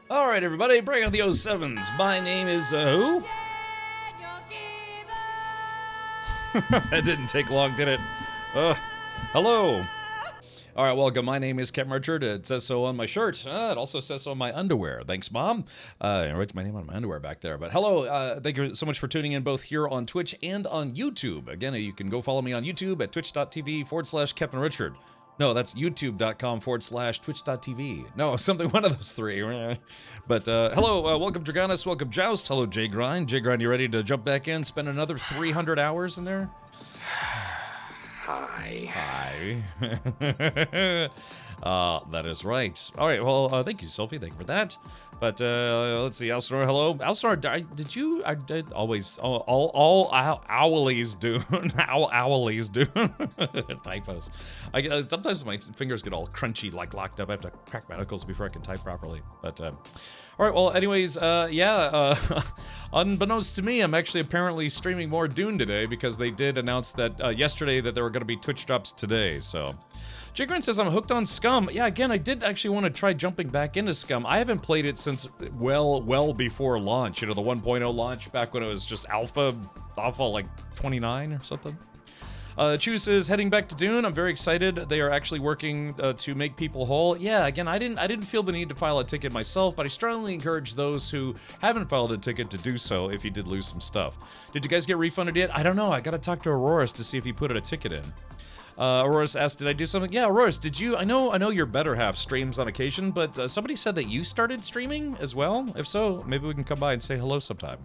All right, everybody, bring out the 07s. My name is, who? That didn't take long, did it? Hello. All right, welcome. My name is Captain Richard. It says so on my shirt. It also says so on my underwear. Thanks, Mom. I wrote my name on my underwear back there. But hello, thank you so much for tuning in both here on Twitch and on YouTube. Again, you can go follow me on YouTube at twitch.tv/Captain Richard. No, that's youtube.com/twitch.tv. No, something, one of those three. But hello, welcome Dragonis, welcome Joust. Hello, Jay Grind. Jay Grind, you ready to jump back in, spend another 300 hours in there? Hi. That is right. All right, well, thank you, Sophie. Thank you for that. But let's see, Alstor, hello. Alstor, did you? I did always. All owlies do. Owlies do. Typos. Sometimes my fingers get all crunchy, like locked up. I have to crack my knuckles before I can type properly. But all right. Well, anyways, unbeknownst to me, I'm actually apparently streaming more Dune today because they did announce that yesterday that there were going to be Twitch drops today. So. Jigrin says, I'm hooked on Scum. Yeah, again, I did actually want to try jumping back into Scum. I haven't played it since well before launch. You know, the 1.0 launch, back when it was just alpha like 29 or something. Chew says, heading back to Dune. I'm very excited. They are actually working to make people whole. Yeah, again, I didn't feel the need to file a ticket myself, but I strongly encourage those who haven't filed a ticket to do so if you did lose some stuff. Did you guys get refunded yet? I don't know. I gotta talk to Auroras to see if he put a ticket in. Auroras asked, did I do something? Yeah, Auroras, did you? I know your better half streams on occasion, but somebody said that you started streaming as well. If so, maybe we can come by and say hello sometime.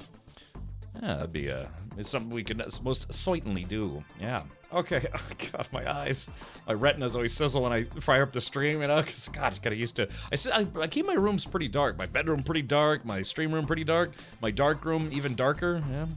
Yeah, that'd be it's something we can most certainly do. Yeah. Okay. Oh, God, my eyes, my retinas always sizzle when I fire up the stream. You know, because God, I got used to. I keep my rooms pretty dark. My bedroom pretty dark. My stream room pretty dark. My dark room even darker. Yeah.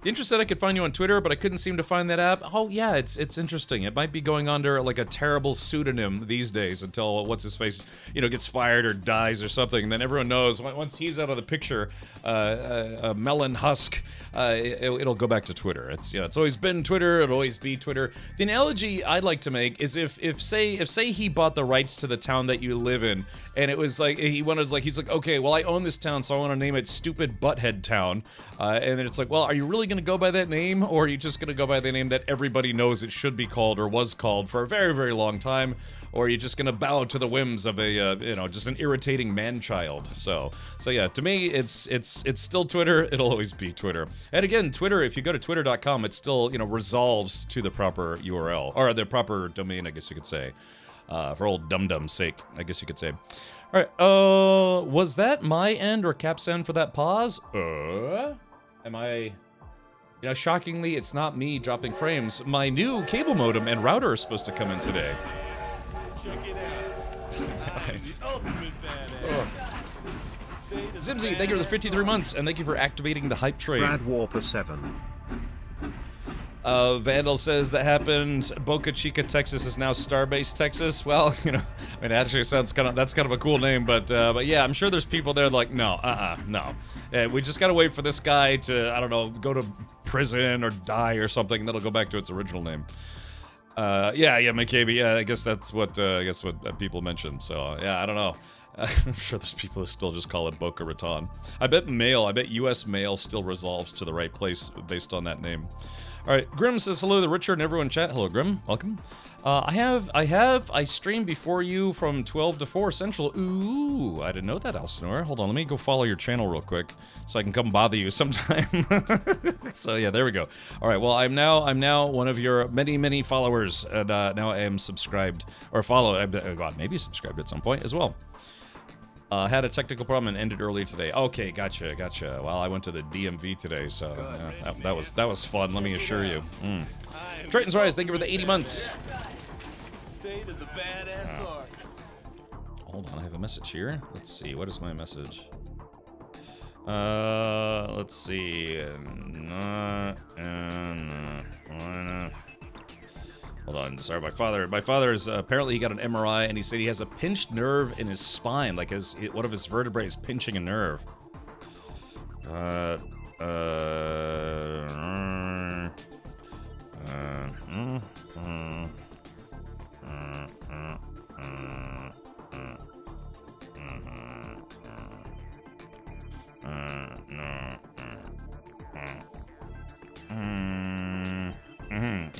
The interest said I could find you on Twitter, but I couldn't seem to find that app. Oh yeah, it's interesting. It might be going under like a terrible pseudonym these days until what's his face, you know, gets fired or dies or something. And then everyone knows once he's out of the picture, Melon Husk, it'll go back to Twitter. It's always been Twitter. It'll always be Twitter. The analogy I'd like to make is if say he bought the rights to the town that you live in, and it was like he's like, okay, well I own this town, so I want to name it Stupid Butthead Town. And then it's like, well, are you really going to go by that name, or are you just going to go by the name that everybody knows it should be called or was called for a very, very long time, or are you just going to bow to the whims of a, just an irritating man-child? So yeah, to me, it's still Twitter. It'll always be Twitter. And again, Twitter, if you go to twitter.com, it still, resolves to the proper URL, or the proper domain, I guess you could say, for old dum-dum's sake, I guess you could say. All right, was that my end or Cap's end for that pause? Am I... shockingly, it's not me dropping frames. My new cable modem and router are supposed to come in today. Check it out. The ultimate badass. Zimzy, thank you for the 53 months, and thank you for activating the hype train. Brad Warper 7. Vandal says that happened. Boca Chica, Texas is now Starbase, Texas. Well, it actually sounds that's kind of a cool name, but yeah, I'm sure there's people there like, no. We just gotta wait for this guy to, I don't know, go to prison or die or something, and that'll go back to its original name. Yeah, McCabe, yeah, I guess that's what, people mentioned, so, yeah, I don't know. I'm sure there's people who still just call it Boca Raton. I bet US mail still resolves to the right place based on that name. All right, Grim says hello to the Richard and everyone in chat. Hello, Grim. Welcome. I stream before you from 12 to 4 Central. Ooh, I didn't know that, Alcinor. Hold on, let me go follow your channel real quick so I can come bother you sometime. So yeah, there we go. All right, well, I'm now one of your many followers, and now I am subscribed or followed. God, maybe subscribed at some point as well. Had a technical problem and ended early today. Okay, gotcha. Well, I went to the DMV today, so that was fun. Let me assure you. Triton's Rise, thank you for the 80 months. State of the badass art. Hold on, I have a message here. Let's see, what is my message? Let's see. Hold on, sorry, my father is, apparently he got an MRI and he said he has a pinched nerve in his spine, like one of his vertebrae is pinching a nerve.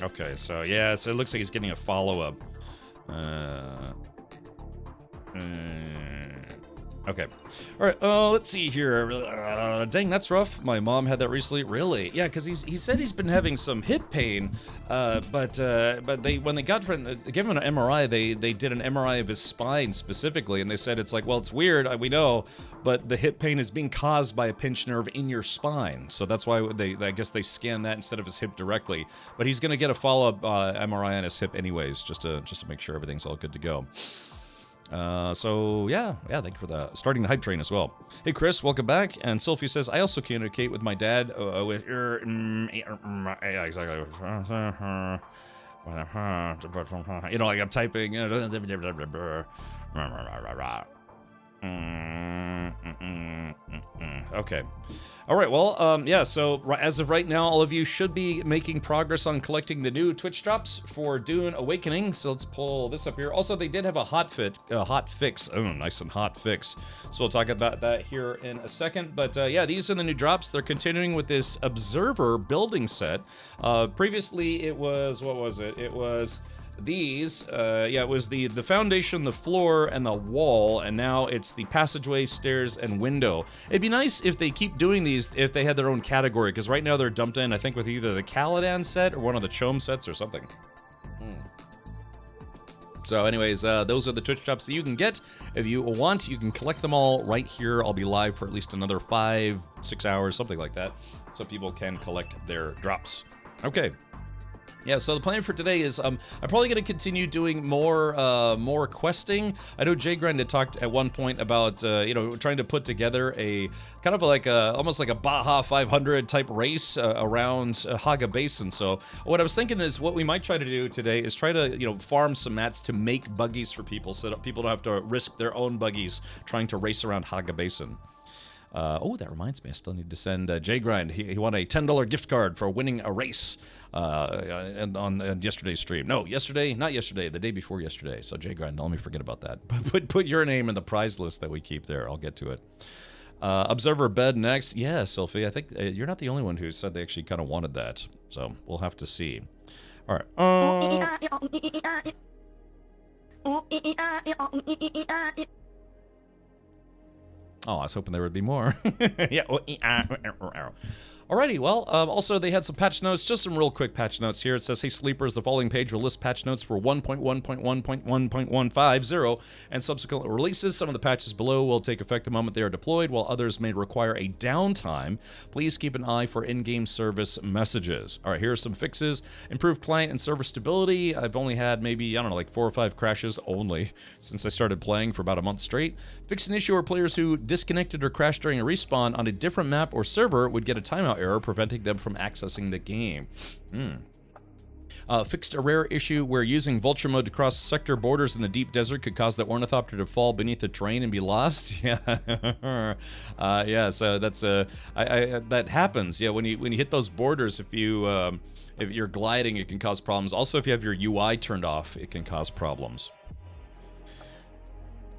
Okay, so yeah, so it looks like he's getting a follow-up. Okay. All right, let's see here. Dang, that's rough. My mom had that recently. Really? Yeah, because he said he's been having some hip pain, but they when they got give him an MRI, they did an MRI of his spine specifically, and they said it's like, well, it's weird, we know, but the hip pain is being caused by a pinched nerve in your spine, so that's why I guess they scanned that instead of his hip directly. But he's gonna get a follow-up MRI on his hip anyways, just to make sure everything's all good to go. So yeah, thank you for that. Starting the hype train as well. Hey Chris, welcome back. And Sylphie says, I also communicate with my dad with yeah, exactly. You know, like I'm typing. Okay. All right, well, yeah, so as of right now, all of you should be making progress on collecting the new Twitch drops for Dune Awakening, so let's pull this up here. Also, they did have a hot fix. Oh, nice and hot fix. So we'll talk about that here in a second, but yeah, these are the new drops. They're continuing with this Observer building set. Previously, it was, what was it? It was these, yeah, it was the foundation, the floor, and the wall, and now it's the passageway, stairs, and window. It'd be nice if they keep doing these if they had their own category, because right now they're dumped in, I think, with either the Caladan set or one of the Chom sets or something. So anyways, those are the Twitch drops that you can get. If you want, you can collect them all right here. I'll be live for at least another 5-6 hours, something like that, so people can collect their drops. Okay. Yeah, so the plan for today is I'm probably going to continue doing more questing. I know Jay Grind had talked at one point about you know, trying to put together a kind of like almost like a Baja 500 type race around Haga Basin. So what I was thinking is what we might try to do today is try to, you know, farm some mats to make buggies for people so that people don't have to risk their own buggies trying to race around Haga Basin. Oh, that reminds me, I still need to send Jay Grind. He won a $10 gift card for winning a race on yesterday's stream. No, not yesterday, the day before yesterday. So Jay Grind, don't let me forget about that. Put your name in the prize list that we keep there. I'll get to it. Observer bed next. Yeah, Sylphie, I think you're not the only one who said they actually kind of wanted that. So we'll have to see. All right. Oh, I was hoping there would be more. Yeah. Alrighty, well, also they had some patch notes, just some real quick patch notes here. It says, hey sleepers, the following page will list patch notes for 1.1.1.1.150 and subsequent releases. Some of the patches below will take effect the moment they are deployed, while others may require a downtime. Please keep an eye for in-game service messages. Alright, here are some fixes. Improved client and server stability. I've only had maybe, I don't know, like 4 or 5 crashes only since I started playing for about a month straight. Fixed an issue where players who disconnected or crashed during a respawn on a different map or server would get a timeout error, preventing them from accessing the game. Fixed a rare issue where using vulture mode to cross sector borders in the deep desert could cause the ornithopter to fall beneath the terrain and be lost. Yeah, yeah. So that's that happens. Yeah, when you hit those borders, if you're gliding, it can cause problems. Also, if you have your UI turned off, it can cause problems.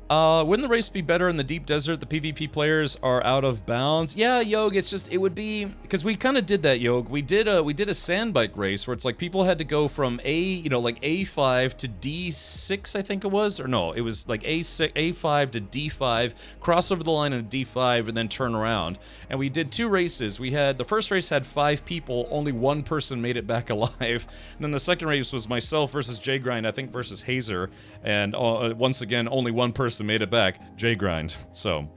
Wouldn't the race be better in the deep desert? The PvP players are out of bounds. Yeah, Yog, it's just, it would be, because we kind of did that, Yog. We did a sandbike race where it's like people had to go from like A5 to D6, I think it was, or no, it was like A5 to D5, cross over the line in D5, and then turn around. And we did 2 races. The first race had 5 people, only 1 person made it back alive. And then the second race was myself versus Jay Grind, I think versus Hazer, and once again, only 1 person made it back, Jay Grind. So,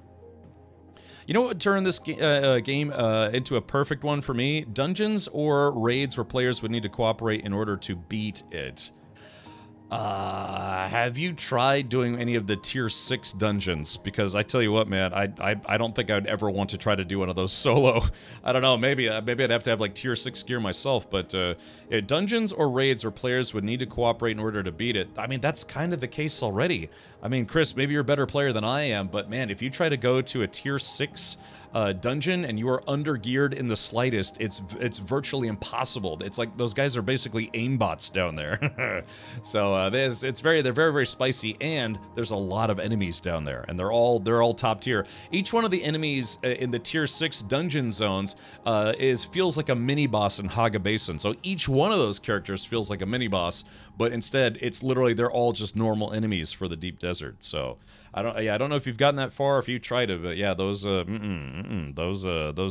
you know what would turn this game into a perfect one for me? Dungeons or raids where players would need to cooperate in order to beat it. Have you tried doing any of the tier 6 dungeons? Because I tell you what, man, I don't think I'd ever want to try to do one of those solo. I don't know, maybe I'd have to have like tier 6 gear myself, but dungeons or raids where players would need to cooperate in order to beat it, I mean, that's kind of the case already. I mean, Chris, maybe you're a better player than I am, but man, if you try to go to a tier 6 dungeon and you are under-geared in the slightest, it's virtually impossible. It's like those guys are basically aimbots down there. So So they're very, very spicy, and there's a lot of enemies down there, and they're all top tier. Each one of the enemies in the tier 6 dungeon zones feels like a mini boss in Haga Basin. So each one of those characters feels like a mini boss, but instead it's literally they're all just normal enemies for the deep desert. So I don't know if you've gotten that far, if you tried it, but yeah, those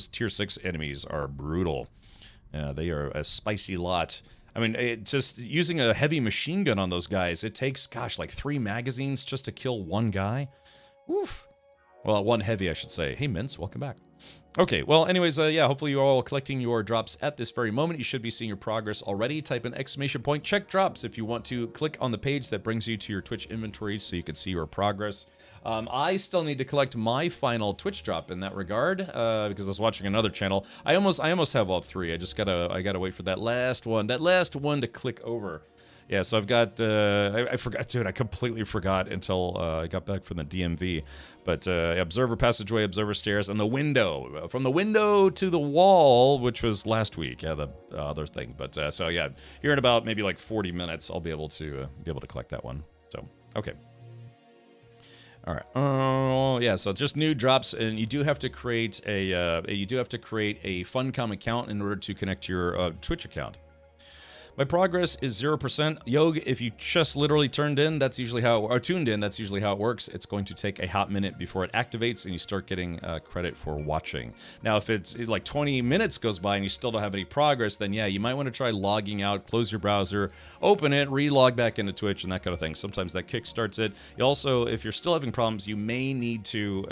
tier 6 enemies are brutal. They are a spicy lot. I mean, just using a heavy machine gun on those guys, it takes, gosh, like 3 magazines just to kill one guy. Oof. Well, one heavy, I should say. Hey, Mince, welcome back. Okay, well, anyways, yeah, hopefully you're all collecting your drops at this very moment. You should be seeing your progress already. Type in exclamation point, check drops if you want to click on the page that brings you to your Twitch inventory so you can see your progress. I still need to collect my final Twitch drop in that regard because I was watching another channel. I almost have all 3. I gotta wait for that last one to click over. Yeah, so I've got I forgot, dude. I completely forgot until I got back from the DMV. But observer passageway, observer stairs, and the window. From the window to the wall, which was last week. Yeah, the other thing. But so yeah, here in about maybe like 40 minutes, I'll be able to collect that one. So okay. All right. Oh, yeah. So just new drops, and you do have to create a Funcom account in order to connect your Twitch account. My progress is 0%. Yog, if you just literally tuned in, that's usually how it works. It's going to take a hot minute before it activates and you start getting credit for watching. Now, if it's like 20 minutes goes by and you still don't have any progress, then yeah, you might want to try logging out, close your browser, open it, re-log back into Twitch and that kind of thing. Sometimes that kickstarts it. You also, if you're still having problems, you may need to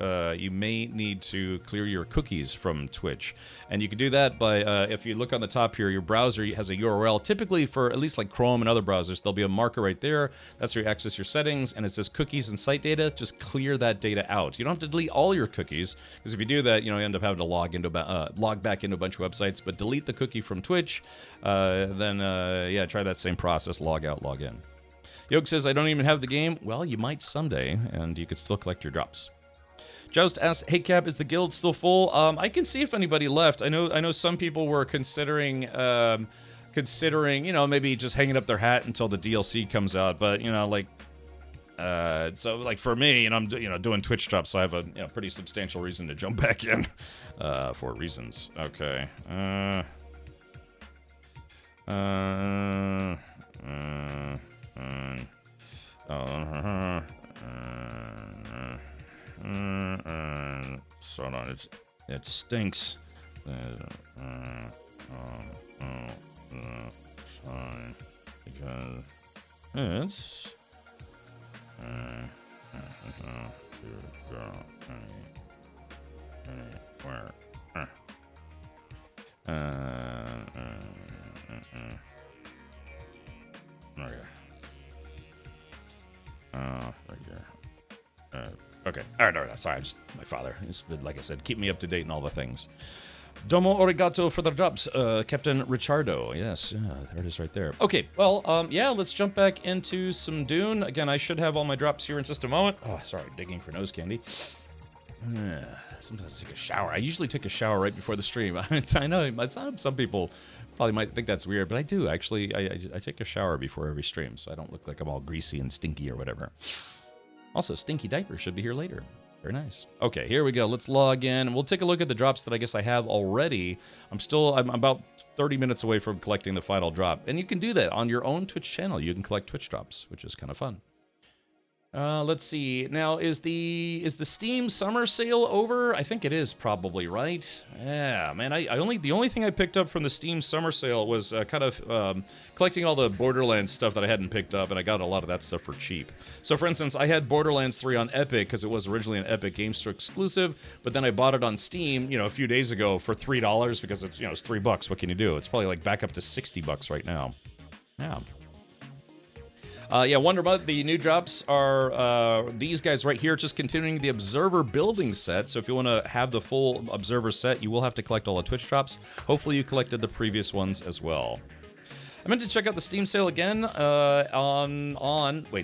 clear your cookies from Twitch. And you can do that by, if you look on the top here, your browser has a URL. Typically for at least like Chrome and other browsers, there'll be a marker right there. That's where you access your settings, and it says cookies and site data. Just clear that data out. You don't have to delete all your cookies, because if you do that, you end up having to log back into a bunch of websites. But delete the cookie from Twitch, then yeah, try that same process. Log out, log in. Yoke says, I don't even have the game. Well, you might someday, and you could still collect your drops. Joust asks, hey Cap, is the guild still full? I can see if anybody left. I know some people were considering maybe just hanging up their hat until the DLC comes out, but so like for me, I'm doing Twitch drops, so I have a pretty substantial reason to jump back in for reasons. Okay. Hold on, it stinks. Fine, because it's anywhere. Okay. Right here. Okay. All right. Sorry, my father. He's been, like I said, keep me up to date in all the things. Domo arigato for the drops, Captain Richardo. Yes, there it is right there. Okay, well, yeah, let's jump back into some Dune. Again, I should have all my drops here in just a moment. Oh, sorry, digging for nose candy. Sometimes I take a shower. I usually take a shower right before the stream. I know some people probably might think that's weird, but I do, actually. I take a shower before every stream, so I don't look like I'm all greasy and stinky or whatever. Also, Stinky Diaper should be here later. Very nice. Okay, here we go. Let's log in. We'll take a look at the drops that I guess I have already. I'm about 30 minutes away from collecting the final drop. And you can do that on your own Twitch channel. You can collect Twitch drops, which is kind of fun. Let's see. Now, is the Steam summer sale over? I think it is probably, right? Yeah, man. The only thing I picked up from the Steam summer sale was kind of collecting all the Borderlands stuff that I hadn't picked up, and I got a lot of that stuff for cheap. So, for instance, I had Borderlands 3 on Epic because it was originally an Epic Game Store exclusive, but then I bought it on Steam, a few days ago for $3 because it's $3. What can you do? It's probably like back up to $60 right now. Yeah. Yeah, Wonderbot, the new drops are these guys right here, just continuing the Observer building set. So if you want to have the full Observer set, you will have to collect all the Twitch drops. Hopefully you collected the previous ones as well. I meant to check out the Steam sale again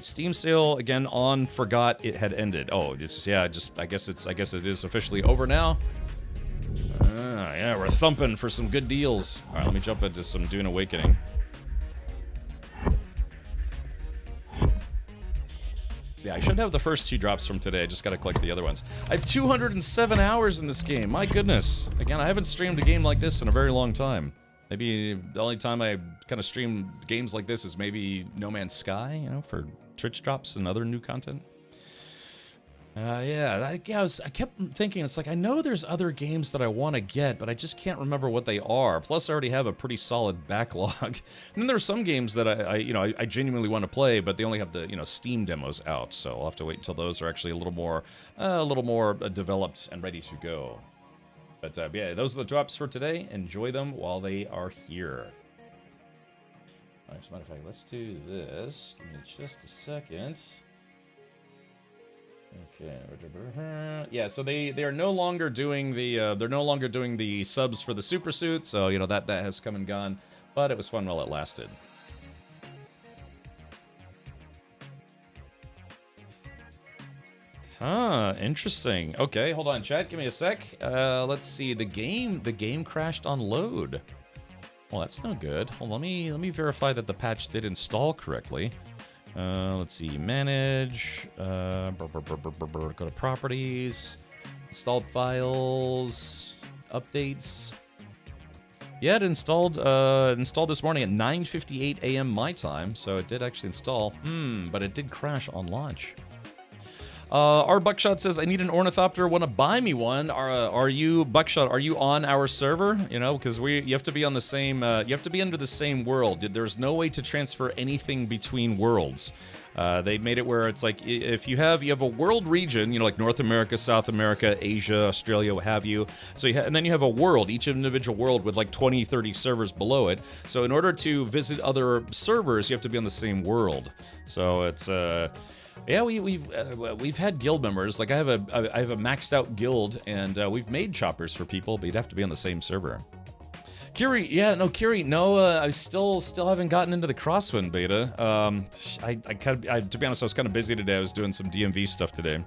Steam sale again on forgot it had ended. Oh, I guess it is officially over now. Yeah, we're thumping for some good deals. All right, let me jump into some Dune Awakening. Yeah, I should have the first 2 drops from today. I just gotta collect the other ones. I have 207 hours in this game. My goodness. Again, I haven't streamed a game like this in a very long time. Maybe the only time I kind of stream games like this is maybe No Man's Sky, you know, for Twitch drops and other new content. Yeah, I kept thinking, it's like, I know there's other games that I want to get, but I just can't remember what they are. Plus, I already have a pretty solid backlog. And then there are some games that I genuinely want to play, but they only have the, Steam demos out, so I'll have to wait until those are actually a little more developed and ready to go. But, yeah, those are the drops for today. Enjoy them while they are here. All right, as a matter of fact, let's do this. Give me just a second. Okay. Yeah, so they are no longer doing the subs for the super suit, so that has come and gone, but it was fun while it lasted. Huh, interesting. Okay, hold on, chat, give me a sec. Let's see, the game crashed on load. Well, that's no good. Hold on, let me verify that the patch did install correctly. Let's see, manage, go to properties, installed files, updates. Yeah, it installed this morning at 9:58 a.m. my time, so it did actually install. But it did crash on launch. Our Buckshot says, I need an ornithopter, want to buy me one. Are you, Buckshot, are you on our server? Because you have to be on the same, you have to be under the same world. There's no way to transfer anything between worlds. They made it where it's like, if you have a world region, like North America, South America, Asia, Australia, what have you. So and then you have a world, each individual world with like 20, 30 servers below it. So in order to visit other servers, you have to be on the same world. So it's, yeah, we've had guild members. Like I have a maxed out guild, and we've made choppers for people, but you'd have to be on the same server. Kiri, I still haven't gotten into the Crosswind beta. To be honest, I was kind of busy today. I was doing some DMV stuff today.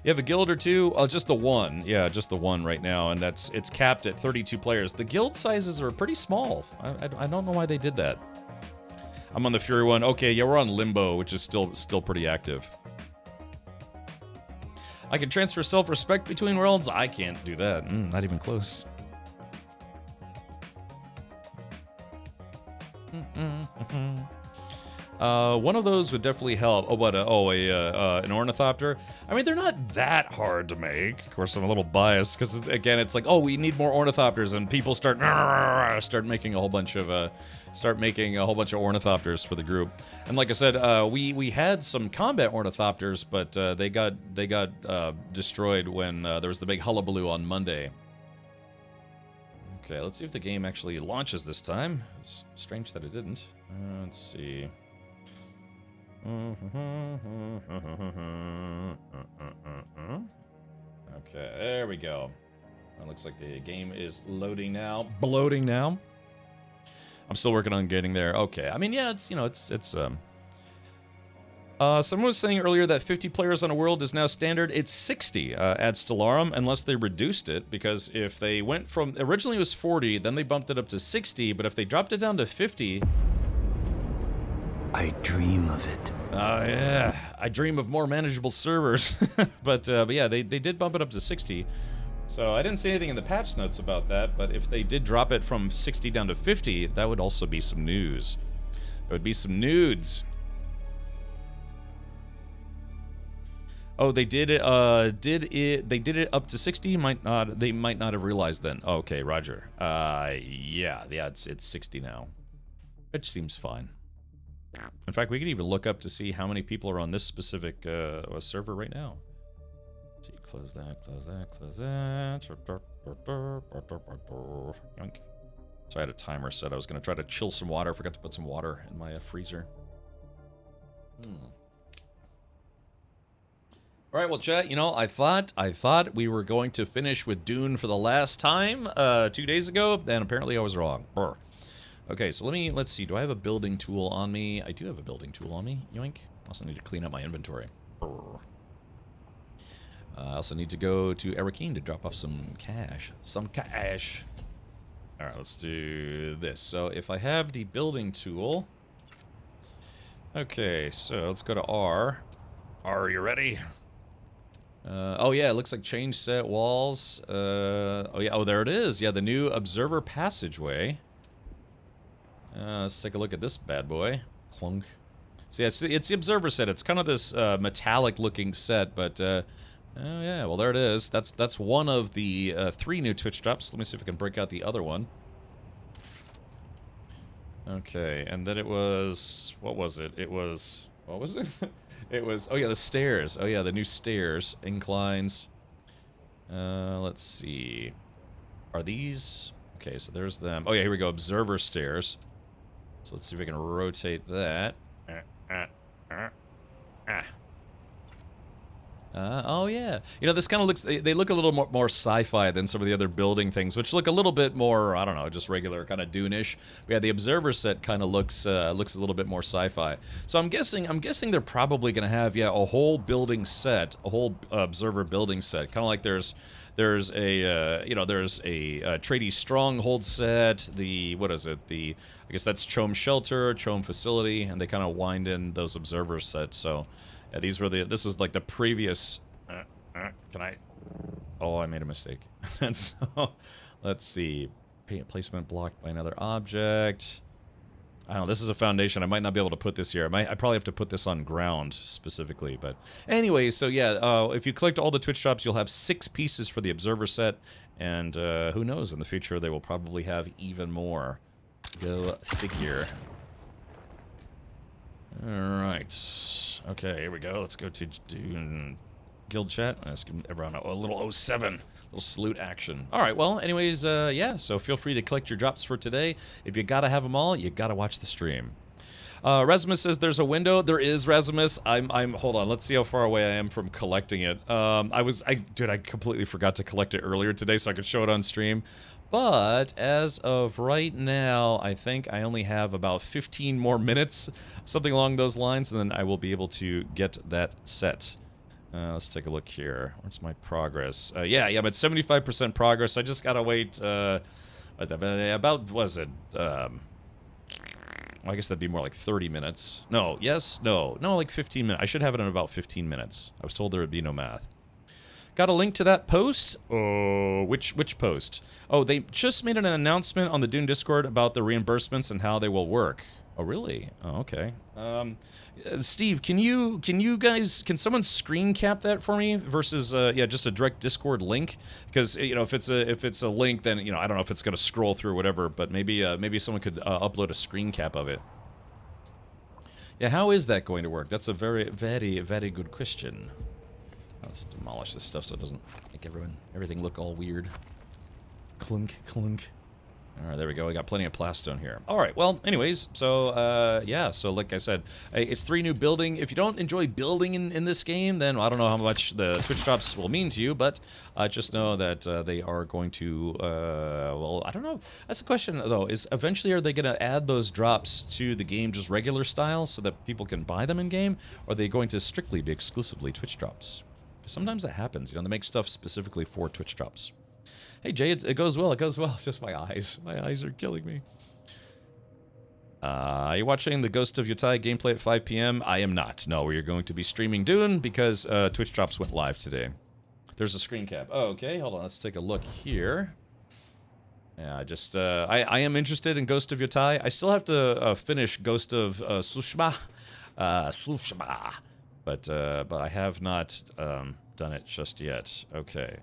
You have a guild or two? Just the one. Yeah, just the one right now, and it's capped at 32 players. The guild sizes are pretty small. I don't know why they did that. I'm on the Fury one. Okay, yeah, we're on Limbo, which is still pretty active. I can transfer self-respect between worlds? I can't do that. Not even close. One of those would definitely help. Oh, what? An ornithopter? I mean, they're not that hard to make. Of course, I'm a little biased because, again, it's like, oh, we need more ornithopters, and people start making a whole bunch of ornithopters for the group. And like I said, we had some combat ornithopters, but they got destroyed when there was the big hullabaloo on Monday. Okay, let's see if the game actually launches this time. It's strange that it didn't. Let's see. Okay, there we go. It looks like the game is loading now. Bloating now. I'm still working on getting there. Okay, I mean, yeah, someone was saying earlier that 50 players on a world is now standard. It's 60 at Stellarum, unless they reduced it, because if they went from... Originally it was 40, then they bumped it up to 60, but if they dropped it down to 50... I dream of it. Oh, yeah. I dream of more manageable servers. But yeah, they did bump it up to 60. So I didn't see anything in the patch notes about that, but if they did drop it from 60 down to 50, that would also be some news. It would be some nudes. Oh, they did it. They did it up to 60. They might not have realized then. Okay, Roger. Yeah, it's 60 now, which seems fine. In fact, we could even look up to see how many people are on this specific server right now. Let's see, close that. Yoink. So I had a timer set. I was gonna try to chill some water. I forgot to put some water in my freezer. All right, well, chat, I thought we were going to finish with Dune for the last time 2 days ago, and apparently I was wrong. Brr. Okay, so let's see. Do I have a building tool on me? I do have a building tool on me. Yoink. I also need to clean up my inventory. Brr. I also need to go to Arakeen to drop off some cash. All right, let's do this. So if I have the building tool... Okay, so let's go to R. Are you ready? Oh yeah, it looks like change set walls. Oh yeah, oh there it is. Yeah, the new observer passageway. Let's take a look at this bad boy. Clunk. So yeah, it's the observer set. It's kind of this metallic looking set, but oh yeah, well there it is. That's one of the 3 new Twitch drops. Let me see if I can break out the other one. Okay, and then it was, what was it? It was, what was it? It was, oh yeah, the stairs. Oh yeah, the new stairs, inclines. Let's see. Are these, okay, so there's them. Oh yeah, here we go, observer stairs. So let's see if we can rotate that. Oh yeah, you know, this kind of looks, they look a little more sci-fi than some of the other building things, which look a little bit more, I don't know, just regular kind of Dune-ish. But yeah, the observer set kind of looks a little bit more sci-fi. So I'm guessing they're probably gonna have, yeah, a whole building set, a whole observer building set, kind of like there's a you know, there's a Trady stronghold set, the, what is it, the, I guess that's Chom shelter, Chom facility, and they kind of wind in those observer sets. So yeah, these were this was like the previous, can I, oh, I made a mistake. And so, let's see, placement blocked by another object. I don't know, this is a foundation. I might not be able to put this here. I probably have to put this on ground specifically, but anyway, so yeah, if you collect all the Twitch drops, you'll have 6 pieces for the observer set, and who knows, in the future they will probably have even more. Go figure. Alright. Okay, here we go. Let's go to Dune guild chat. Let's give everyone a little 07. Little salute action. Alright, well, anyways, yeah, so feel free to collect your drops for today. If you gotta have them all, you gotta watch the stream. Resimus says there's a window. There is, Resimus. Hold on, let's see how far away I am from collecting it. Dude, I completely forgot to collect it earlier today so I could show it on stream. But as of right now, I think I only have about 15 more minutes, something along those lines, and then I will be able to get that set. Let's take a look here. What's my progress? Yeah, I'm at 75% progress. I just gotta wait, about, what is it? Well, I guess that'd be more like 30 minutes. No, yes, no, like 15 minutes. I should have it in about 15 minutes. I was told there would be no math. Got a link to that post? Oh, which post? Oh, they just made an announcement on the Dune Discord about the reimbursements and how they will work. Oh, really? Oh, okay. Steve, can someone screen cap that for me versus yeah, just a direct Discord link? Because you know, if it's a link, then you know, I don't know if it's gonna scroll through or whatever, but maybe someone could upload a screen cap of it. Yeah, how is that going to work? That's a very, very, very good question. Let's demolish this stuff so it doesn't make everything look all weird. Clunk, clunk. Alright, there we go. We got plenty of plastone here. Alright, well, anyways, so, yeah, so like I said, it's 3 new building. If you don't enjoy building in this game, then I don't know how much the Twitch drops will mean to you, but just know that they are going to, well, I don't know. That's the question, though, is eventually are they going to add those drops to the game just regular style so that people can buy them in-game, or are they going to strictly be exclusively Twitch drops? Sometimes that happens, you know, they make stuff specifically for Twitch drops. Hey Jay, it goes well, just my eyes. My eyes are killing me. Are you watching the Ghost of Yotai gameplay at 5 p.m? I am not. No, we are going to be streaming Dune because Twitch drops went live today. There's a screen cap. Oh, okay, hold on, let's take a look here. Yeah, I am interested in Ghost of Yotai. I still have to finish Ghost of Tsushima. But I have not done it just yet. Okay.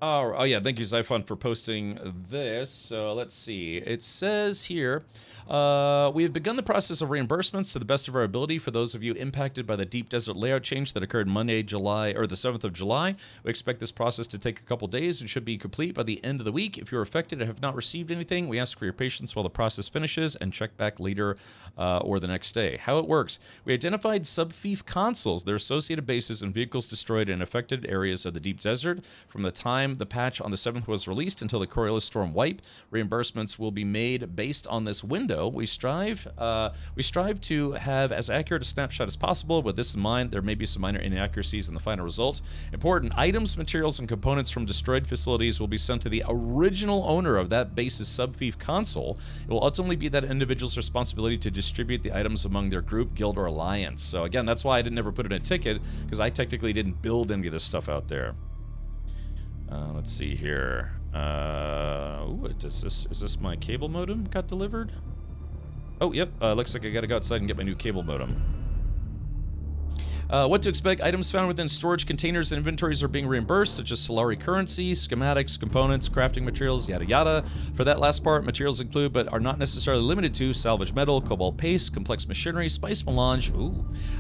Oh yeah, thank you, Zyphon, for posting this. So let's see. It says here, we have begun the process of reimbursements to the best of our ability for those of you impacted by the Deep Desert layout change that occurred Monday, the 7th of July. We expect this process to take a couple days and should be complete by the end of the week. If you're affected and have not received anything, we ask for your patience while the process finishes and check back later or the next day. How it works: we identified sub-fief consoles, their associated bases, and vehicles destroyed in affected areas of the Deep Desert from the time time the patch on the 7th was released until the Coriolis Storm wipe. Reimbursements will be made based on this window. We strive to have as accurate a snapshot as possible. With this in mind, there may be some minor inaccuracies in the final result. Important items, materials, and components from destroyed facilities will be sent to the original owner of that base's sub-fief console. It will ultimately be that individual's responsibility to distribute the items among their group, guild, or alliance. So again, that's why I didn't ever put in a ticket, because I technically didn't build any of this stuff out there. Let's see here. Ooh, is this my cable modem got delivered? Oh, yep. Looks like I gotta go outside and get my new cable modem. What to expect. Items found within storage containers and inventories are being reimbursed, such as Solari currency, schematics, components, crafting materials, yada yada. For that last part, materials include, but are not necessarily limited to, salvage metal, cobalt paste, complex machinery, spice melange,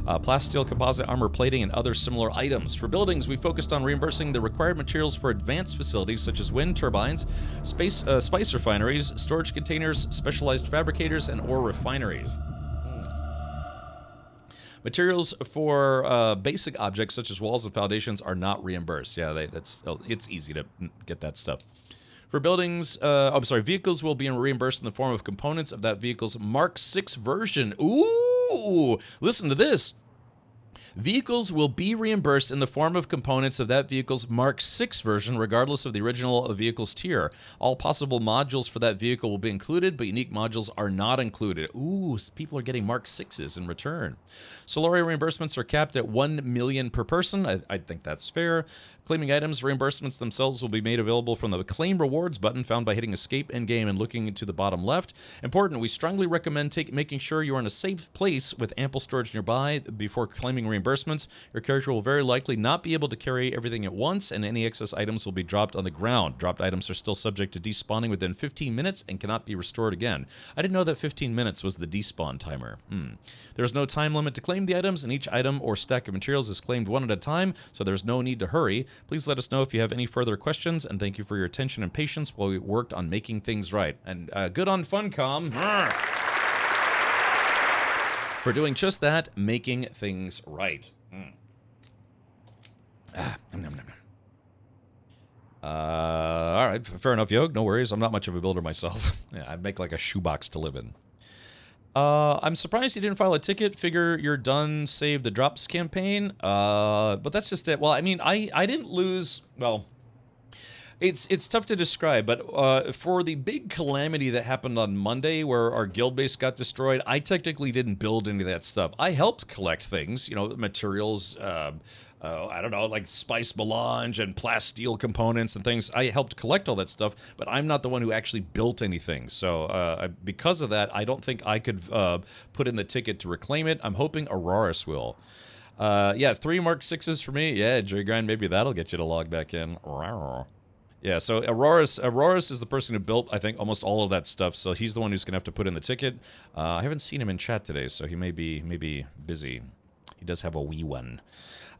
plasteel composite armor plating, and other similar items. For buildings, we focused on reimbursing the required materials for advanced facilities such as wind turbines, spice refineries, storage containers, specialized fabricators, and ore refineries. Materials for basic objects such as walls and foundations are not reimbursed. Yeah, it's easy to get that stuff. For buildings, vehicles will be reimbursed in the form of components of that vehicle's Mark 6 version. Ooh, listen to this. Vehicles will be reimbursed in the form of components of that vehicle's Mark 6 version, regardless of the original vehicle's tier. All possible modules for that vehicle will be included, but unique modules are not included. Ooh, people are getting Mark 6s in return. Solari reimbursements are capped at 1 million per person. I think that's fair. Claiming items, reimbursements themselves will be made available from the Claim Rewards button found by hitting Escape in-game and looking to the bottom left. Important, we strongly recommend making sure you are in a safe place with ample storage nearby before claiming reimbursements. Your character will very likely not be able to carry everything at once, and any excess items will be dropped on the ground. Dropped items are still subject to despawning within 15 minutes and cannot be restored again. I didn't know that 15 minutes was the despawn timer. There is no time limit to claim the items, and each item or stack of materials is claimed one at a time, so there's no need to hurry. Please let us know if you have any further questions, and thank you for your attention and patience while we worked on making things right. And good on Funcom for doing just that, making things right. All right, fair enough, Yog. No worries. I'm not much of a builder myself. Yeah, I make like a shoebox to live in. I'm surprised you didn't file a ticket. Figure you're done. Save the drops campaign. But that's just it. Well, I mean, I didn't lose. Well, it's tough to describe. But for the big calamity that happened on Monday, where our guild base got destroyed, I technically didn't build any of that stuff. I helped collect things, materials. I don't know, like spice melange and plasteel components and things. I helped collect all that stuff, but I'm not the one who actually built anything. So because of that, I don't think I could put in the ticket to reclaim it. I'm hoping Auroras will. Yeah, 3 Mark 6s for me. Yeah, Jerry Grind, maybe that'll get you to log back in. Yeah, so Auroras is the person who built, I think, almost all of that stuff, so he's the one who's going to have to put in the ticket. I haven't seen him in chat today, so he may be busy. He does have a wee one.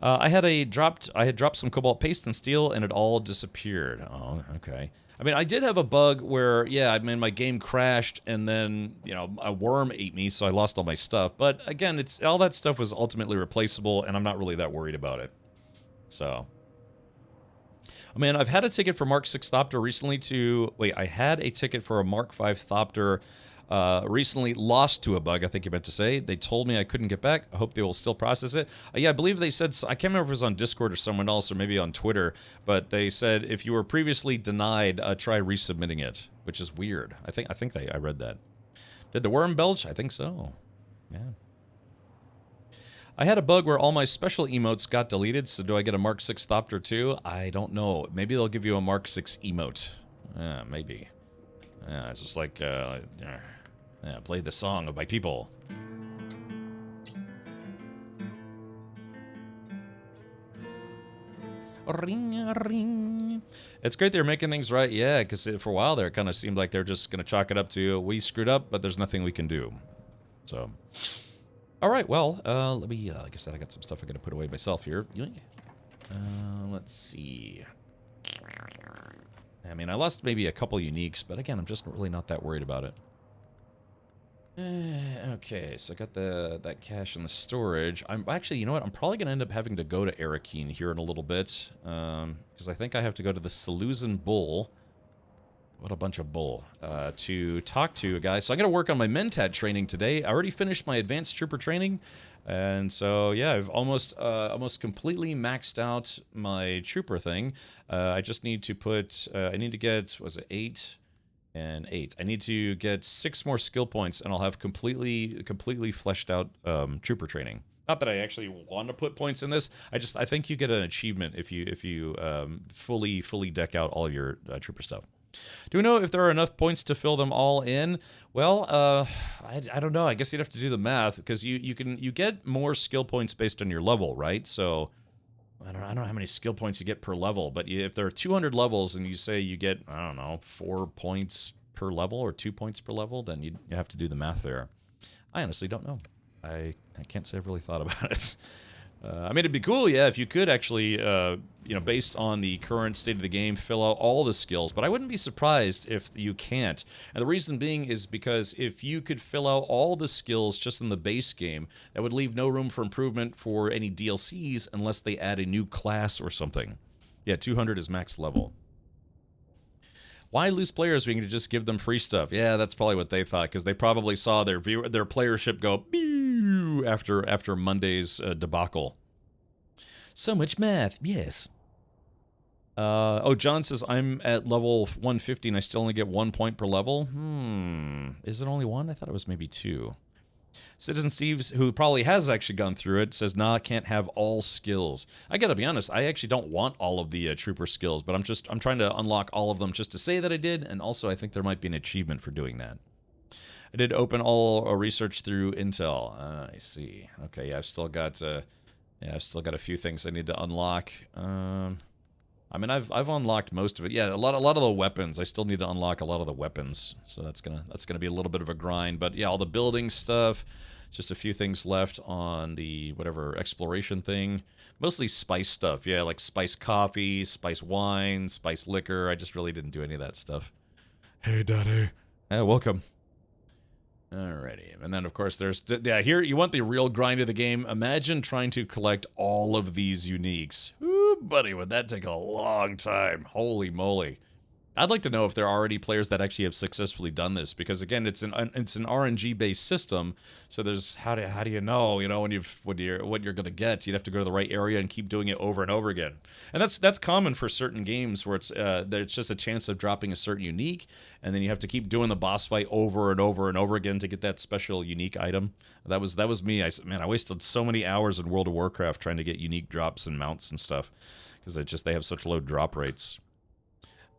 I had dropped some cobalt paste and steel, and it all disappeared. Oh, okay. I mean, I did have a bug where, yeah, I mean, my game crashed, and then, a worm ate me, so I lost all my stuff. But again, all that stuff was ultimately replaceable, and I'm not really that worried about it. So, oh man, I've had a ticket for Mark 6 Thopter recently I had a ticket for a Mark 5 Thopter. Recently lost to a bug, I think you meant to say. They told me I couldn't get back. I hope they will still process it. Yeah, I believe they said, I can't remember if it was on Discord or someone else, or maybe on Twitter, but they said if you were previously denied, try resubmitting it, which is weird. I read that. Did the worm belch? I think so. Yeah. I had a bug where all my special emotes got deleted, so do I get a Mark 6 Thopter too? I don't know. Maybe they'll give you a Mark 6 emote. Maybe. Yeah, it's just like, play the song of my people. Ring, ring. It's great they're making things right, yeah, because for a while there, it kind of seemed like they're just going to chalk it up to, we screwed up, but there's nothing we can do. So, all right, well, let me, like I said, I got some stuff I got to put away myself here. Let's see. I mean, I lost maybe a couple uniques, but again, I'm just really not that worried about it. Okay, so I got that cash in the storage. I'm actually, you know what? I'm probably gonna end up having to go to Arakeen here in a little bit, because I think I have to go to the Saluzan Bull. What a bunch of bull. To talk to a guy. So I'm gonna work on my Mentat training today. I already finished my advanced trooper training, and so yeah, I've almost completely maxed out my trooper thing. I just need to put. I need to get, was it 8? And 8. I need to get 6 more skill points, and I'll have completely fleshed out trooper training. Not that I actually want to put points in this. I think you get an achievement if you fully deck out all your trooper stuff. Do we know if there are enough points to fill them all in? Well, I don't know. I guess you'd have to do the math, because you get more skill points based on your level, right? So I don't know how many skill points you get per level, but if there are 200 levels and you say you get, I don't know, 4 points per level or 2 points per level, then you have to do the math there. I honestly don't know. I can't say I've really thought about it. I mean, it'd be cool, yeah, if you could actually, based on the current state of the game, fill out all the skills, but I wouldn't be surprised if you can't. And the reason being is because if you could fill out all the skills just in the base game, that would leave no room for improvement for any DLCs unless they add a new class or something. Yeah, 200 is max level. Why lose players when you can just give them free stuff? Yeah, that's probably what they thought, because they probably saw their playership go after Monday's debacle. So much math, yes. Oh, John says I'm at level 150 and I still only get 1 point per level. Is it only 1? I thought it was maybe 2. Citizen Steve's, who probably has actually gone through it, says, nah, I can't have all skills. I gotta be honest, I actually don't want all of the trooper skills, but I'm trying to unlock all of them just to say that I did, and also I think there might be an achievement for doing that. I did open all research through Intel. I see. Okay, yeah, I've still got a few things I need to unlock. I mean, I've unlocked most of it. Yeah, a lot of the weapons. I still need to unlock a lot of the weapons, so that's gonna be a little bit of a grind. But yeah, all the building stuff. Just a few things left on the whatever exploration thing. Mostly spice stuff. Yeah, like spice coffee, spice wine, spice liquor. I just really didn't do any of that stuff. Hey, Daddy. Hey, welcome. Alrighty, and then of course there's, yeah, here you want the real grind of the game. Imagine trying to collect all of these uniques. Ooh, buddy, would that take a long time. Holy moly. I'd like to know if there are already players that actually have successfully done this, because again, it's an RNG based system. So there's how do you know what you're gonna get? You'd have to go to the right area and keep doing it over and over again. And that's common for certain games where there's just a chance of dropping a certain unique, and then you have to keep doing the boss fight over and over and over again to get that special unique item. That was me. I wasted so many hours in World of Warcraft trying to get unique drops and mounts and stuff, because they have such low drop rates.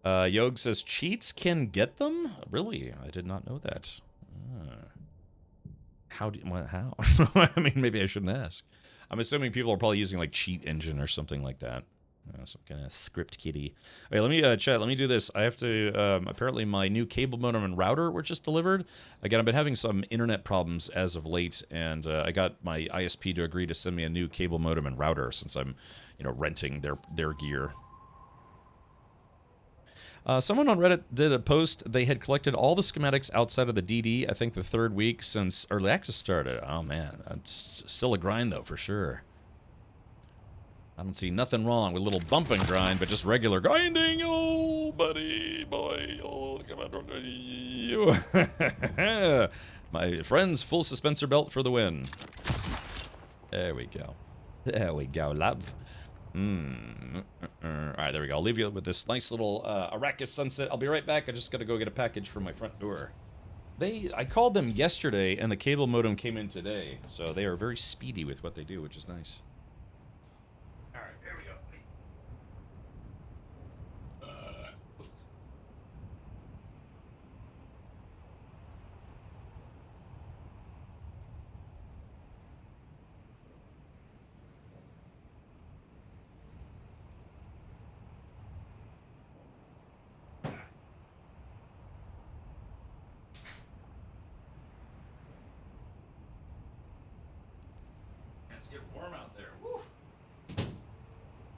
Yog says cheats can get them? Really? I did not know that. How? I mean, maybe I shouldn't ask. I'm assuming people are probably using like Cheat Engine or something like that. Some kind of script kiddie. Okay, let me chat. Let me do this. I have to. Apparently, my new cable modem and router were just delivered. Again, I've been having some internet problems as of late, and I got my ISP to agree to send me a new cable modem and router since I'm, renting their gear. Someone on Reddit did a post. They had collected all the schematics outside of the DD, I think the 3rd week since early access started. Oh, man. It's still a grind, though, for sure. I don't see nothing wrong with a little bump and grind, but just regular grinding. Oh, buddy, boy. Oh, come on. My friend's full suspensor belt for the win. There we go. There we go, love. Alright, there we go. I'll leave you with this nice little Arrakis sunset. I'll be right back. I just gotta go get a package from my front door. I called them yesterday, and the cable modem came in today. So they are very speedy with what they do, which is nice. Alright, here we go. Oops. It's getting warm out there. Woo!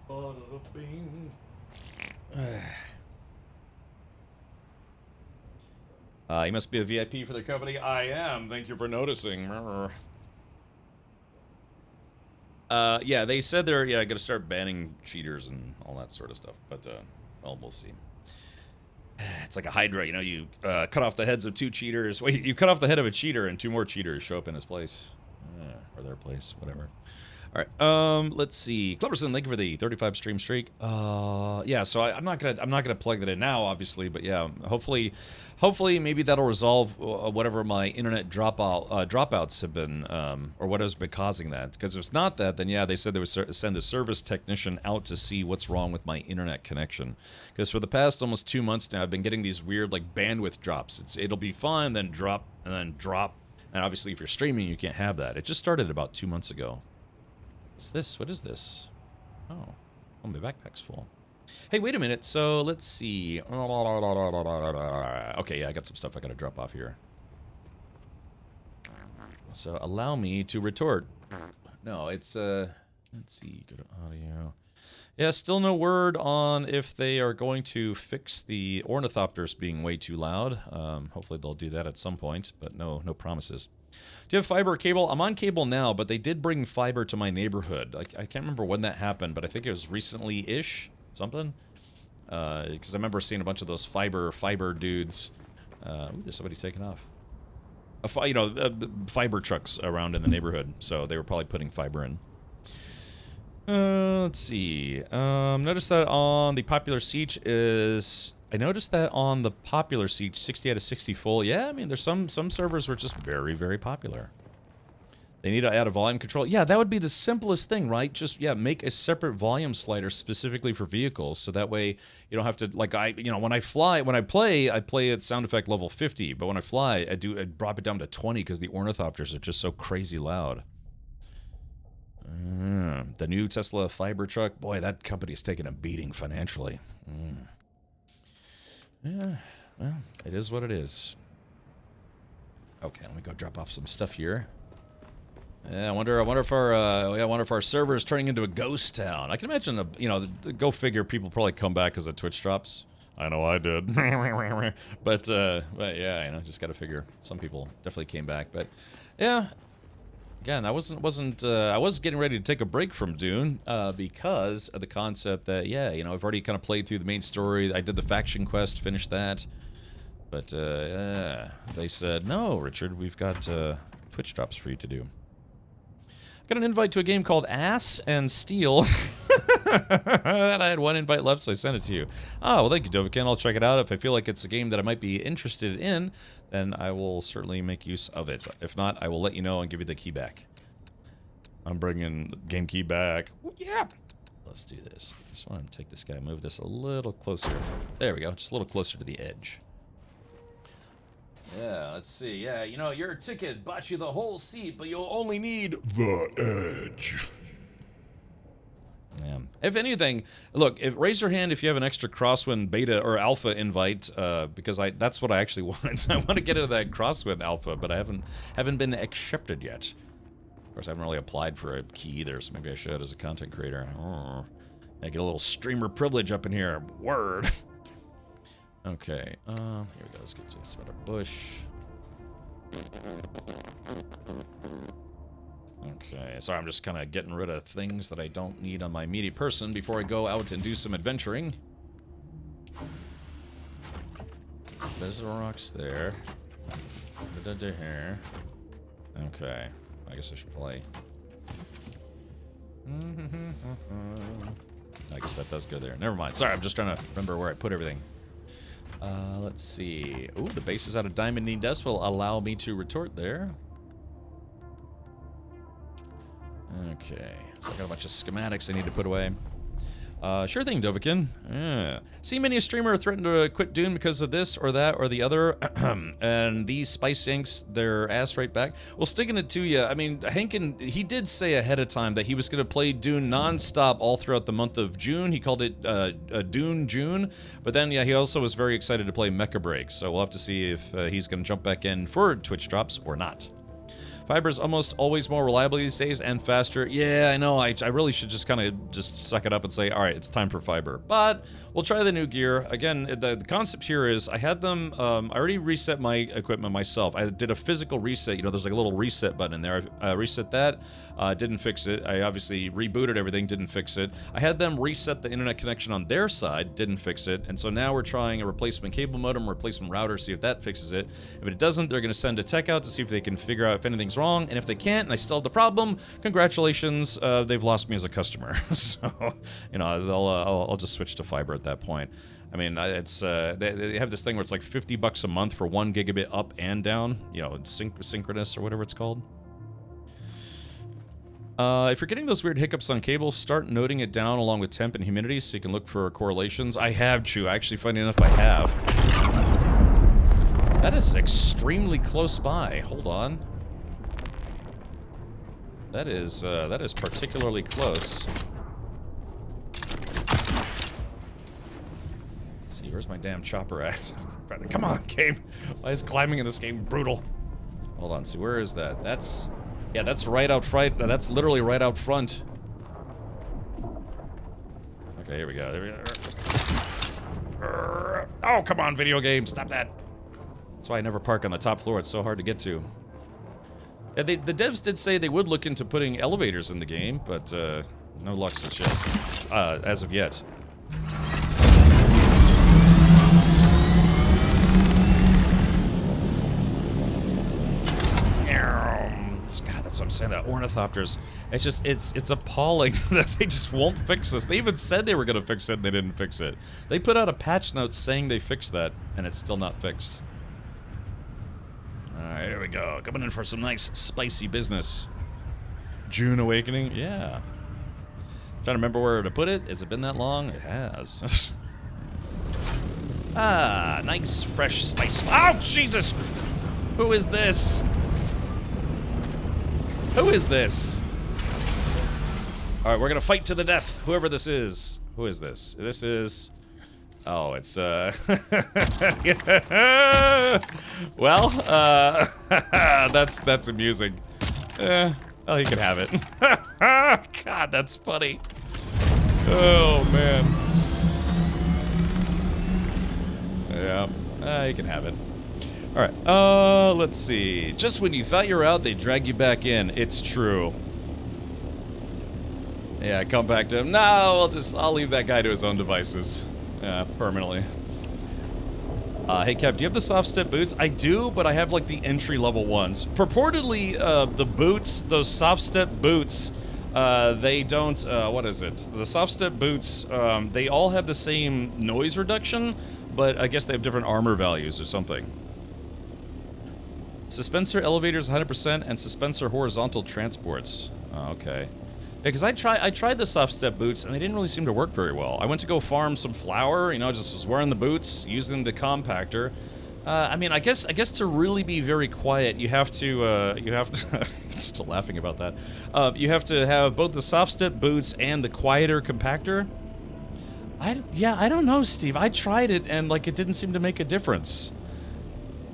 Bada bing. You must be a VIP for the company. I am. Thank you for noticing. Yeah, they said they're going to start banning cheaters and all that sort of stuff. But, well, we'll see. It's like a Hydra, you know, you cut off the heads of 2 cheaters. Wait, you cut off the head of a cheater and 2 more cheaters show up in his place. Or their place, whatever. Alright, let's see. Cleverson, thank you for the 35 stream streak. Yeah, so I'm not gonna plug that in now, obviously, but yeah, hopefully maybe that'll resolve whatever my internet dropouts have been, or what has been causing that. Because if it's not that, then yeah, they said they would send a service technician out to see what's wrong with my internet connection. Because for the past almost 2 months now, I've been getting these weird like bandwidth drops. It'll be fine, then drop, and then drop. And obviously, if you're streaming, you can't have that. It just started about 2 months ago. What's this? What is this? Oh, my backpack's full. Hey, wait a minute. So, let's see. Okay, yeah, I got some stuff I gotta drop off here. So, allow me to retort. No, it's, let's see. Go to audio. Yeah, still no word on if they are going to fix the ornithopters being way too loud. Hopefully they'll do that at some point, but no promises. Do you have fiber or cable? I'm on cable now, but they did bring fiber to my neighborhood. I can't remember when that happened, but I think it was recently-ish, something. Because I remember seeing a bunch of those fiber dudes. Ooh, there's somebody taking off. Fiber trucks around in the neighborhood, so they were probably putting fiber in. Let's see. Notice that on the popular siege is... I noticed that on the popular siege, 60 out of 60 full. Yeah, I mean, there's some servers were just very, very popular. They need to add a volume control. Yeah, that would be the simplest thing, right? Just, yeah, make a separate volume slider specifically for vehicles, so that way you don't have to, like, when I play at sound effect level 50, but when I fly, I drop it down to 20 because the ornithopters are just so crazy loud. The new Tesla fiber truck, boy, that company is taking a beating financially. Yeah, well, it is what it is. Okay, let me go drop off some stuff here. Yeah, I wonder if our server is turning into a ghost town. I can imagine go figure. People probably come back as the Twitch drops. I know I did. but yeah, just got to figure. Some people definitely came back, but yeah. Again, I was getting ready to take a break from Dune because of the concept that, yeah, I've already kind of played through the main story. I did the faction quest, finished that. But, yeah, they said, no, Richard, we've got Twitch drops for you to do. Got an invite to a game called Ass and Steel. And I had 1 invite left, so I sent it to you. Oh, well, thank you, Dovakin. I'll check it out. If I feel like it's a game that I might be interested in, then I will certainly make use of it. If not, I will let you know and give you the key back. I'm bringing the game key back. Yeah. Let's do this. I just want to take this guy, move this a little closer. There we go. Just a little closer to the edge. Yeah, let's see. Yeah, your ticket bought you the whole seat, but you'll only need the edge. Yeah. If anything, look, raise your hand if you have an extra Crosswind beta or alpha invite, because that's what I actually want. I want to get into that Crosswind alpha, but I haven't been accepted yet. Of course, I haven't really applied for a key either, so maybe I should as a content creator. Oh, I get a little streamer privilege up in here. Word. Okay, here we go. Let's get to this about a bush. Okay, sorry, I'm just kind of getting rid of things that I don't need on my meaty person before I go out and do some adventuring. There's the rocks there. Here. Okay, I guess I should play. I guess that does go there. Never mind. Sorry, I'm just trying to remember where I put everything. Let's see. Ooh, the base is out of diamond need dust will allow me to retort there. Okay, so I got a bunch of schematics I need to put away. Sure thing, Dovakin. Yeah. See many a streamer threaten to quit Dune because of this or that or the other, and these spice inks their ass right back. Well, sticking it to you, I mean, Hankin, he did say ahead of time that he was going to play Dune non-stop all throughout the month of June. He called it Dune June, but then, yeah, he also was very excited to play Mecha Break, so we'll have to see if he's going to jump back in for Twitch drops or not. Fiber's almost always more reliable these days and faster. Yeah, I know. I really should just kind of just suck it up and say, all right, it's time for fiber. But we'll try the new gear. Again, the concept here is I had them, I already reset my equipment myself. I did a physical reset. You know, there's like a little reset button in there. I reset that, didn't fix it. I obviously rebooted everything, didn't fix it. I had them reset the internet connection on their side, didn't fix it. And so now we're trying a replacement cable modem, replacement router, see if that fixes it. If it doesn't, they're going to send a tech out to see if they can figure out if anything's wrong. And if they can't, and I still have the problem, congratulations, they've lost me as a customer. So, you know, I'll just switch to fiber at that point. I mean, it's they have this thing where it's like $50 a month for 1 gigabit up and down, you know, synchronous or whatever it's called. If you're getting those weird hiccups on cable, start noting it down along with temp and humidity so you can look for correlations. I have, Chew. Actually, funny enough, I have. That is extremely close by. Hold on. That is particularly close. Let's see, where's my damn chopper at? Come on, game. Why is climbing in this game brutal? Hold on, see, where is that? That's... Yeah, that's right out front. That's literally right out front. Okay, here we go. There we go. Oh, come on, video game. Stop that. That's why I never park on the top floor. It's so hard to get to. Yeah, the devs did say they would look into putting elevators in the game, but no luck such yet. As of yet. God, that's what I'm saying, that ornithopters, it's just, it's appalling that they just won't fix this. They even said they were gonna fix it and they didn't fix it. They put out a patch note saying they fixed that, and it's still not fixed. Alright, here we go. Coming in for some nice, spicy business. June Awakening? Yeah. Trying to remember where to put it. Has it been that long? It has. Ah, nice, fresh spice. Oh, Jesus! Who is this? Who is this? Alright, we're gonna fight to the death, whoever this is. Who is this? This is... Oh, it's, well, that's amusing. Well, he can have it. God, that's funny. Oh, man. Yeah, he can have it. Alright, let's see. Just when you thought you were out, they drag you back in. It's true. Yeah, come back to him. No, I'll leave that guy to his own devices. Yeah, permanently. Hey Kev, do you have the soft step boots? I do, but I have like the entry-level ones. Purportedly, the boots, those soft step boots, they don't, what is it? The soft step boots, they all have the same noise reduction, but I guess they have different armor values or something. Suspensor elevators 100% and suspensor horizontal transports. Oh, okay. Yeah, because I tried the soft step boots and they didn't really seem to work very well. I went to go farm some flour, you know, just was wearing the boots, using the compactor. I mean, I guess to really be very quiet, you have to, I'm still laughing about that. You have to have both the soft step boots and the quieter compactor. Yeah, I don't know, Steve. I tried it and, like, it didn't seem to make a difference.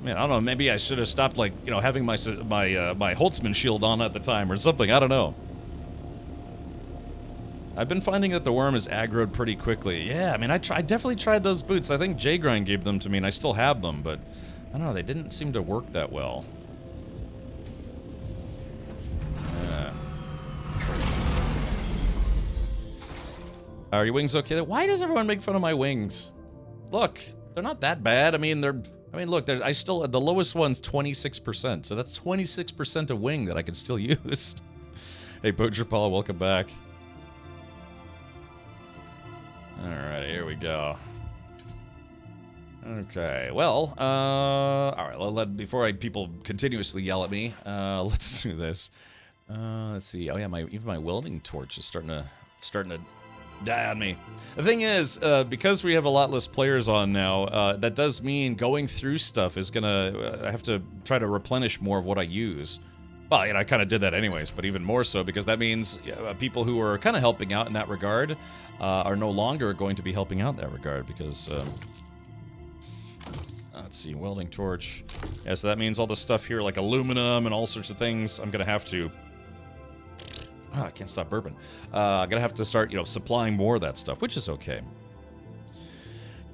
I mean, I don't know, maybe I should have stopped, like, you know, having my Holtzman shield on at the time or something, I don't know. I've been finding that the worm is aggroed pretty quickly. Yeah, I mean, I definitely tried those boots. I think J-Grind gave them to me and I still have them, but I don't know, they didn't seem to work that well. Are your wings okay? Why does everyone make fun of my wings? Look, they're not that bad. I mean, look, the lowest one's 26%, so that's 26% of wing that I can still use. Hey, Poacher Paul, welcome back. Alright, here we go. Okay, well, alright, before people continuously yell at me, let's do this. Let's see, oh yeah, even my welding torch is starting to die on me. The thing is, because we have a lot less players on now, that does mean going through stuff is gonna, I have to try to replenish more of what I use. Well, you know, I kind of did that anyways, but even more so, because that means people who are kind of helping out in that regard are no longer going to be helping out in that regard, because, Let's see, welding torch. Yeah, so that means all the stuff here, like aluminum and all sorts of things, I'm gonna have to... I can't stop burping. I'm gonna have to start, supplying more of that stuff, which is okay.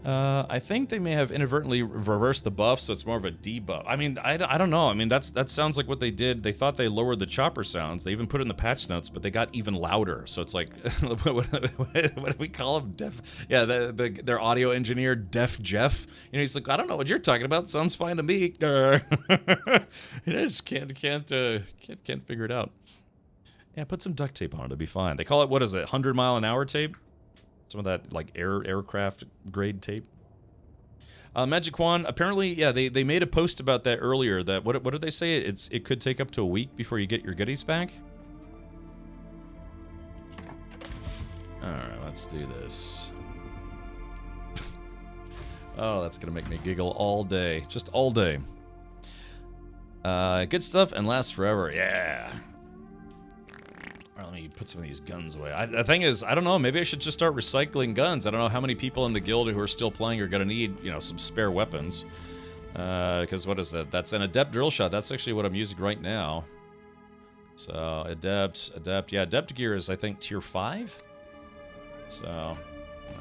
I think they may have inadvertently reversed the buff, so it's more of a debuff. I mean, I don't know. I mean, that sounds like what they did. They thought they lowered the chopper sounds. They even put it in the patch notes, but they got even louder. So it's like, what do we call him? Deaf? Yeah, their audio engineer, Deaf Jeff. He's like, I don't know what you're talking about. Sounds fine to me. I just can't figure it out. Yeah, put some duct tape on it. It'll be fine. They call it, what is it, 100-mile-an-hour tape? Some of that, like, aircraft grade tape. Magic Wand, apparently, yeah, they made a post about that earlier. That what did they say? It could take up to a week before you get your goodies back. Alright, let's do this. Oh, that's gonna make me giggle all day. Just all day. Good stuff and lasts forever. Yeah. Let me put some of these guns away. The thing is, I don't know, maybe I should just start recycling guns. I don't know how many people in the guild who are still playing are gonna need, some spare weapons. Because what is that? That's an Adept drill shot. That's actually what I'm using right now. So, Adept. Yeah, Adept gear is, I think, tier 5? So,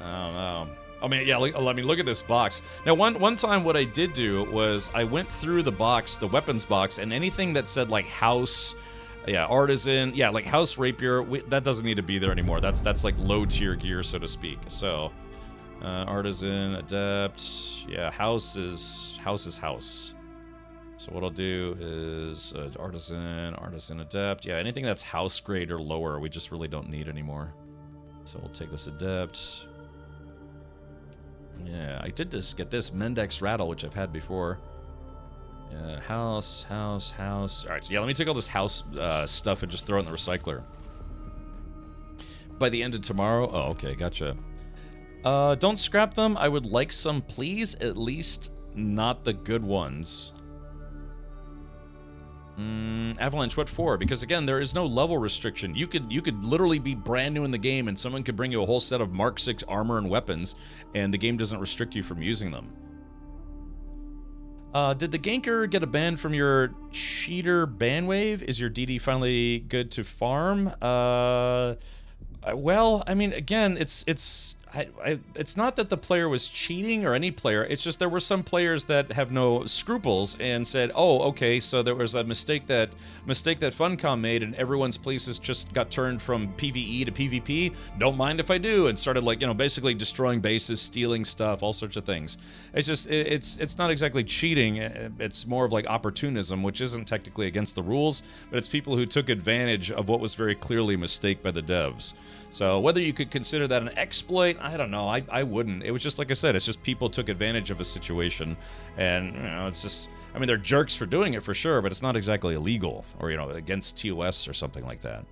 I don't know. I mean, yeah, look at this box. Now, one time what I did do was I went through the box, the weapons box, and anything that said, like, house... Yeah, artisan, yeah, like house rapier, that doesn't need to be there anymore. That's like low tier gear, so to speak. So, artisan, adept, yeah, house is house. So what I'll do is artisan, adept. Yeah, anything that's house grade or lower, we just really don't need anymore. So we'll take this adept. Yeah, I did just get this Mendex rattle, which I've had before. House. Alright, so yeah, let me take all this house stuff and just throw it in the recycler. By the end of tomorrow? Oh, okay, gotcha. Don't scrap them. I would like some, please. At least not the good ones. Avalanche, what for? Because again, there is no level restriction. You could literally be brand new in the game and someone could bring you a whole set of Mark 6 armor and weapons, and the game doesn't restrict you from using them. Did the ganker get a ban from your cheater ban wave? Is your DD finally good to farm? Well, I mean, again, it's not that the player was cheating or any player. It's just there were some players that have no scruples and said, "Oh, okay, so there was a mistake that Funcom made, and everyone's places just got turned from PvE to PvP. Don't mind if I do," and started like basically destroying bases, stealing stuff, all sorts of things. It's just it's not exactly cheating. It's more of like opportunism, which isn't technically against the rules, but it's people who took advantage of what was very clearly a mistake by the devs. So whether you could consider that an exploit, I don't know. I wouldn't. It was just like I said. It's just people took advantage of a situation, and it's just. I mean, they're jerks for doing it for sure, but it's not exactly illegal or against TOS or something like that.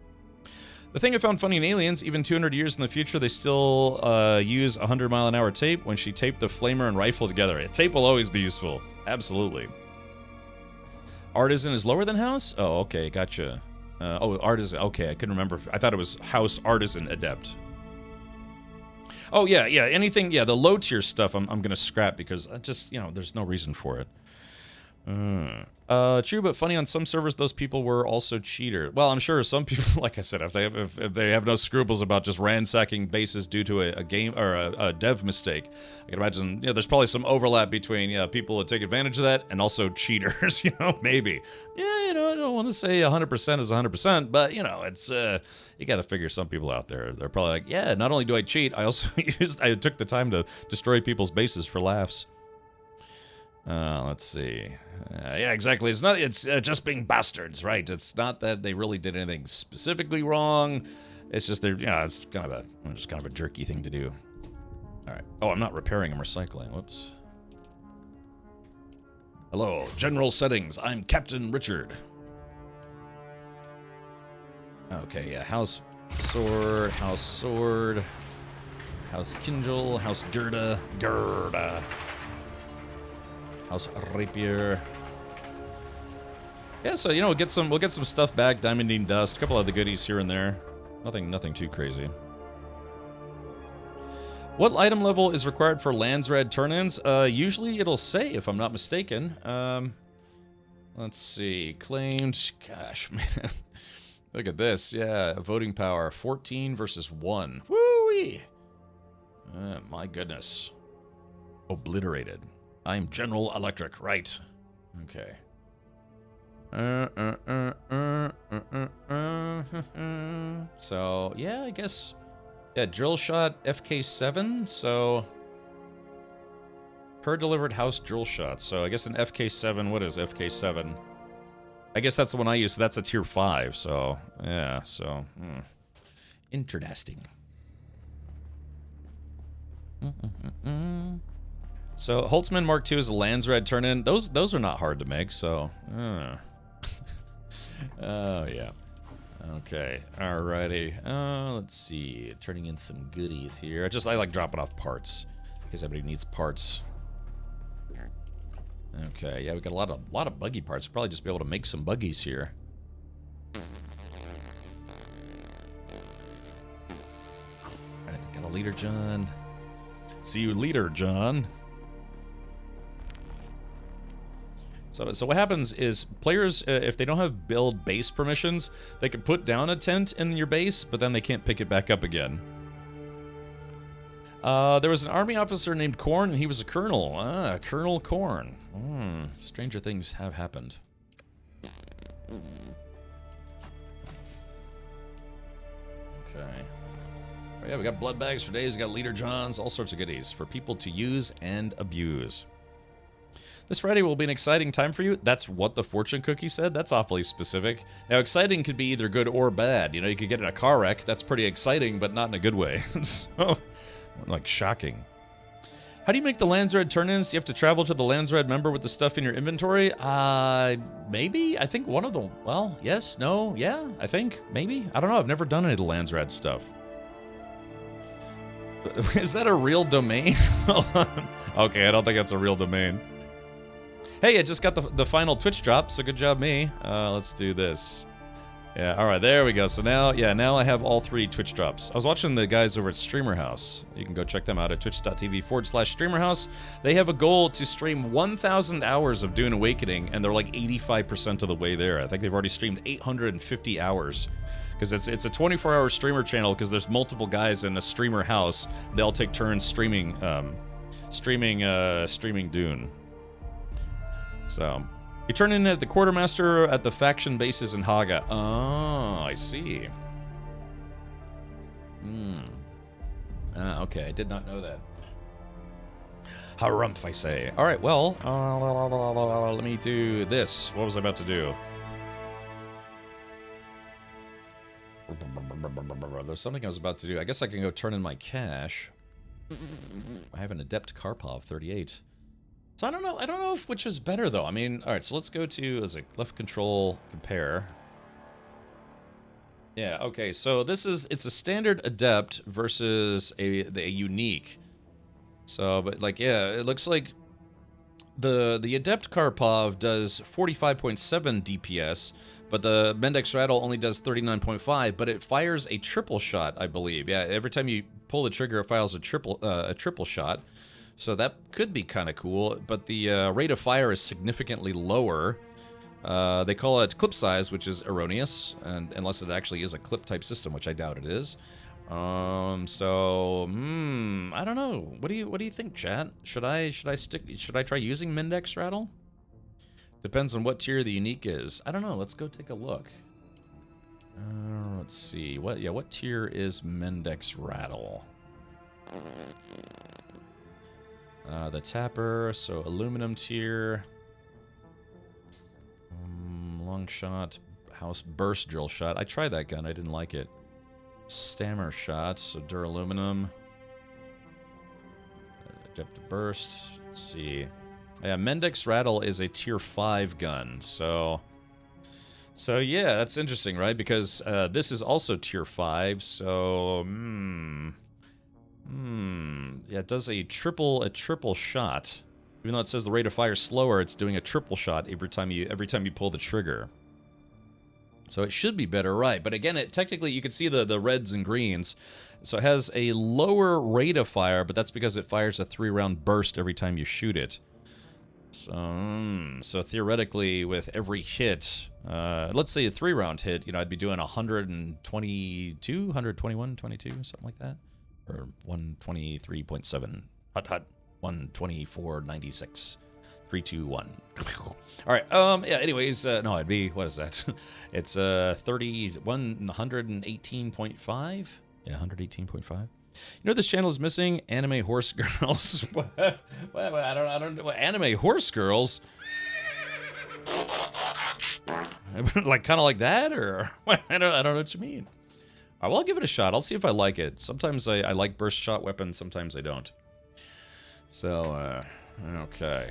The thing I found funny in Aliens, even 200 years in the future, they still use 100-mile-an-hour tape when she taped the flamer and rifle together. A tape will always be useful. Absolutely. Artisan is lower than house? Oh, okay, gotcha. Artisan. Okay, I couldn't remember. I thought it was house artisan adept. Oh, yeah, anything, the low tier stuff I'm going to scrap because I just, there's no reason for it. True, but funny, on some servers, those people were also cheaters. Well, I'm sure some people, like I said, if they have no scruples about just ransacking bases due to a game or a dev mistake, I can imagine, there's probably some overlap between, people that take advantage of that and also cheaters, maybe. Yeah, I don't want to say 100% is 100%, but, it's, you gotta figure some people out there. They're probably like, yeah, not only do I cheat, I also I took the time to destroy people's bases for laughs. Let's see. Yeah, exactly. It's just being bastards, right? It's not that they really did anything specifically wrong. It's just it's kind of a jerky thing to do. All right. Oh, I'm not repairing. I'm recycling. Whoops. Hello, general settings. I'm Captain Richard. Okay, yeah. House sword, house Kindle, house Gerda. House rapier. Yeah, so we'll get some stuff back, diamondine dust, a couple other goodies here and there. Nothing too crazy. What item level is required for Landsred turn-ins? Usually it'll say, if I'm not mistaken. Let's see. Claimed. Gosh, man. Look at this. Yeah, voting power. 14 versus 1. Woo-wee! My goodness. Obliterated. I'm General Electric, right. Okay. So, yeah, I guess... Yeah, drill shot FK7, so... Per delivered house drill shot. So I guess an FK7, what is FK7? I guess that's the one I use, so that's a tier 5, so... Yeah, so... Interesting. So, Holtzman Mark II is a Landsred turn-in. Those are not hard to make, so... Oh, yeah. Okay, alrighty. Let's see. Turning in some goodies here. I like dropping off parts. In case everybody needs parts. Okay, yeah, we got a lot of buggy parts. We'll probably just be able to make some buggies here. Alright, got a leader, John. See you later, John. So what happens is players, if they don't have build base permissions, they can put down a tent in your base, but then they can't pick it back up again. There was an army officer named Korn, and he was a colonel. Ah, Colonel Korn. Stranger things have happened. Okay. Oh, yeah, we got blood bags for days, we got leader Johns, all sorts of goodies for people to use and abuse. This Friday will be an exciting time for you. That's what the fortune cookie said. That's awfully specific. Now, exciting could be either good or bad. You know, you could get in a car wreck. That's pretty exciting, but not in a good way. So, like, shocking. How do you make the Landsred turn-ins? Do you have to travel to the Landsred member with the stuff in your inventory? Maybe? I think one of them. Well, yes, no, yeah, I think. Maybe? I don't know. I've never done any of the Landsred stuff. Is that a real domain? Hold on. Okay, I don't think that's a real domain. Hey, I just got the final Twitch drop, so good job me. Let's do this. Yeah, alright, there we go. So now, yeah, now I have all 3 Twitch drops. I was watching the guys over at Streamer House. You can go check them out at twitch.tv/StreamerHouse. They have a goal to stream 1,000 hours of Dune Awakening, and they're like 85% of the way there. I think they've already streamed 850 hours. Because it's a 24-hour streamer channel, because there's multiple guys in a Streamer House. They all take turns streaming Dune. So, you turn in at the quartermaster at the faction bases in Haga. Oh, I see. Okay, I did not know that. Harumph, I say. Alright, well, let me do this. What was I about to do? There's something I was about to do. I guess I can go turn in my cash. I have an Adept Karpov 38. So I don't know which is better though. I mean, all right, so let's go to left control compare. Yeah, okay. So it's a standard adept versus a unique. So, but like, yeah, it looks like the adept Karpov does 45.7 DPS, but the Mendex Rattle only does 39.5, but it fires a triple shot, I believe. Yeah, every time you pull the trigger, it fires a triple shot. So that could be kind of cool, but the rate of fire is significantly lower. They call it clip size, which is erroneous, and unless it actually is a clip type system, which I doubt it is. I don't know. What do you think, chat? Should I try using Mendex Rattle? Depends on what tier the unique is. I don't know. Let's go take a look. Let's see. What tier is Mendex Rattle? The Tapper, so aluminum tier. Long shot, house burst drill shot. I tried that gun, I didn't like it. Stammer shot, so duraluminum. Adept burst. Let's see. Yeah, Mendex Rattle is a tier 5 gun, so yeah, that's interesting, right? Because this is also tier 5, so yeah, it does a triple shot. Even though it says the rate of fire is slower, it's doing a triple shot every time you pull the trigger. So it should be better, right? But again, technically you can see the reds and greens. So it has a lower rate of fire, but that's because it fires a 3-round burst every time you shoot it. So theoretically, with every hit, let's say a 3-round hit, I'd be doing 122, 121, 22, something like that, or 123.7, hut, 124.96, 3, 2, 1. All right. Yeah. Anyways, no, it'd be, what is that? It's 118.5. Yeah, 118.5. This channel is missing? Anime horse girls. What? I don't know. Anime horse girls? Like, kind of like that? Or I don't know what you mean. All right, well, I'll give it a shot. I'll see if I like it. Sometimes I like burst shot weapons. Sometimes I don't. So, okay.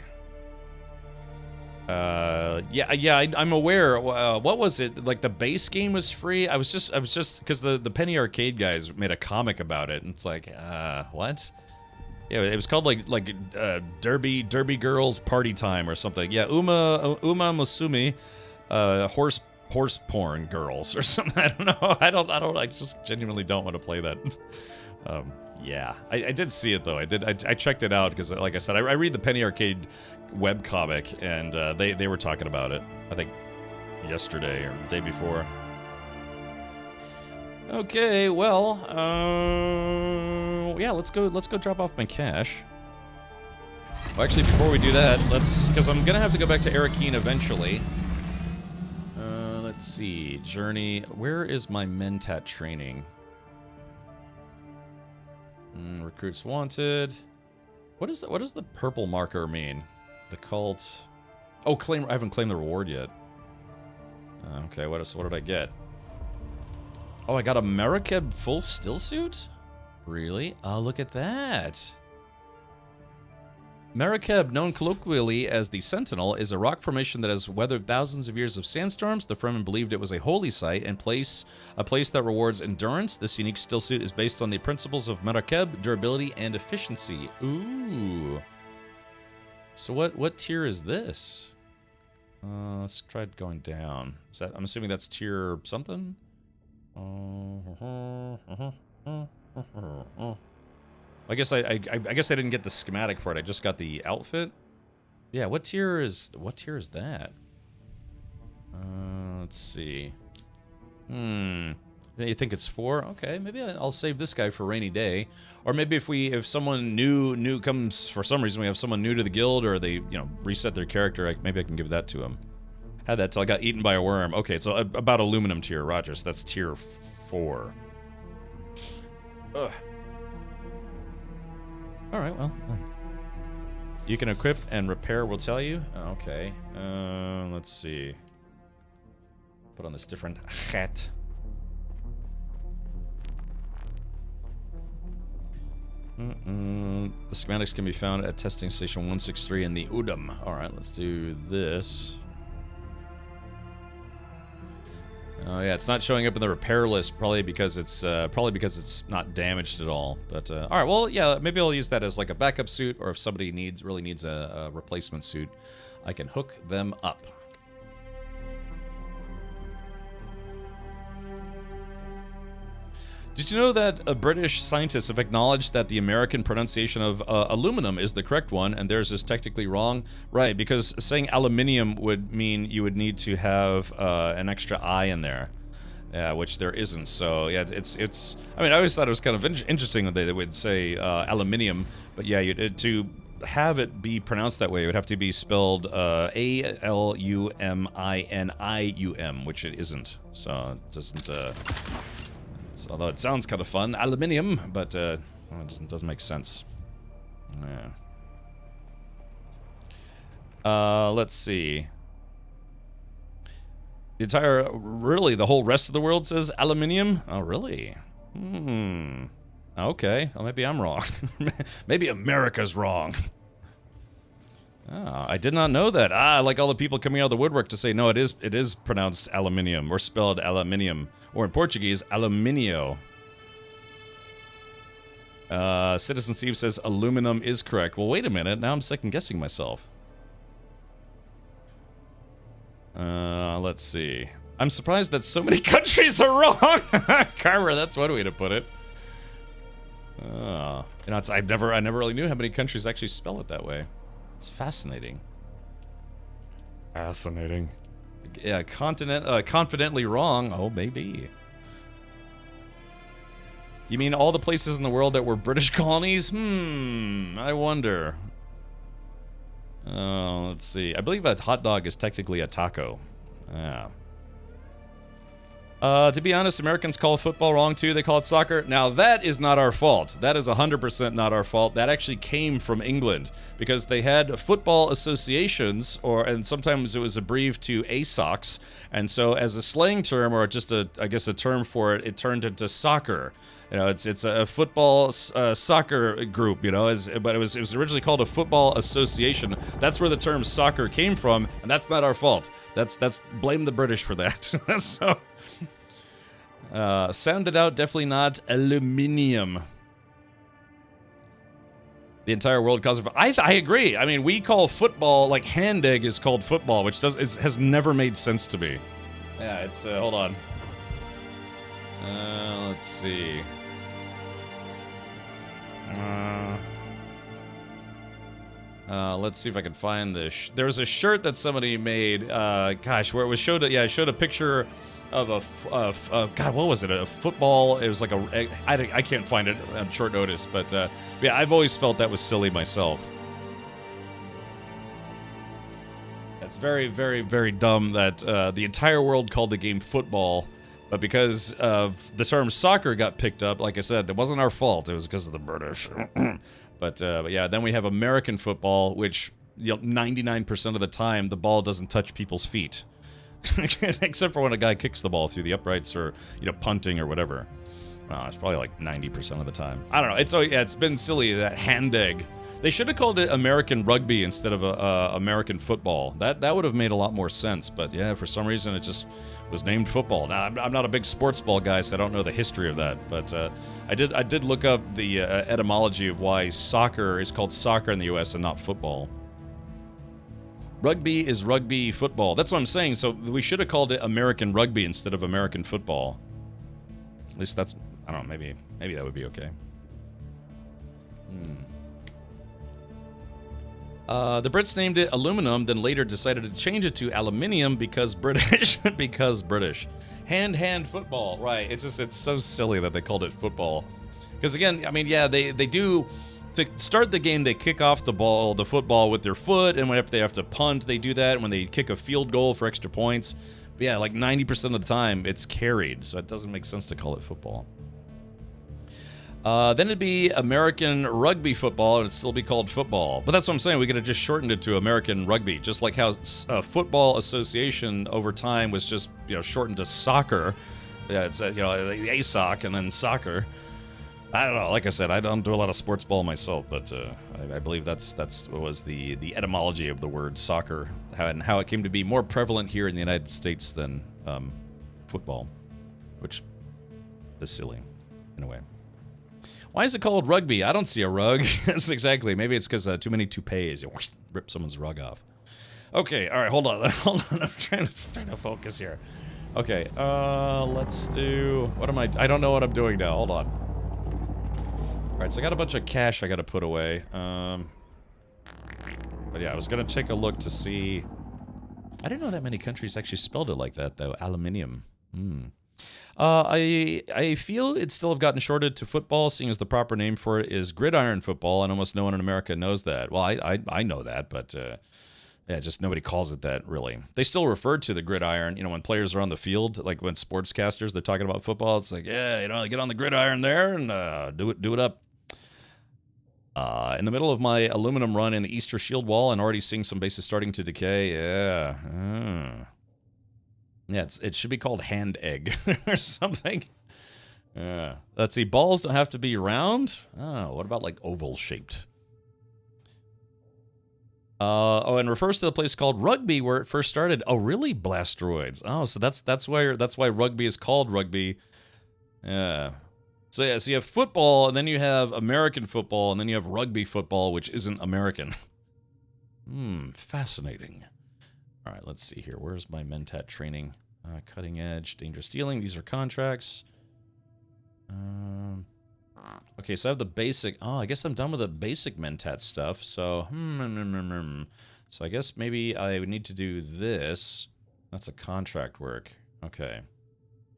I'm aware. What was it? Like the base game was free. I was just because the Penny Arcade guys made a comic about it, and it's like, what? Yeah, it was called like Derby Girls Party Time or something. Yeah, Uma Musumi, horse porn girls or something. I don't know. I don't. I just genuinely don't want to play that. Yeah, I did see it though. I checked it out because, like I said, I read the Penny Arcade webcomic, and they were talking about it, I think yesterday or the day before. Okay, well, yeah, let's go drop off my cash. Well, actually, before we do that, because I'm gonna have to go back to Arakeen eventually. Let's see, journey. Where is my Mentat training? Recruits wanted. What does the purple marker mean? The cult. Oh, claim. I haven't claimed the reward yet. Okay, what did I get? Oh, I got a Merikeb full still suit? Really? Oh, look at that. Merikeb, known colloquially as the Sentinel, is a rock formation that has weathered thousands of years of sandstorms. The Fremen believed it was a holy site and a place that rewards endurance. This unique still suit is based on the principles of Merikeb, durability, and efficiency. Ooh. So what tier is this? Let's try going down. Is that? I'm assuming that's tier something. I guess I didn't get the schematic part. I just got the outfit. Yeah, what tier is that? Let's see. You think it's 4? Okay, maybe I'll save this guy for rainy day. Or maybe if someone new comes for some reason, we have someone new to the guild, or they reset their character. Maybe I can give that to him. Had that till I got eaten by a worm. Okay, it's about aluminum tier, Roger. So that's tier 4. Ugh. All right, well, you can equip and repair. We'll tell you. Okay. Let's see. Put on this different hat. The schematics can be found at testing station 163 in the Udam. All right, let's do this. Oh yeah, it's not showing up in the repair list, probably because it's not damaged at all. But all right, well, yeah, maybe I'll use that as like a backup suit, or if somebody really needs a replacement suit, I can hook them up. Did you know that British scientists have acknowledged that the American pronunciation of aluminum is the correct one, and theirs is technically wrong? Right, because saying aluminium would mean you would need to have an extra I in there, which there isn't. So yeah, it's. I mean, I always thought it was kind of interesting that they would say aluminium, but yeah, to have it be pronounced that way, it would have to be spelled A-L-U-M-I-N-I-U-M, which it isn't. So it doesn't. Although it sounds kind of fun, aluminium, but well, it doesn't make sense. Yeah. Let's see. The whole rest of the world says aluminium? Oh, really? Okay, well, maybe I'm wrong. Maybe America's wrong. Oh, I did not know that. Like all the people coming out of the woodwork to say, no, it is pronounced aluminium, or spelled aluminium, or in Portuguese, aluminio. Citizen Steve says aluminum is correct. Well, wait a minute. Now I'm second-guessing myself. Let's see. I'm surprised that so many countries are wrong. Carver, that's one way to put it. You know, I never really knew how many countries actually spell it that way. It's fascinating. Fascinating. Yeah, confidently wrong. Oh, maybe. You mean all the places in the world that were British colonies? I wonder. Let's see. I believe a hot dog is technically a taco. Yeah. To be honest, Americans call football wrong too. They call it soccer. Now, that is not our fault. That is 100% not our fault. That actually came from England because they had football associations, and sometimes it was abbreviated to ASOCs. And so, as a slang term, or just I guess a term for it, it turned into soccer. You know, it's a football soccer group. You know, but it was originally called a football association. That's where the term soccer came from, and that's not our fault. That's blame the British for that. So. Sounded out, definitely not aluminium. The entire world calls it. I agree. I mean, we call football like hand egg is called football, which has never made sense to me. Yeah, it's hold on. Let's see. Let's see if I can find this. There was a shirt that somebody made. Gosh, where it was showed. Yeah, it showed a picture of God, what was it? A football. It was like I can't find it on short notice, but yeah, I've always felt that was silly myself. It's very, very, very dumb that the entire world called the game football, but because of the term soccer got picked up, like I said, it wasn't our fault. It was because of the British. But yeah, then we have American football, which 99% of the time the ball doesn't touch people's feet. Except for when a guy kicks the ball through the uprights or, punting or whatever. It's probably like 90% of the time. I don't know. It's been silly, that hand egg. They should have called it American rugby instead of American football. That would have made a lot more sense. But yeah, for some reason it just was named football. Now, I'm not a big sports ball guy, so I don't know the history of that. But I did look up the etymology of why soccer is called soccer in the U.S. and not football. Rugby is rugby football. That's what I'm saying. So we should have called it American rugby instead of American football. At least that's, I don't know, maybe that would be okay. The Brits named it aluminum, then later decided to change it to aluminium because British. Because British. Hand football. Right. It's so silly that they called it football. Because again, I mean, yeah, they do. To start the game, they kick off the football with their foot, and whenever they have to punt, they do that. When they kick a field goal for extra points, but yeah, like 90% of the time, it's carried, so it doesn't make sense to call it football. Then it'd be American rugby football, and it'd still be called football. But that's what I'm saying. We could have just shortened it to American rugby, just like how Football Association over time was just shortened to soccer. Yeah, it's the ASOC and then soccer. I don't know. Like I said, I don't do a lot of sports ball myself, but I believe that's what was the etymology of the word soccer, and how it came to be more prevalent here in the United States than football, which is silly in a way. Why is it called rugby? I don't see a rug. That's exactly. Maybe it's because too many toupees. You rip someone's rug off. Okay. All right. Hold on. I'm trying to focus here. Okay. Let's do. What am I? I don't know what I'm doing now. Hold on. Alright, so I got a bunch of cash I gotta put away. But yeah, I was gonna take a look to see... I didn't know that many countries actually spelled it like that, though. Aluminium. I feel it'd still have gotten shorted to football, seeing as the proper name for it is gridiron football, and almost no one in America knows that. Well, I know that, but... yeah, just nobody calls it that, really. They still refer to the gridiron, when players are on the field, like when sportscasters, they're talking about football, it's like, yeah, get on the gridiron there and do it up. In the middle of my aluminum run in the Easter Shield Wall and already seeing some bases starting to decay, yeah. Yeah, it should be called hand egg or something. Yeah. Let's see, balls don't have to be round? Oh, what about like oval shaped? And refers to the place called Rugby where it first started. Oh, really? Blasteroids. Oh, so that's why rugby is called rugby. Yeah. So yeah, so you have football, and then you have American football, and then you have rugby football, which isn't American. Fascinating. All right, let's see here. Where's my Mentat training? Cutting edge, dangerous dealing. These are contracts. Okay, so I have the basic. Oh, I guess I'm done with the basic Mentat stuff. So, so I guess maybe I would need to do this. That's a contract work. Okay.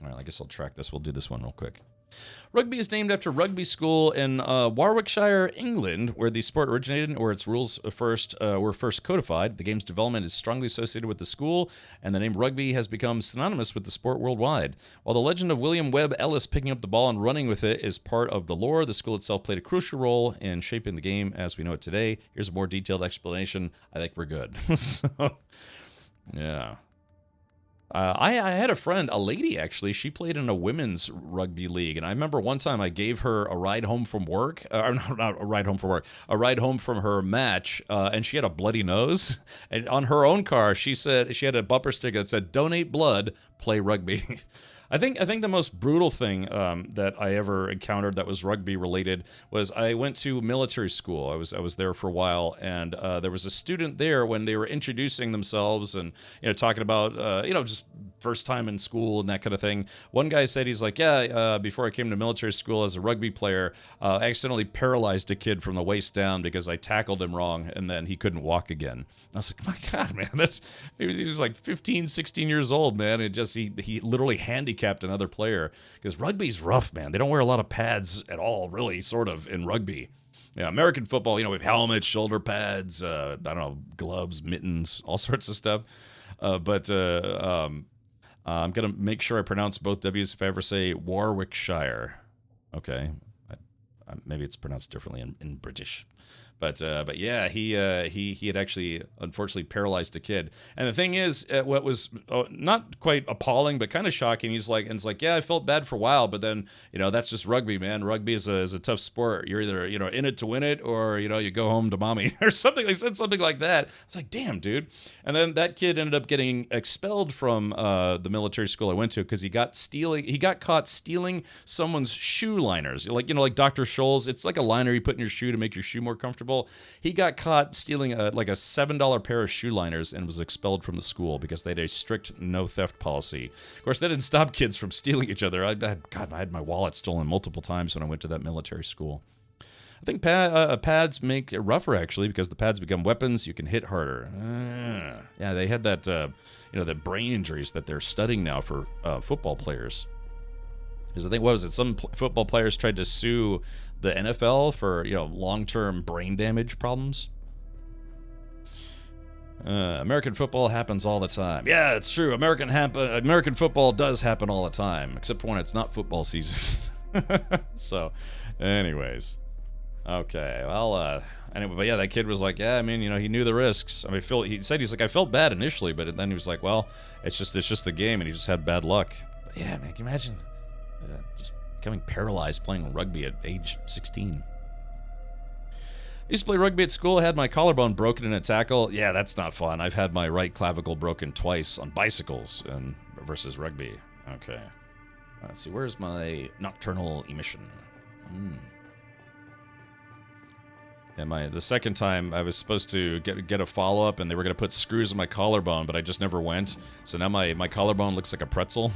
All right, I guess I'll track this. We'll do this one real quick. Rugby is named after rugby school in Warwickshire, England, where the sport originated and where its rules were first codified. The game's development is strongly associated with the school, and the name rugby has become synonymous with the sport worldwide. While the legend of William Webb Ellis picking up the ball and running with it is part of the lore, the school itself played a crucial role in shaping the game as we know it today. Here's a more detailed explanation. I think we're good. So, yeah. I had a friend, a lady actually, she played in a women's rugby league, and I remember one time I gave her a ride home from work, or not a ride home from work, a ride home from her match, and she had a bloody nose, and on her own car, she said, she had a bumper sticker that said, "Donate blood, play rugby." I think the most brutal thing that I ever encountered that was rugby related was I went to military school. I was there for a while, and there was a student there when they were introducing themselves and talking about just first time in school and that kind of thing. One guy said he's like, before I came to military school as a rugby player, I accidentally paralyzed a kid from the waist down because I tackled him wrong, and then he couldn't walk again. I was like, my God, man, he was like 15, 16 years old, man. And just he literally handicapped another player because rugby's rough, man. They don't wear a lot of pads at all, really, sort of, in rugby. Yeah, American football, we have helmets, shoulder pads, I don't know, gloves, mittens, all sorts of stuff. But I'm going to make sure I pronounce both W's if I ever say Warwickshire. Okay. Maybe it's pronounced differently in British. But yeah, he had actually unfortunately paralyzed a kid. And the thing is, what was not quite appalling, but kind of shocking. He's like, yeah, I felt bad for a while, but then that's just rugby, man. Rugby is a tough sport. You're either in it to win it, or you go home to mommy or something. He said something like that. I was like, damn, dude. And then that kid ended up getting expelled from the military school I went to because he got caught stealing someone's shoe liners. Like Dr. Scholl's, it's like a liner you put in your shoe to make your shoe more comfortable. He got caught stealing a $7 pair of shoe liners and was expelled from the school because they had a strict no theft policy. Of course, that didn't stop kids from stealing each other. I had my wallet stolen multiple times when I went to that military school. I think pads make it rougher, actually, because the pads become weapons. You can hit harder. Yeah, they had that, the brain injuries that they're studying now for football players. Because I think, what was it? Some football players tried to sue the NFL for long-term brain damage problems. American football happens all the time. Yeah, it's true. American football does happen all the time, except for when it's not football season. So, anyways, okay. Well, anyway, but yeah, that kid was like, yeah, I mean, he knew the risks. I mean, he said I felt bad initially, but then he was like, well, it's just the game, and he just had bad luck. But yeah, man, can you imagine just becoming paralyzed playing rugby at age 16. I used to play rugby at school. I had my collarbone broken in a tackle. Yeah, that's not fun. I've had my right clavicle broken twice on bicycles and versus rugby. Okay. Let's see. Where's my nocturnal emission? Yeah, the second time I was supposed to get a follow-up, and they were going to put screws in my collarbone, but I just never went. So now my collarbone looks like a pretzel.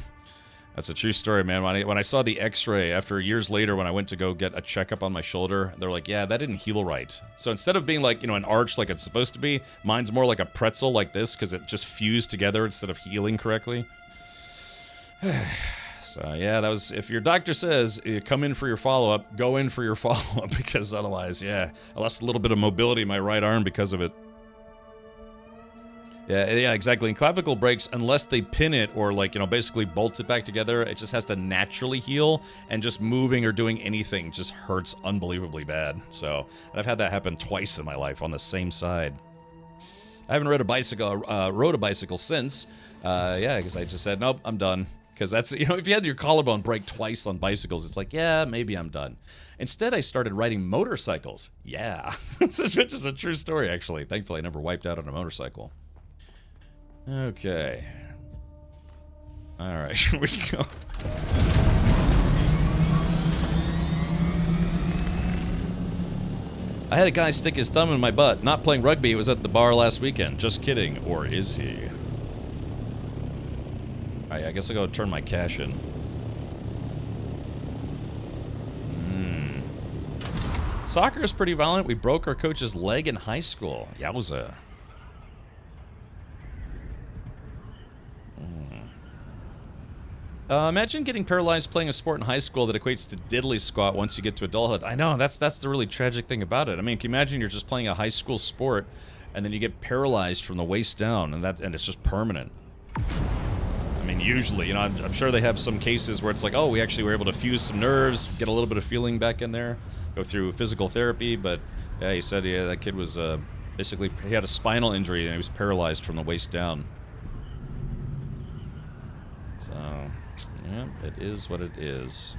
That's a true story, man. When I saw the x-ray after years later when I went to go get a checkup on my shoulder, they're like, yeah, that didn't heal right. So instead of being like, an arch like it's supposed to be, mine's more like a pretzel like this because it just fused together instead of healing correctly. So yeah, that was, if your doctor says you come in for your follow-up, go in for your follow-up because otherwise, yeah, I lost a little bit of mobility in my right arm because of it. Yeah, exactly. And clavicle breaks, unless they pin it or basically bolt it back together, it just has to naturally heal, and just moving or doing anything just hurts unbelievably bad. So, and I've had that happen twice in my life on the same side. I haven't rode a bicycle since. Because I just said, nope, I'm done. Because that's, if you had your collarbone break twice on bicycles, it's like, yeah, maybe I'm done. Instead, I started riding motorcycles. Yeah. Which is a true story, actually. Thankfully, I never wiped out on a motorcycle. Okay. Alright, here we go. I had a guy stick his thumb in my butt. Not playing rugby, he was at the bar last weekend. Just kidding. Or is he? Alright, I guess I'll go turn my cash in. Soccer is pretty violent. We broke our coach's leg in high school. Yowza. Imagine getting paralyzed playing a sport in high school that equates to diddly squat once you get to adulthood. I know, that's the really tragic thing about it. I mean, can you imagine you're just playing a high school sport and then you get paralyzed from the waist down and it's just permanent. I mean, usually, you know, I'm sure they have some cases where it's like, oh, we actually were able to fuse some nerves, get a little bit of feeling back in there, go through physical therapy, but yeah, he said, yeah, that kid was basically, he had a spinal injury and he was paralyzed from the waist down. So, yeah, it is what it is.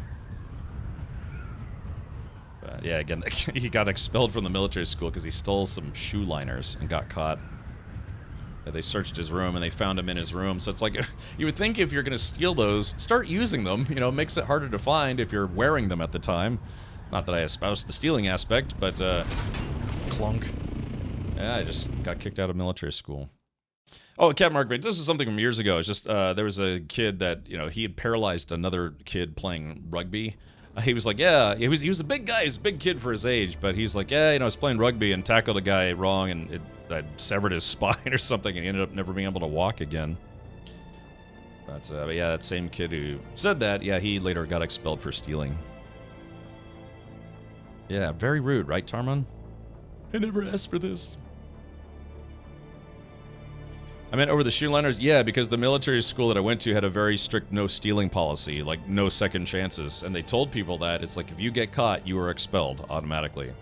But yeah, again, he got expelled from the military school because he stole some shoe liners and got caught. They searched his room and they found him in his room. So it's like, you would think if you're going to steal those, start using them. You know, it makes it harder to find if you're wearing them at the time. Not that I espouse the stealing aspect, but clunk. Yeah, I just got kicked out of military school. Oh, Captain Mark, this is something from years ago. It's just there was a kid that, you know, he had paralyzed another kid playing rugby. He was like, yeah, he was a big guy. He's a big kid for his age, but he's like, yeah, you know, I was playing rugby and tackled a guy wrong, and I severed his spine or something, and he ended up never being able to walk again. But yeah, that same kid who said that, yeah, he later got expelled for stealing. Yeah, very rude, right, Tarman? I never asked for this. I meant over the shoe liners? Yeah, because the military school that I went to had a very strict no stealing policy, like no second chances. And they told people that it's like if you get caught, you are expelled automatically.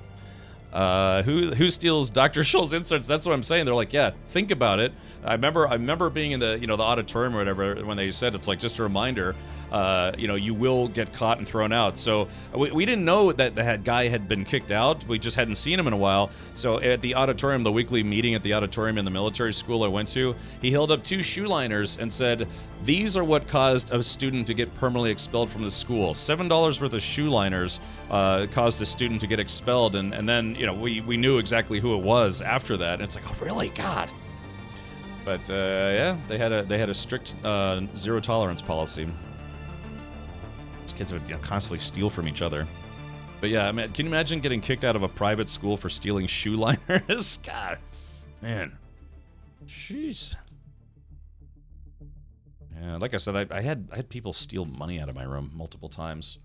Who steals Dr. Scholl's inserts? That's what I'm saying. They're like, yeah, think about it. I remember being in the, you know, the auditorium or whatever when they said it's like just a reminder, you know, you will get caught and thrown out. So we didn't know that the guy had been kicked out. We just hadn't seen him in a while. So at the auditorium, the weekly meeting at the auditorium in the military school I went to, he held up 2 shoe liners and said, these are what caused a student to get permanently expelled from the school. $7 worth of shoe liners caused a student to get expelled, and then, you know, we knew exactly who it was after that, and it's like, oh really, God. But yeah, they had a strict zero tolerance policy. These kids would, you know, constantly steal from each other. But yeah, I mean, can you imagine getting kicked out of a private school for stealing shoe liners? God, man, jeez. Yeah, like I said, I had people steal money out of my room multiple times.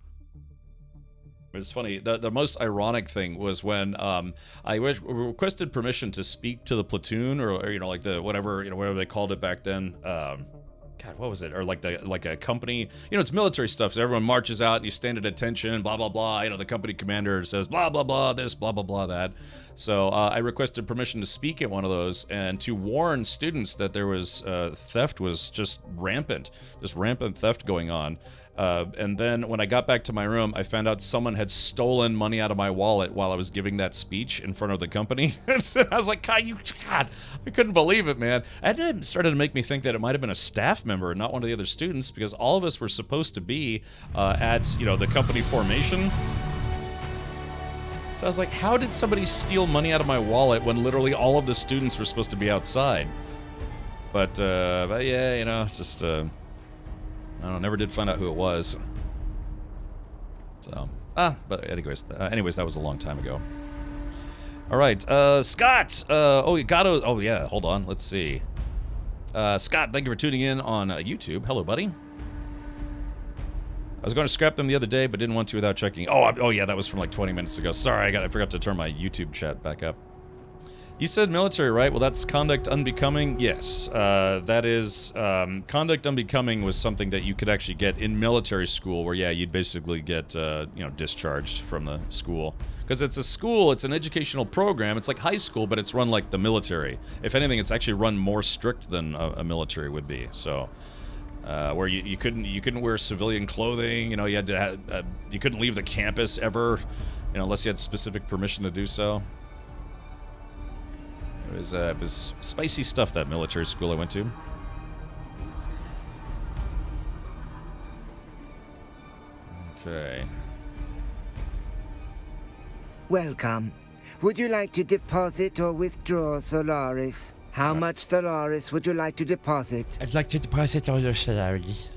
It's funny. The most ironic thing was when I requested permission to speak to the platoon, or you know, like the whatever they called it back then. God, what was it? Or like a company. You know, it's military stuff. So everyone marches out and you stand at attention. Blah blah blah. You know, the company commander says blah blah blah this, blah blah blah that. So I requested permission to speak at one of those and to warn students that there was theft was just rampant theft going on. And then when I got back to my room, I found out someone had stolen money out of my wallet while I was giving that speech in front of the company. I was like, God, I couldn't believe it, man. And it started to make me think that it might have been a staff member, not one of the other students, because all of us were supposed to be at, you know, the company formation. So I was like, how did somebody steal money out of my wallet when literally all of the students were supposed to be outside? But yeah, you know, just... I don't know, never did find out who it was. So, but anyways, that was a long time ago. All right, Scott. Oh yeah, hold on, let's see. Scott, thank you for tuning in on YouTube. Hello, buddy. I was going to scrap them the other day, but didn't want to without checking. Oh yeah, that was from like 20 minutes ago. Sorry, I forgot to turn my YouTube chat back up. You said military, right? Well, that's conduct unbecoming. Yes, that is conduct unbecoming was something that you could actually get in military school, where yeah, you'd basically get you know, discharged from the school because it's a school, it's an educational program. It's like high school, but it's run like the military. If anything, it's actually run more strict than a military would be. So, where you couldn't wear civilian clothing. You know, you had to you couldn't leave the campus ever, you know, unless you had specific permission to do so. It was spicy stuff, that military school I went to. Okay. Welcome. Would you like to deposit or withdraw Solaris? How much Stellaris would you like to deposit? I'd like to deposit all your salaries.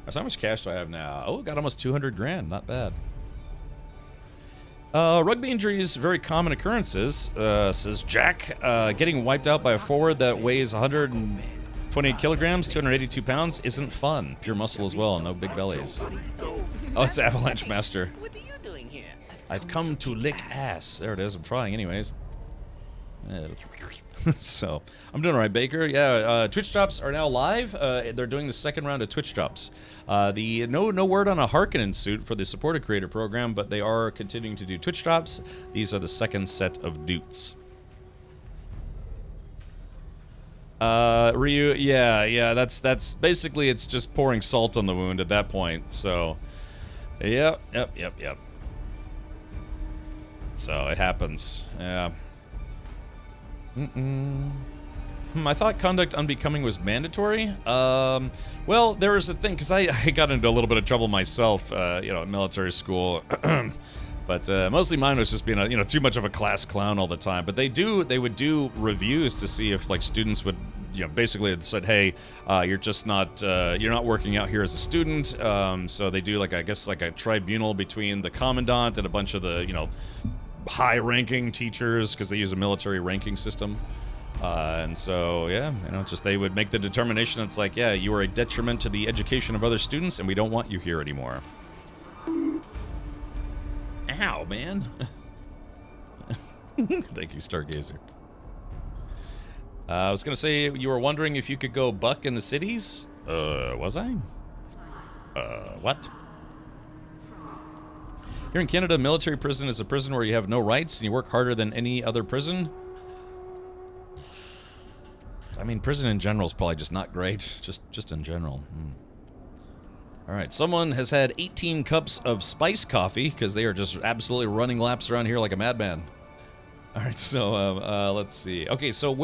So how much cash do I have now? Oh, got almost 200 grand. Not bad. Rugby injuries, very common occurrences, says Jack. Getting wiped out by a forward that weighs 128 kilograms, 282 pounds, isn't fun. Pure muscle as well, no big bellies. Oh, it's Avalanche Master. What are you doing here? I've come to lick ass. There it is. I'm trying anyways. So, I'm doing all right, Baker. Yeah, Twitch drops are now live. They're doing the second round of Twitch drops. No word on a Harkonnen suit for the supported creator program, but they are continuing to do Twitch drops. These are the second set of dutes. Ryu, yeah, that's basically it's just pouring salt on the wound at that point. So, yep. So it happens. Yeah. I thought conduct unbecoming was mandatory. Well, there was a thing, because I got into a little bit of trouble myself, in military school. But mostly mine was just being too much of a class clown all the time. But they would do reviews to see if like students would, basically it said, hey, you're not working out here as a student. So they do like a tribunal between the commandant and a bunch of the high-ranking teachers, because they use a military ranking system. And so, yeah, just they would make the determination. It's like, yeah, you are a detriment to the education of other students, and we don't want you here anymore. Ow, man. Thank you, Stargazer. I was gonna say, you were wondering if you could go buck in the cities? Was I? What? Here in Canada, military prison is a prison where you have no rights and you work harder than any other prison. I mean, prison in general is probably just not great. Just in general. Alright, someone has had 18 cups of spice coffee, because they are just absolutely running laps around here like a madman. Alright, so, let's see. Okay, so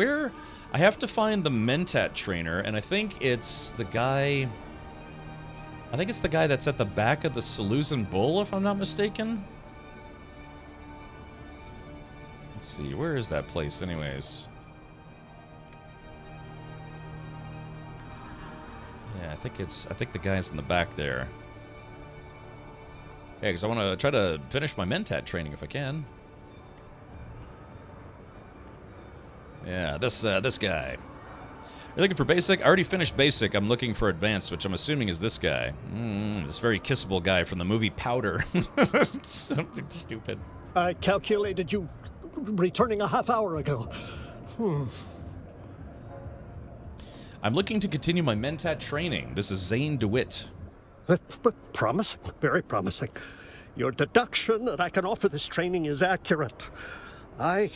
I have to find the Mentat trainer, and I think it's the guy... I think it's the guy that's at the back of the Seleucid Bull, if I'm not mistaken. Let's see, where is that place anyways? Yeah, I think the guy's in the back there. Yeah, because I want to try to finish my Mentat training if I can. Yeah, this guy. You're looking for basic? I already finished basic. I'm looking for advanced, which I'm assuming is this guy. This very kissable guy from the movie Powder. Something stupid. I calculated you returning a half hour ago. I'm looking to continue my Mentat training. This is Zane DeWitt. Promising, very promising. Your deduction that I can offer this training is accurate. I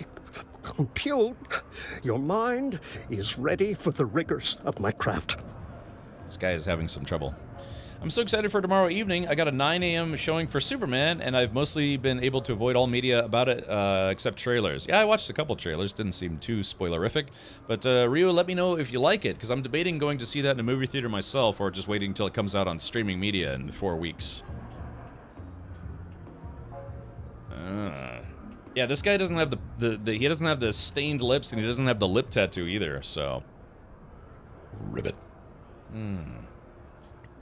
compute your mind is ready for the rigors of my craft. This guy is having some trouble. I'm so excited for tomorrow evening. I got a 9 a.m. showing for Superman, and I've mostly been able to avoid all media about it, except trailers. Yeah, I watched a couple trailers. Didn't seem too spoilerific. But, Rio, let me know if you like it, because I'm debating going to see that in a movie theater myself, or just waiting until it comes out on streaming media in 4 weeks. Yeah, this guy doesn't have he doesn't have the stained lips, and he doesn't have the lip tattoo either, so... Ribbit.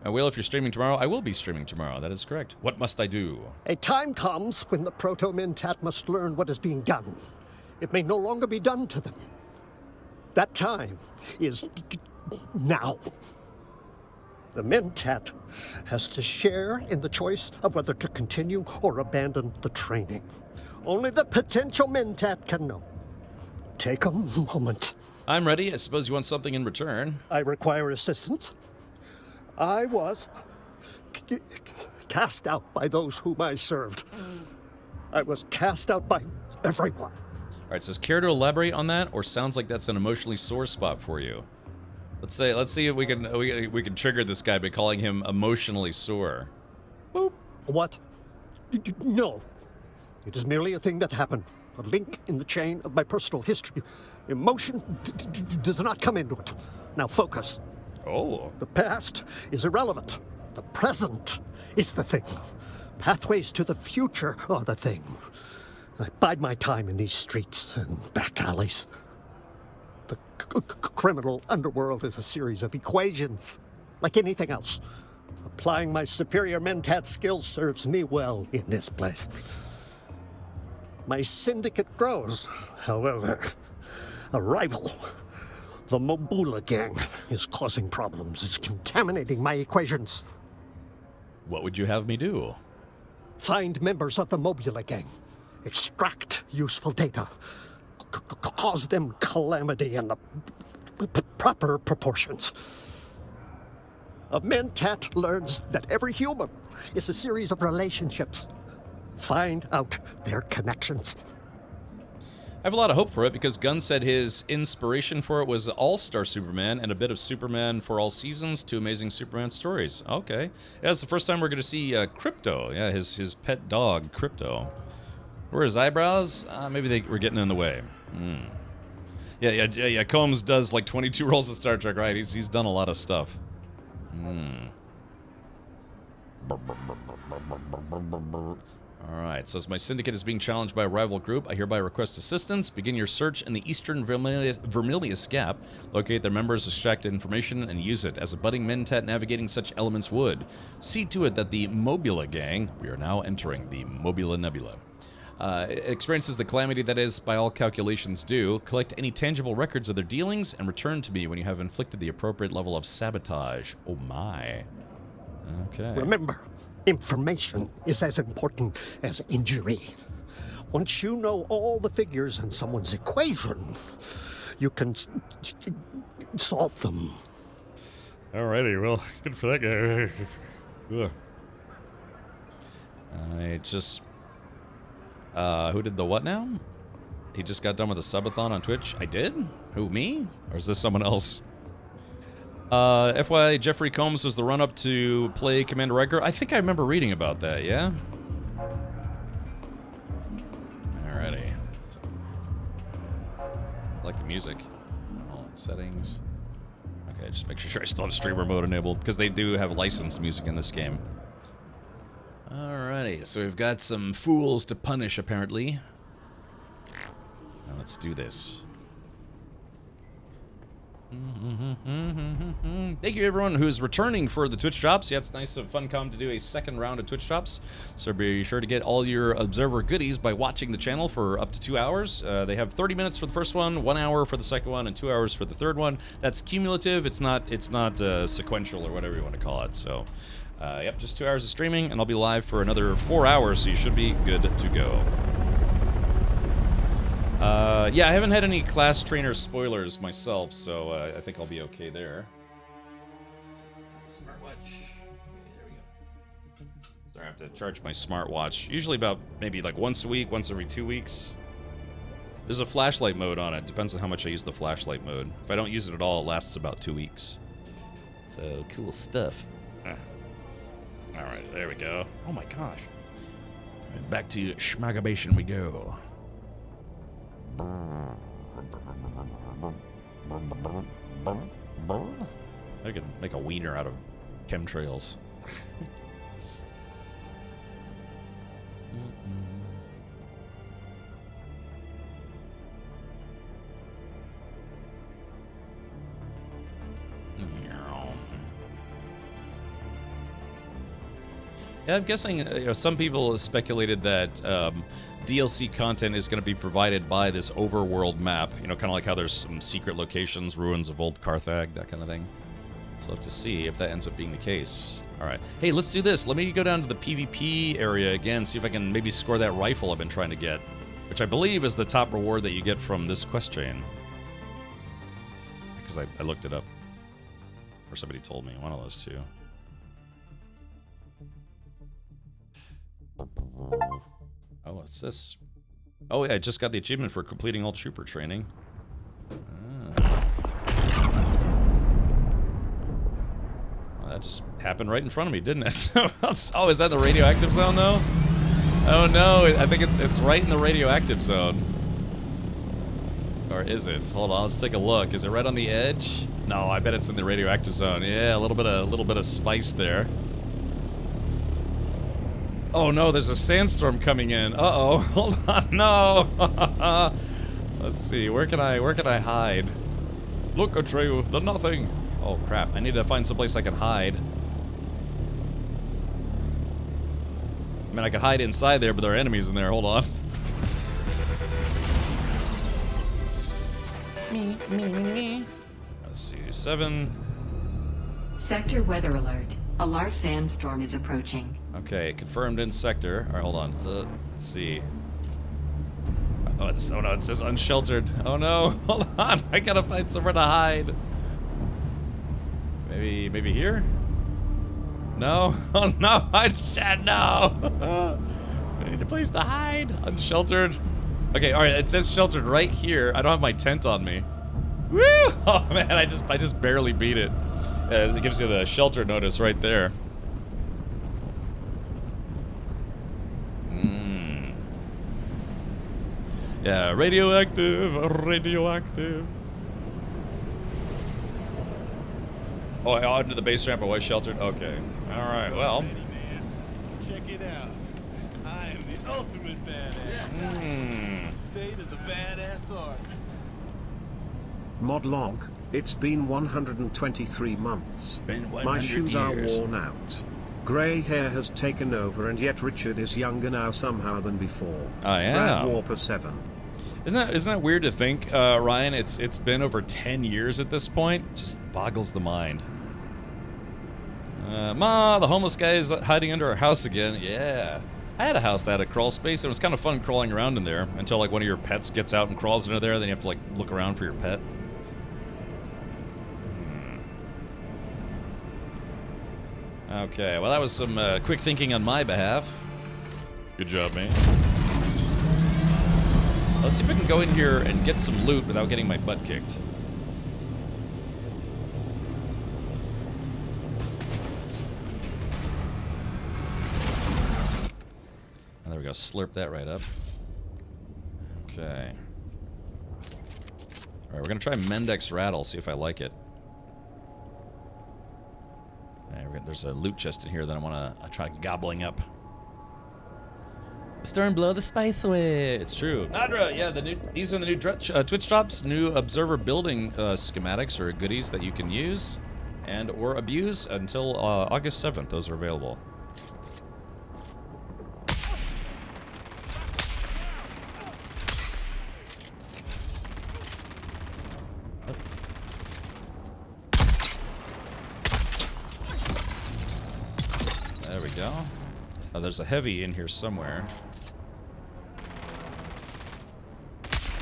Will, if you're streaming tomorrow, I will be streaming tomorrow. That is correct. What must I do? A time comes when the Proto-Mentat must learn what is being done. It may no longer be done to them. That time is now. The Mentat has to share in the choice of whether to continue or abandon the training. Only the potential Mentat can know. Take a moment. I'm ready. I suppose you want something in return. I require assistance. I was cast out by those whom I served. I was cast out by everyone. All right, says care to elaborate on that, or sounds like that's an emotionally sore spot for you. Let's see if we can trigger this guy by calling him emotionally sore. Boop. What? No. It is merely a thing that happened. A link in the chain of my personal history. Emotion does not come into it. Now focus. Oh. The past is irrelevant. The present is the thing. Pathways to the future are the thing. I bide my time in these streets and back alleys. criminal underworld is a series of equations, like anything else. Applying my superior mentat skills serves me well in this place. My syndicate grows, however. A rival, the Mobula gang, is causing problems. It's contaminating my equations. What would you have me do? Find members of the Mobula gang. Extract useful data. Cause them calamity in the proper proportions. A mentat learns that every human is a series of relationships. Find out their connections. I have a lot of hope for it because Gunn said his inspiration for it was All-Star Superman and a bit of Superman for all seasons, 2 Amazing Superman stories. Okay. Yeah, it's the first time we're going to see Crypto. Yeah, his pet dog, Crypto. Where are his eyebrows? Maybe they were getting in the way. Yeah, Combs does like 22 roles of Star Trek, right? He's done a lot of stuff. Alright, says my syndicate is being challenged by a rival group. I hereby request assistance. Begin your search in the Eastern Vermilius Gap. Locate their members, extract information, and use it as a budding mentat navigating such elements would. See to it that the Mobula gang, we are now entering the Mobula Nebula, experiences the calamity that is, by all calculations, due. Collect any tangible records of their dealings and return to me when you have inflicted the appropriate level of sabotage. Oh my. Okay. Remember, information is as important as injury. Once you know all the figures in someone's equation, you can solve them. Alrighty, well, good for that guy. Ugh. I just... who did the what now? He just got done with a subathon on Twitch? I did? Who, me? Or is this someone else? FYI, Jeffrey Combs was the run-up to play Commander Riker. I think I remember reading about that, yeah? Alrighty. I like the music. All in settings. Okay, just make sure I still have streamer mode enabled, because they do have licensed music in this game. Alrighty, so we've got some fools to punish, apparently. Now let's do this. Thank you everyone who's returning for the Twitch drops. Yeah, it's nice of Funcom to do a second round of Twitch drops. So be sure to get all your Observer goodies by watching the channel for up to 2 hours. They have 30 minutes for the first one, 1 hour for the second one, and 2 hours for the third one. That's cumulative. It's not sequential or whatever you want to call it. So, yep, just 2 hours of streaming, and I'll be live for another 4 hours. So you should be good to go. Yeah, I haven't had any class trainer spoilers myself, so I think I'll be okay there. Smartwatch. There we go. Sorry, I have to charge my smartwatch. Usually about maybe like once a week, once every 2 weeks. There's a flashlight mode on it. Depends on how much I use the flashlight mode. If I don't use it at all, it lasts about 2 weeks. So, cool stuff. Alright, there we go. Oh my gosh. And back to schmagabation we go. I could make a wiener out of chemtrails. Yeah, I'm guessing some people have speculated that DLC content is going to be provided by this overworld map. You know, kind of like how there's some secret locations, ruins of old Carthage, that kind of thing. So I'll have to see if that ends up being the case. All right. Hey, let's do this. Let me go down to the PvP area again, see if I can maybe score that rifle I've been trying to get, which I believe is the top reward that you get from this quest chain. Because I looked it up. Or somebody told me. One of those two. Oh, what's this? Oh, yeah, I just got the achievement for completing all trooper training. Well, that just happened right in front of me, didn't it? Oh, is that the radioactive zone, though? Oh, no, I think it's right in the radioactive zone. Or is it? Hold on, let's take a look. Is it right on the edge? No, I bet it's in the radioactive zone. Yeah, a little bit of spice there. Oh no, there's a sandstorm coming in. Uh-oh. Hold on. No. Let's see. Where can I hide? Look, Atreyu, the nothing. Oh crap! I need to find someplace I can hide. I mean, I could hide inside there, but there are enemies in there. Hold on. Me. Let's see, 7. Sector weather alert. A large sandstorm is approaching. Okay, confirmed in sector. All right, hold on. Let's see. Oh, oh no, it says unsheltered. Oh no, hold on. I gotta find somewhere to hide. Maybe here? No? Oh no, no. I need a place to hide. Unsheltered. Okay, all right, it says sheltered right here. I don't have my tent on me. Woo! Oh man, I just barely beat it. It gives you the shelter notice right there. Yeah, radioactive. Oh, onto the base ramp. I was sheltered. Okay. All right. Well. Ready, man. Check it out. I am the ultimate badass. State of the badass art. Mod log, it's been 123 months. Been 100 My shoes years. are worn out. Grey hair has taken over, and yet Richard is younger now somehow than before. Oh yeah. Brad Warper 7. Isn't that weird to think, Ryan? It's been over 10 years at this point. Just boggles the mind. Ma, the homeless guy is hiding under our house again. Yeah. I had a house that had a crawl space, and it was kind of fun crawling around in there until like one of your pets gets out and crawls into there. Then you have to like look around for your pet. Okay, well that was some quick thinking on my behalf. Good job, man. Let's see if I can go in here and get some loot without getting my butt kicked. Oh, there we go, slurp that right up. Okay. Alright, we're gonna try Mendex Rattle, see if I like it. Alright, there's a loot chest in here that I wanna try gobbling up. Stern blow the spice away. It's true. Nadra, yeah, these are the new Twitch drops, new observer building schematics or goodies that you can use and or abuse until August 7th. Those are available. There we go. Oh, there's a heavy in here somewhere.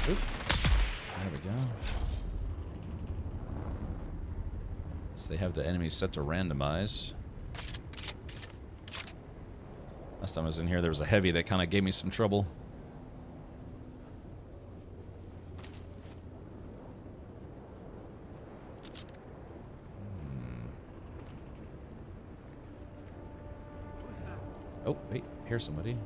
Oop. There we go. So they have the enemies set to randomize. Last time I was in here, there was a heavy that kind of gave me some trouble. Oh, wait, here's somebody.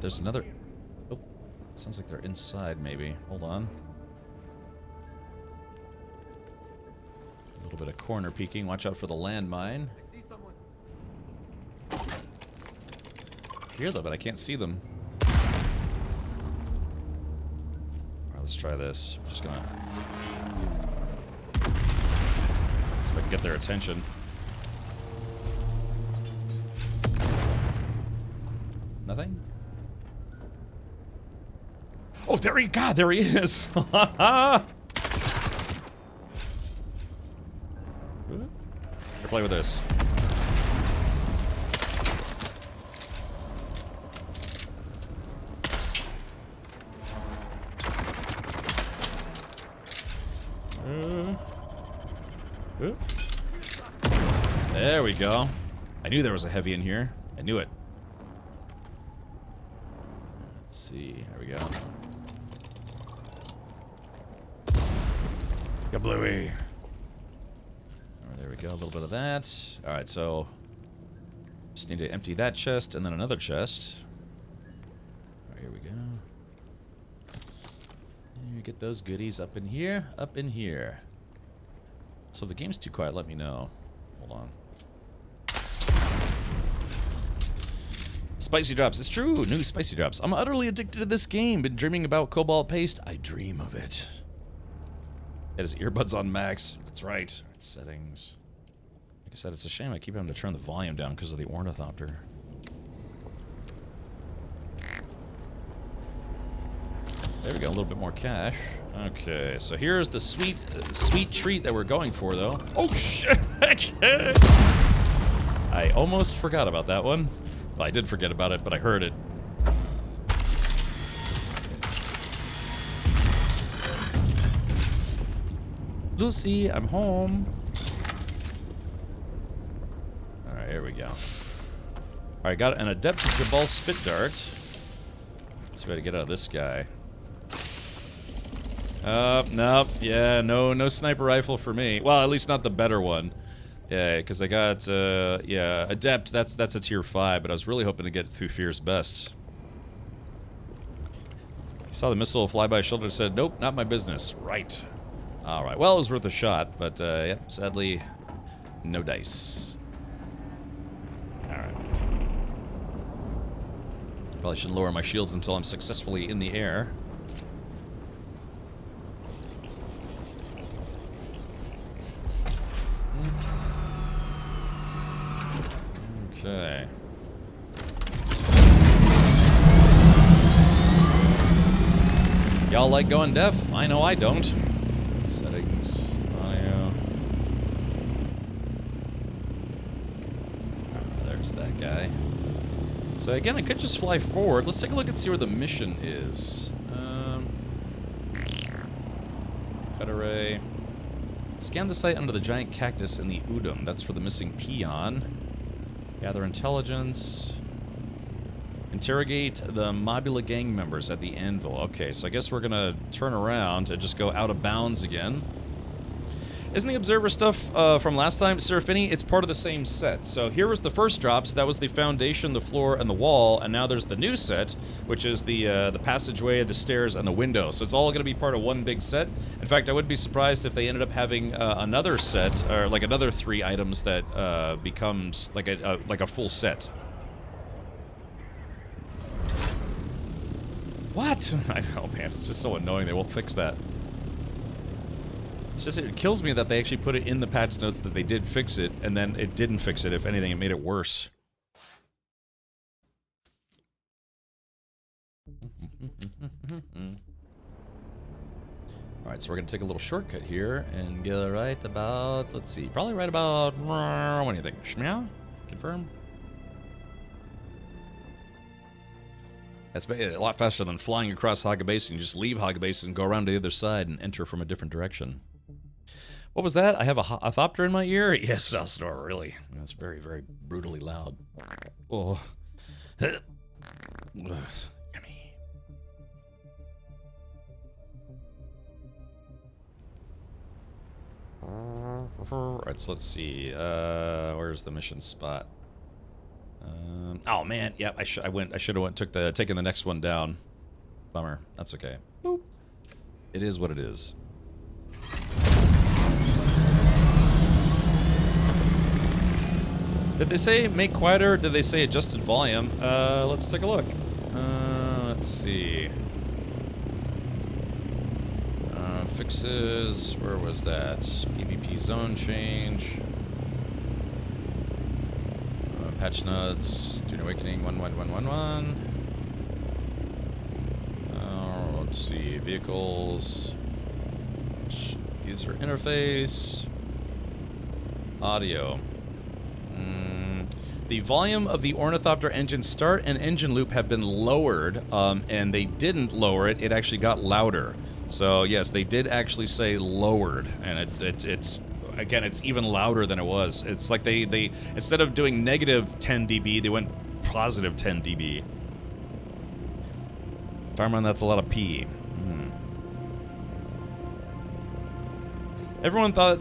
There's another. Oh, sounds like they're inside maybe. Hold on. A little bit of corner peeking. Watch out for the landmine. I see someone. I hear them, but I can't see them. Alright, let's try this. I'm just gonna see if I can get their attention. Nothing? Oh, there he is! Here, play with this. There we go. I knew there was a heavy in here. I knew it. Let's see. There we go. Kablooey. Alright, there we go. A little bit of that. Alright, so just need to empty that chest and then another chest. Alright, here we go. And you get those goodies up in here, up in here. So if the game's too quiet, let me know. Hold on. Spicy drops. It's true. New spicy drops. I'm utterly addicted to this game. Been dreaming about cobalt paste. I dream of it. It has earbuds on max. That's right. Right, settings. Like I said, it's a shame I keep having to turn the volume down because of the ornithopter. There we go. A little bit more cash. Okay, so here's the sweet treat that we're going for, though. Oh shit! I almost forgot about that one. Well, I did forget about it, but I heard it. Lucy, I'm home. Alright, here we go. Alright, got an adept Jabal spit dart. Let's see if I can get out of this guy. Nope. Yeah, no sniper rifle for me. Well, at least not the better one. Yeah, because I got, yeah, Adept, that's a tier 5, but I was really hoping to get through Fear's Best. He saw the missile fly by his shoulder and said, nope, not my business. Right. Alright, well, it was worth a shot, but, yep, sadly, no dice. Alright. Probably should lower my shields until I'm successfully in the air. Okay. Y'all like going deaf? I know I don't. Settings, audio. There's that guy. So again, I could just fly forward. Let's take a look and see where the mission is. Cut array. Scan the site under the giant cactus in the Udum. That's for the missing peon. Gather intelligence. Interrogate the Mobula gang members at the anvil. Okay, so I guess we're gonna turn around and just go out of bounds again. Isn't the observer stuff from last time, Serafini? It's part of the same set. So here was the first drops. That was the foundation, the floor, and the wall. And now there's the new set, which is the passageway, the stairs, and the window. So it's all going to be part of one big set. In fact, I would be surprised if they ended up having another set, or like another 3 items that becomes like a full set. What? I know, man. It's just so annoying. They won't fix that. It's just, it kills me that they actually put it in the patch notes that they did fix it, and then it didn't fix it. If anything, it made it worse. Alright, so we're going to take a little shortcut here and get right about, let's see, probably right about, what do you think? Shmeow? Confirm? That's a lot faster than flying across Haga Basin. You just leave Haga Basin and go around to the other side and enter from a different direction. What was that? I have a thopter in my ear? Yes, Elsinore, really. That's very, very brutally loud. Oh. Yummy. Alright, so let's see. Where's the mission spot? Oh man, yep. I should have taken the next one down. Bummer. That's okay. Boop. It is what it is. Did they say make quieter? Or did they say adjusted volume? Let's take a look. Let's see. Fixes. Where was that? PvP zone change. Patch notes. Dune Awakening 11111. Let's see. Vehicles. User interface. Audio. The volume of the Ornithopter engine start and engine loop have been lowered, and they didn't lower it. It actually got louder. So yes, they did actually say lowered, and it's again, it's even louder than it was. It's like they instead of doing negative 10 dB, they went positive 10 dB. Darman, that's a lot of P. Everyone thought,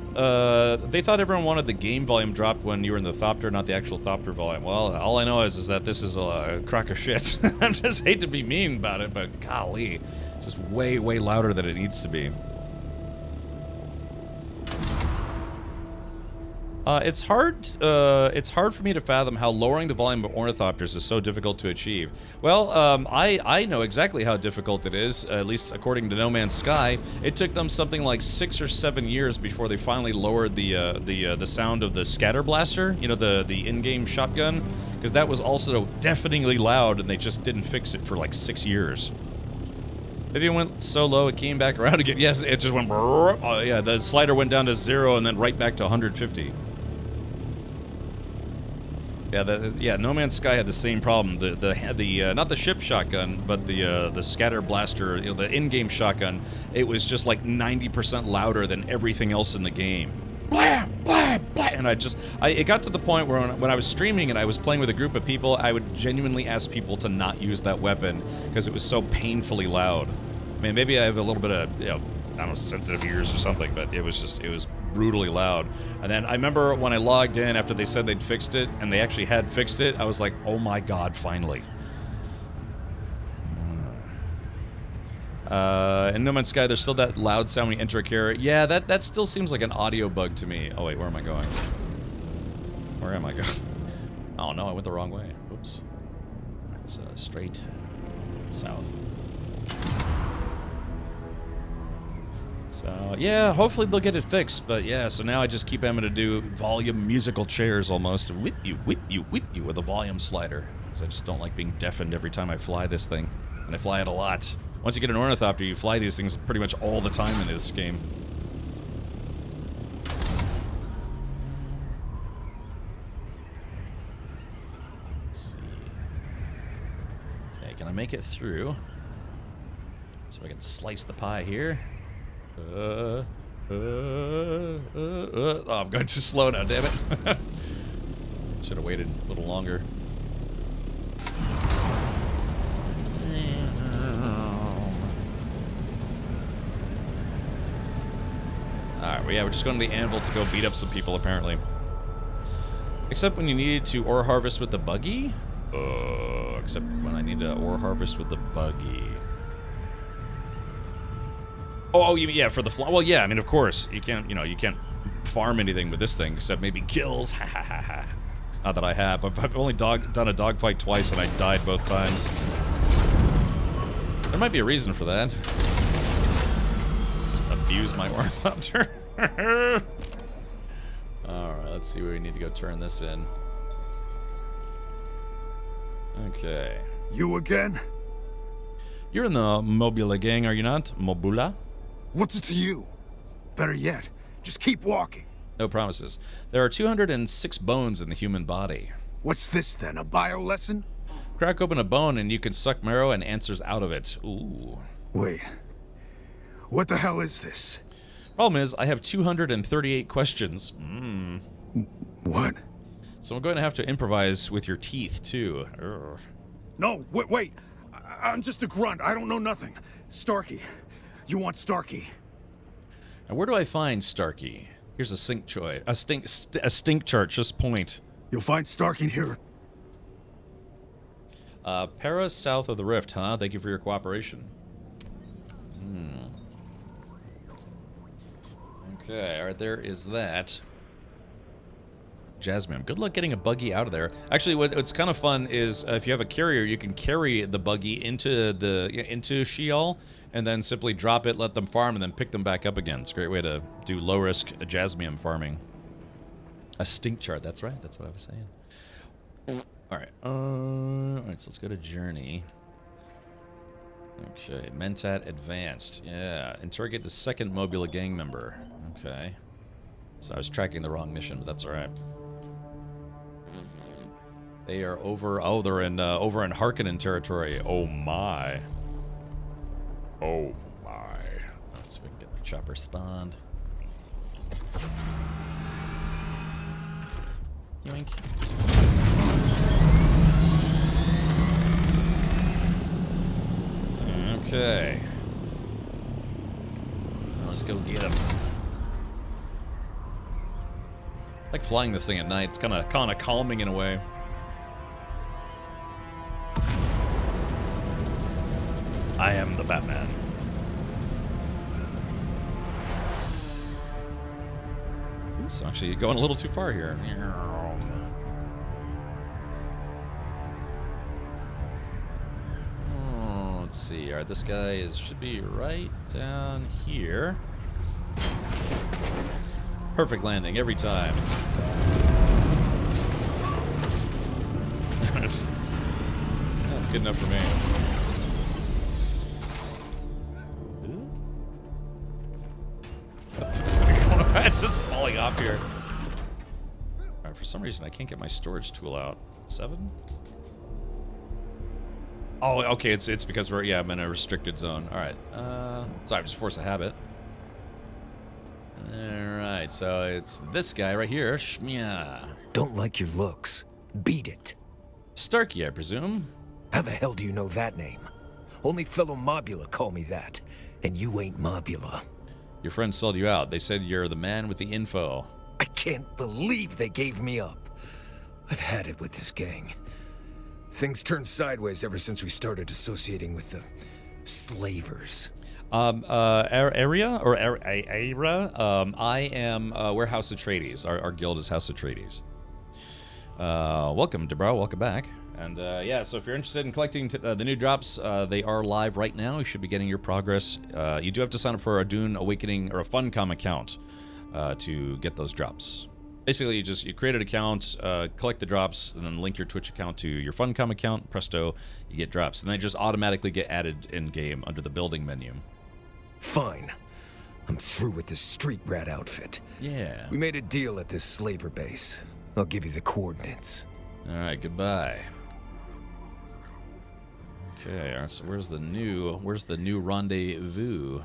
they thought everyone wanted the game volume dropped when you were in the Thopter, not the actual Thopter volume. Well, all I know is that this is a crock of shit. I just hate to be mean about it, but golly. It's just way, way louder than it needs to be. It's hard for me to fathom how lowering the volume of ornithopters is so difficult to achieve. Well, I know exactly how difficult it is, at least according to No Man's Sky. It took them something like 6 or 7 years before they finally lowered the sound of the scatter blaster, you know, the in-game shotgun, because that was also deafeningly loud, and they just didn't fix it for like 6 years. Maybe it went so low it came back around again. Yes, it just went. Oh yeah, the slider went down to 0 and then right back to 150. Yeah, No Man's Sky had the same problem. The not the ship shotgun, but the scatter blaster, you know, the in-game shotgun. It was just like 90% louder than everything else in the game. Blam, blam, blam. And it got to the point where when I was streaming and I was playing with a group of people, I would genuinely ask people to not use that weapon because it was so painfully loud. I mean, maybe I have a little bit of, you know, I don't know, sensitive ears or something, but it was brutally loud. And then I remember when I logged in after they said they'd fixed it, and they actually had fixed it, I was like, oh my god, finally. In No Man's Sky, there's still that loud sound when you enter a carrier. Yeah, that still seems like an audio bug to me. Oh wait, where am I going? Where am I going? Oh no, I went the wrong way. Oops. It's straight south. So, yeah, hopefully they'll get it fixed, but yeah, so now I just keep having to do volume musical chairs almost, and whip you with a volume slider, because I just don't like being deafened every time I fly this thing, and I fly it a lot. Once you get an ornithopter, you fly these things pretty much all the time in this game. Let's see. Okay, can I make it through? Let's see if I can slice the pie here. Oh, I'm going too slow now, damn it. Should have waited a little longer. Alright, well, yeah, we're just going to the anvil to go beat up some people, apparently. Except when you needed to ore harvest with the buggy? Except when I need to ore harvest with the buggy. Oh, yeah, for the fly. Well, yeah, I mean, of course, you can't farm anything with this thing except maybe kills. Ha ha ha ha. Not that I have. I've only done a dogfight twice and I died both times. There might be a reason for that. Just abuse my ornithopter. Alright, let's see where we need to go turn this in. Okay. You again? You're in the Mobula gang, are you not? Mobula? What's it to you? Better yet, just keep walking. No promises. There are 206 bones in the human body. What's this then, a bio lesson? Crack open a bone and you can suck marrow and answers out of it. Ooh. Wait. What the hell is this? Problem is, I have 238 questions. What? So I'm going to have to improvise with your teeth, too. Urgh. No, wait. I'm just a grunt. I don't know nothing. Starkey. You want Starkey? Now, where do I find Starkey? Here's a stink chart. Just point. You'll find Starkey here. Para south of the rift, huh? Thank you for your cooperation. Okay, alright, there is that. Jasmine, good luck getting a buggy out of there. Actually, what's kind of fun is if you have a carrier, you can carry the buggy into Sheol, and then simply drop it, let them farm, and then pick them back up again. It's a great way to do low-risk jasmium farming. A stink chart, that's right. That's what I was saying. Alright, so let's go to Journey. Okay, Mentat Advanced. Yeah, interrogate the second Mobula gang member. Okay. So I was tracking the wrong mission, but that's alright. They are over... Oh, they're in over in Harkonnen territory. Oh my. Oh my. Let's see if we can get the chopper spawned. Yoink. Okay. Let's go get him. I like flying this thing at night. It's kind of calming in a way. I am the Batman. Ooh, It's actually going a little too far here. Oh, let's see. All right, this guy should be right down here. Perfect landing every time. that's good enough for me. It's just falling off here. Alright, for some reason I can't get my storage tool out. 7? Oh, okay, it's because I'm in a restricted zone. Alright. Sorry, just force a habit. Alright, so it's this guy right here. Shmya. Don't like your looks. Beat it. Starkey, I presume. How the hell do you know that name? Only fellow Mobula call me that, and you ain't Mobula. Your friends sold you out. They said you're the man with the info. I can't believe they gave me up. I've had it with this gang. Things turned sideways ever since we started associating with the slavers. Area or Aira? I am we're House Atreides. Our guild is House Atreides. Welcome, Debra. Welcome back. And yeah, so if you're interested in collecting the new drops, they are live right now. You should be getting your progress. You do have to sign up for a Dune Awakening or a Funcom account to get those drops. Basically, you create an account, collect the drops, and then link your Twitch account to your Funcom account. Presto, you get drops. And they just automatically get added in-game under the building menu. Fine. I'm through with this street rat outfit. Yeah. We made a deal at this slaver base. I'll give you the coordinates. All right, goodbye. Okay, all right, so where's the new rendezvous?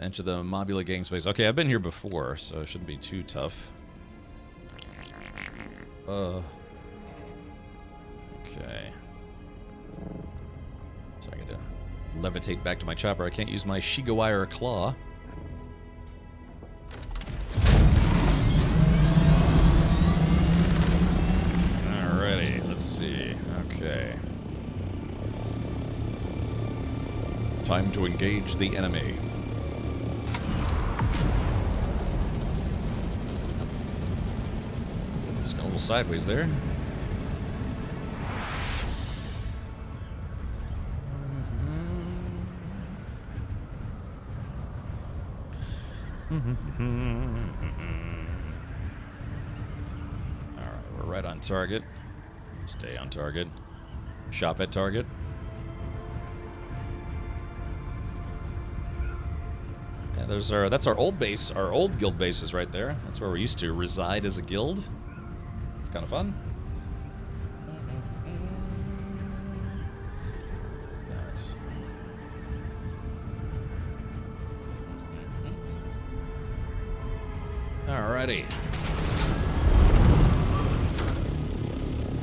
Enter the Mobula gang space. Okay, I've been here before, so it shouldn't be too tough. Okay. So I gotta levitate back to my chopper. I can't use my Shigawire claw. Alrighty, let's see. Okay. Time to engage the enemy. It's going a little sideways there. Alright, we're right on target. Stay on target. Shop at target. Yeah, that's our old base, our old guild base is right there. That's where we used to reside as a guild. It's kind of fun. Alrighty.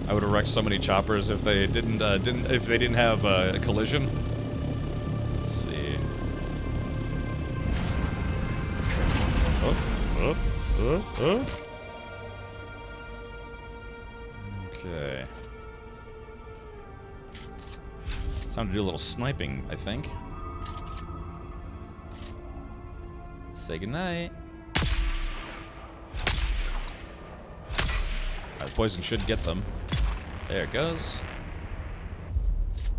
I would have wrecked so many choppers if they didn't have a collision. Let's see. Okay. Time to do a little sniping, I think. Say goodnight. Poison should get them. There it goes.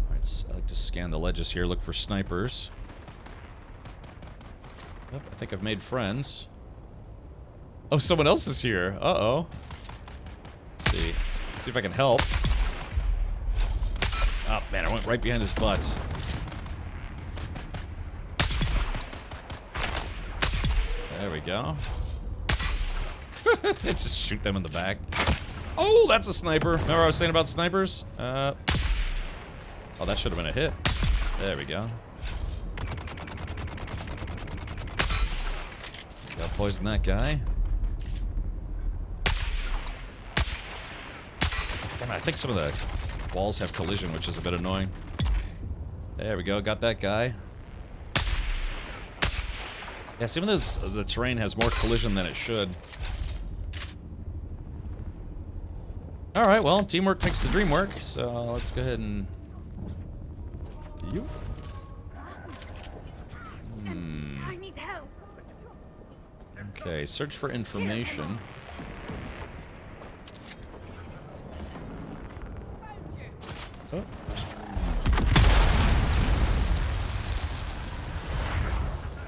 Alright, I like to scan the ledges here, look for snipers. Yep, I think I've made friends. Oh, someone else is here. Uh-oh. Let's see. Let's see if I can help. Oh, man, I went right behind his butt. There we go. Just shoot them in the back. Oh, that's a sniper. Remember what I was saying about snipers? Oh, that should have been a hit. There we go. Gotta poison that guy. Damn it, I think some of the walls have collision, which is a bit annoying. There we go, got that guy. Yeah, some of the terrain has more collision than it should. Alright, well, teamwork makes the dream work, so let's go ahead and... You? I need help. Okay, search for information. Oh.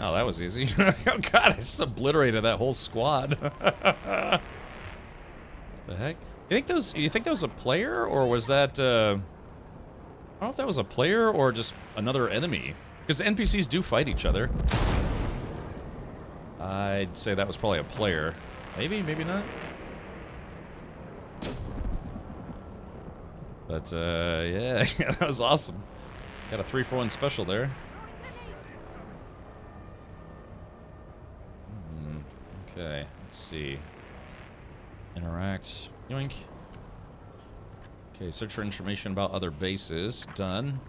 Oh, that was easy. Oh god, I just obliterated that whole squad. The heck? You think that was a player, or was that I don't know if that was a player or just another enemy. Because the NPCs do fight each other. I'd say that was probably a player. Maybe, maybe not. But, yeah, that was awesome. Got a 3-for-1 special there. Okay, let's see. Interact. Yoink. Okay, search for information about other bases. Done.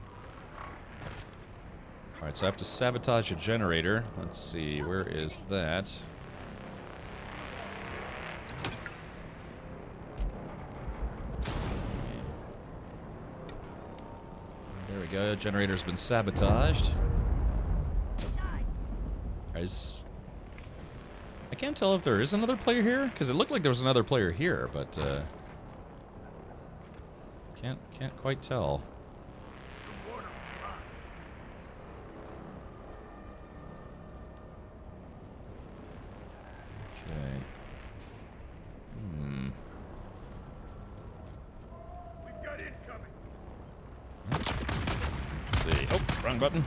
Alright, so I have to sabotage a generator. Let's see, where is that? There we go, generator's been sabotaged. I can't tell if there is another player here, because it looked like there was another player here, but can't quite tell. Okay. We've got incoming. Let's see. Oh, wrong button.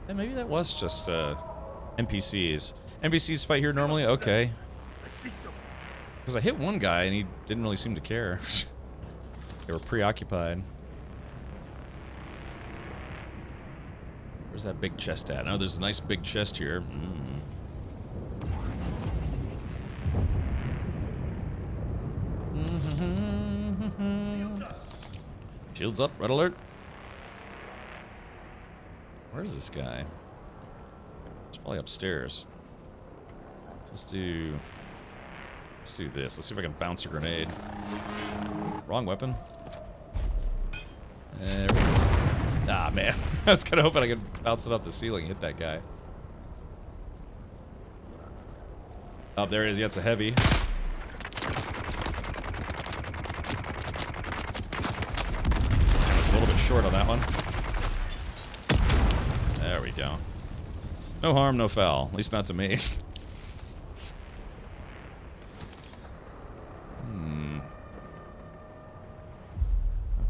Yeah, maybe that was just NPCs. NPCs fight here normally? Okay. Because I hit one guy and he didn't really seem to care. They were preoccupied. Where's that big chest at? Oh, there's a nice big chest here. Shields up, red alert. Where's this guy? He's probably upstairs. Let's do this. Let's see if I can bounce a grenade. Wrong weapon. There we go. Ah, man. I was kind of hoping I could bounce it off the ceiling and hit that guy. Oh, there it is. Yeah, it's a heavy. I was a little bit short on that one. There we go. No harm, no foul. At least not to me.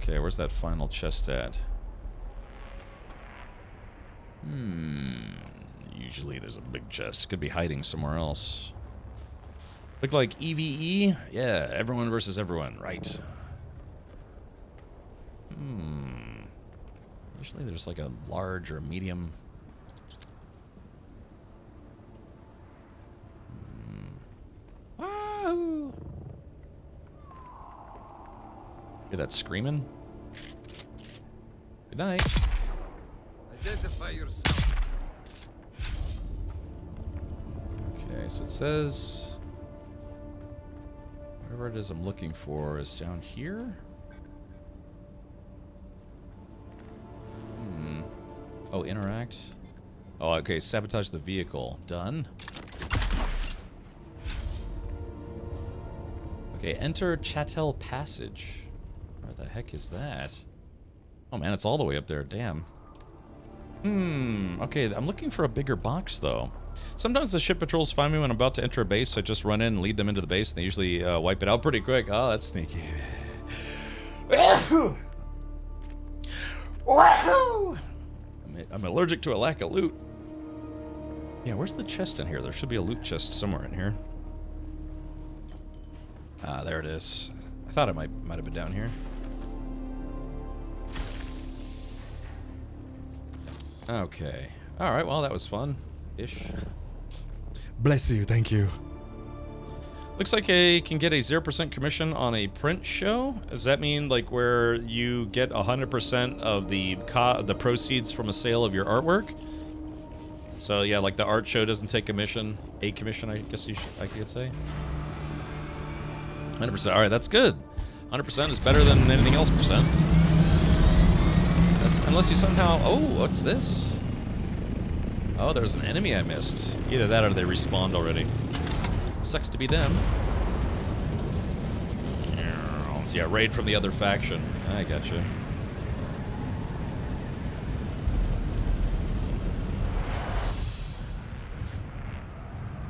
Okay, where's that final chest at? Usually there's a big chest. Could be hiding somewhere else. Look like EVE? Yeah, everyone versus everyone, right. Usually there's like a large or a medium. Wahoo! Hear that screaming? Good night. Identify yourself. Okay, so it says whatever it is I'm looking for is down here. Oh, interact. Oh, okay, sabotage the vehicle. Done. Okay, enter Chattel Passage. Where the heck is that? Oh man, it's all the way up there, damn. Okay, I'm looking for a bigger box though. Sometimes the ship patrols find me when I'm about to enter a base, so I just run in and lead them into the base, and they usually wipe it out pretty quick. Oh, that's sneaky. I'm allergic to a lack of loot. Yeah, where's the chest in here? There should be a loot chest somewhere in here. Ah, there it is. I thought it might have been down here. Okay. Alright, well, that was fun. Ish. Bless you, thank you. Looks like I can get a 0% commission on a print show. Does that mean like where you get 100% of the proceeds from a sale of your artwork? So yeah, like the art show doesn't take commission. A commission, I guess I could say. 100%. All right, that's good. 100% is better than anything else percent. Unless you somehow... Oh, what's this? Oh, there's an enemy I missed. Either that or they respawned already. Sucks to be them. Yeah, raid from the other faction. I gotcha.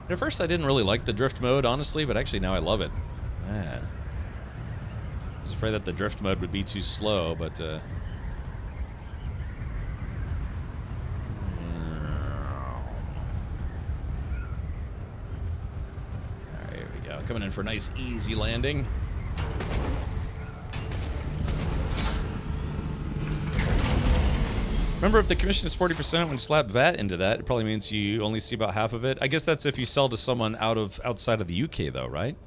At first I didn't really like the drift mode, honestly, but actually now I love it. Man. I was afraid that the drift mode would be too slow, but Alright, here we go. Coming in for a nice easy landing. Remember, if the commission is 40% when you slap VAT into that, it probably means you only see about half of it. I guess that's if you sell to someone outside of the UK, though, right?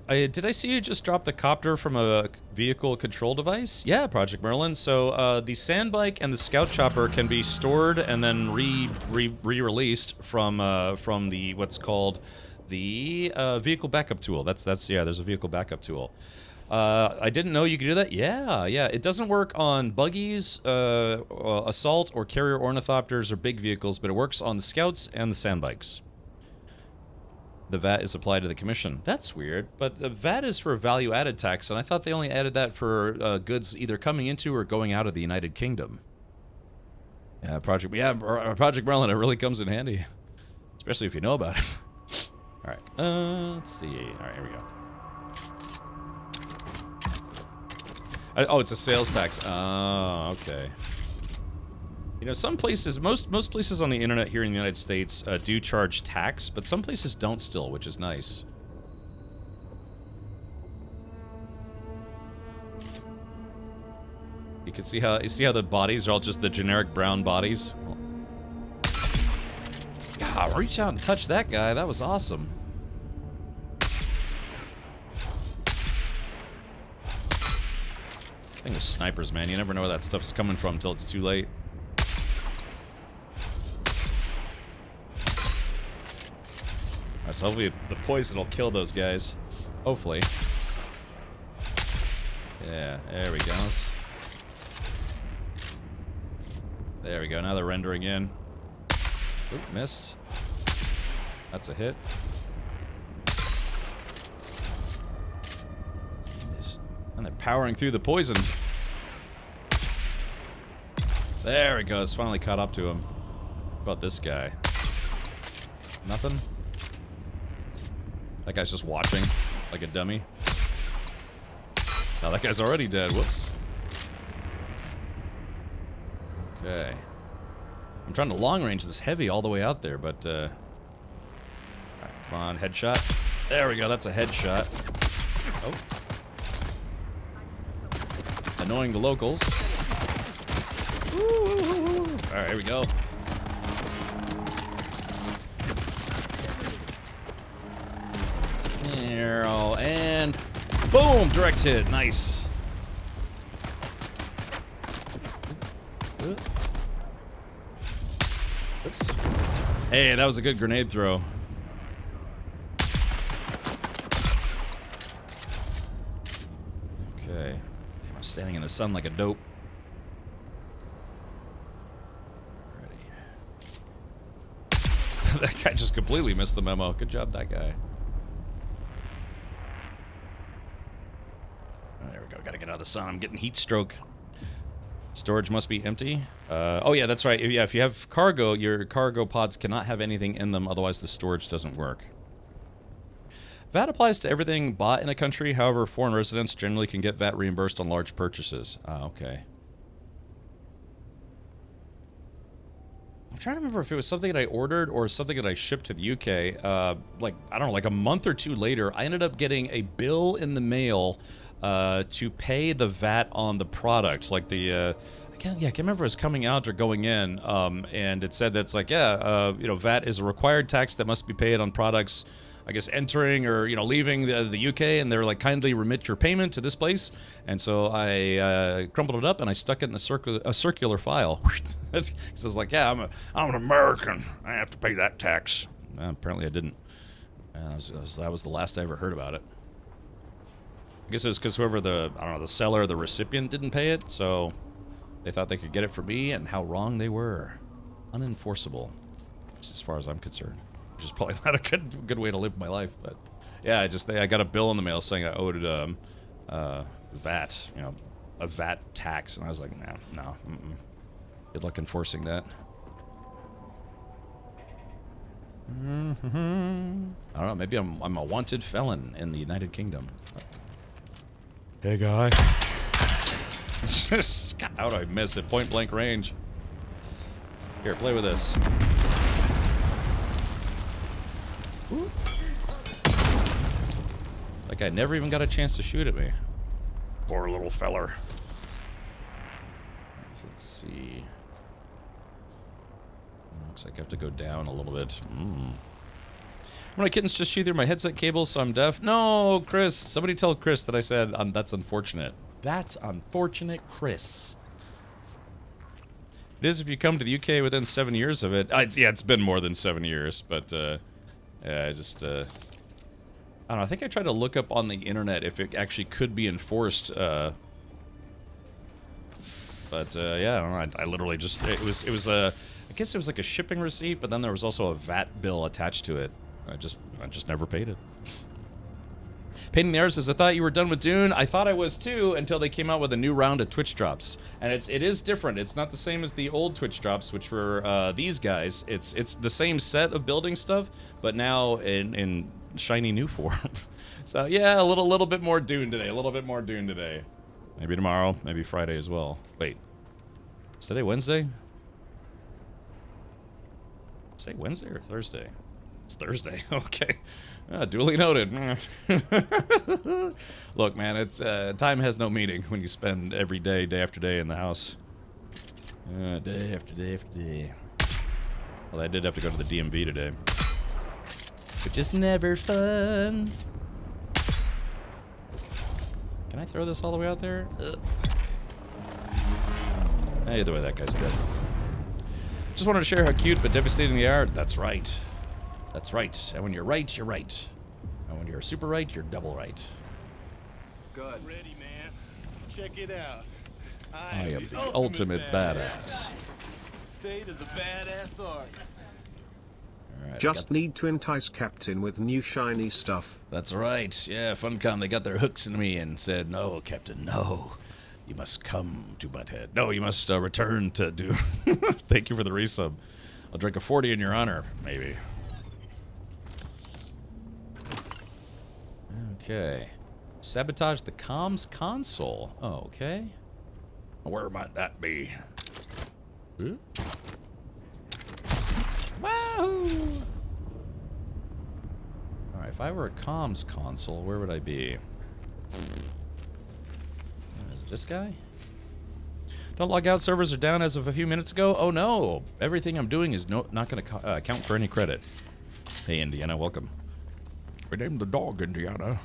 Did I see you just drop the copter from a vehicle control device? Yeah, Project Merlin. So the sandbike and the scout chopper can be stored and then re-released from the what's called the vehicle backup tool. Yeah. There's a vehicle backup tool. I didn't know you could do that. Yeah. It doesn't work on buggies, assault, or carrier ornithopters or big vehicles, but it works on the scouts and the sandbikes. The VAT is applied to the commission. That's weird, but the VAT is for value-added tax, and I thought they only added that for goods either coming into or going out of the United Kingdom. Yeah, Project Merlin, it really comes in handy, especially if you know about it. All right, let's see. All right, here we go. Oh, it's a sales tax. Oh, okay. You know, some places, most places on the internet here in the United States do charge tax, but some places don't still, which is nice. You can see how the bodies are all just the generic brown bodies. God, reach out and touch that guy. That was awesome. I think with snipers, man, you never know where that stuff's coming from until it's too late. Alright, so hopefully the poison will kill those guys. Hopefully. Yeah, there we go. There we go, now they're rendering in. Oop, missed. That's a hit. And they're powering through the poison. There it goes, finally caught up to him. How about this guy? Nothing? That guy's just watching like a dummy. Now that guy's already dead, whoops. Okay. I'm trying to long range this heavy all the way out there, but alright, come on, headshot. There we go, that's a headshot. Oh. Annoying the locals. Alright, here we go. Arrow, and boom! Direct hit, nice. Oops. Hey, that was a good grenade throw. Okay. I'm standing in the sun like a dope. Alrighty. That guy just completely missed the memo. Good job, that guy. Oh, there we go. Gotta get out of the sun. I'm getting heat stroke. Storage must be empty. Oh yeah, that's right. Yeah, if you have cargo, your cargo pods cannot have anything in them, otherwise the storage doesn't work. VAT applies to everything bought in a country. However, foreign residents generally can get VAT reimbursed on large purchases. Okay. I'm trying to remember if it was something that I ordered or something that I shipped to the UK. Like, I don't know, like a month or two later, I ended up getting a bill in the mail to pay the VAT on the product. Like the, I can't remember if it was coming out or going in, and it said that's like, yeah, you know, VAT is a required tax that must be paid on products, I guess, entering or, you know, leaving the UK, and they're like, kindly remit your payment to this place. And so I crumpled it up and I stuck it in a circular file. It says like, yeah, I'm an American. I have to pay that tax. Apparently I didn't. That was the last I ever heard about it. I guess it was because whoever the seller or the recipient didn't pay it, so They thought they could get it from me, and how wrong they were. Unenforceable, as far as I'm concerned. Which is probably not a good way to live my life, but yeah, I got a bill in the mail saying I owed VAT, you know, a VAT tax, and I was like, no, good luck enforcing that. I don't know, maybe I'm a wanted felon in the United Kingdom. Hey, guy. God, how do I miss at point blank range? Here, play with this. Ooh. That guy never even got a chance to shoot at me. Poor little feller. Let's see. Looks like I have to go down a little bit. My kittens just chewed through my headset cable, so I'm deaf. No, Chris. Somebody tell Chris that I said that's unfortunate. That's unfortunate, Chris. It is if you come to the UK within 7 years of it. Yeah, it's been more than 7 years, but yeah, I just I don't know. I think I tried to look up on the internet if it actually could be enforced. But yeah, I don't know. I literally just it was I guess it was like a shipping receipt, but then there was also a VAT bill attached to it. I just never paid it. Painting the artist says, I thought you were done with Dune. I thought I was too, until they came out with a new round of Twitch drops. And it is different. It's not the same as the old Twitch drops, which were these guys. It's the same set of building stuff, but now in shiny new form. So yeah, a little bit more Dune today. A little bit more Dune today. Maybe tomorrow, maybe Friday as well. Wait. Is today Wednesday? Is today Wednesday or Thursday? It's Thursday. Okay. Duly noted. Look, man, it's time has no meaning when you spend every day after day in the house. Day after day after day. Well, I did have to go to the DMV today, which is never fun. Can I throw this all the way out there? Either way, that guy's dead. Just wanted to share how cute but devastating they are. That's right. That's right. And when you're right, you're right. And when you're super right, you're double right. Good. Ready, man. Check it out. I am the ultimate badass. State of the badass art. Right, Just need to entice Captain with new shiny stuff. That's right. Yeah, Funcom, they got their hooks in me and said, no, Captain, no. You must come to Butthead. No, you must return to Dune. Thank you for the resub. I'll drink a 40 in your honor, maybe. Okay. Sabotage the comms console. Oh, okay. Where might that be? Ooh. Wahoo! Alright, if I were a comms console, where would I be? Is it this guy? Don't log out, servers are down as of a few minutes ago. Oh no! Everything I'm doing is not going to count for any credit. Hey, Indiana, welcome. Rename the dog, Indiana.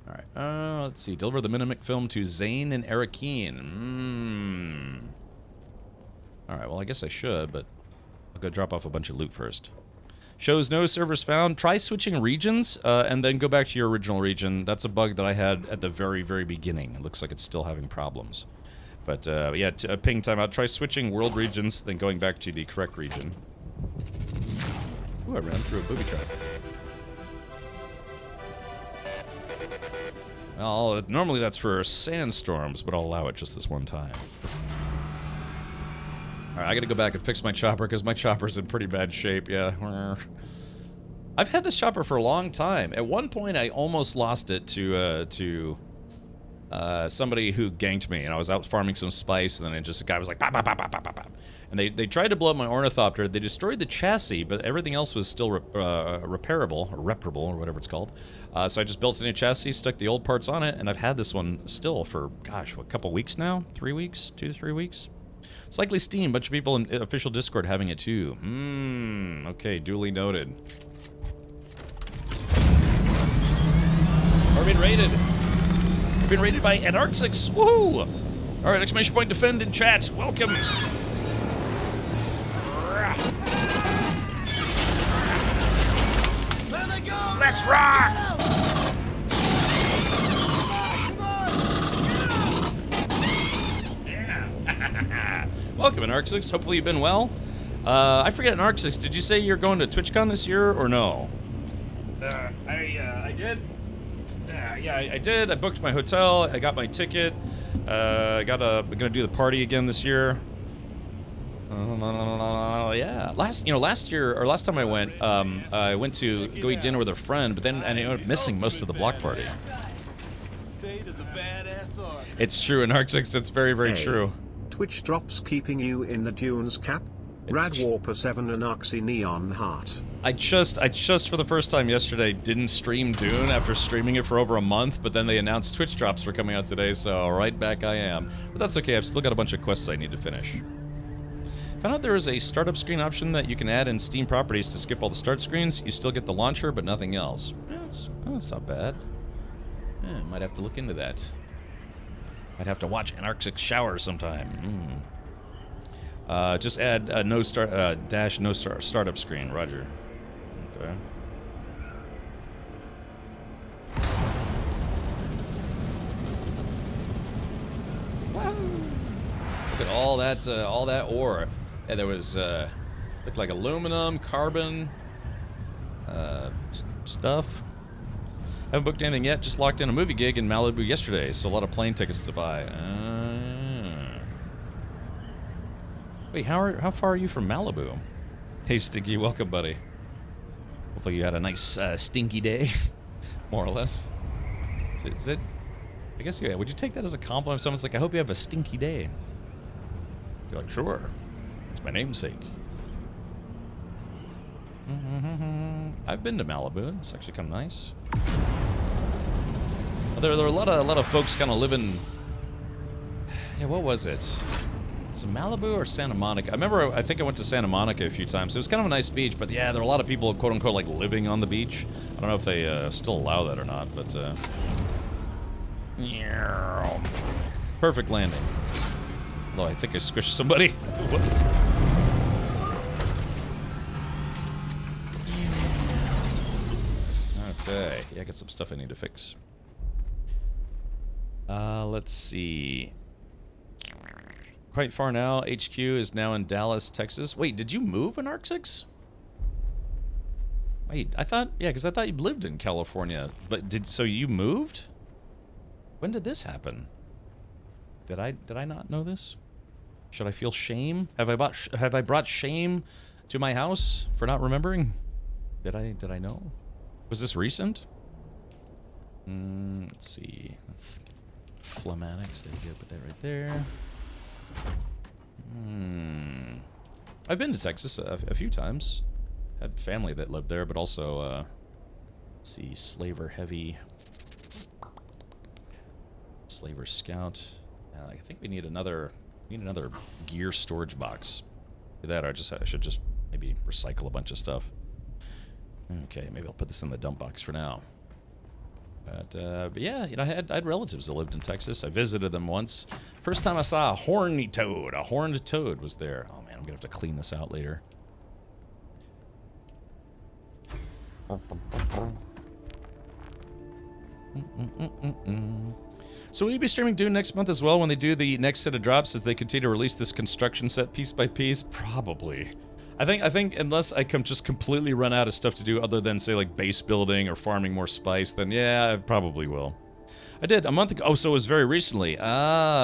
Alright, let's see. Deliver the Mimic film to Zane and Arakeen. Alright, well, I guess I should, but I'll go drop off a bunch of loot first. Shows no servers found. Try switching regions, and then go back to your original region. That's a bug that I had at the very, very beginning. It looks like it's still having problems. But, yeah, ping timeout. Try switching world regions, then going back to the correct region. Ooh, I ran through a booby trap. Well, normally that's for sandstorms, but I'll allow it just this one time. Alright, I gotta go back and fix my chopper, because my chopper's in pretty bad shape, yeah. I've had this chopper for a long time. At one point, I almost lost it to somebody who ganked me, and I was out farming some spice, and then a guy was like, bop, bop, bop, bop, bop, bop. And they tried to blow up my ornithopter. They destroyed the chassis, but everything else was still repairable, or reparable, or whatever it's called. So I just built a new chassis, stuck the old parts on it, and I've had this one still for, gosh, what, a couple weeks now? 3 weeks? 2 to 3 weeks? It's likely Steam. Bunch of people in official Discord having it too. Okay, duly noted. We're being raided. We're being raided by Antarctics. Woohoo! Alright, exclamation point defend in chat. Welcome. Let's rock! Yeah. Welcome in Arc6. Hopefully you've been well. I forget in Arc6, did you say you're going to TwitchCon this year or no? I did. Yeah, I did. I booked my hotel. I got my ticket. Gonna do the party again this year. Yeah. Last time I went to go eat dinner with a friend, but then I ended up missing most of the block party. It's true in Arc6. It's very, very true. Twitch drops keeping you in the Dunes cap. Rad Warper 7 and Oxy Neon Heart. I just for the first time yesterday didn't stream Dune after streaming it for over a month, but then they announced Twitch drops were coming out today, so right back I am. But that's okay, I've still got a bunch of quests I need to finish. Found out there is a startup screen option that you can add in Steam properties to skip all the start screens. You still get the launcher, but nothing else. That's not bad. Yeah, might have to look into that. Might have to watch an Arc6 shower sometime. Just add no startup screen, Roger. Okay. Look at all that ore. Yeah, there was looked like aluminum, carbon, stuff. Haven't booked anything yet. Just locked in a movie gig in Malibu yesterday, so a lot of plane tickets to buy. Wait, how far are you from Malibu? Hey, Stinky, welcome, buddy. Hopefully you had a nice stinky day, more or less. Is it? I guess, yeah, would you take that as a compliment? If someone's like, I hope you have a stinky day. You're like, sure. It's my namesake. I've been to Malibu. It's actually kind of nice. There are a lot of folks kind of living. Yeah, what was it? Is it Malibu or Santa Monica? I think I went to Santa Monica a few times. It was kind of a nice beach, but yeah, there are a lot of people, quote unquote, like living on the beach. I don't know if they still allow that or not, but perfect landing. Although I think I squished somebody. Who was? Okay, yeah, I got some stuff I need to fix. Let's see. Quite far now. HQ is now in Dallas, Texas. Wait, did you move in Arc6? Wait, I thought, yeah, because I thought you lived in California. But so you moved? When did this happen? Did I not know this? Should I feel shame? Have I brought shame to my house for not remembering? Did I know? Was this recent? Let's see. Phlegmatics, there you go, put that right there. I've been to Texas a few times. Had family that lived there, but also, let's see, Slaver Heavy. Slaver Scout. I think we need another gear storage box. Do that, or I should just maybe recycle a bunch of stuff. Okay, maybe I'll put this in the dump box for now. But yeah, you know, I had relatives that lived in Texas. I visited them once. First time I saw a horned toad was there. Oh man, I'm gonna have to clean this out later. So will you be streaming Dune next month as well when they do the next set of drops as they continue to release this construction set piece by piece? Probably. I think unless I just completely run out of stuff to do other than, say, like base building or farming more spice, then yeah, I probably will. I did a month ago. Oh, so it was very recently.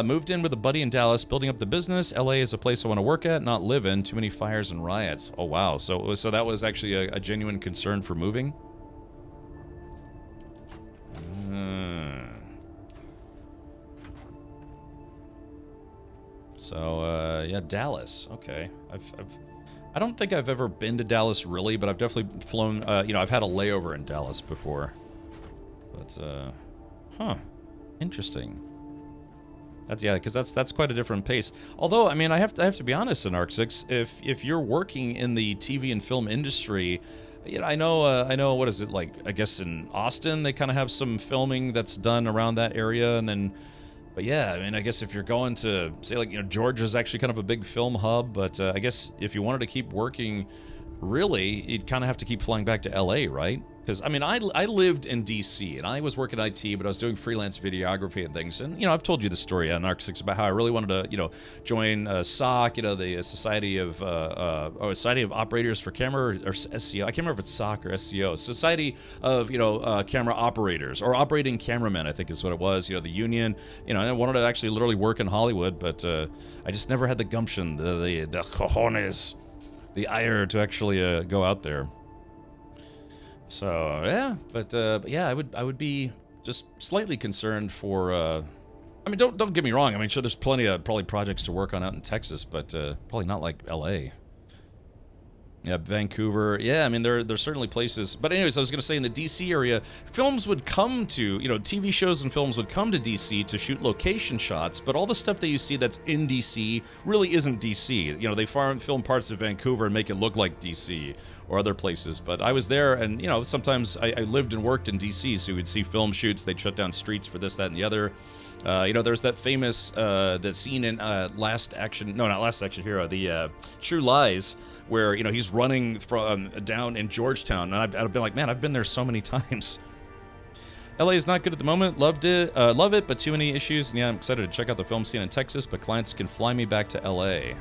Moved in with a buddy in Dallas, building up the business. LA is a place I want to work at, not live in. Too many fires and riots. Oh, wow. So that was actually a genuine concern for moving? So, yeah, Dallas. Okay. I don't think I've ever been to Dallas, really, but I've definitely flown, you know, I've had a layover in Dallas before. But, huh. Interesting. Yeah, because that's quite a different pace. Although, I mean, I have to be honest in Arc6, if you're working in the TV and film industry, you know, I know, what is it, like, I guess in Austin, they kind of have some filming that's done around that area, and then... But yeah, I mean, I guess if you're going to, say, like, you know, Georgia's actually kind of a big film hub, but I guess if you wanted to keep working, really, you'd kind of have to keep flying back to LA, right? Because, I mean, I lived in D.C., and I was working IT, but I was doing freelance videography and things. And, you know, I've told you the story on Arc 6 about how I really wanted to, you know, join SOC, you know, the Society of Operators for Camera, or SCO. I can't remember if it's SOC or SCO. Society of, you know, Camera Operators, or Operating Cameramen, I think is what it was. You know, the union. You know, and I wanted to actually literally work in Hollywood, but I just never had the gumption, the cojones, the ire to actually go out there. So yeah, but yeah, I would be just slightly concerned for. I mean, don't get me wrong. I mean, sure, there's plenty of probably projects to work on out in Texas, but probably not like L.A. Yeah, Vancouver. Yeah, I mean, there's certainly places. But anyways, I was going to say in the D.C. area, films would come to, you know, TV shows and films would come to D.C. to shoot location shots, but all the stuff that you see that's in D.C. really isn't D.C. You know, they film parts of Vancouver and make it look like D.C. or other places. But I was there, and, you know, sometimes I lived and worked in D.C., so we'd see film shoots. They'd shut down streets for this, that, and the other. You know, there's that famous, the scene in Last Action Hero, the True Lies, where, you know, he's running from down in Georgetown, and I've been like, man, I've been there so many times. LA is not good at the moment. Love it, but too many issues. And yeah, I'm excited to check out the film scene in Texas, but clients can fly me back to LA.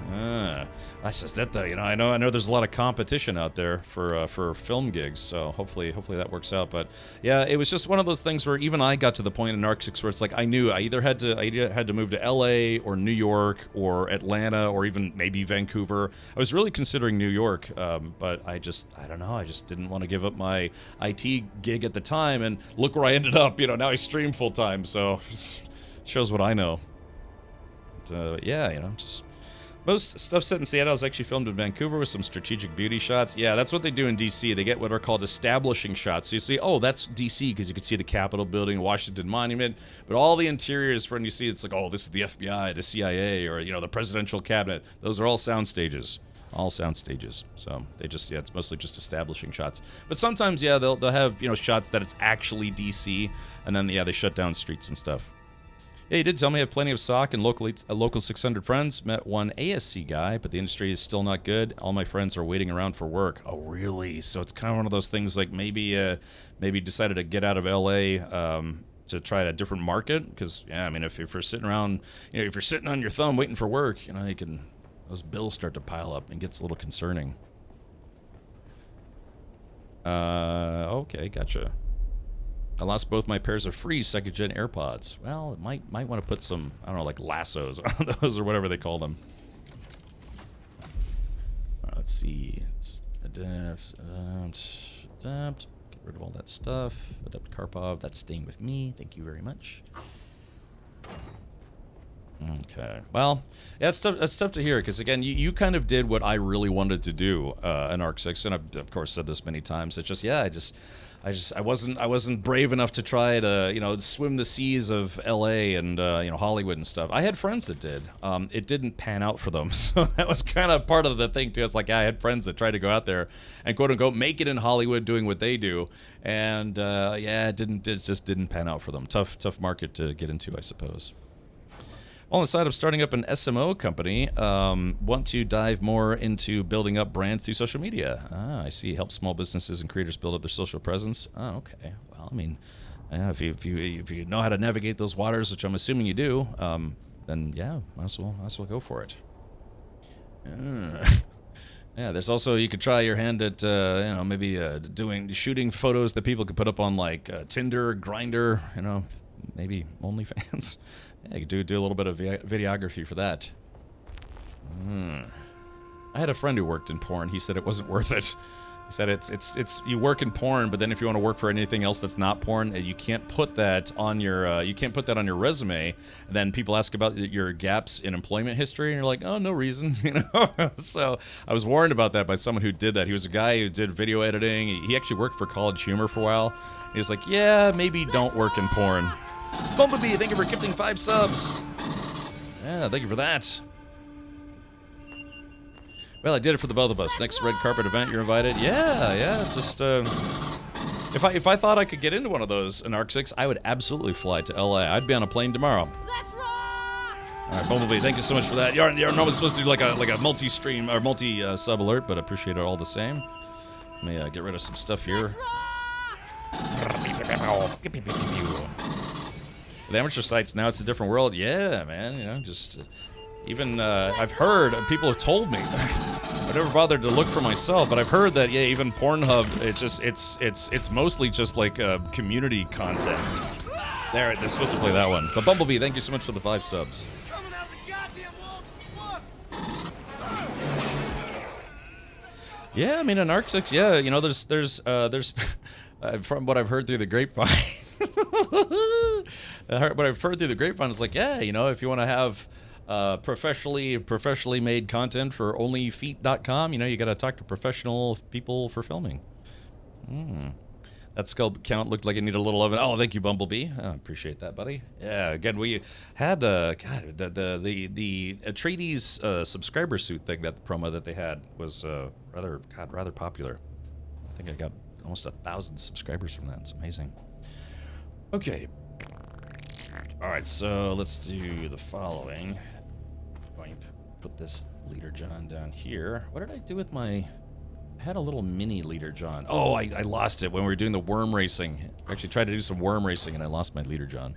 That's just it, though. You know, I know there's a lot of competition out there for film gigs, so hopefully that works out. But yeah, it was just one of those things where even I got to the point in Arc 6 where it's like I knew I either had to move to LA or New York or Atlanta or even maybe Vancouver. I was really considering New York, but I don't know. I just didn't want to give up my IT gig at the time, and look where I ended up. You know, now I stream full time, so shows what I know. But, yeah, you know, just most stuff set in Seattle is actually filmed in Vancouver with some strategic beauty shots. Yeah, that's what they do in DC. They get what are called establishing shots. So you see, oh, that's DC because you can see the Capitol building, Washington Monument, but all the interiors, when you see, it's like, oh, this is the FBI, the CIA, or, you know, the presidential cabinet. Those are all sound stages. All sound stages. So they just, yeah, it's mostly just establishing shots. But sometimes, yeah, they'll have, you know, shots that it's actually DC, and then, yeah, they shut down streets and stuff. Yeah, you did tell me I have plenty of SOC and local 600 friends. Met one ASC guy, but the industry is still not good. All my friends are waiting around for work. Oh, really? So it's kind of one of those things like maybe decided to get out of LA to try a different market. Because, yeah, I mean, if you're sitting around, you know, if you're sitting on your thumb waiting for work, you know, you can... those bills start to pile up and gets a little concerning. Okay, gotcha. I lost both my pairs of free second-gen AirPods. Well, it might want to put some, I don't know, like lassos on those or whatever they call them. Let's see. Adapt. Get rid of all that stuff. Adapt Karpov. That's staying with me. Thank you very much. Okay. Well, yeah, it's tough to hear because, again, you kind of did what I really wanted to do in Arc 6, and I've, of course, said this many times. It's just, yeah, I wasn't brave enough to try to, you know, swim the seas of LA and, you know, Hollywood and stuff. I had friends that did. It didn't pan out for them, so that was kind of part of the thing, too. It's like, yeah, I had friends that tried to go out there and, quote-unquote, make it in Hollywood doing what they do, and, yeah, it just didn't pan out for them. Tough market to get into, I suppose. On the side of starting up an SMO company, want to dive more into building up brands through social media. Ah, I see. Help small businesses and creators build up their social presence. Oh, okay. Well, I mean, yeah, if you know how to navigate those waters, which I'm assuming you do, then yeah, might as well go for it. Yeah, there's also, you could try your hand at, you know, maybe shooting photos that people could put up on like Tinder, Grindr, you know, maybe OnlyFans. Yeah, you could do a little bit of videography for that. I had a friend who worked in porn. He said it wasn't worth it. He said it's you work in porn, but then if you want to work for anything else that's not porn, you can't put that on your resume. And then people ask about your gaps in employment history, and you're like, oh, no reason, you know. So I was warned about that by someone who did that. He was a guy who did video editing. He actually worked for College Humor for a while. He was like, yeah, maybe don't work in porn. Bumblebee, thank you for gifting 5 subs. Yeah, thank you for that. Well, I did it for the both of us. Next red carpet event, you're invited. Yeah. Just if I thought I could get into one of those in Arc 6, I would absolutely fly to LA. I'd be on a plane tomorrow. Let's rock! All right, Bumblebee, thank you so much for that. You're normally supposed to do like a multi-stream or multi-sub alert, but I appreciate it all the same. Let me get rid of some stuff here. The amateur sites, now it's a different world. Yeah, man, you know, just even I've heard, people have told me. I never bothered to look for myself, but I've heard that yeah, even Pornhub, it's mostly just like community content. They're supposed to play that one. But Bumblebee, thank you so much for the 5 subs. Yeah, I mean, in Arc 6, yeah, you know, there's from what I've heard through the grapevine. What I've heard through the grapevine is like, yeah, you know, if you want to have professionally made content for onlyfeet.com, you know, you got to talk to professional people for filming. That skull count looked like it needed a little oven. Oh, thank you, Bumblebee. I appreciate that, buddy. Yeah, again, we had God, the Atreides subscriber suit thing, that promo that they had was rather popular. I think I got almost 1,000 subscribers from that. It's amazing. Okay. All right, so let's do the following. I'm going to put this Leader John down here. What did I do with my... I had a little mini Leader John. Oh, I lost it when we were doing the worm racing. I actually tried to do some worm racing and I lost my Leader John.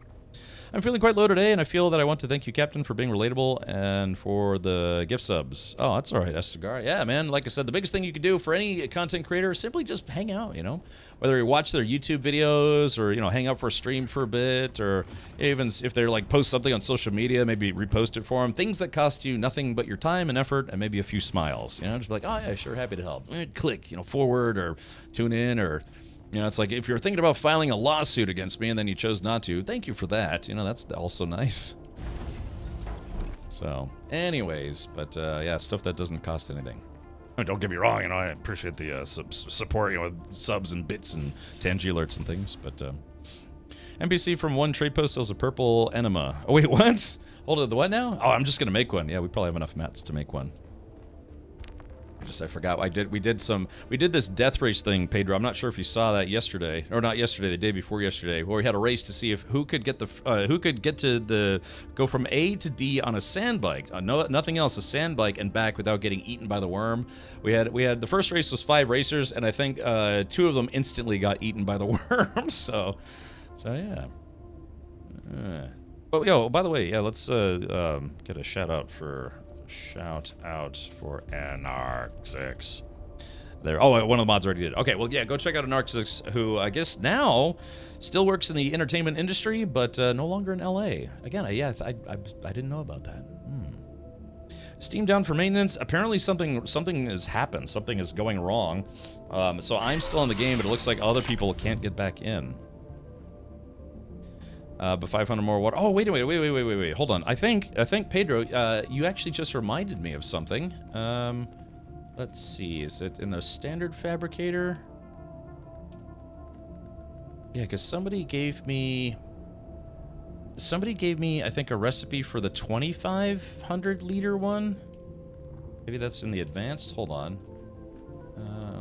I'm feeling quite low today, and I feel that I want to thank you, Captain, for being relatable and for the gift subs. Oh, that's all right, Estegar. Yeah, man, like I said, the biggest thing you could do for any content creator is simply just hang out, you know? Whether you watch their YouTube videos or, you know, hang out for a stream for a bit, or even if they're like post something on social media, maybe repost it for them. Things that cost you nothing but your time and effort and maybe a few smiles, you know? Just be like, oh, yeah, sure, happy to help. Click, you know, forward or tune in or... You know, it's like if you're thinking about filing a lawsuit against me and then you chose not to, thank you for that. You know, that's also nice. So, anyways, but yeah, stuff that doesn't cost anything. I mean, don't get me wrong, you know, I appreciate the support, you know, subs and bits and Tangy alerts and things, but NPC from one trade post sells a purple enema. Oh, wait, what? Hold on, the what now? Oh, I'm just gonna make one. Yeah, we probably have enough mats to make one. I forgot. We did this death race thing, Pedro. I'm not sure if you saw that yesterday, or not yesterday, the day before yesterday, where we had a race to see if who could get go from A to D on a sand bike, nothing else, a sand bike and back without getting eaten by the worm. We had the first race was 5 racers, and I think 2 of them instantly got eaten by the worm. So yeah. But yo, by the way, yeah, let's get a shout out for Anarch6. There. Oh, one of the mods already did. Okay, well, yeah, go check out Anarch6, who I guess now still works in the entertainment industry, but no longer in LA. Again, I didn't know about that. Steam down for maintenance. Apparently something has happened. Something is going wrong. So I'm still in the game, but it looks like other people can't get back in. But 500 more water. Oh, wait. Hold on. I think Pedro, you actually just reminded me of something. Let's see. Is it in the standard fabricator? Yeah, because somebody gave me, I think, a recipe for the 2,500 liter one. Maybe that's in the advanced. Hold on.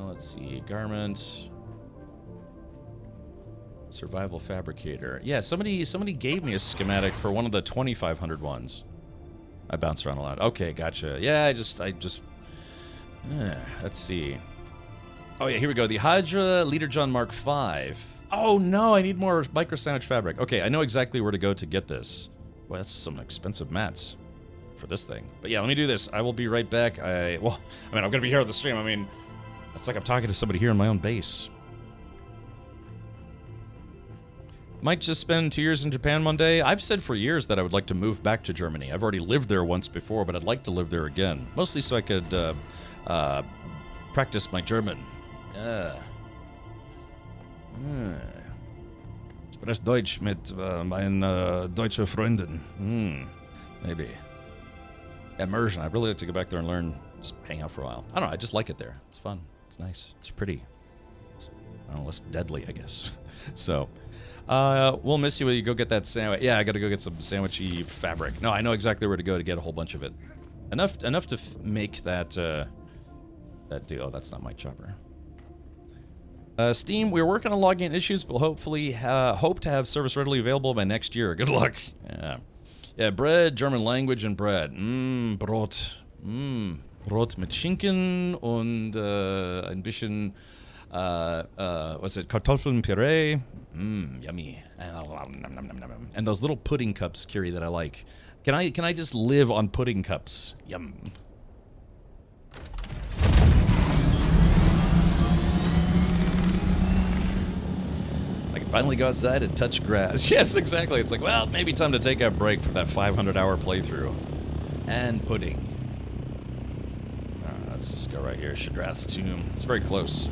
Let's see. Garment. Survival fabricator. Yeah, somebody gave me a schematic for one of the 2,500 ones. I bounced around a lot. Okay, gotcha. Yeah, I just. Let's see. Oh yeah, here we go. The Hydra Leader John Mark V. Oh no, I need more micro sandwich fabric. Okay, I know exactly where to go to get this. Boy, that's some expensive mats for this thing. But yeah, let me do this. I will be right back. I'm gonna be here on the stream. I mean, it's like I'm talking to somebody here in my own base. Might just spend 2 years in Japan one day. I've said for years that I would like to move back to Germany. I've already lived there once before, but I'd like to live there again. Mostly so I could practice my German. Spreche Deutsch mit meinen deutsche Freundin. Maybe. Immersion. I'd really like to go back there and learn, just hang out for a while. I don't know, I just like it there. It's fun. It's nice. It's pretty. It's, I don't know, less deadly, I guess. So... we'll miss you when you go get that sandwich. Yeah, I gotta go get some sandwichy fabric. No, I know exactly where to go to get a whole bunch of it. Enough to make that, that do. Oh, that's not my chopper. Steam, we're working on logging issues, but we'll hopefully hope to have service readily available by next year. Good luck. Yeah, bread, German language, and bread. Brot. Brot mit Schinken und ein bisschen What's it? Kartoffelpüree. Yummy. And those little pudding cups, Kiri, that I like. Can I just live on pudding cups? Yum. I can finally go outside and touch grass. Yes, exactly. It's like, well, maybe time to take a break from that 500-hour playthrough. And pudding. Let's just go right here. Shadrath's tomb. It's very close.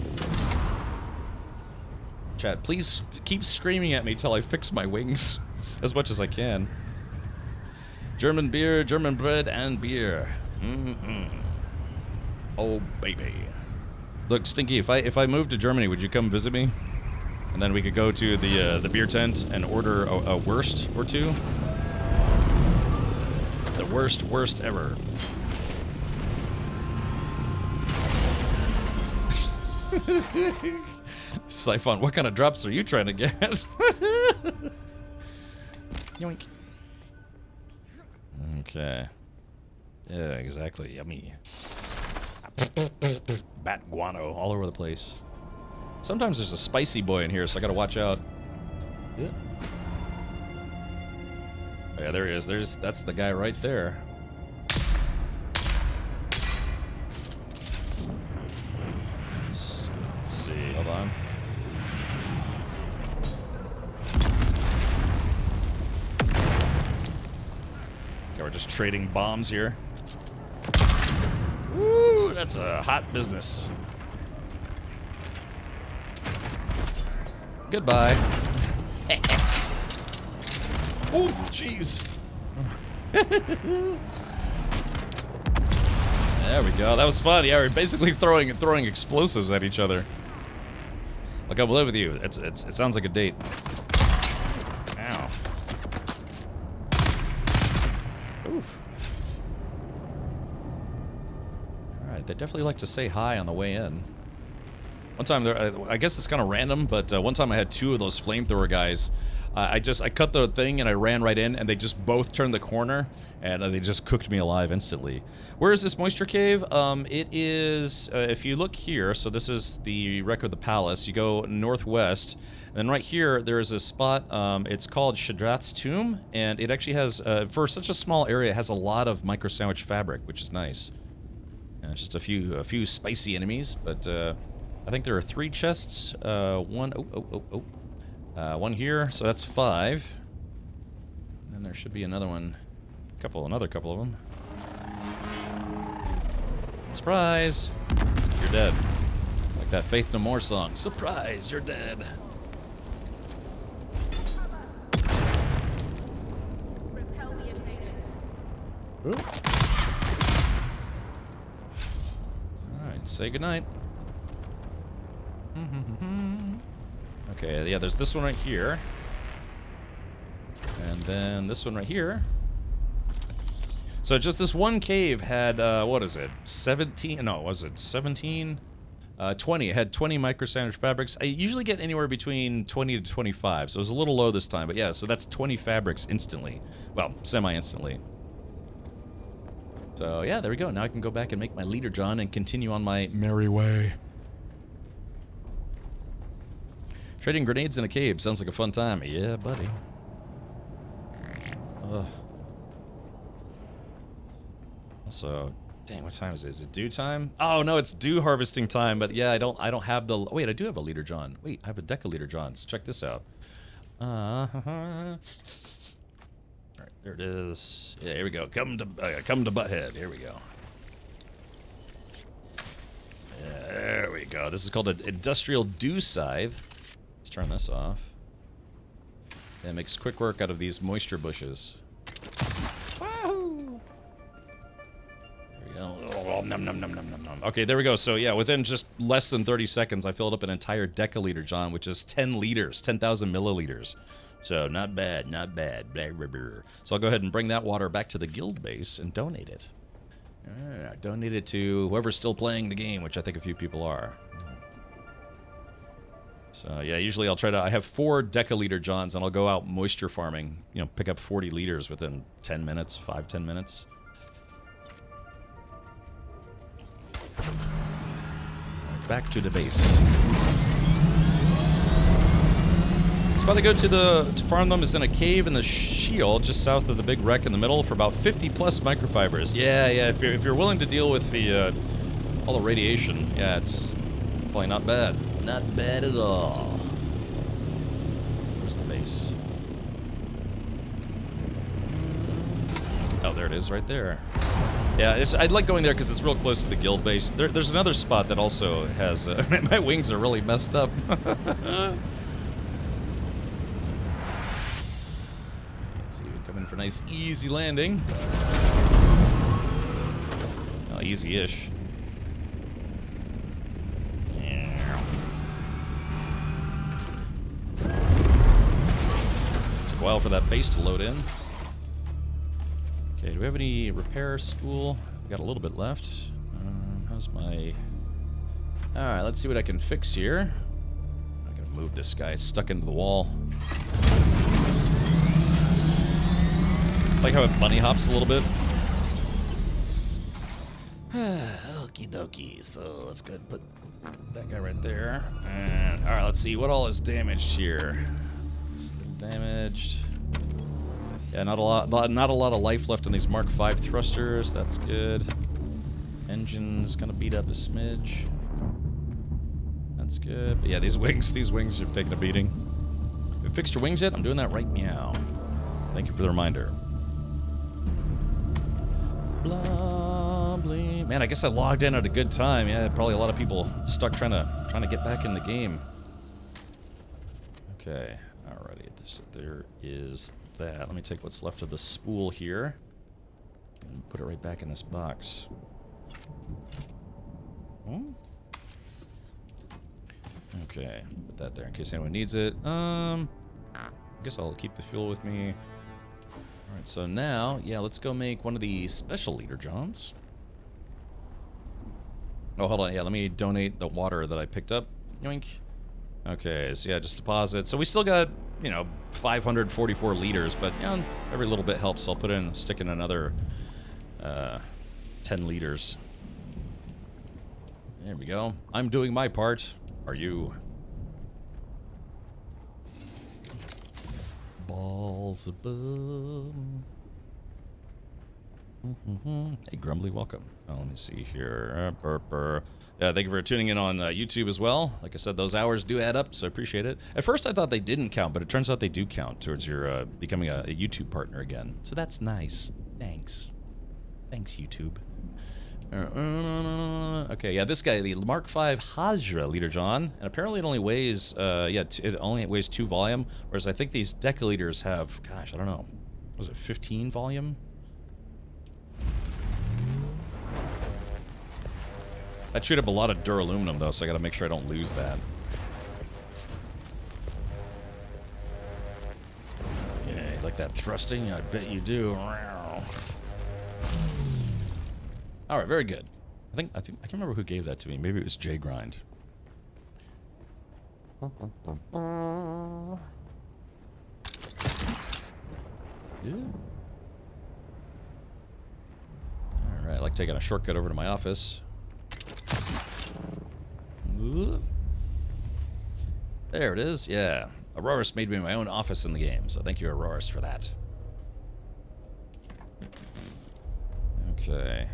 Chat, please keep screaming at me till I fix my wings. As much as I can. German beer, German bread, and beer. Oh, baby. Look, Stinky, if I moved to Germany, would you come visit me? And then we could go to the beer tent and order a wurst or two. The worst ever. Siphon, what kind of drops are you trying to get? Yoink. Okay. Yeah, exactly. Yummy. Bat guano all over the place. Sometimes there's a spicy boy in here, so I gotta watch out. Yeah. Oh, yeah, there he is. That's the guy right there. Let's see. Hold on. Okay, we're just trading bombs here. Woo, that's a hot business. Goodbye. Oh, jeez. There we go. That was fun. Yeah, we're basically throwing explosives at each other. Like, I'm with you. It sounds like a date. Ow. Oof. All right, they definitely like to say hi on the way in. One time, I guess it's kind of random, but one time I had two of those flamethrower guys. I cut the thing and I ran right in, and they just both turned the corner, and they just cooked me alive instantly. Where is this moisture cave? It is, if you look here, so this is the wreck of the palace. You go northwest, and then right here, there is a spot, it's called Shadrath's tomb, and it actually has, for such a small area, it has a lot of micro sandwich fabric, which is nice. Just a few spicy enemies, but I think there are 3 chests. One here, so that's 5. And then there should be another one. Another couple of them. Surprise! You're dead. Like that Faith No More song. Surprise, you're dead. Alright, say goodnight. Okay, yeah, there's this one right here. And then this one right here. So just this one cave had, what is it? 17? No, was it 17? 20. It had 20 micro sandwich fabrics. I usually get anywhere between 20 to 25, so it was a little low this time. But yeah, so that's 20 fabrics instantly. Well, semi-instantly. So yeah, there we go. Now I can go back and make my leader John and continue on my merry way. Trading grenades in a cave sounds like a fun time. Yeah, buddy. Ugh. Also, dang, what time is it? Is it dew time? Oh no, it's dew harvesting time. But yeah, I don't have the. Wait, I do have a leader John. Wait, I have a decaleader John. So check this out. All right, there it is. Yeah, here we go. Come to Butthead. Here we go. Yeah, there we go. This is called an industrial dew scythe. Let's turn this off. Yeah, it makes quick work out of these moisture bushes. Wahoo! There we go. Oh, nom, nom, nom, nom, nom, nom. Okay, there we go. So yeah, within just less than 30 seconds, I filled up an entire decaliter, John, which is 10 liters, 10,000 milliliters. So not bad, not bad. Blah, blah, blah. So I'll go ahead and bring that water back to the guild base and donate it. Donate it to whoever's still playing the game, which I think a few people are. So yeah, usually I'll try to, I have 4 decaliter Johns, and I'll go out moisture farming, you know, pick up 40 liters within 10 minutes, 5-10 minutes. Back to the base. spot I go to farm them is in a cave in the Shield, just south of the big wreck in the middle, for about 50 plus microfibers. Yeah, if you're willing to deal with the all the radiation, yeah, it's probably not bad. Not bad at all. Where's the base? Oh, there it is, right there. Yeah, I'd like going there because it's real close to the guild base. There's another spot that also has... my wings are really messed up. Let's see, we come in for a nice easy landing. Oh, easy-ish. Took a while for that base to load in. Okay, do we have any repair spool? We got a little bit left. How's my... Alright, let's see what I can fix here. I'm gonna move this guy. It's stuck into the wall. Like how it bunny hops a little bit. Okie dokie. So let's go ahead and put that guy right there. And alright, let's see what all is damaged here. Still damaged. Yeah, not a lot of life left on these Mark V thrusters. That's good. Engine's gonna beat up a smidge. That's good. But yeah, these wings have taken a beating. Have you fixed your wings yet? I'm doing that right meow. Thank you for the reminder. Blah, blah. Man, I guess I logged in at a good time. Yeah, probably a lot of people stuck trying to get back in the game. Okay, alrighty. There is that. Let me take what's left of the spool here and put it right back in this box. Okay, put that there in case anyone needs it. I guess I'll keep the fuel with me. Alright, so now, yeah, let's go make one of the special leader johns. Oh, hold on, yeah, let me donate the water that I picked up. Yoink. Okay, so yeah, just deposit. So we still got, you know, 544 liters, but you know, every little bit helps. So I'll stick in another 10 liters. There we go. I'm doing my part. Are you? Balls above. Hey, Grumbly, welcome. Oh, let me see here. Yeah, thank you for tuning in on YouTube as well. Like I said, those hours do add up, so I appreciate it. At first, I thought they didn't count, but it turns out they do count towards your becoming a YouTube partner again. So that's nice. Thanks. Thanks, YouTube. Okay, yeah, this guy, the Mark V Hajra Leader John, and apparently it only weighs, it only weighs 2 volume, whereas I think these Decaliters have, gosh, I don't know, was it 15 volume? I chewed up a lot of duraluminum, though, so I gotta make sure I don't lose that. Yeah, you like that thrusting? I bet you do. Alright, very good. I can't remember who gave that to me. Maybe it was J Grind. Yeah. Alright, I like taking a shortcut over to my office. There it is, yeah. Auroras made me my own office in the game, so thank you, Auroras, for that. Okay.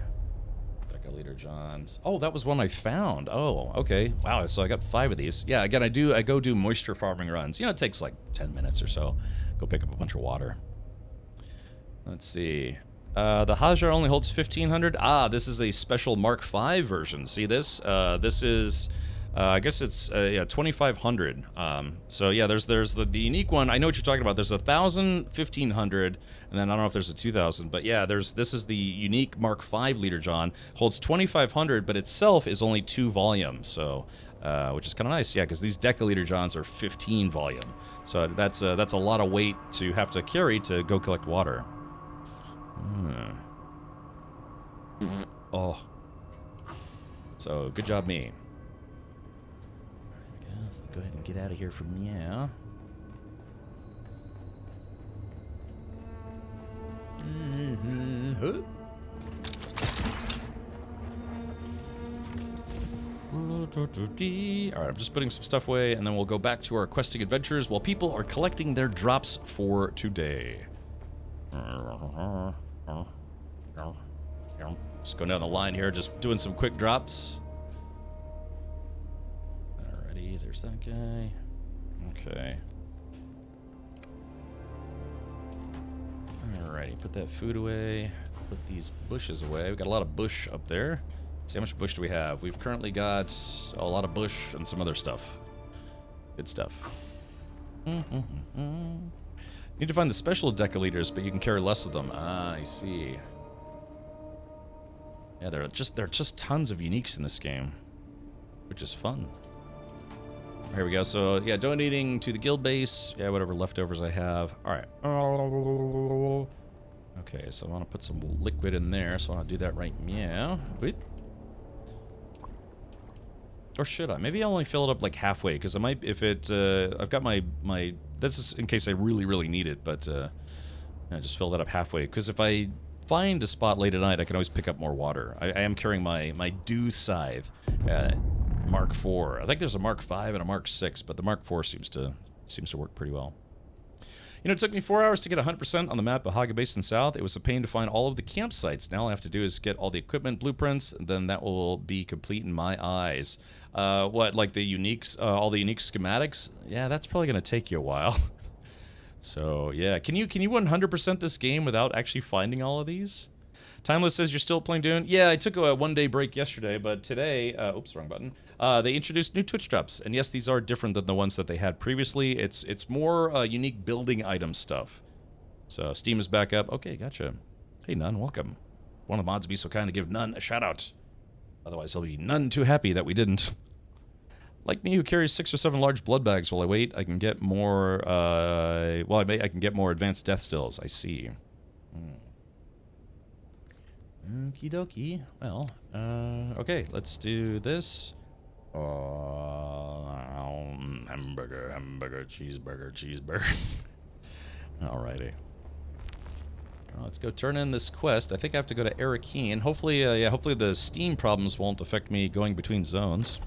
Leader Johns. Oh, that was one I found. Oh, okay. Wow, so I got 5 of these. Yeah, again, I go do moisture farming runs. You know, it takes like 10 minutes or so. Go pick up a bunch of water. Let's see. The Hajar only holds 1,500. Ah, this is a special Mark V version. See this? This is... I guess it's, yeah, 2,500. So yeah, there's the unique one. I know what you're talking about. There's 1,000, 1,500, and then I don't know if there's a 2,000. But yeah, this is the unique Mark V Leader John. Holds 2,500, but itself is only 2 volume. So, which is kind of nice. Yeah, because these Decaliter Johns are 15 volume. So that's a lot of weight to have to carry to go collect water. Oh. So good job, me. Go ahead and get out of here from meow. Alright, I'm just putting some stuff away, and then we'll go back to our questing adventures while people are collecting their drops for today. Just going down the line here, just doing some quick drops. Alrighty, there's that guy. Okay. Alrighty, put that food away. Put these bushes away. We've got a lot of bush up there. Let's see, how much bush do we have? We've currently got a lot of bush and some other stuff. Good stuff. Need to find the special decaliters, but you can carry less of them. Ah, I see. Yeah, there are just tons of uniques in this game, which is fun. Here we go. So yeah, donating to the guild base. Yeah, whatever leftovers I have. All right. Okay, so I want to put some liquid in there. So I want to do that right now. Wait. Or should I? Maybe I'll only fill it up like halfway, because I might, if it, I've got my, this is in case I really need it, but I just fill that up halfway, because if I find a spot late at night, I can always pick up more water. I am carrying my dew scythe, Mark IV. I think there's a Mark V and a Mark VI, but the Mark IV seems to work pretty well. You know, it took me 4 hours to get 100% on the map of Haga Basin South. It was a pain to find all of the campsites. Now all I have to do is get all the equipment blueprints, and then that will be complete in my eyes. What, like the uniques, all the unique schematics? Yeah, that's probably going to take you a while. So, yeah. Can you 100% this game without actually finding all of these? Timeless says you're still playing Dune. Yeah, I took a one-day break yesterday, but today, oops, wrong button. They introduced new Twitch drops, and yes, these are different than the ones that they had previously. It's more unique building item stuff. So Steam is back up. Okay, gotcha. Hey, Nun, welcome. One of the mods be so kind to give Nun a shout-out. Otherwise, he'll be none too happy that we didn't. Like me, who carries 6 or 7 large blood bags while I wait, I can get more. I can get more advanced death stills. I see. Okie dokie. Well, okay, let's do this. Hamburger, cheeseburger. Alrighty. Well, let's go turn in this quest. I think I have to go to Arakeen. Hopefully, hopefully the Steam problems won't affect me going between zones.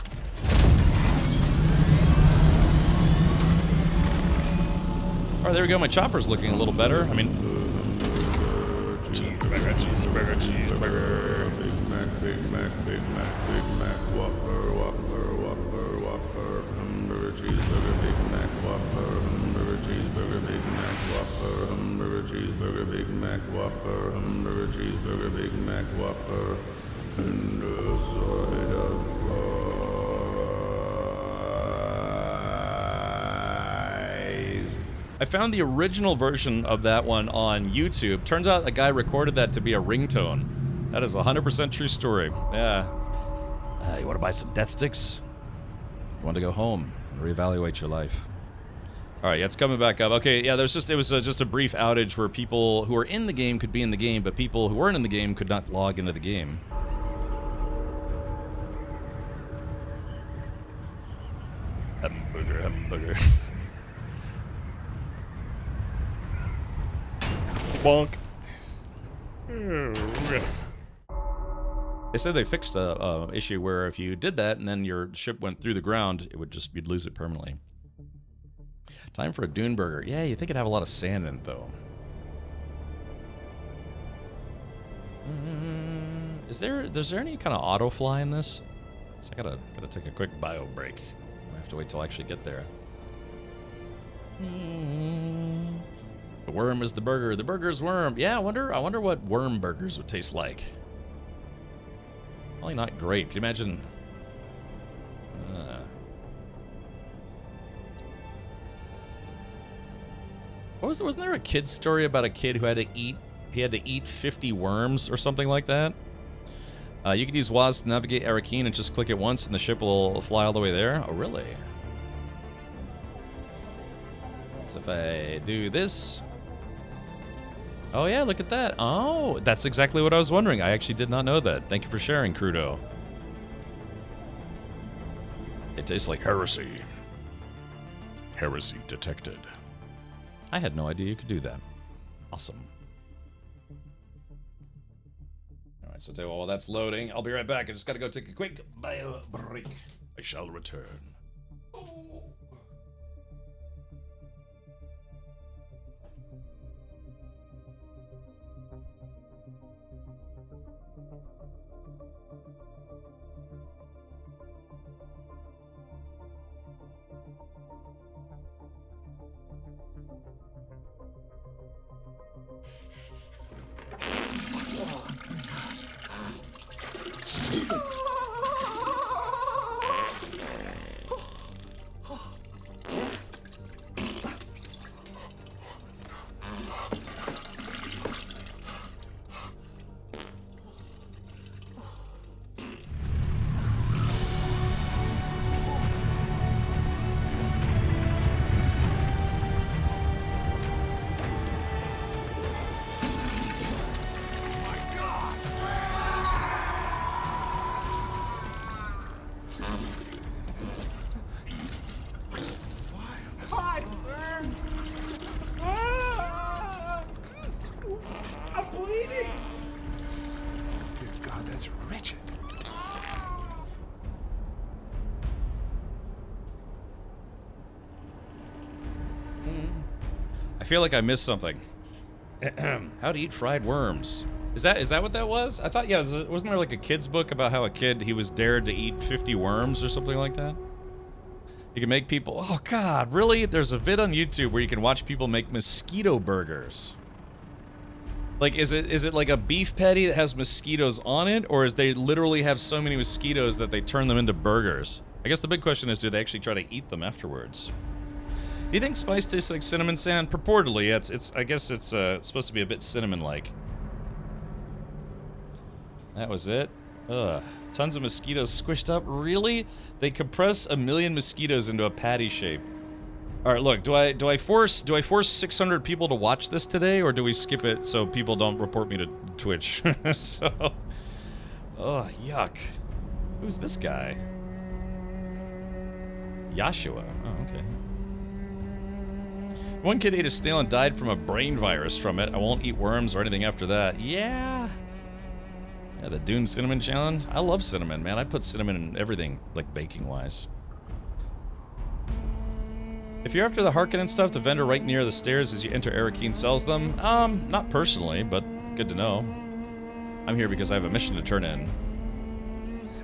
Alright, there we go. My chopper's looking a little better. I mean... Cheeseburger. Big Mac, Whopper. Hamburger, cheeseburger, Big Mac, Whopper. Hamburger, cheeseburger, Big Mac, Whopper. Hamburger, cheeseburger, Big Mac, Whopper. Hamburger, cheeseburger, Big Mac, Whopper. And a side of fries. I found the original version of that one on YouTube. Turns out a guy recorded that to be a ringtone. That is a 100% true story. Yeah. You want to buy some death sticks? You want to go home and reevaluate your life? All right, yeah, it's coming back up. Okay, yeah, it was just a brief outage where people who were in the game could be in the game, but people who weren't in the game could not log into the game. Hamburger. Bonk. They said they fixed a issue where if you did that and then your ship went through the ground, it would just, you'd lose it permanently. Time for a Dune burger. Yeah, you think it'd have a lot of sand in it though. Is there any kind of auto fly in this? So I gotta take a quick bio break. I have to wait till I actually get there. The worm is the burger. The burger is worm. Yeah, I wonder what worm burgers would taste like. Probably not great. Can you imagine? Wasn't there a kid's story about a kid who had to eat 50 worms or something like that? You could use WAS to navigate Arakeen and just click it once and the ship will fly all the way there. Oh, really? So if I do this... Oh yeah, look at that. Oh, that's exactly what I was wondering. I actually did not know that. Thank you for sharing, Crudo. It tastes like heresy. Heresy detected. I had no idea you could do that. Awesome. Alright, so while that's loading, I'll be right back. I just gotta go take a quick bio break. I shall return. I feel like I missed something. How to eat fried worms. Is that what that was? I thought, yeah, wasn't there like a kid's book about how a kid, he was dared to eat 50 worms or something like that? You can make people, oh God, really? There's a vid on YouTube where you can watch people make mosquito burgers. Like, is it like a beef patty that has mosquitoes on it, or is they literally have so many mosquitoes that they turn them into burgers? I guess the big question is, do they actually try to eat them afterwards? Do you think spice tastes like cinnamon sand? Purportedly, it's. I guess it's supposed to be a bit cinnamon-like. That was it. Ugh. Tons of mosquitoes squished up. Really? They compress 1 million mosquitoes into a patty shape. All right, look. Do I force 600 people to watch this today, or do we skip it so people don't report me to Twitch? So, oh yuck. Who's this guy? Yashua. Oh, okay. One kid ate a snail and died from a brain virus from it. I won't eat worms or anything after that. Yeah. Yeah, the Dune cinnamon challenge. I love cinnamon, man. I put cinnamon in everything, like baking-wise. If you're after the Harkonnen stuff, the vendor right near the stairs as you enter Arakeen sells them. Not personally, but good to know. I'm here because I have a mission to turn in.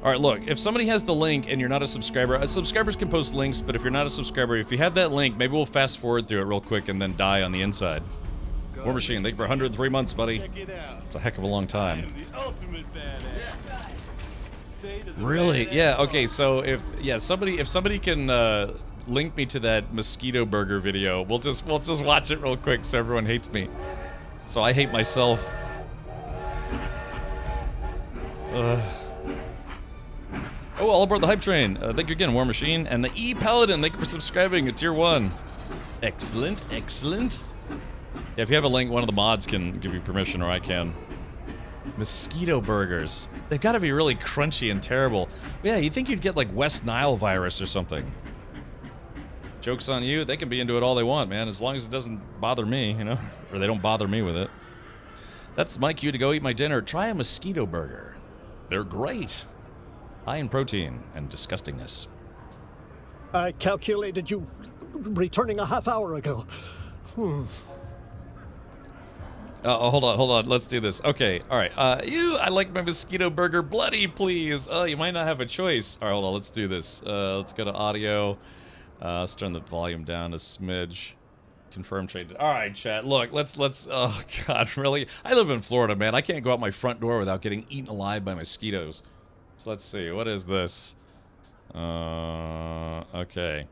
Alright, look, if somebody has the link and you're not a subscriber, subscribers can post links, but if you're not a subscriber, if you have that link, maybe we'll fast forward through it real quick and then die on the inside. War Machine, thank you for 103 months, buddy. It's a heck of a long time. Really? Yeah, okay, so if somebody can link me to that mosquito burger video, we'll just watch it real quick so everyone hates me. So I hate myself. Oh, all aboard the hype train. Thank you again, War Machine. And the E-Paladin, thank you for subscribing at Tier 1. Excellent, excellent. Yeah, if you have a link, one of the mods can give you permission, or I can. Mosquito burgers. They've got to be really crunchy and terrible. But yeah, you'd think you'd get like West Nile virus or something. Joke's on you. They can be into it all they want, man, as long as it doesn't bother me, you know? Or they don't bother me with it. That's my cue to go eat my dinner. Try a mosquito burger. They're great. High in protein and disgustingness. I calculated you returning a half hour ago. Oh, hold on. Let's do this. Okay, all right. I like my mosquito burger bloody, please. Oh, you might not have a choice. All right, hold on. Let's do this. Let's go to audio. Let's turn the volume down a smidge. Confirm trade. All right, chat. Look, let's. Oh God, really? I live in Florida, man. I can't go out my front door without getting eaten alive by mosquitoes. So let's see. What is this? Okay.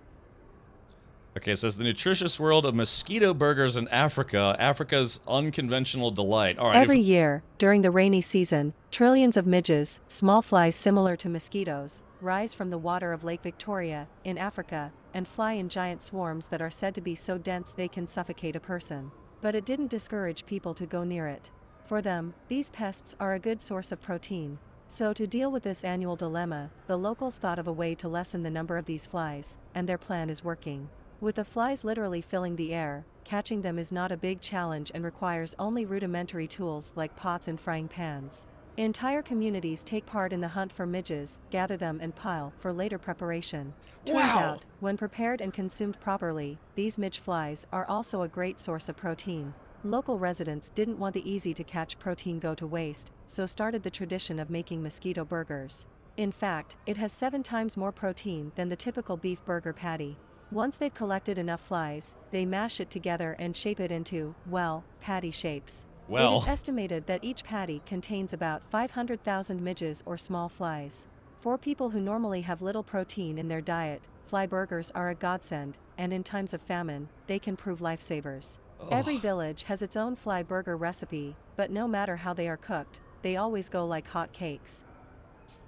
Okay, it says the nutritious world of mosquito burgers in Africa, Africa's unconventional delight. All right. Every year, during the rainy season, trillions of midges, small flies similar to mosquitoes, rise from the water of Lake Victoria, in Africa, and fly in giant swarms that are said to be so dense they can suffocate a person. But it didn't discourage people to go near it. For them, these pests are a good source of protein. So to deal with this annual dilemma, the locals thought of a way to lessen the number of these flies, and their plan is working. With the flies literally filling the air, catching them is not a big challenge and requires only rudimentary tools like pots and frying pans. Entire communities take part in the hunt for midges, gather them and pile for later preparation. Turns Wow. out, when prepared and consumed properly, these midge flies are also a great source of protein. Local residents didn't want the easy-to-catch protein go to waste, so started the tradition of making mosquito burgers. In fact, it has 7 times more protein than the typical beef burger patty. Once they've collected enough flies, they mash it together and shape it into, well, patty shapes. It is estimated that each patty contains about 500,000 midges or small flies. For people who normally have little protein in their diet, fly burgers are a godsend, and in times of famine, they can prove lifesavers. Every village has its own fly burger recipe, but no matter how they are cooked, they always go like hot cakes.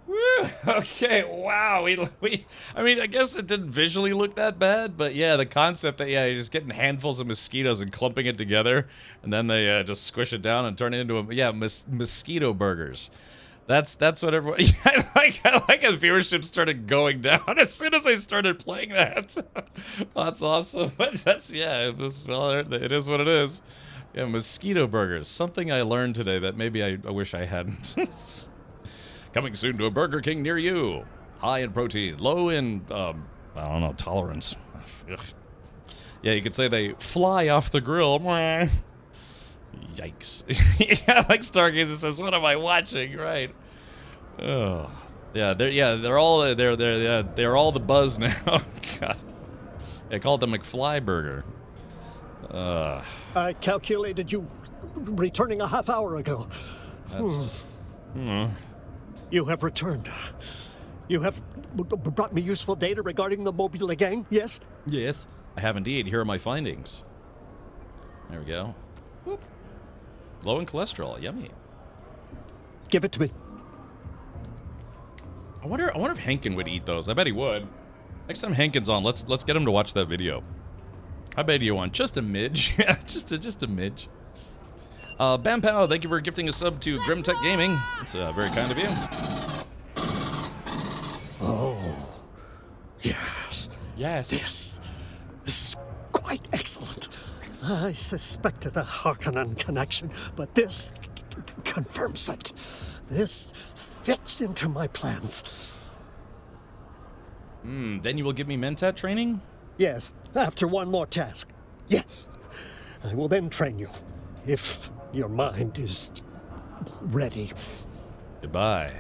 Woo, okay, wow. I mean, I guess it didn't visually look that bad, but yeah, the concept that, yeah, you're just getting handfuls of mosquitoes and clumping it together, and then they just squish it down and turn it into mosquito burgers. That's what everyone. Yeah, I like how viewership started going down as soon as I started playing that. That's awesome. But it is what it is. Yeah, mosquito burgers. Something I learned today that maybe I wish I hadn't. Coming soon to a Burger King near you. High in protein, low in I don't know, tolerance. Ugh. Yeah, you could say they fly off the grill. Yikes. Yeah, like Stargazer says, what am I watching? Right. Oh. Yeah, they're all the buzz now. God. They called the McFly burger. I calculated you returning a half hour ago. That's just You have returned. You have brought me useful data regarding the Mobile gang, yes? Yes. I have indeed. Here are my findings. There we go. Whoop. Low in cholesterol. Yummy. Give it to me. I wonder if Henkin would eat those. I bet he would. Next time Henkin's on, let's get him to watch that video. I bet you want just a midge. Yeah, just a midge. Bam Pow, thank you for gifting a sub to Grim Tech Gaming. It's very kind of you. Oh, yes. Yes. This is quite excellent. I suspected a Harkonnen connection, but this confirms it. This fits into my plans. Then you will give me Mentat training? Yes, after one more task. Yes. I will then train you, if your mind is ready. Goodbye.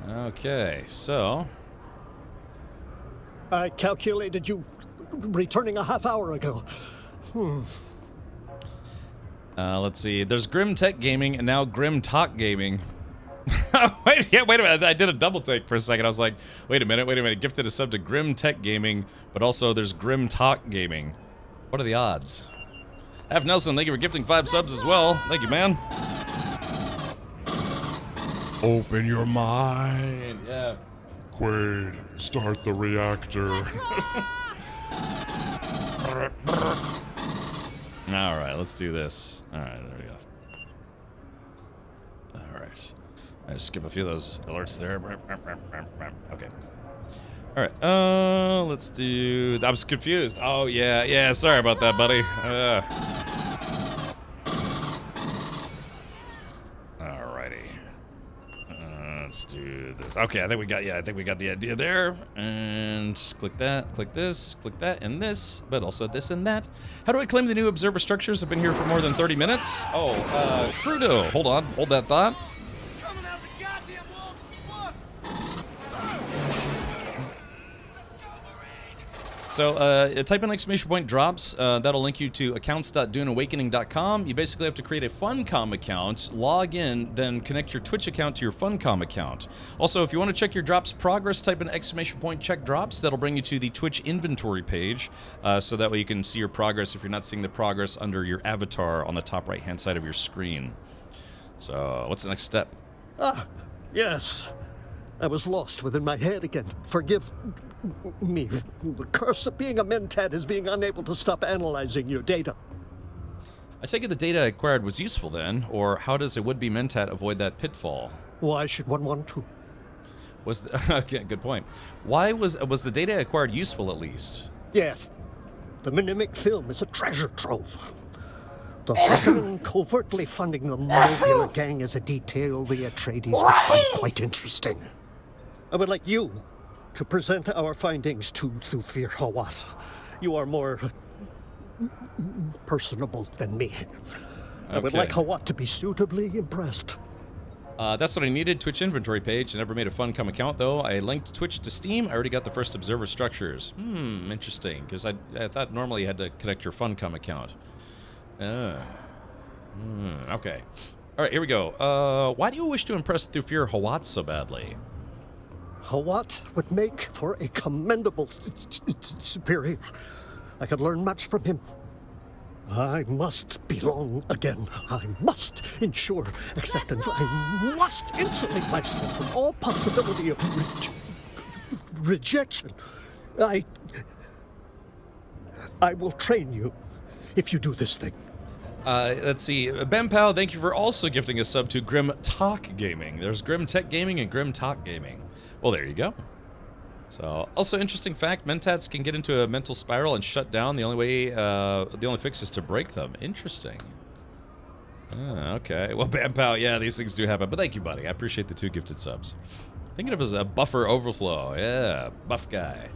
Okay, so... I calculated you returning a half hour ago. Let's see. There's Grim Tech Gaming and now Grim Talk Gaming. wait a minute. I did a double take for a second. I was like, wait a minute. Gifted a sub to Grim Tech Gaming, but also there's Grim Talk Gaming. What are the odds? F. Nelson, thank you for gifting 5 subs as well. Thank you, man. Open your mind. Yeah. Quaid, start the reactor. All right, let's do this. All right, there we go. All right. I just skip a few of those alerts there. Okay. All right. Let's do. I was confused. Oh yeah. Sorry about that, buddy. Alrighty. Let's do this. Okay, I think we got the idea there. And click that, click this, click that, and this, but also this and that. How do I claim the new observer structures? I've been here for more than 30 minutes. Oh, Crudo. Hold on. Hold that thought. So type in exclamation point drops. That'll link you to accounts.duneawakening.com. You basically have to create a Funcom account, log in, then connect your Twitch account to your Funcom account. Also, if you want to check your drops progress, type in exclamation point check drops. That'll bring you to the Twitch inventory page, so that way you can see your progress if you're not seeing the progress under your avatar on the top right-hand side of your screen. So, what's the next step? Ah, yes. I was lost within my head again. Forgive me. The curse of being a mentat is being unable to stop analyzing your data. I take it the data I acquired was useful then, or how does a would-be mentat avoid that pitfall? Why should one want to? Okay, good point. Why was the data acquired useful at least? Yes. The mnemonic film is a treasure trove. The Harkonnen covertly funding the Nebula Gang is a detail the Atreides would find quite interesting. I would like you to present our findings to Thufir Hawat. You are more personable than me. I would like Hawat to be suitably impressed. That's what I needed. Twitch inventory page. I never made a Funcom account, though. I linked Twitch to Steam. I already got the first observer structures. Interesting. Because I thought normally you had to connect your Funcom account. Okay. All right, here we go. Why do you wish to impress Thufir Hawat so badly? Hawat would make for a commendable superior. I could learn much from him. I must belong again. I must ensure acceptance. I must insulate myself from all possibility of rejection. I will train you if you do this thing. Let's see. Ben Pao, thank you for also gifting a sub to Grim Talk Gaming. There's Grim Tech Gaming and Grim Talk Gaming. Well, there you go. So, also interesting fact, mentats can get into a mental spiral and shut down. The only fix is to break them. Interesting. Okay. Well, Bam Pow, yeah, these things do happen. But thank you, buddy. I appreciate the 2 gifted subs. Thinking of as a buffer overflow. Yeah, buff guy.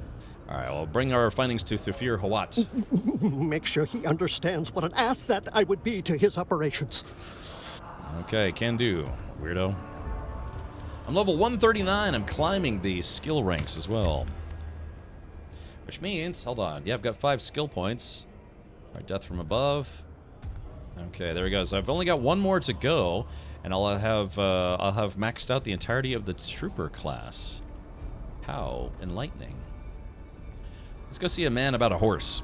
All right, well, bring our findings to Thufir Hawat. Make sure he understands what an asset I would be to his operations. Okay, can do, weirdo. I'm level 139. I'm climbing the skill ranks as well. Which means, hold on. Yeah, I've got 5 skill points. All right, death from above. Okay, there we go. So I've only got 1 more to go, and I'll have maxed out the entirety of the trooper class. How enlightening. Let's go see a man about a horse.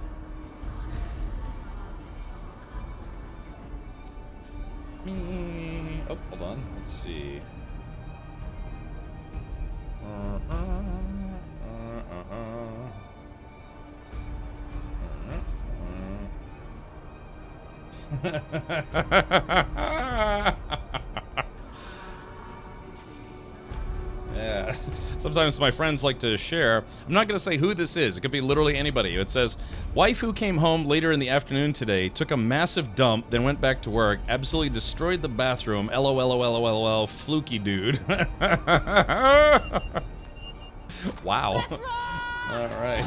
Oh, hold on. Let's see. Yeah. Sometimes my friends like to share. I'm not going to say who this is. It could be literally anybody. It says, wife who came home later in the afternoon today, took a massive dump, then went back to work, absolutely destroyed the bathroom, LOL, fluky dude. Wow. All right.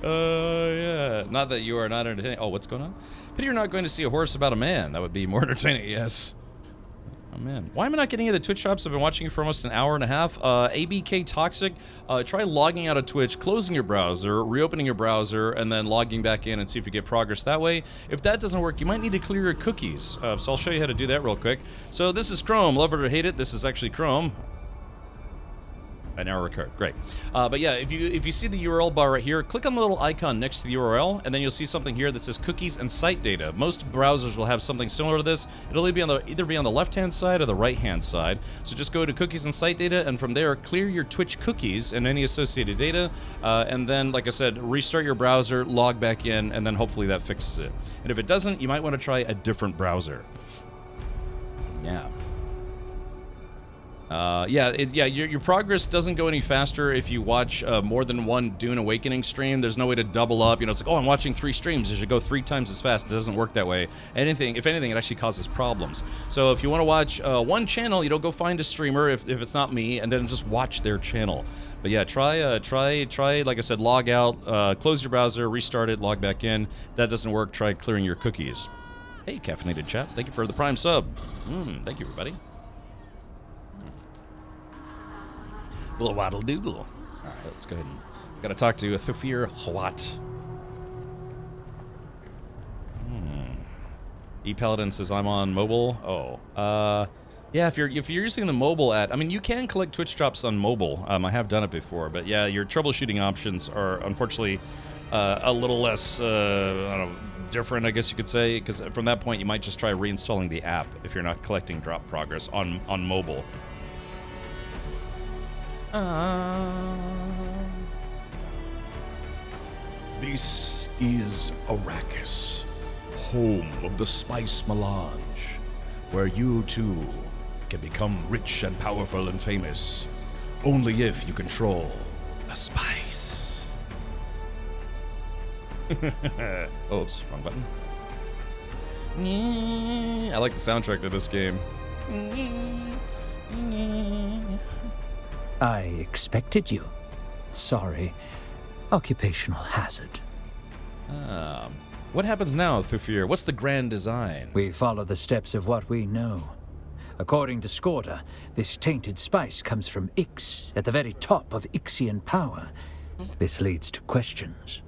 Yeah. Not that you are not entertaining. Oh, what's going on? Pity you're not going to see a horse about a man. That would be more entertaining, yes. Oh, man. Why am I not getting any of the Twitch drops? I've been watching you for almost an hour and a half. ABK Toxic, try logging out of Twitch, closing your browser, reopening your browser, and then logging back in and see if you get progress that way. If that doesn't work, you might need to clear your cookies. So I'll show you how to do that real quick. So this is Chrome. Love it or hate it, this is actually Chrome. An error occurred. Great. But yeah, if you see the URL bar right here, click on the little icon next to the URL, and then you'll see something here that says cookies and site data. Most browsers will have something similar to this. It'll either be on the left-hand side or the right-hand side. So just go to cookies and site data, and from there, clear your Twitch cookies and any associated data, and then, like I said, restart your browser, log back in, and then hopefully that fixes it. And if it doesn't, you might want to try a different browser. Yeah. Your progress doesn't go any faster if you watch more than one Dune Awakening stream. There's no way to double up. You know, it's like, oh, I'm watching 3 streams. I should go 3 times as fast. It doesn't work that way. If anything, it actually causes problems. So if you want to watch one channel, you know, go find a streamer if it's not me, and then just watch their channel. But yeah, try, like I said, log out, close your browser, restart it, log back in. If that doesn't work, try clearing your cookies. Hey, caffeinated chat. Thank you for the Prime sub. Thank you, everybody. Little waddle doodle. All right, let's go ahead and got to talk to Thufir Hawat. ePaladin says I'm on mobile. Oh, yeah. If you're using the mobile I mean, you can collect Twitch drops on mobile. I have done it before, but yeah, your troubleshooting options are unfortunately a little less, I don't know, different, I guess you could say, because from that point you might just try reinstalling the app if you're not collecting drop progress on mobile. This is Arrakis, home of the spice melange, where you too can become rich and powerful and famous, only if you control the spice. Oops, wrong button. I like the soundtrack to this game. I expected you. Sorry. Occupational hazard. What happens now, Thufir? What's the grand design? We follow the steps of what we know. According to Skorda, this tainted spice comes from Ix, at the very top of Ixian power. This leads to questions.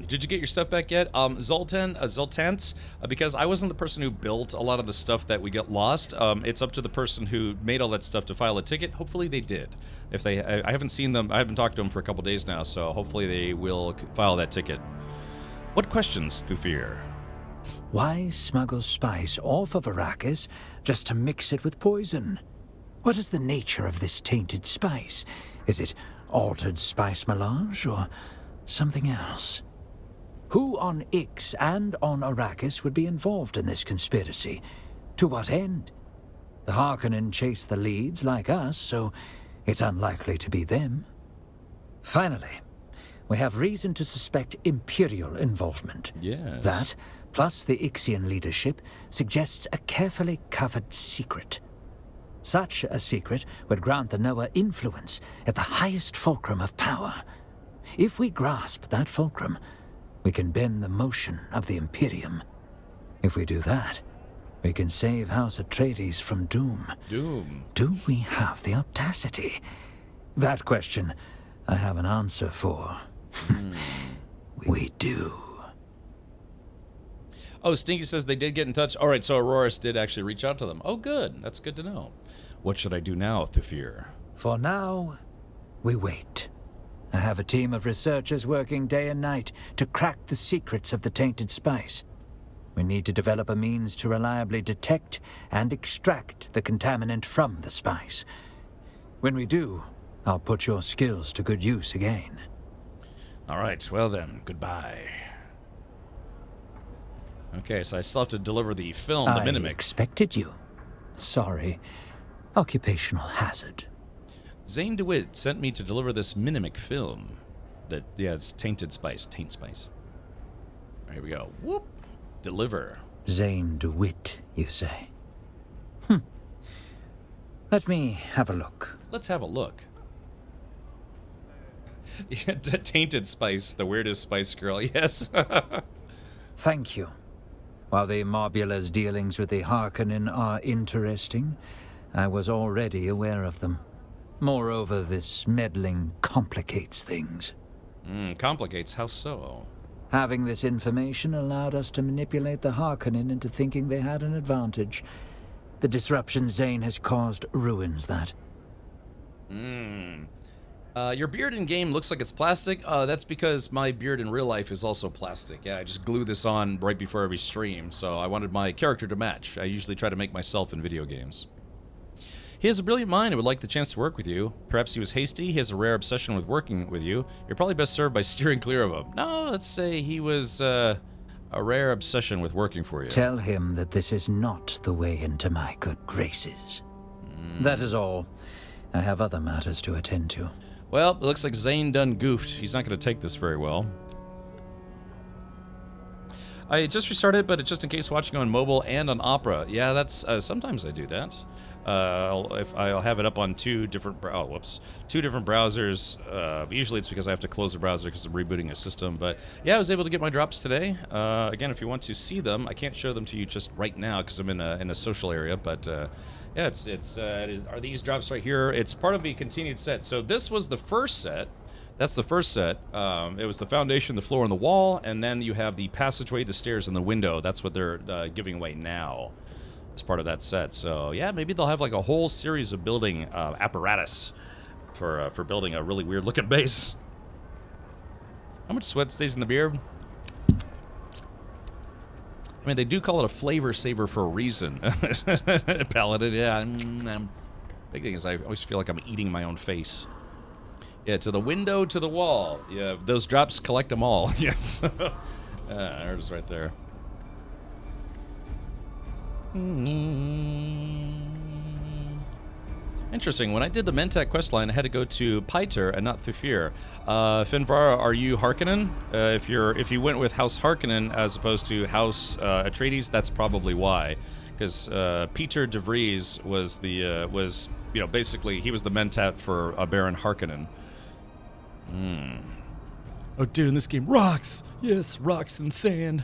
Did you get your stuff back yet? Zoltans, because I wasn't the person who built a lot of the stuff that we get lost. It's up to the person who made all that stuff to file a ticket. Hopefully they did. If they, I haven't seen them, I haven't talked to them for a couple days now, so hopefully they will file that ticket. What questions, Thufir? Why smuggle spice off of Arrakis just to mix it with poison? What is the nature of this tainted spice? Is it altered spice melange or something else? Who on Ix and on Arrakis would be involved in this conspiracy? To what end? The Harkonnen chase the leads like us, so it's unlikely to be them. Finally, we have reason to suspect Imperial involvement. Yes. That, plus the Ixian leadership, suggests a carefully covered secret. Such a secret would grant the Noah influence at the highest fulcrum of power. If we grasp that fulcrum, we can bend the motion of the Imperium. If we do that, we can save House Atreides from doom. Doom. Do we have the audacity? That question I have an answer for. We do. Oh, Stinky says they did get in touch. All right, so Auroras did actually reach out to them. Oh, good. That's good to know. What should I do now, Thufir? For now, we wait. I have a team of researchers working day and night to crack the secrets of the tainted spice. We need to develop a means to reliably detect and extract the contaminant from the spice. When we do, I'll put your skills to good use again. All right, well then, goodbye. Okay, so I still have to deliver the film, the Minimix. I expected you. Sorry. Occupational hazard. Zane DeWitt sent me to deliver this Minimic film. That, yeah, it's tainted spice, taint spice. Here we go. Whoop. Deliver. Zane DeWitt, you say? Let me have a look. Let's have a look. Yeah, tainted spice, the weirdest spice girl, yes. Thank you. While the Marbula's dealings with the Harkonnen are interesting, I was already aware of them. Moreover, this meddling complicates things. Complicates? How so? Having this information allowed us to manipulate the Harkonnen into thinking they had an advantage. The disruption Zane has caused ruins that. Your beard in game looks like it's plastic. That's because my beard in real life is also plastic. Yeah, I just glue this on right before every stream, so I wanted my character to match. I usually try to make myself in video games. He has a brilliant mind and would like the chance to work with you. Perhaps he was hasty. He has a rare obsession with working with you. You're probably best served by steering clear of him. No, let's say he was a rare obsession with working for you. Tell him that this is not the way into my good graces. That is all. I have other matters to attend to. Well, it looks like Zane done goofed. He's not going to take this very well. I just restarted, but it's just in case watching on mobile and on Opera. Yeah, that's sometimes I do that. I'll have it up on two different browsers. Usually it's because I have to close the browser because I'm rebooting a system. But yeah, I was able to get my drops today. Again, if you want to see them, I can't show them to you just right now because I'm in a social area. But yeah, are these drops right here? It's part of the continued set. So this was the first set. That's the first set. It was the foundation, the floor, and the wall, and then you have the passageway, the stairs, and the window. That's what they're giving away now as part of that set. So yeah, maybe they'll have like a whole series of building apparatus for building a really weird looking base. How much sweat stays in the beard? I mean, they do call it a flavor saver for a reason. Paladin, yeah. Big thing is I always feel like I'm eating my own face. Yeah, to the window, to the wall. Yeah, those drops, collect them all. Yes. There it is right there. Interesting. When I did the Mentat questline, I had to go to Piter and not Thufir. Finvara, are you Harkonnen? If you went with House Harkonnen as opposed to House Atreides, that's probably why. Because Peter de Vries was basically he was the Mentat for Baron Harkonnen. Oh, dude, in this game, rocks. Yes, rocks and sand.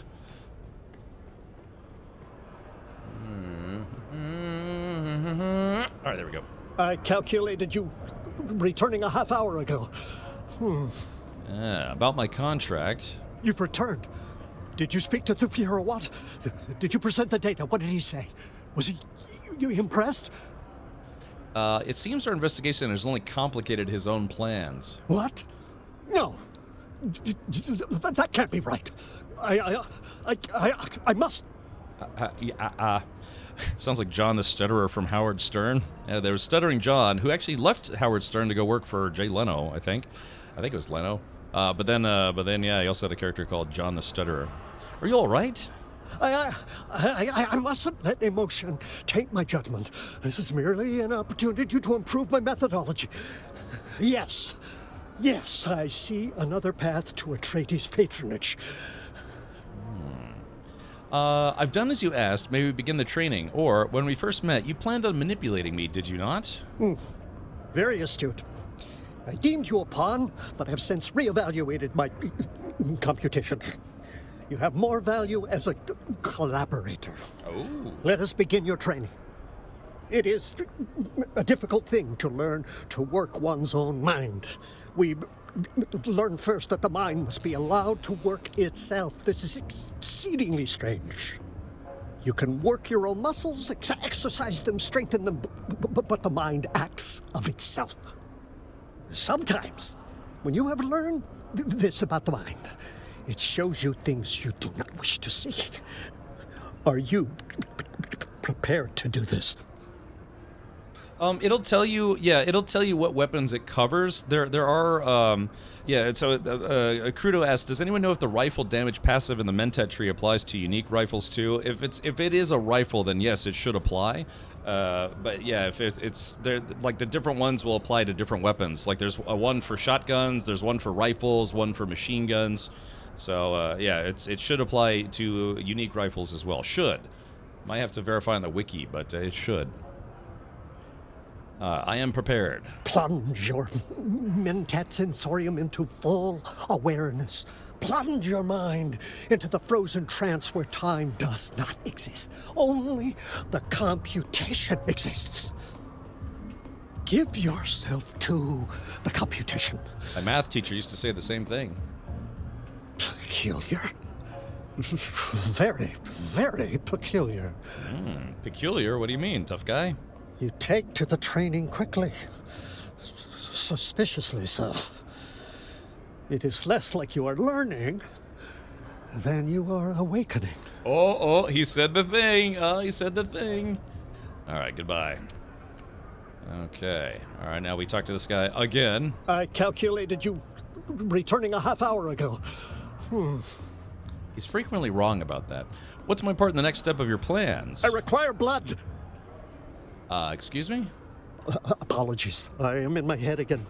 All right, there we go. I calculated you returning a half hour ago. About my contract. You've returned. Did you speak to Thufir or what? Did you present the data? What did he say? Was he impressed? It seems our investigation has only complicated his own plans. What? No. That can't be right. I must... Sounds like John the Stutterer from Howard Stern. There was Stuttering John, who actually left Howard Stern to go work for Jay Leno, I think. I think it was Leno. But then, yeah, he also had a character called John the Stutterer. Are you all right? I mustn't let emotion taint my judgment. This is merely an opportunity to improve my methodology. Yes, I see another path to Atreides patronage. I've done as you asked. May we begin the training? Or, when we first met, you planned on manipulating me, did you not? Very astute. I deemed you a pawn, but have since reevaluated my computations. You have more value as a collaborator. Oh. Let us begin your training. It is a difficult thing to learn to work one's own mind. We learn first that the mind must be allowed to work itself. This is exceedingly strange. You can work your own muscles, exercise them, strengthen them, but the mind acts of itself. Sometimes, when you have learned this about the mind, it shows you things you do not wish to see. Are you prepared to do this? It'll tell you what weapons it covers. There are, so Crudo asks, does anyone know if the rifle damage passive in the Mentat tree applies to unique rifles too? If it is a rifle, then yes, it should apply. But yeah, if it's there, like the different ones will apply to different weapons. Like there's one for shotguns, there's one for rifles, one for machine guns. So yeah, it should apply to unique rifles as well. Should. Might have to verify on the wiki, but it should. I am prepared. Plunge your mentat sensorium into full awareness. Plunge your mind into the frozen trance where time does not exist. Only the computation exists. Give yourself to the computation. My math teacher used to say the same thing. Peculiar. Very, very peculiar. Peculiar? What do you mean, tough guy? You take to the training quickly. Suspiciously so. It is less like you are learning than you are awakening. Oh, he said the thing. Oh, he said the thing. All right, goodbye. Okay. All right, now we talk to this guy again. I calculated you returning a half hour ago. He's frequently wrong about that. What's my part in the next step of your plans? I require blood. Excuse me? Apologies. I am in my head again.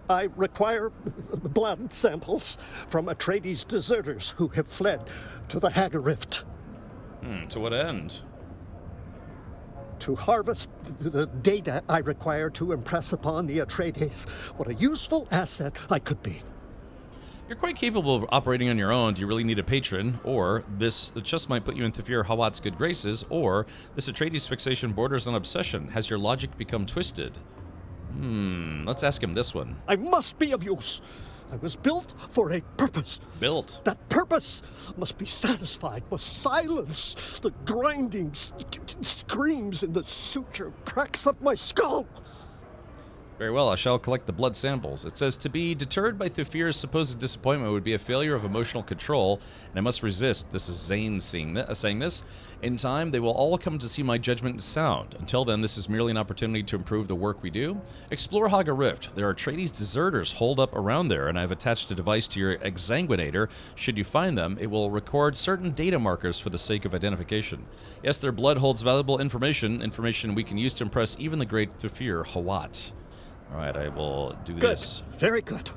I require blood samples from Atreides deserters who have fled to the Hagar Rift. To what end? To harvest the data I require to impress upon the Atreides what a useful asset I could be. You're quite capable of operating on your own. Do you really need a patron? Or this just might put you in Thufir Hawat's good graces? Or this Atreides fixation borders on obsession? Has your logic become twisted? Let's ask him this one. I must be of use. I was built for a purpose. Built? That purpose must be satisfied, must silence the grinding screams in the suture cracks of my skull. Very well, I shall collect the blood samples. It says, to be deterred by Thufir's supposed disappointment would be a failure of emotional control, and I must resist. This is Zane saying this. In time, they will all come to see my judgment is sound. Until then, this is merely an opportunity to improve the work we do. Explore Haga Rift. There are Atreides deserters holed up around there, and I have attached a device to your exsanguinator. Should you find them, it will record certain data markers for the sake of identification. Yes, their blood holds valuable information we can use to impress even the great Thufir Hawat. Alright, I will do this. Good. Very good.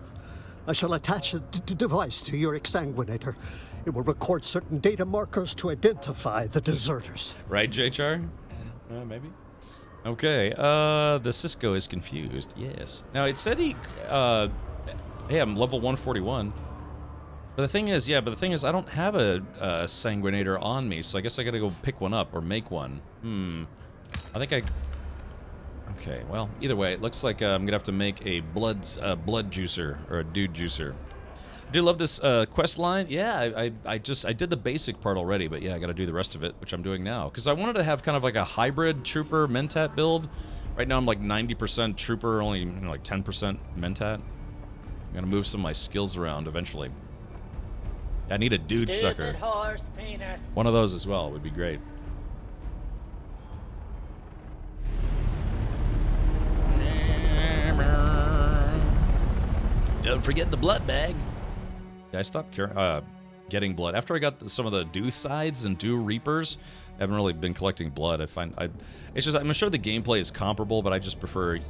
I shall attach a device to your exsanguinator. It will record certain data markers to identify the deserters. Right, JHR? Maybe. Okay, the Cisco is confused. Yes. Now, it said hey, I'm level 141. But the thing is, I don't have a sanguinator on me, so I guess I gotta go pick one up or make one. I think Okay, well, either way, it looks like I'm gonna have to make a blood juicer, or a dude juicer. I do love this quest line. Yeah, I did the basic part already, but yeah, I gotta do the rest of it, which I'm doing now. Because I wanted to have kind of like a hybrid trooper mentat build. Right now I'm like 90% trooper, only like 10% mentat. I'm gonna move some of my skills around eventually. I need a dude sucker. Horse penis. One of those as well would be great. Don't forget the blood bag. Yeah, I stopped getting blood. After I got some of the Dew Sides and Dew Reapers, I haven't really been collecting blood. I'm sure the gameplay is comparable, but I just prefer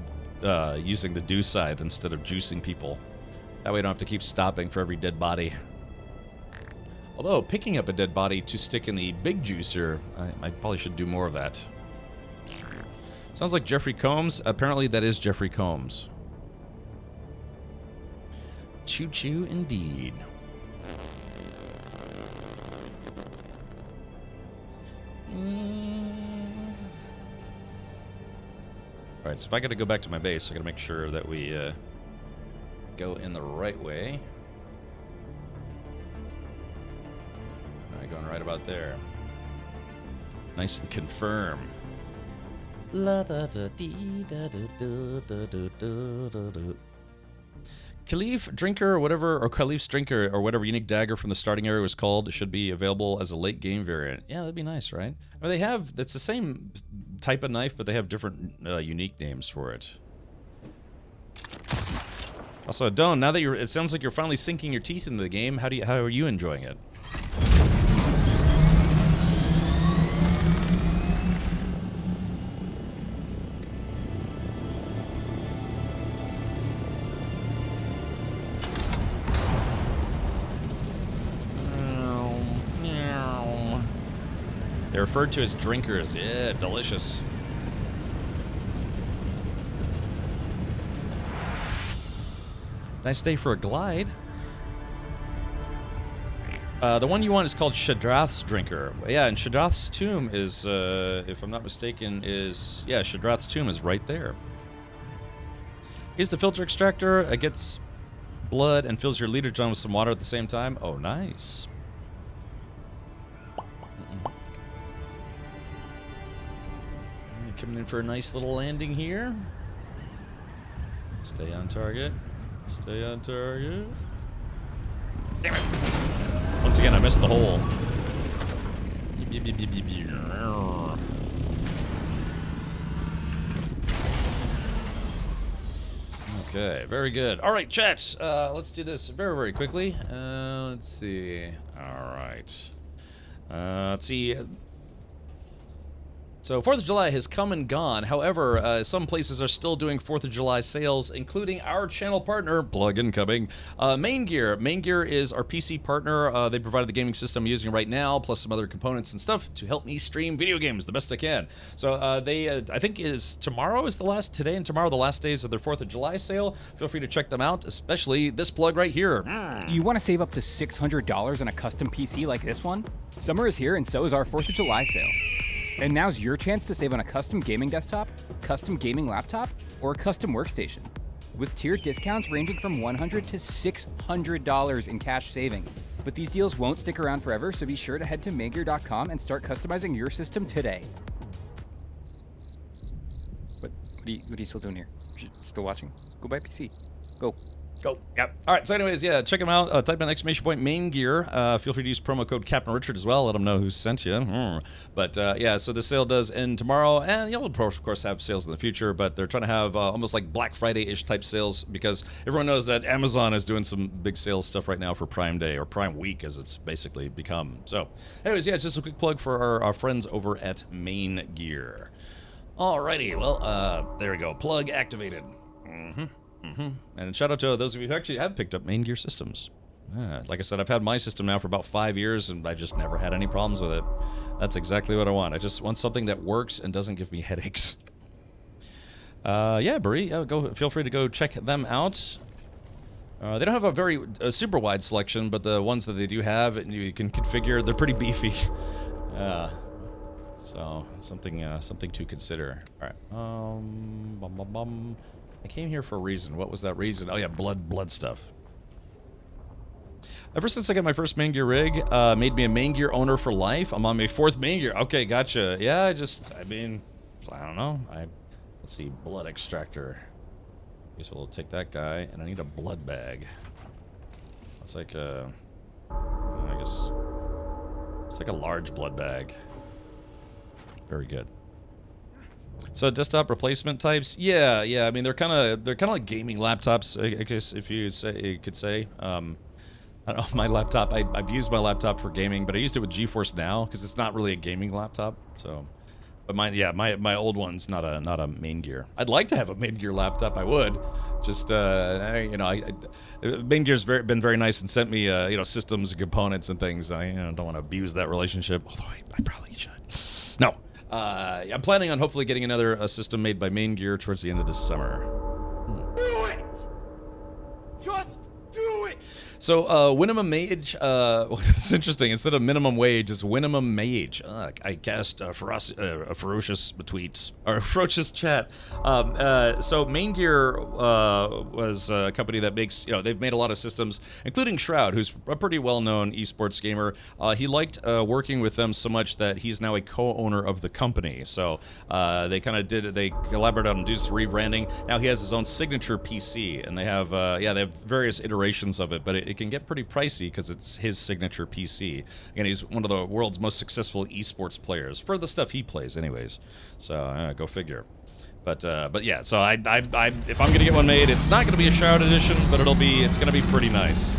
using the Dew Scythe instead of juicing people. That way I don't have to keep stopping for every dead body. Although, picking up a dead body to stick in the big juicer, I probably should do more of that. Sounds like Jeffrey Combs. Apparently that is Jeffrey Combs. Choo-choo indeed. Alright, so if I gotta go back to my base, I gotta make sure that we go in the right way. Alright, going right about there. Nice and confirm. La da da dee da da da da da da da. Khalif Drinker or whatever, or Khalif's Drinker or whatever unique dagger from the starting area was called, should be available as a late game variant. Yeah, that'd be nice, right? I mean, it's the same type of knife, but they have different unique names for it. Also, Don, now that it sounds like you're finally sinking your teeth into the game, how are you enjoying it? They're referred to as drinkers. Yeah, delicious. Nice day for a glide. The one you want is called Shadrath's Drinker. Yeah, and Shadrath's tomb is, if I'm not mistaken, Shadrath's tomb is right there. Here's the filter extractor. It gets blood and fills your leader drum with some water at the same time. Oh, nice. Coming in for a nice little landing here. Stay on target. Stay on target. Damn it. Once again, I missed the hole. Okay, very good. All right, chat. Let's do this very, very quickly. Let's see. All right. Let's see. So 4th of July has come and gone. However, some places are still doing 4th of July sales, including our channel partner, Plug Incoming, Main Gear. Main Gear is our PC partner. They provided the gaming system I'm using right now, plus some other components and stuff to help me stream video games the best I can. So I think tomorrow is the last, today and tomorrow the last days of their 4th of July sale. Feel free to check them out, especially this plug right here. Do you want to save up to $600 on a custom PC like this one? Summer is here and so is our 4th of July sale. And now's your chance to save on a custom gaming desktop, custom gaming laptop, or a custom workstation. With tiered discounts ranging from $100 to $600 in cash savings. But these deals won't stick around forever, so be sure to head to maingear.com and start customizing your system today. What are you still doing here? If you're still watching, go buy a PC. Go. Go. Yep. All right. So, anyways, yeah, check them out. Type in exclamation point main gear. Feel free to use promo code Captain Richard as well. Let them know who sent you. But yeah, so the sale does end tomorrow, and you'll of course have sales in the future. But they're trying to have almost like Black Friday-ish type sales because everyone knows that Amazon is doing some big sales stuff right now for Prime Day or Prime Week, as it's basically become. So, anyways, yeah, it's just a quick plug for our friends over at Main Gear. Alrighty. Well, there we go. Plug activated. And shout out to those of you who actually have picked up Main Gear systems. Like I said, I've had my system now for about 5 years, and I just never had any problems with it. That's exactly what I want. I just want something that works and doesn't give me headaches. Yeah, Brie, feel free to go check them out. They don't have a very super wide selection, but the ones that they do have, you can configure. They're pretty beefy. So something to consider. All right. I came here for a reason. What was that reason? Oh yeah, blood stuff. Ever since I got my first Main Gear rig, made me a Main Gear owner for life. I'm on my 4th Main Gear. Okay, gotcha. Yeah, I don't know. Let's see, blood extractor. Guess we'll take that guy, and I need a blood bag. It's like I guess it's like a large blood bag. Very good. So desktop replacement types, yeah. I mean, they're kind of like gaming laptops, I guess if you could say. I don't know, my laptop. I've used my laptop for gaming, but I used it with GeForce Now because it's not really a gaming laptop. So, but my old one's not a Main Gear. I'd like to have a Main Gear laptop. I would. Just Main Gear's been very nice and sent me systems and components and things. I don't want to abuse that relationship, although I probably should. No. I'm planning on hopefully getting another system made by Main Gear towards the end of this summer. Do it! Just do it! So, minimum wage, it's interesting. Instead of minimum wage, it's minimum wage. I cast a ferocious tweets, or ferocious chat. So, Main Gear was a company that makes, they've made a lot of systems, including Shroud, who's a pretty well-known esports gamer. He liked working with them so much that he's now a co-owner of the company. So, they collaborated on this rebranding. Now he has his own signature PC, and they have various iterations of it, but it can get pretty pricey because it's his signature PC. Again, he's one of the world's most successful esports players for the stuff he plays, anyways. So go figure. But yeah. So if I'm gonna get one made, it's not gonna be a Shroud edition, but it's gonna be pretty nice.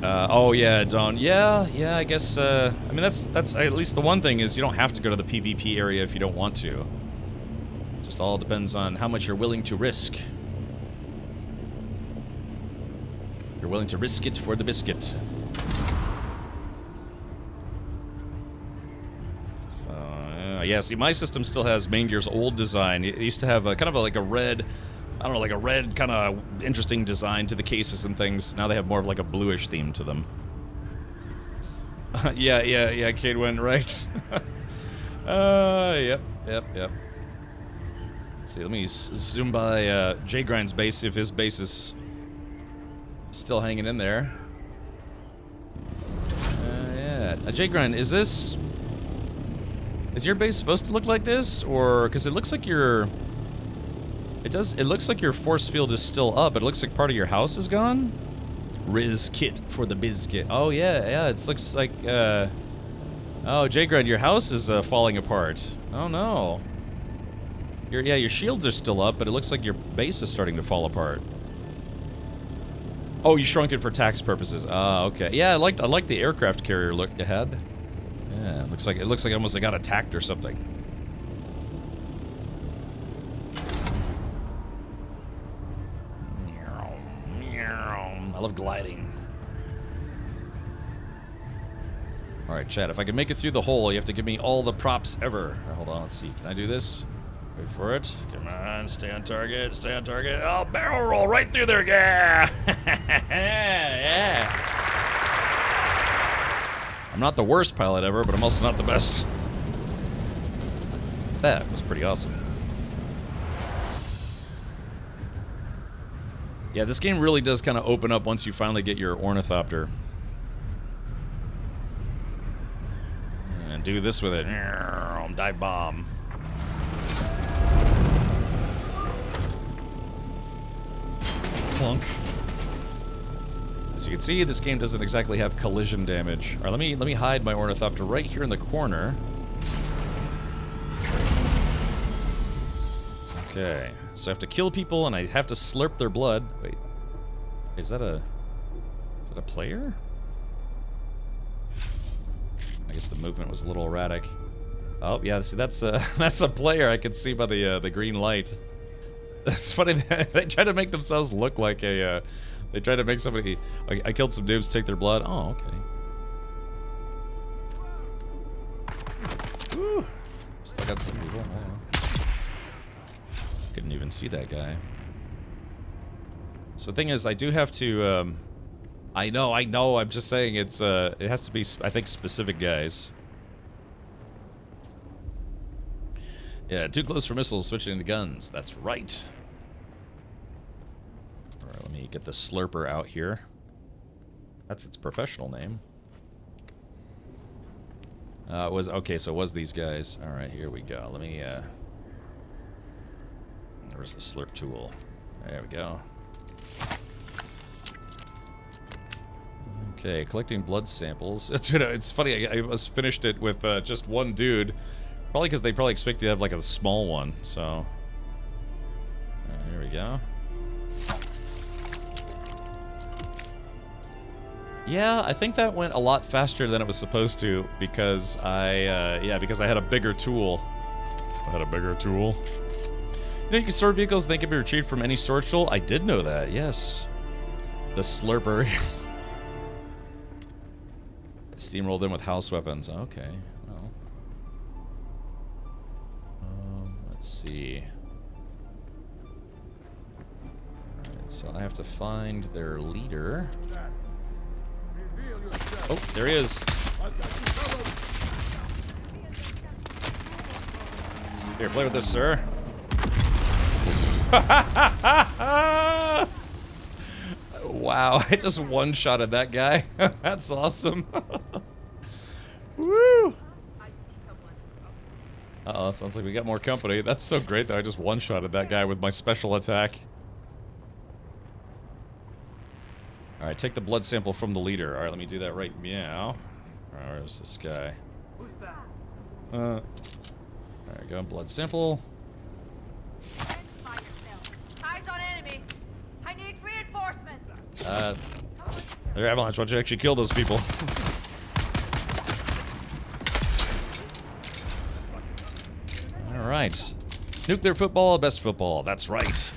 Oh yeah, Dawn. Yeah. I guess. I mean, that's at least the one thing is you don't have to go to the PvP area if you don't want to. Just all depends on how much you're willing to risk. You're willing to risk it for the biscuit. Yeah, see, my system still has Main Gear's old design. It used to have a kind of like a red, I don't know, like a red kind of interesting design to the cases and things. Now they have more of like a bluish theme to them. Yeah, Cade went right. Yep. Let's see, let me zoom by J Grind's base, see if his base is still hanging in there. Yeah. J Grind, is your base supposed to look like this, or because it looks like it looks like your force field is still up. It looks like part of your house is gone. Riz kit for the biscuit. Oh yeah. It looks like oh, J Grind, your house is falling apart. Oh no. Your shields are still up, but it looks like your base is starting to fall apart. Oh, you shrunk it for tax purposes. Okay. Yeah, I like the aircraft carrier look ahead. Yeah, it looks like almost I got attacked or something. I love gliding. All right, chat. If I can make it through the hole, you have to give me all the props ever. Right, hold on. Let's see. Can I do this? Wait for it. Come on, stay on target, stay on target. Oh, barrel roll right through there, yeah! Yeah. I'm not the worst pilot ever, but I'm also not the best. That was pretty awesome. Yeah, this game really does kind of open up once you finally get your ornithopter. And do this with it. Dive bomb. Clunk. As you can see, this game doesn't exactly have collision damage. All right, let me hide my Ornithopter right here in the corner. Okay, so I have to kill people and I have to slurp their blood. Wait, is that a player? I guess the movement was a little erratic. Oh yeah, see that's a player. I can see by the green light. That's funny. They try to make themselves look like a. They try to make somebody. I killed some dudes, take their blood. Oh, okay. Woo. Still got some people. Couldn't even see that guy. So the thing is, I do have to. I know. I'm just saying it's. It has to be. I think specific guys. Yeah, too close for missiles, switching to guns. That's right. Alright, let me get the Slurper out here. That's its professional name. Okay, so it was these guys. Alright, here we go. Let me, where's the slurp tool? There we go. Okay, collecting blood samples. It's funny, I almost finished it with just one dude. Probably because they probably expect you to have like a small one, so. Here we go. Yeah, I think that went a lot faster than it was supposed to because because I had a bigger tool. I had a bigger tool. You know, you can store vehicles and they can be retrieved from any storage tool. I did know that, yes. The Slurper. Steamrolled in with house weapons. Okay, well. Let's see. Alright, so I have to find their leader. Oh, there he is. Here, play with this, sir. Wow, I just one-shotted that guy. That's awesome. Woo! Uh-oh, that sounds like we got more company. That's so great that I just one-shotted that guy with my special attack. Alright, take the blood sample from the leader. Alright, let me do that right now. Alright, where's this guy? There we go, blood sample. Eyes on enemy. I need reinforcement. They're Avalanche, why don't you actually kill those people? Alright. Nuclear football, best football. That's right. Is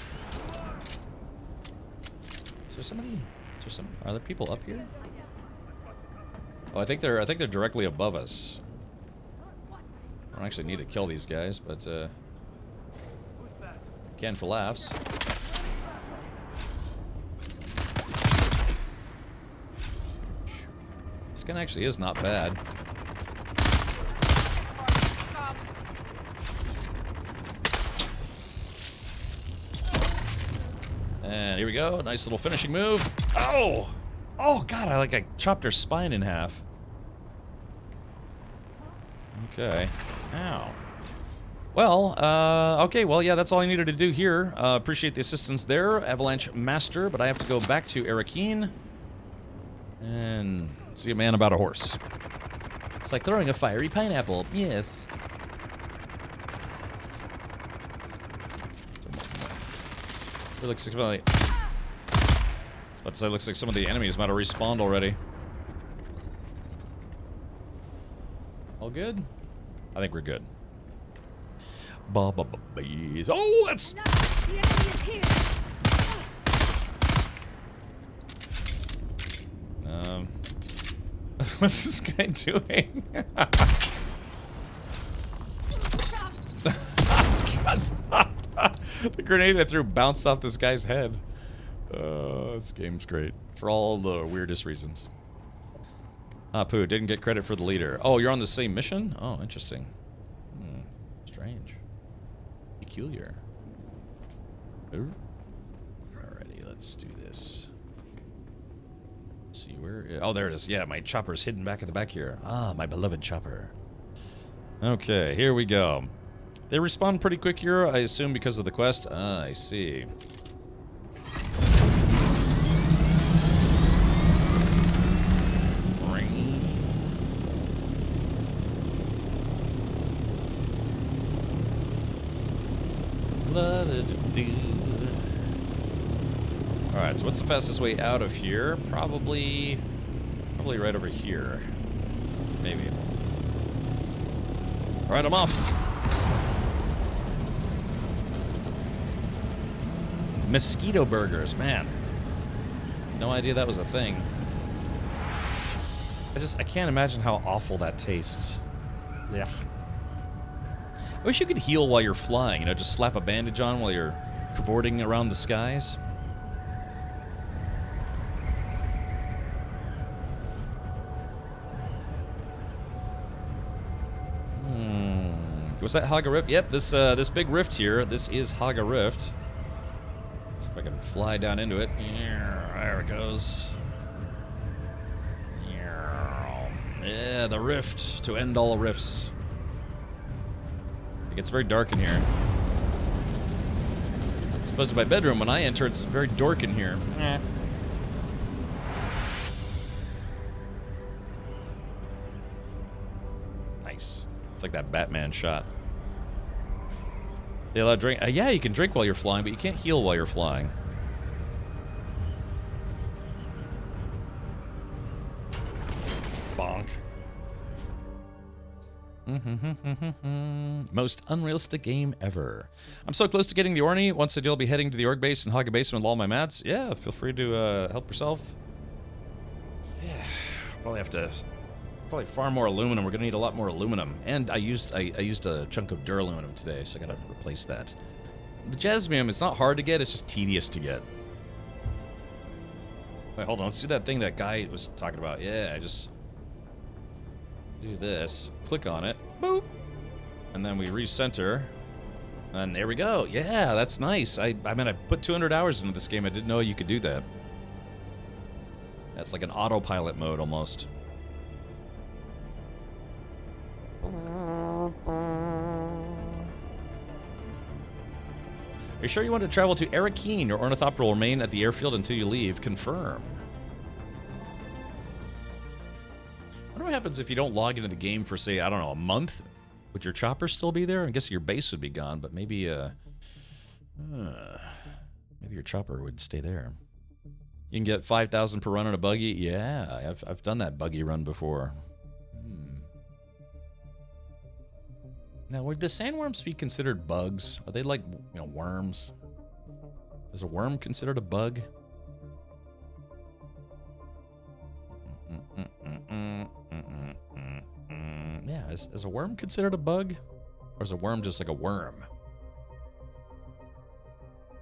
there somebody? Are there people up here? Oh, I think they're directly above us. I don't actually need to kill these guys, but can for laughs. This gun actually is not bad. And here we go, nice little finishing move. Oh! Oh god, I chopped her spine in half. Okay. Ow. Well, okay, well, yeah, that's all I needed to do here. Appreciate the assistance there, Avalanche Master, but I have to go back to Arakeen and see a man about a horse. It's like throwing a fiery pineapple. Yes. It looks like looks like some of the enemies might have respawned already. All good? I think we're good. Ba-ba-ba-bees. Oh, that's... What's this guy doing? The grenade I threw bounced off this guy's head. This game's great. For all the weirdest reasons. Pooh, didn't get credit for the leader. Oh, you're on the same mission? Oh, interesting. Strange. Peculiar. Ooh. Alrighty, let's do this. Let's see where... Oh, there it is. Yeah, my chopper's hidden back in the back here. Ah, my beloved chopper. Okay, here we go. They respawn pretty quick here, I assume because of the quest. Ah, I see. Alright, so what's the fastest way out of here? Probably right over here. Maybe. Alright, I'm off. Mosquito burgers, man. No idea that was a thing. I can't imagine how awful that tastes. Yeah. I wish you could heal while you're flying, you know, just slap a bandage on while you're cavorting around the skies. Was that Haga Rift? Yep, this big rift here, this is Haga Rift. See if I can fly down into it. There it goes. Yeah, the rift to end all rifts. It gets very dark in here. As opposed to my bedroom, when I enter, it's very dark in here. Nice. It's like that Batman shot. They allow drink. Yeah, you can drink while you're flying, but you can't heal while you're flying. Bonk. Most unrealistic game ever. I'm so close to getting the Orny. Once I do, I'll be heading to the org base and hog a basement with all my mats. Yeah, feel free to help yourself. Yeah, probably have to. Probably far more aluminum. We're gonna need a lot more aluminum. And I used a chunk of duraluminum today, so I gotta replace that. The jasmium, it's not hard to get, it's just tedious to get. Wait, hold on, let's do that thing that guy was talking about. Yeah, I just do this, click on it, boop, and then we recenter, and there we go. Yeah, that's nice. I mean, I put 200 hours into this game. I didn't know you could do that. That's like an autopilot mode almost. Are you sure you want to travel to Arakeen? Your ornithopter will remain at the airfield until you leave. Confirm. I wonder what happens if you don't log into the game for, say, I don't know, a month? Would your chopper still be there? I guess your base would be gone, but maybe, maybe your chopper would stay there. You can get 5,000 per run on a buggy? Yeah, I've done that buggy run before. Now, would the sandworms be considered bugs? Are they like, you know, worms? Is a worm considered a bug? Yeah, is a worm considered a bug? Or is a worm just like a worm?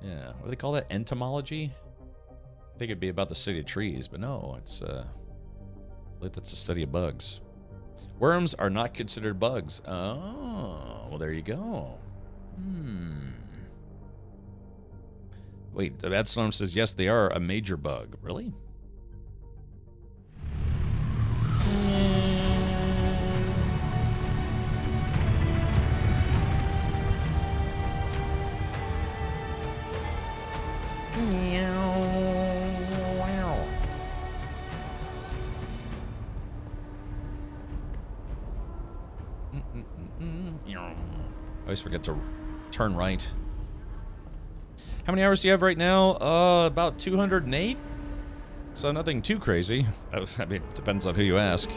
Yeah, what do they call that? Entomology? I think it'd be about the study of trees, but no, it's, I believe that's the study of bugs. Worms are not considered bugs. Oh, well, there you go. Wait, the Bad Storm says, yes, they are a major bug. Really? I always forget to turn right. How many hours do you have right now? About 208. So nothing too crazy. I mean, it depends on who you ask.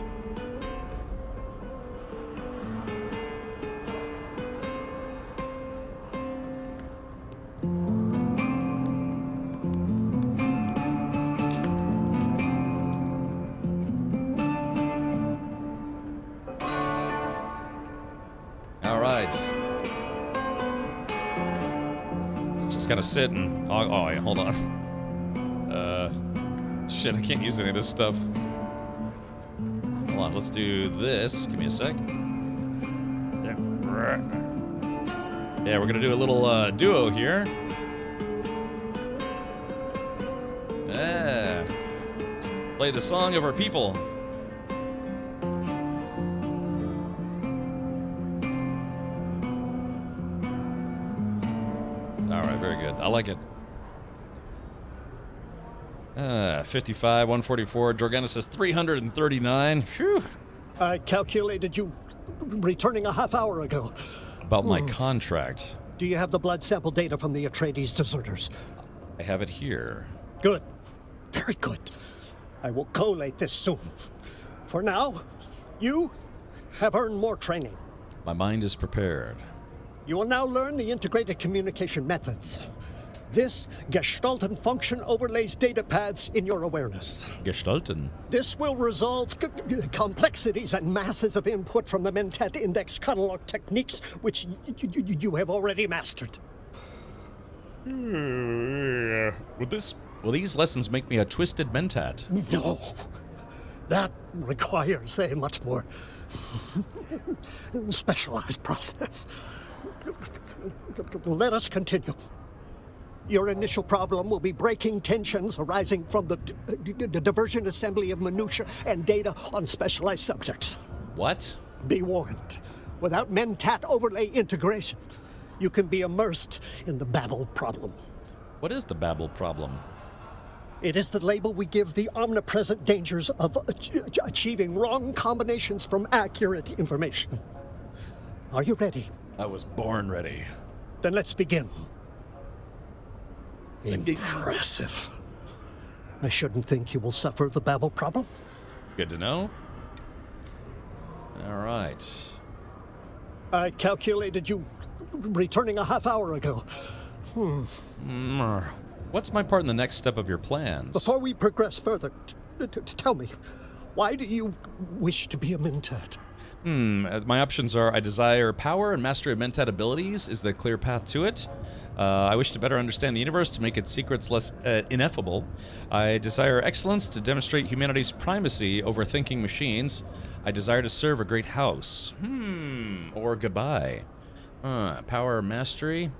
Kind of sitting. Oh, yeah, hold on. Shit, I can't use any of this stuff. Hold on, let's do this. Give me a sec. Yeah, we're gonna do a little duo here. Yeah. Play the song of our people. I like it. 55, 144. Jorgenna says 339. Phew. I calculated you returning a half hour ago. About my contract. Do you have the blood sample data from the Atreides deserters? I have it here. Good. Very good. I will collate this soon. For now, you have earned more training. My mind is prepared. You will now learn the integrated communication methods. This Gestalten function overlays data paths in your awareness. Gestalten? This will resolve complexities and masses of input from the Mentat Index catalog techniques, which you have already mastered. Will these lessons make me a twisted mentat? No. That requires a much more specialized process. Let us continue. Your initial problem will be breaking tensions arising from the diversion assembly of minutiae and data on specialized subjects. What? Be warned. Without Mentat overlay integration, you can be immersed in the Babel problem. What is the Babel problem? It is the label we give the omnipresent dangers of achieving wrong combinations from accurate information. Are you ready? I was born ready. Then let's begin. Impressive. I shouldn't think you will suffer the Babel problem. Good to know. All right. I calculated you returning a half hour ago. What's my part in the next step of your plans? Before we progress further, tell me, why do you wish to be a Mentat? My options are: I desire power and mastery of Mentat abilities is the clear path to it. I wish to better understand the universe to make its secrets less ineffable. I desire excellence to demonstrate humanity's primacy over thinking machines. I desire to serve a great house. Or goodbye. Power, mastery.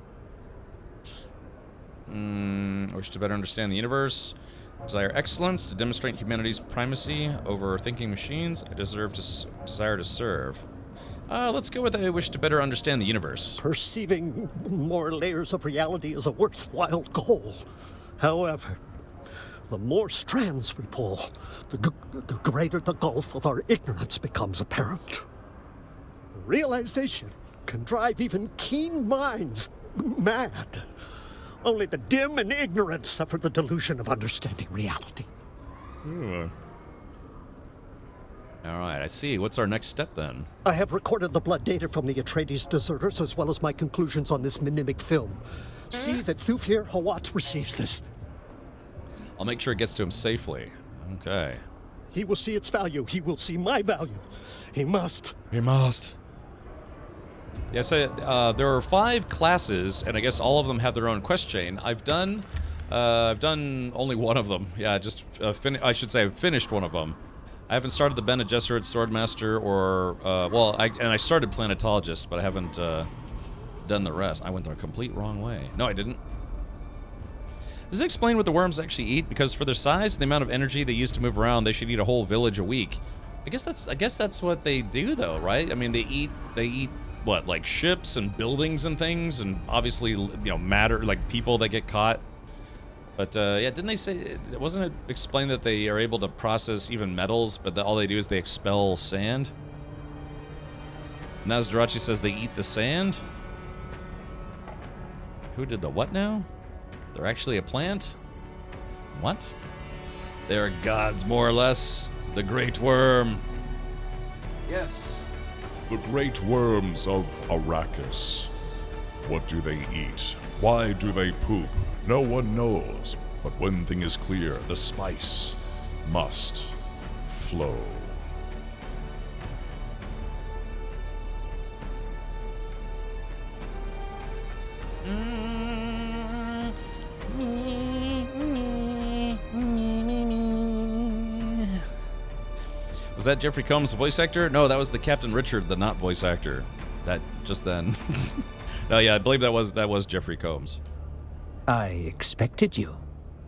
I wish to better understand the universe. Desire excellence to demonstrate humanity's primacy over thinking machines. I desire to serve. Let's go with I wish to better understand the universe. Perceiving more layers of reality is a worthwhile goal. However, the more strands we pull, the greater the gulf of our ignorance becomes apparent. Realization can drive even keen minds mad. Only the dim and ignorant suffer the delusion of understanding reality. All right, I see. What's our next step then? I have recorded the blood data from the Atreides deserters as well as my conclusions on this mnemic film. See that Thufir Hawat receives this. I'll make sure it gets to him safely. Okay. He will see its value. He will see my value. He must. He must. Yes, there are 5 classes, and I guess all of them have their own quest chain. I've done only one of them. Yeah, just I should say I've finished one of them. I haven't started the Bene Gesserit Swordmaster or I started Planetologist, but I haven't done the rest. I went the complete wrong way. No, I didn't. Does it explain what the worms actually eat? Because for their size and the amount of energy they use to move around, they should eat a whole village a week. I guess that's what they do, though, right? I mean, they eat what, like ships and buildings and things, and obviously, matter, like people that get caught. But yeah, didn't they say, wasn't it explained that they are able to process even metals, but all they do is they expel sand? Nazdrachi says they eat the sand? Who did the what now? They're actually a plant? What? They're gods, more or less. The Great Worm. Yes. The great worms of Arrakis. What do they eat? Why do they poop? No one knows. But one thing is clear, the spice must flow. Was that Jeffrey Combs' voice actor? No, that was the Captain Richard, the not voice actor. That just then. No, yeah, I believe that was Jeffrey Combs. I expected you.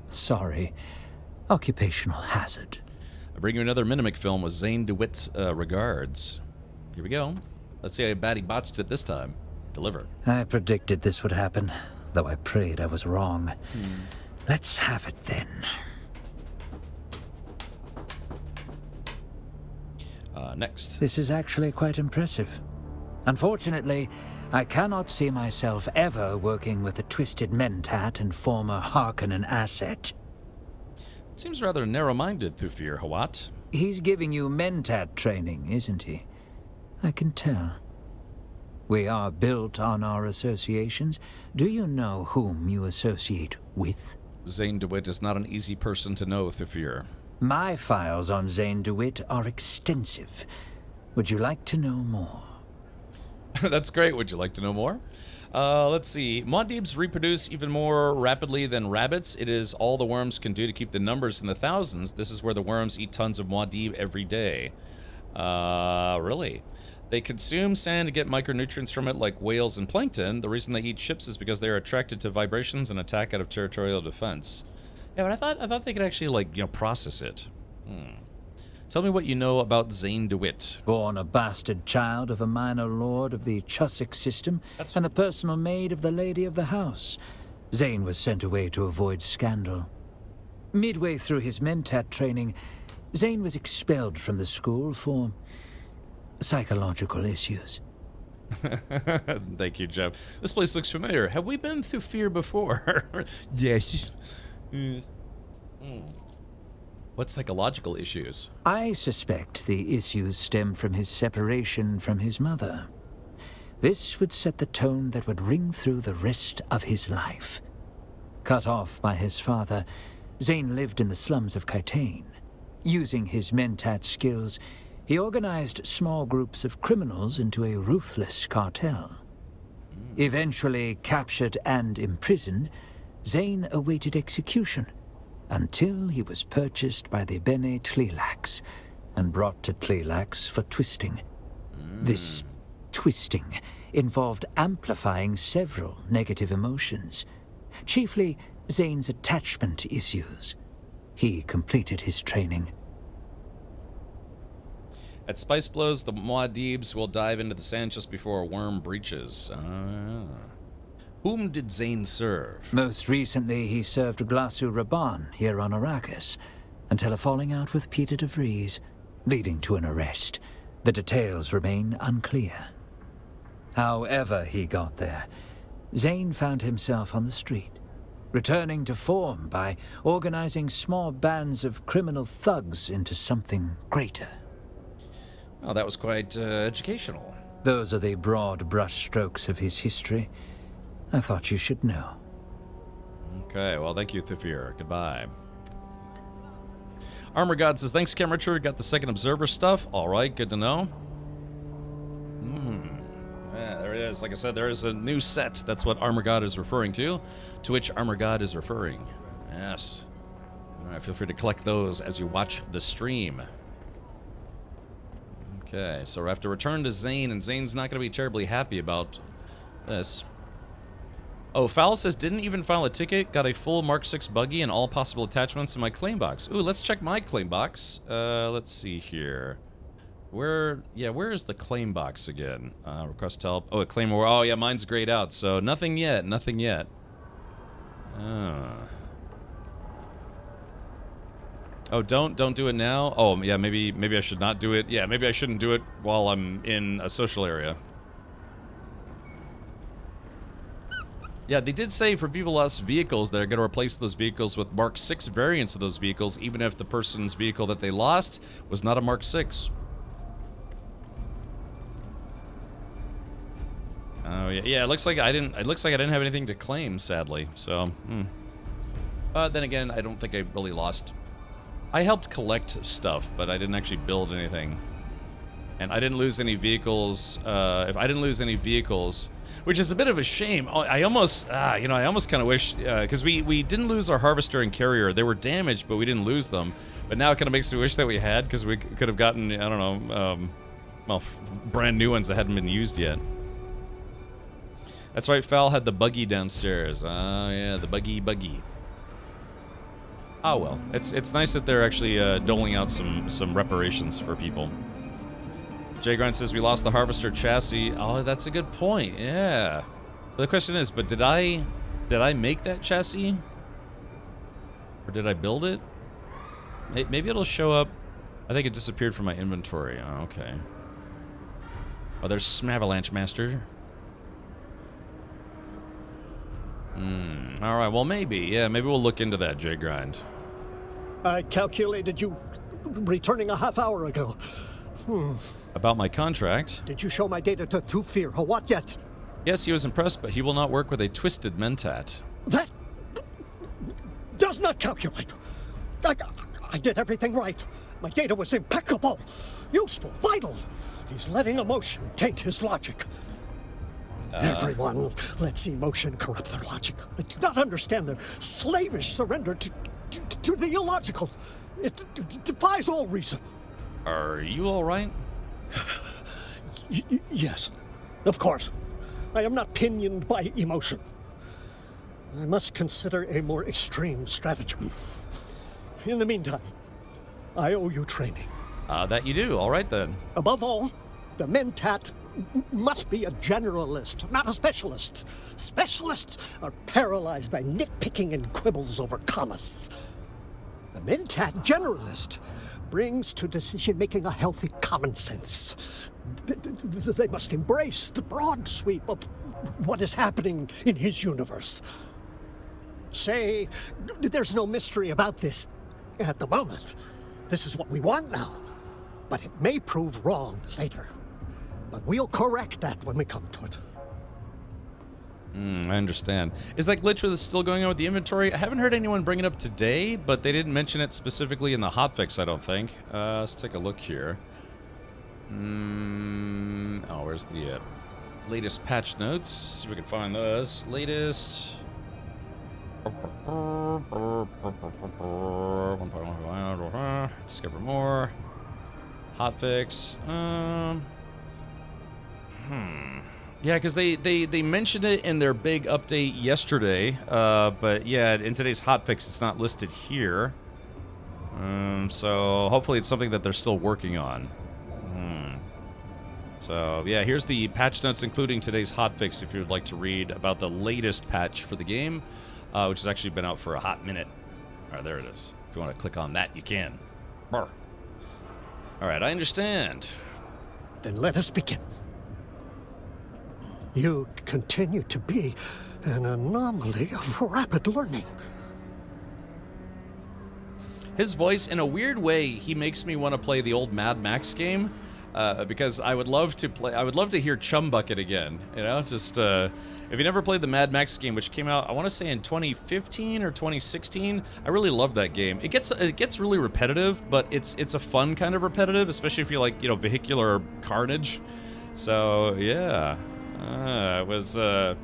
Sorry. Occupational hazard. I bring you another mnemic film with Zane DeWitt's regards. Here we go. Let's see how bad he botched it this time. Deliver. I predicted this would happen. though I prayed I was wrong. Let's have it then. Next. This is actually quite impressive. Unfortunately, I cannot see myself ever working with a twisted mentat and former Harkonnen asset. It seems rather narrow-minded, Thufir Hawat. He's giving you mentat training, isn't he? I can tell. We are built on our associations. Do you know whom you associate with? Zane DeWitt is not an easy person to know, Thufir. My files on Zane DeWitt are extensive. Would you like to know more? That's great. Would you like to know more? Let's see. Muad'Dibs reproduce even more rapidly than rabbits. It is all the worms can do to keep the numbers in the thousands. This is where the worms eat tons of Muad'Dib every day. Really? They consume sand to get micronutrients from it like whales and plankton. The reason they eat ships is because they are attracted to vibrations and attack out of territorial defense. Yeah, but I thought they could actually, like, you know, process it. Tell me what you know about Zane DeWitt. Born a bastard child of a minor lord of the Chusik system and the personal maid of the lady of the house, Zane was sent away to avoid scandal. Midway through his mentat training, Zane was expelled from the school for psychological issues. Thank you, Jeff. This place looks familiar. Have we been through fear before? Yes. What psychological issues? I suspect the issues stem from his separation from his mother. This would set the tone that would ring through the rest of his life. Cut off by his father, Zane lived in the slums of Kaitain. Using his mentat skills, he organized small groups of criminals into a ruthless cartel. Eventually captured and imprisoned, Zane awaited execution until he was purchased by the Bene Tleilax and brought to Tleilax for twisting. This twisting involved amplifying several negative emotions, chiefly Zane's attachment issues. He completed his training. At Spice Blows, the Muad'Dibs will dive into the sand just before a worm breaches. Whom did Zane serve? Most recently, he served Glasu Raban here on Arrakis, until a falling out with Peter de Vries, leading to an arrest. The details remain unclear. However he got there, Zane found himself on the street, returning to form by organizing small bands of criminal thugs into something greater. Oh, that was quite educational. Those are the broad brushstrokes of his history. I thought you should know. Okay, well, thank you, Thufir. Goodbye. Armor God says, thanks, Camerature. Got the second observer stuff. All right, good to know. Yeah, there it is. Like I said, there is a new set. That's what Armor God is referring to which Armor God is referring. Yes. All right, feel free to collect those as you watch the stream. Okay, so we have to return to Zane, and Zane's not going to be terribly happy about this. Oh, Fowl says, didn't even file a ticket, got a full Mark 6 buggy and all possible attachments in my claim box. Ooh, let's check my claim box. Let's see here. Where is the claim box again? Request help. Oh, a claim war. Oh, yeah, mine's grayed out, so nothing yet, nothing yet. Oh, don't do it now? Oh, yeah, maybe I should not do it. Yeah, maybe I shouldn't do it while I'm in a social area. Yeah, they did say for people lost vehicles, they're going to replace those vehicles with Mark 6 variants of those vehicles, even if the person's vehicle that they lost was not a Mark 6. Oh yeah, it looks like I didn't have anything to claim, sadly. So, then again, I don't think I really lost. I helped collect stuff, but I didn't actually build anything. And I didn't lose any vehicles. If I didn't lose any vehicles, which is a bit of a shame. I almost kind of wish, because we didn't lose our harvester and carrier. They were damaged, but we didn't lose them. But now it kind of makes me wish that we had, because we could have gotten, I don't know, brand new ones that hadn't been used yet. That's right, Fowl had the buggy downstairs. Oh yeah, the buggy. Oh well, it's nice that they're actually doling out some reparations for people. Jay Grind says we lost the harvester chassis. Oh, that's a good point. Yeah. But the question is, but did I Did I make that chassis? Or did I build it? Maybe it'll show up. I think it disappeared from my inventory. Oh, okay. Oh, there's Smavalanche Master. Alright, well maybe. Yeah, maybe we'll look into that, J-Grind. I calculated you returning a half hour ago. About my contract? Did you show my data to Thufir or what yet? Yes, he was impressed, but he will not work with a twisted mentat. That does not calculate. I did everything right. My data was impeccable, useful, vital. He's letting emotion taint his logic. Everyone lets emotion corrupt their logic. I do not understand their slavish surrender to the illogical. It defies all reason. Are you all right? Yes, of course. I am not pinioned by emotion. I must consider a more extreme stratagem. In the meantime, I owe you training. That you do. All right, then. Above all, the mentat must be a generalist, not a specialist. Specialists are paralyzed by nitpicking and quibbles over commas. The mentat generalist brings to decision-making a healthy common sense. They must embrace the broad sweep of what is happening in his universe. Say, there's no mystery about this at the moment. This is what we want now. But it may prove wrong later. But we'll correct that when we come to it. I understand. Is that glitch with still going on with the inventory? I haven't heard anyone bring it up today, but they didn't mention it specifically in the hotfix, I don't think. Let's take a look here. Oh, where's the latest patch notes? See if we can find those. Latest. 1.1. Discover more. Hotfix. Yeah, because they mentioned it in their big update yesterday, but yeah, in today's hotfix, it's not listed here. So hopefully it's something that they're still working on. So yeah, here's the patch notes, including today's hotfix, if you would like to read about the latest patch for the game, which has actually been out for a hot minute. All right, there it is. If you want to click on that, you can. All right, I understand. Then let us begin. You continue to be an anomaly of rapid learning. His voice, in a weird way, he makes me want to play the old Mad Max game, because I would love to hear Chum Bucket again. You know, just if you never played the Mad Max game, which came out, I want to say in 2015 or 2016, I really loved that game. It gets really repetitive, but it's a fun kind of repetitive, especially if you like, you know, vehicular carnage. So yeah. It was, Mad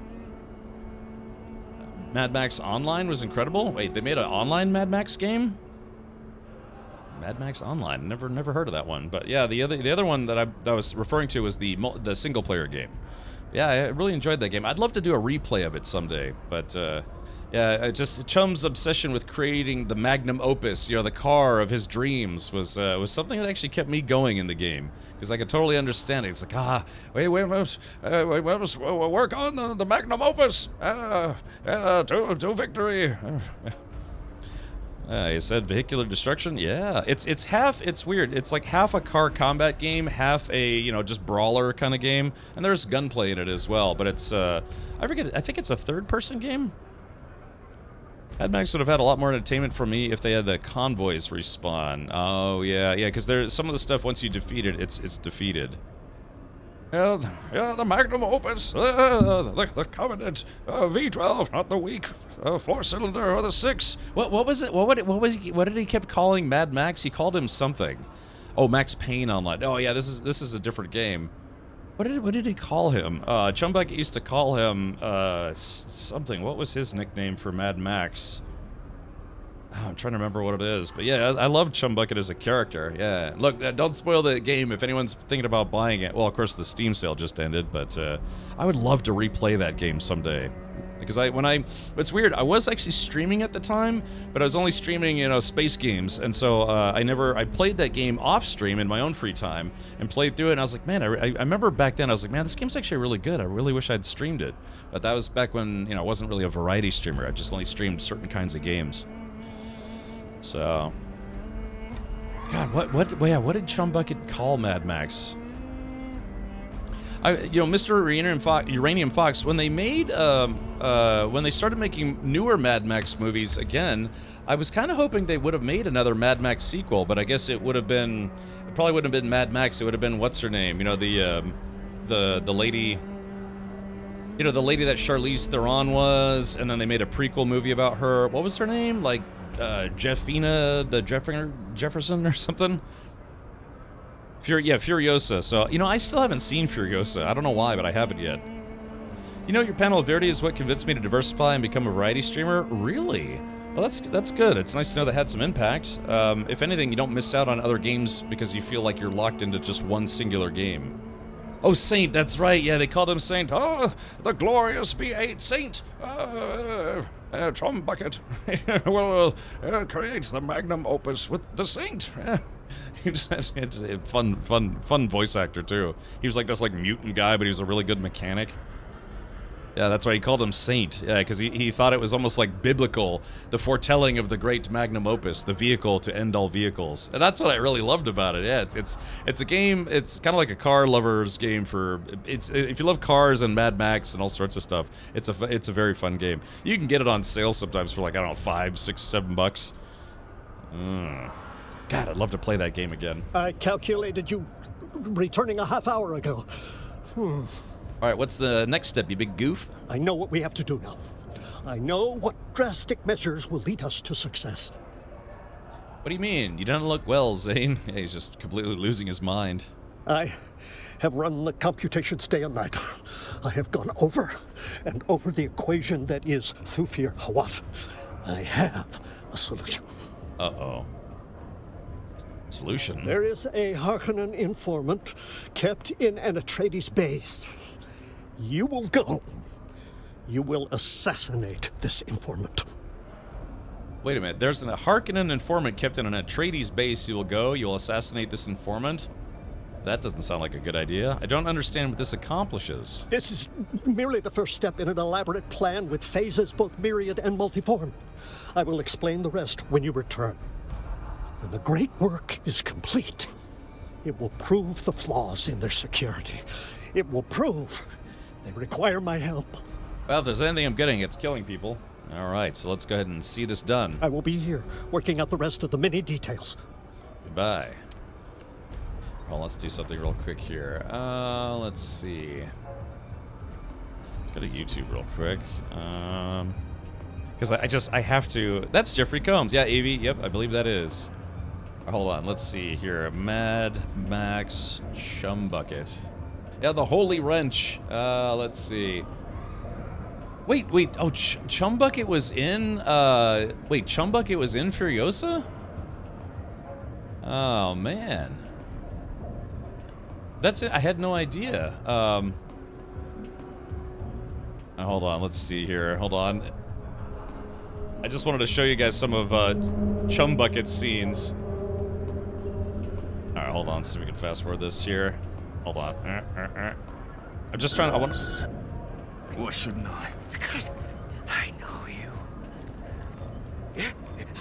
Max Online was incredible. Wait, they made an online Mad Max game? Mad Max Online. Never heard of that one. But yeah, the other one that I was referring to was the single player game. Yeah, I really enjoyed that game. I'd love to do a replay of it someday. But yeah, just Chum's obsession with creating the magnum opus, you know, the car of his dreams, was something that actually kept me going in the game. Because I could totally understand it. It's like, we must work on the magnum opus to victory. You said vehicular destruction? Yeah, it's weird. It's like half a car combat game, half a, you know, just brawler kind of game, and there's gunplay in it as well. But it's I think it's a third-person game. Mad Max would have had a lot more entertainment for me if they had the convoys respawn. Oh yeah, because there's some of the stuff, once you defeat it, it's defeated. Yeah, the magnum opus, the Covenant, V12, not the weak 4-cylinder or the 6. What was it? What did he kept calling Mad Max? He called him something. Oh, Max Payne Online. Oh yeah, this is a different game. What did he call him? Chumbucket used to call him something. What was his nickname for Mad Max? Oh, I'm trying to remember what it is. But yeah, I love Chumbucket as a character. Yeah, look, don't spoil the game if anyone's thinking about buying it. Well, of course, the Steam sale just ended, but I would love to replay that game someday. Because it's weird. I was actually streaming at the time, but I was only streaming, space games, and so I played that game off stream in my own free time and played through it. And I was like, man, I remember back then I was like, man, this game's actually really good. I really wish I'd streamed it. But that was back when I wasn't really a variety streamer. I just only streamed certain kinds of games. So, God, what did Chumbucket call Mad Max? Mr. Uranium Fox, when they made, when they started making newer Mad Max movies again, I was kind of hoping they would have made another Mad Max sequel, but I guess it probably wouldn't have been Mad Max. It would have been, what's her name? The lady, the lady that Charlize Theron was, and then they made a prequel movie about her. What was her name? Like, Jeffina Jefferson or something? Furiosa. So, I still haven't seen Furiosa. I don't know why, but I haven't yet. Your panel of Verity is what convinced me to diversify and become a variety streamer? Really? Well, that's good. It's nice to know that had some impact. If anything, you don't miss out on other games because you feel like you're locked into just one singular game. Oh, Saint, that's right. Yeah, they called him Saint. Oh, the glorious V8 Saint. Chumbucket will create the magnum opus with the Saint. It's a fun voice actor too. He was like this mutant guy, but he was a really good mechanic. Yeah, that's why he called him Saint. Yeah, because he thought it was almost like biblical, the foretelling of the great magnum opus, the vehicle to end all vehicles. And that's what I really loved about it. Yeah, it's a game. It's kind of like a car lover's game if you love cars and Mad Max and all sorts of stuff. It's a very fun game. You can get it on sale sometimes for like, I don't know, $5, $6, $7. God, I'd love to play that game again. I calculated you returning a half hour ago. All right, what's the next step, you big goof? I know what we have to do now. I know what drastic measures will lead us to success. What do you mean? You don't look well, Zane. Yeah, he's just completely losing his mind. I have run the computations day and night. I have gone over and over the equation that is Thufir Hawat. I have a solution. Uh-oh. Solution? There is a Harkonnen informant kept in an Atreides base. You will go. You will assassinate this informant. Wait a minute. There's a Harkonnen informant kept in an Atreides base. You will go. You will assassinate this informant? That doesn't sound like a good idea. I don't understand what this accomplishes. This is merely the first step in an elaborate plan with phases both myriad and multiform. I will explain the rest when you return. When the great work is complete, it will prove the flaws in their security. It will prove they require my help. Well, if there's anything I'm getting, it's killing people. All right, so let's go ahead and see this done. I will be here, working out the rest of the many details. Goodbye. Well, let's do something real quick here. Let's see. Let's go to YouTube real quick. Because I have to... That's Jeffrey Combs. Yeah, Avy. Yep, I believe that is. Hold on, let's see here. Mad Max Chumbucket. Yeah, the Holy Wrench. Let's see. Wait. Oh, Chumbucket was in... Wait, Chumbucket was in Furiosa? Oh, man. That's it. I had no idea. Hold on, let's see here. Hold on. I just wanted to show you guys some of Chumbucket's scenes. Alright, hold on, see if we can fast forward this here. Hold on. I'm just trying to... Why shouldn't I? Because I know you. Yeah,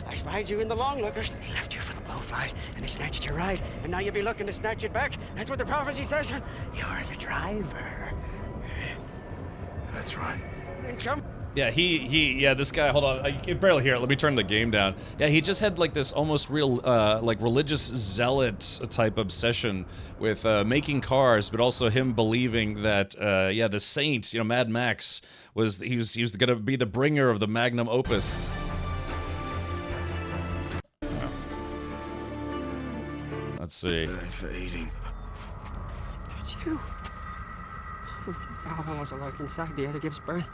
I spied you in the long lookers. They left you for the blowflies, and they snatched your ride, and now you'll be looking to snatch it back. That's what the prophecy says. You're the driver. That's right. Yeah, yeah, this guy, hold on, I can barely hear it. Let me turn the game down. Yeah, he just had like this almost real, like religious zealot type obsession with making cars, but also him believing that, yeah, the Saint, Mad Max, he was gonna be the bringer of the magnum opus. Let's see. For eating. That's you. Valve was alike inside, the other gives birth.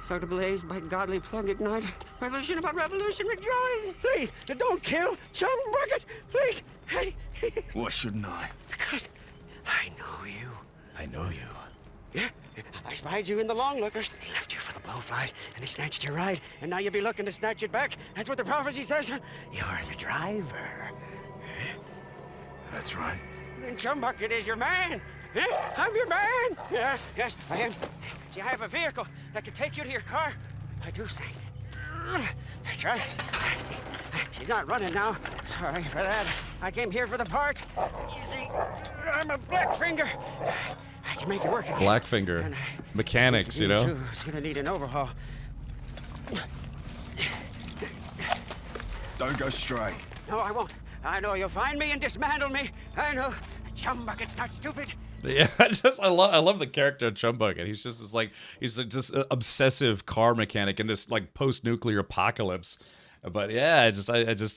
So to blaze by godly plug ignite. Revolution about revolution, rejoice! Please, don't kill Chumbucket! Please! Hey! Why shouldn't I? Because I know you. I know you. Yeah, I spied you in the long lookers. They left you for the blowflies, and they snatched your ride, and now you'll be looking to snatch it back. That's what the prophecy says. You're the driver. That's right. Then Chumbucket is your man. Yeah, I'm your man. Yeah, yes, I am. See, I have a vehicle that can take you to your car. I do say. That's right. See, she's not running now. Sorry for that. I came here for the parts. You see, I'm a Blackfinger. I can make it work again. Blackfinger. Mechanics, you know? It's gonna need an overhaul. Don't go stray. No, I won't. I know you'll find me and dismantle me. I know. Chumbucket's not stupid. Yeah, I love the character of Chumbucket. He's just this obsessive car mechanic in this like post-nuclear apocalypse. But yeah,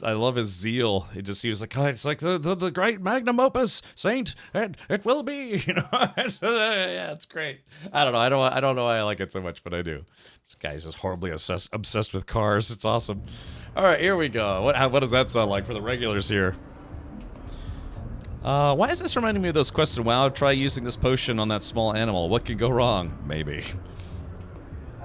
I love his zeal. He was like, oh, it's like the great magnum opus, Saint, and it will be, you know. Yeah, it's great. I don't know. I don't know why I like it so much, but I do. This guy's just horribly obsessed with cars. It's awesome. All right, here we go. What does that sound like for the regulars here? Why is this reminding me of those quests in WoW? Try using this potion on that small animal. What could go wrong? Maybe.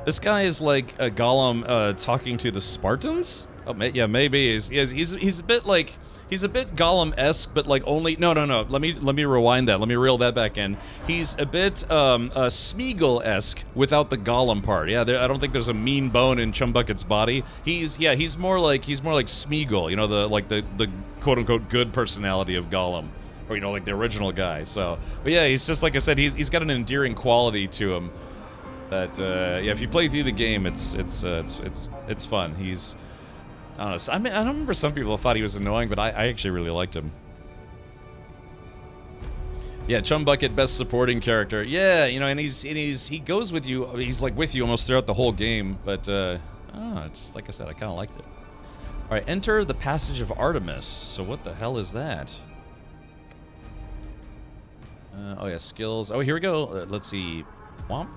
This guy is like a Gollum talking to the Spartans? Oh, yeah, maybe. He's a bit like... He's a bit Gollum-esque, but like only... No. Let me rewind that. Let me reel that back in. He's a bit Smeagol-esque without the Gollum part. Yeah, I don't think there's a mean bone in Chumbucket's body. He's more like Smeagol. You know, the quote-unquote good personality of Gollum. Or, you know, like the original guy. So, but yeah, he's just, like I said, he's got an endearing quality to him. That yeah, if you play through the game, it's fun. He's... I don't know. I mean, I remember some people thought he was annoying, but I actually really liked him. Yeah, Chumbucket, best supporting character. Yeah, you know, and he goes with you. He's like with you almost throughout the whole game. But just like I said, I kind of liked it. All right, enter the Passage of Artemis. So what the hell is that? Oh yeah, skills. Oh, here we go. Let's see. Womp.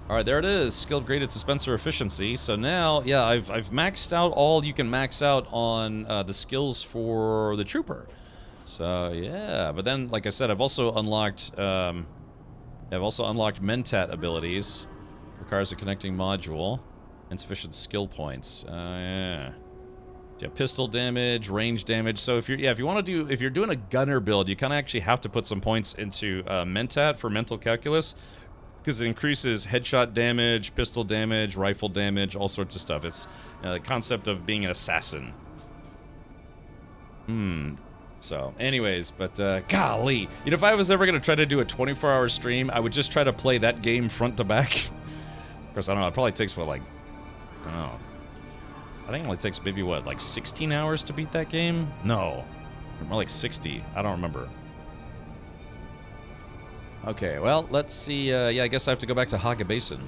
All right, there it is. Skilled graded dispenser efficiency. So now, yeah, I've maxed out all you can max out on the skills for the trooper. So yeah, but then, like I said, I've also unlocked Mentat abilities. Requires a connecting module. Insufficient skill points. Yeah. Yeah, pistol damage, range damage. So if you're doing a gunner build, you kind of actually have to put some points into Mentat for mental calculus. Because it increases headshot damage, pistol damage, rifle damage, all sorts of stuff. It's the concept of being an assassin. So, anyways, but golly. You know, if I was ever going to try to do a 24-hour stream, I would just try to play that game front to back. Of course, I don't know. It probably takes, what, like, I don't know. I think it only takes maybe, what, like 16 hours to beat that game? No. More like 60. I don't remember. Okay, well, let's see. Yeah, I guess I have to go back to Haga Basin.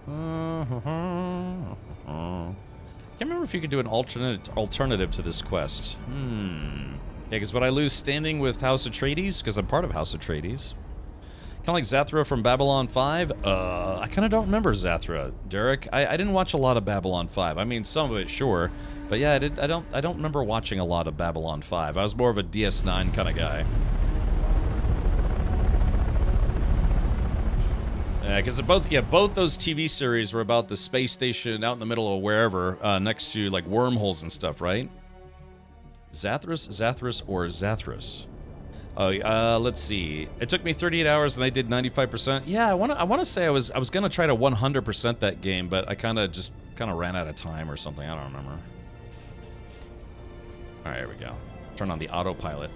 Can't remember if you could do an alternative to this quest. Yeah, because would I lose standing with House Atreides? Because I'm part of House Atreides. Kind of like Zathra from Babylon 5. I kind of don't remember Zathra, Derek. I didn't watch a lot of Babylon 5. I mean, some of it, sure. But yeah, I don't remember watching a lot of Babylon 5. I was more of a DS9 kind of guy. Because both those TV series were about the space station out in the middle of wherever, next to like wormholes and stuff, right? Zathras, or Zathras? Oh, let's see. It took me 38 hours and I did 95%. Yeah, I want to say I was gonna try to 100% that game, but I kind of ran out of time or something. I don't remember. All right, here we go. Turn on the autopilot.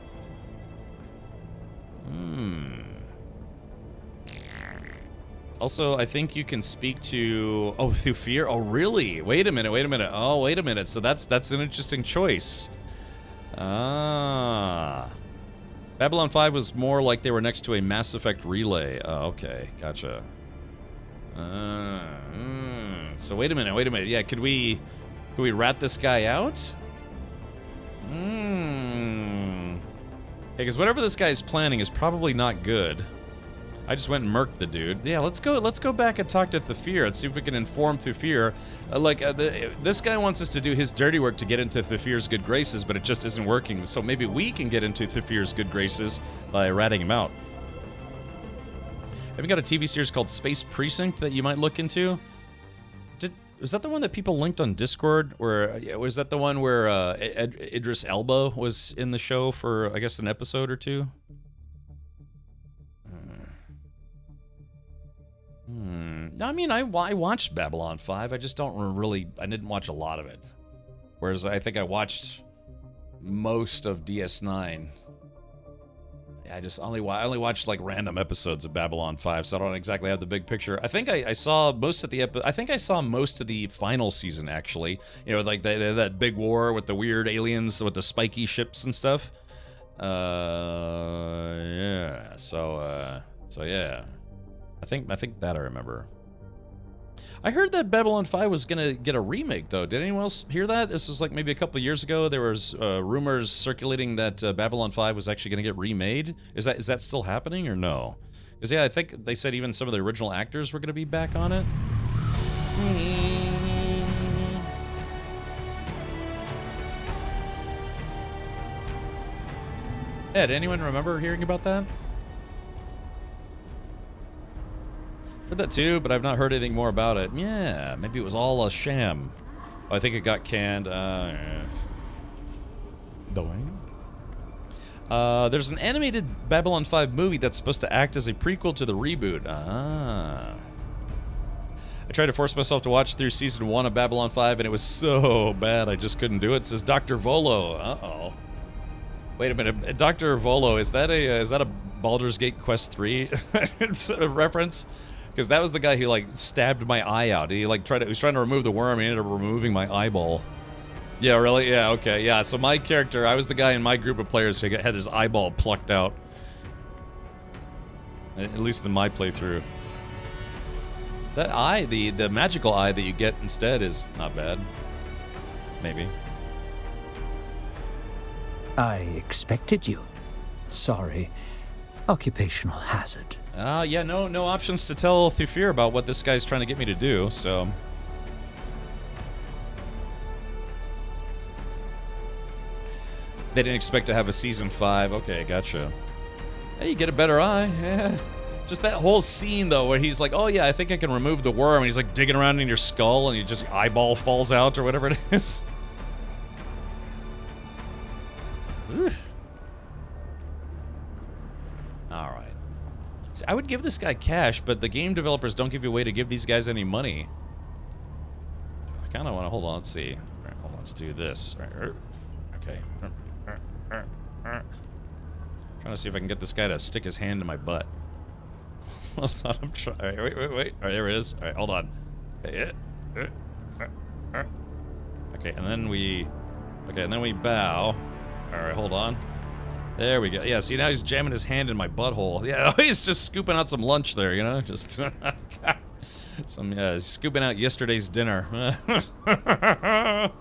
Also, I think you can speak to... Oh, Thufir? Oh, really? Wait a minute. Oh, wait a minute. So that's an interesting choice. Ah. Babylon 5 was more like they were next to a Mass Effect relay. Oh, okay. Gotcha. So wait a minute. Yeah, could we rat this guy out? Yeah, because whatever this guy's planning is probably not good. I just went and murked the dude. Yeah, let's go back and talk to Thufir and see if we can inform Thufir. This guy wants us to do his dirty work to get into Thufir's good graces, but it just isn't working. So maybe we can get into Thufir's good graces by ratting him out. Have you got a TV series called Space Precinct that you might look into? Was that the one that people linked on Discord? Or was that the one where Idris Elba was in the show for, I guess, an episode or two? I mean, I watched Babylon 5. I just don't really... I didn't watch a lot of it. Whereas I think I watched most of DS9. I only watched like random episodes of Babylon 5, so I don't exactly have the big picture. I think I saw most of the I think I saw most of the final season actually. You know, like that big war with the weird aliens with the spiky ships and stuff. Yeah. So yeah. I think that I remember. I heard that Babylon 5 was gonna get a remake, though. Did anyone else hear that? This was like maybe a couple of years ago. There was rumors circulating that Babylon 5 was actually gonna get remade. Is that still happening or no? Because yeah, I think they said even some of the original actors were gonna be back on it. Yeah, did anyone remember hearing about that? Heard that too, but I've not heard anything more about it. Yeah, maybe it was all a sham. Oh, I think it got canned. There's an animated Babylon 5 movie that's supposed to act as a prequel to the reboot. I tried to force myself to watch through season 1 of Babylon 5, and it was so bad I just couldn't do it. It says Dr. Volo. Uh-oh. Wait a minute, Dr. Volo, is that a Baldur's Gate Quest 3 reference? Because that was the guy who like stabbed my eye out. He was trying to remove the worm. He ended up removing my eyeball. Yeah, really? Yeah, okay, yeah. So my character, I was the guy in my group of players who had his eyeball plucked out. At least in my playthrough. That eye, the magical eye that you get instead is not bad. Maybe. I expected you. Sorry. Occupational hazard. Yeah, no options to tell Thufir about what this guy's trying to get me to do, so... They didn't expect to have a season 5. Okay, gotcha. Hey, you get a better eye. Yeah. Just that whole scene, though, where he's like, oh yeah, I think I can remove the worm, and he's like digging around in your skull, and your eyeball falls out, or whatever it is. Alright. I would give this guy cash, but the game developers don't give you a way to give these guys any money. I kind of want to... Hold on, let's see. All right, hold on, let's do this. Okay. Trying to see if I can get this guy to stick his hand in my butt. Hold on, I'm trying. Wait. All right, there it is. All right, hold on. Okay, and then we... Okay, and then we bow. All right, hold on. There we go. Yeah, see, now he's jamming his hand in my butthole. Yeah, he's just scooping out some lunch there, you know? Just scooping out yesterday's dinner. Okay,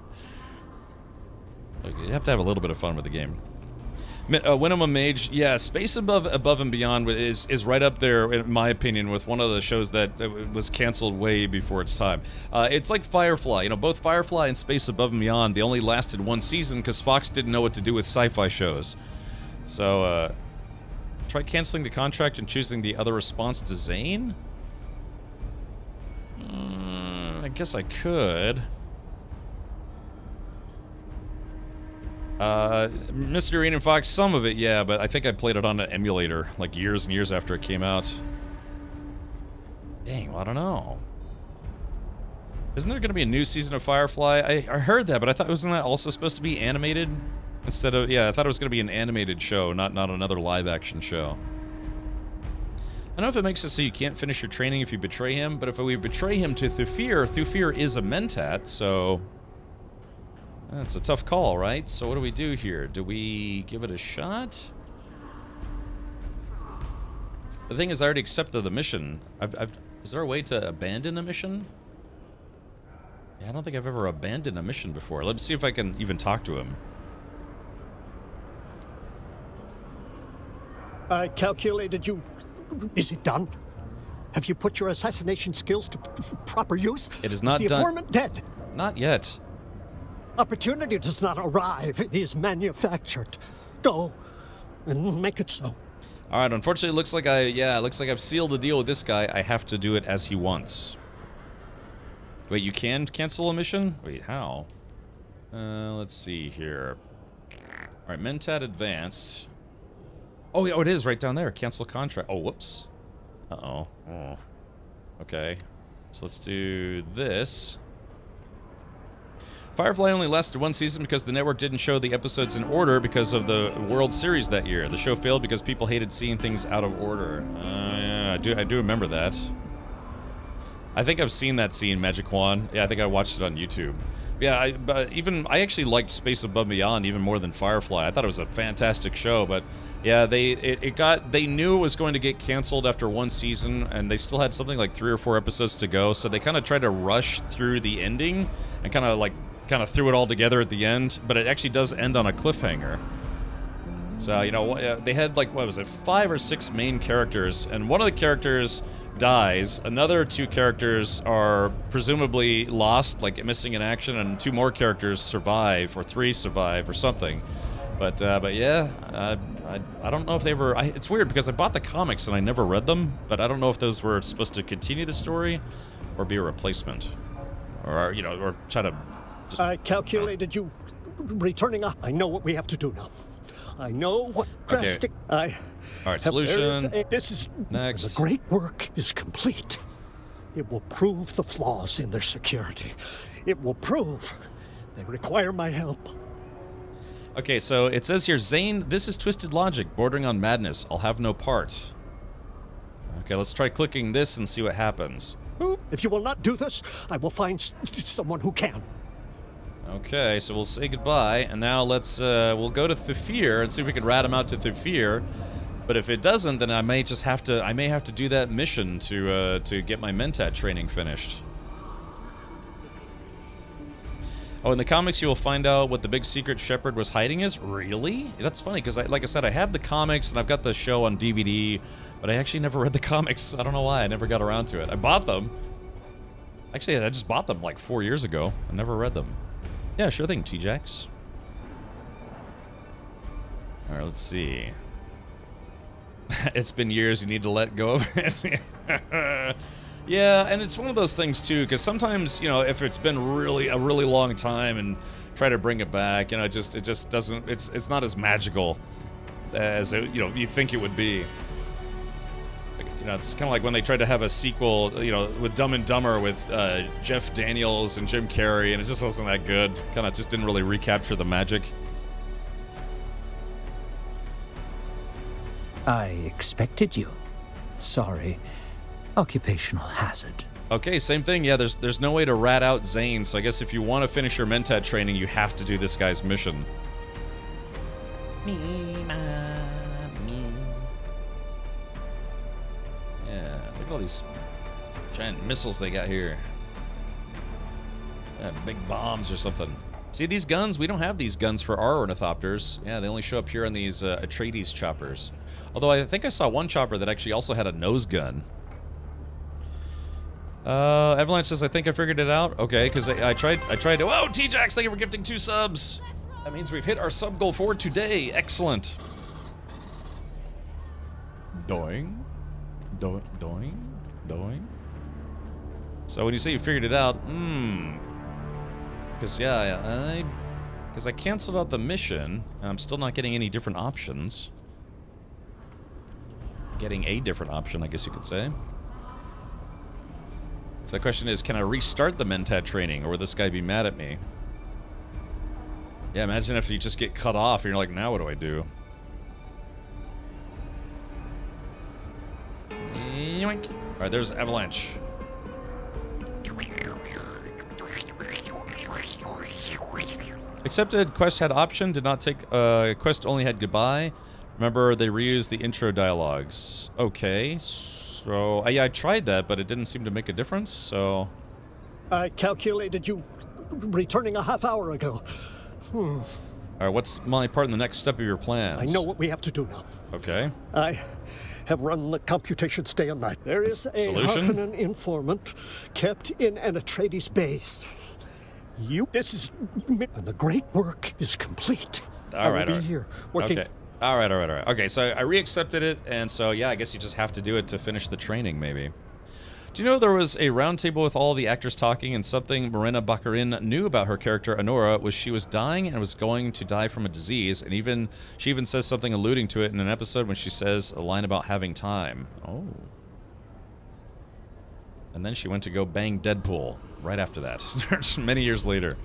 you have to have a little bit of fun with the game. When I'm a Mage, yeah, Space Above and Beyond is right up there, in my opinion, with one of the shows that was canceled way before its time. It's like Firefly. You know, both Firefly and Space Above and Beyond, they only lasted one season because Fox didn't know what to do with sci-fi shows. So, try canceling the contract and choosing the other response to Zane? I guess I could. Mr. Green and Fox, some of it, yeah, but I think I played it on an emulator, like years and years after it came out. Dang, well, I don't know. Isn't there gonna be a new season of Firefly? I heard that, but I thought, wasn't that also supposed to be animated? Instead of, yeah, I thought it was gonna be an animated show, not another live-action show. I don't know if it makes it so you can't finish your training if you betray him, but if we betray him to Thufir, Thufir is a Mentat, so... That's a tough call, right? So what do we do here? Do we give it a shot? The thing is, I already accepted the mission. Is there a way to abandon a mission? Yeah, I don't think I've ever abandoned a mission before. Let's see if I can even talk to him. I calculated you... Is it done? Have you put your assassination skills to proper use? It is not done. Is the informant dead? Not yet. Opportunity does not arrive, it is manufactured. Go and make it so. All right, unfortunately, it looks like I've sealed the deal with this guy. I have to do it as he wants. Wait, you can cancel a mission? Wait, how? Let's see here. All right, Mentat Advanced. Oh, yeah, it is right down there. Cancel contract. Oh, whoops. Uh-oh. Oh. Okay. So let's do this. Firefly only lasted one season because the network didn't show the episodes in order because of the World Series that year. The show failed because people hated seeing things out of order. Yeah, I do remember that. I think I've seen that scene, Magic Wand. Yeah, I think I watched it on YouTube. Yeah, I actually liked Space Above and Beyond even more than Firefly. I thought it was a fantastic show, but yeah, they knew it was going to get canceled after one season, and they still had something like 3 or 4 episodes to go, so they kind of tried to rush through the ending and kind of threw it all together at the end, but it actually does end on a cliffhanger. So, you know, they had like, what was it, 5 or 6 main characters, and one of the characters dies, another 2 characters are presumably lost, like missing in action, and 2 more characters survive, or 3 survive, or something. But yeah, I don't know if they were, it's weird because I bought the comics and I never read them, but I don't know if those were supposed to continue the story, or be a replacement, or, you know, or try to just... I calculated you returning up. I know what we have to do now. I know what drastic... Okay. All right, solution. This is... Next. The great work is complete. It will prove the flaws in their security. It will prove they require my help. Okay, so it says here, Zane, this is twisted logic, bordering on madness. I'll have no part. Okay, let's try clicking this and see what happens. Boop. If you will not do this, I will find someone who can. Okay, so we'll say goodbye, and now let's, we'll go to Thufir and see if we can rat him out to Thufir. But if it doesn't, then I may have to do that mission to get my Mentat training finished. Oh, in the comics you will find out what the big secret Shepard was hiding is? Really? That's funny, because like I said, I have the comics and I've got the show on DVD, but I actually never read the comics. I don't know why, I never got around to it. I bought them. Actually, I just bought them like 4 years ago. I never read them. Yeah, sure thing, T-Jax. Alright, let's see. It's been years, you need to let go of it. Yeah, and it's one of those things too, because sometimes, you know, if it's been a really long time and try to bring it back, you know, it just doesn't, it's not as magical as it, you know, you'd think it would be. You know, it's kind of like when they tried to have a sequel, you know, with Dumb and Dumber with Jeff Daniels and Jim Carrey, and it just wasn't that good. Kind of just didn't really recapture the magic. I expected you. Sorry. Occupational hazard. Okay, same thing. Yeah, there's no way to rat out Zane, so I guess if you want to finish your Mentat training, you have to do this guy's mission. Yeah, look at all these giant missiles they got here. Yeah, big bombs or something. See these guns? We don't have these guns for our ornithopters. Yeah, they only show up here on these Atreides choppers. Although I think I saw one chopper that actually also had a nose gun. Avalanche says, I think I figured it out. Okay, because I tried to... Oh, T-Jax, thank you for gifting 2 subs. That means we've hit our sub goal for today. Excellent. Doing. So when you say you figured it out, because yeah, I canceled out the mission, and I'm still not getting any different options. Getting a different option, I guess you could say. So the question is, can I restart the Mentat training, or will this guy be mad at me? Yeah, imagine if you just get cut off, and you're like, now what do I do? Yoink. Alright, there's Avalanche. Accepted, quest had option, did not take, quest only had goodbye. Remember, they reused the intro dialogues. Okay, so, yeah, I tried that, but it didn't seem to make a difference, so... I calculated you returning a half hour ago. Alright, what's my part in the next step of your plans? I know what we have to do now. Okay. I have run the computations day and night. There is a Harkonnen informant kept in an Atreides base. This is... And the great work is complete. All right, I will be here working... Okay. Alright. Okay, so I re-accepted it, and so yeah, I guess you just have to do it to finish the training, maybe. Do you know there was a roundtable with all the actors talking, and something Morena Baccarin knew about her character, Honora, was she was dying and was going to die from a disease, and she even says something alluding to it in an episode when she says a line about having time. Oh. And then she went to go bang Deadpool right after that, many years later.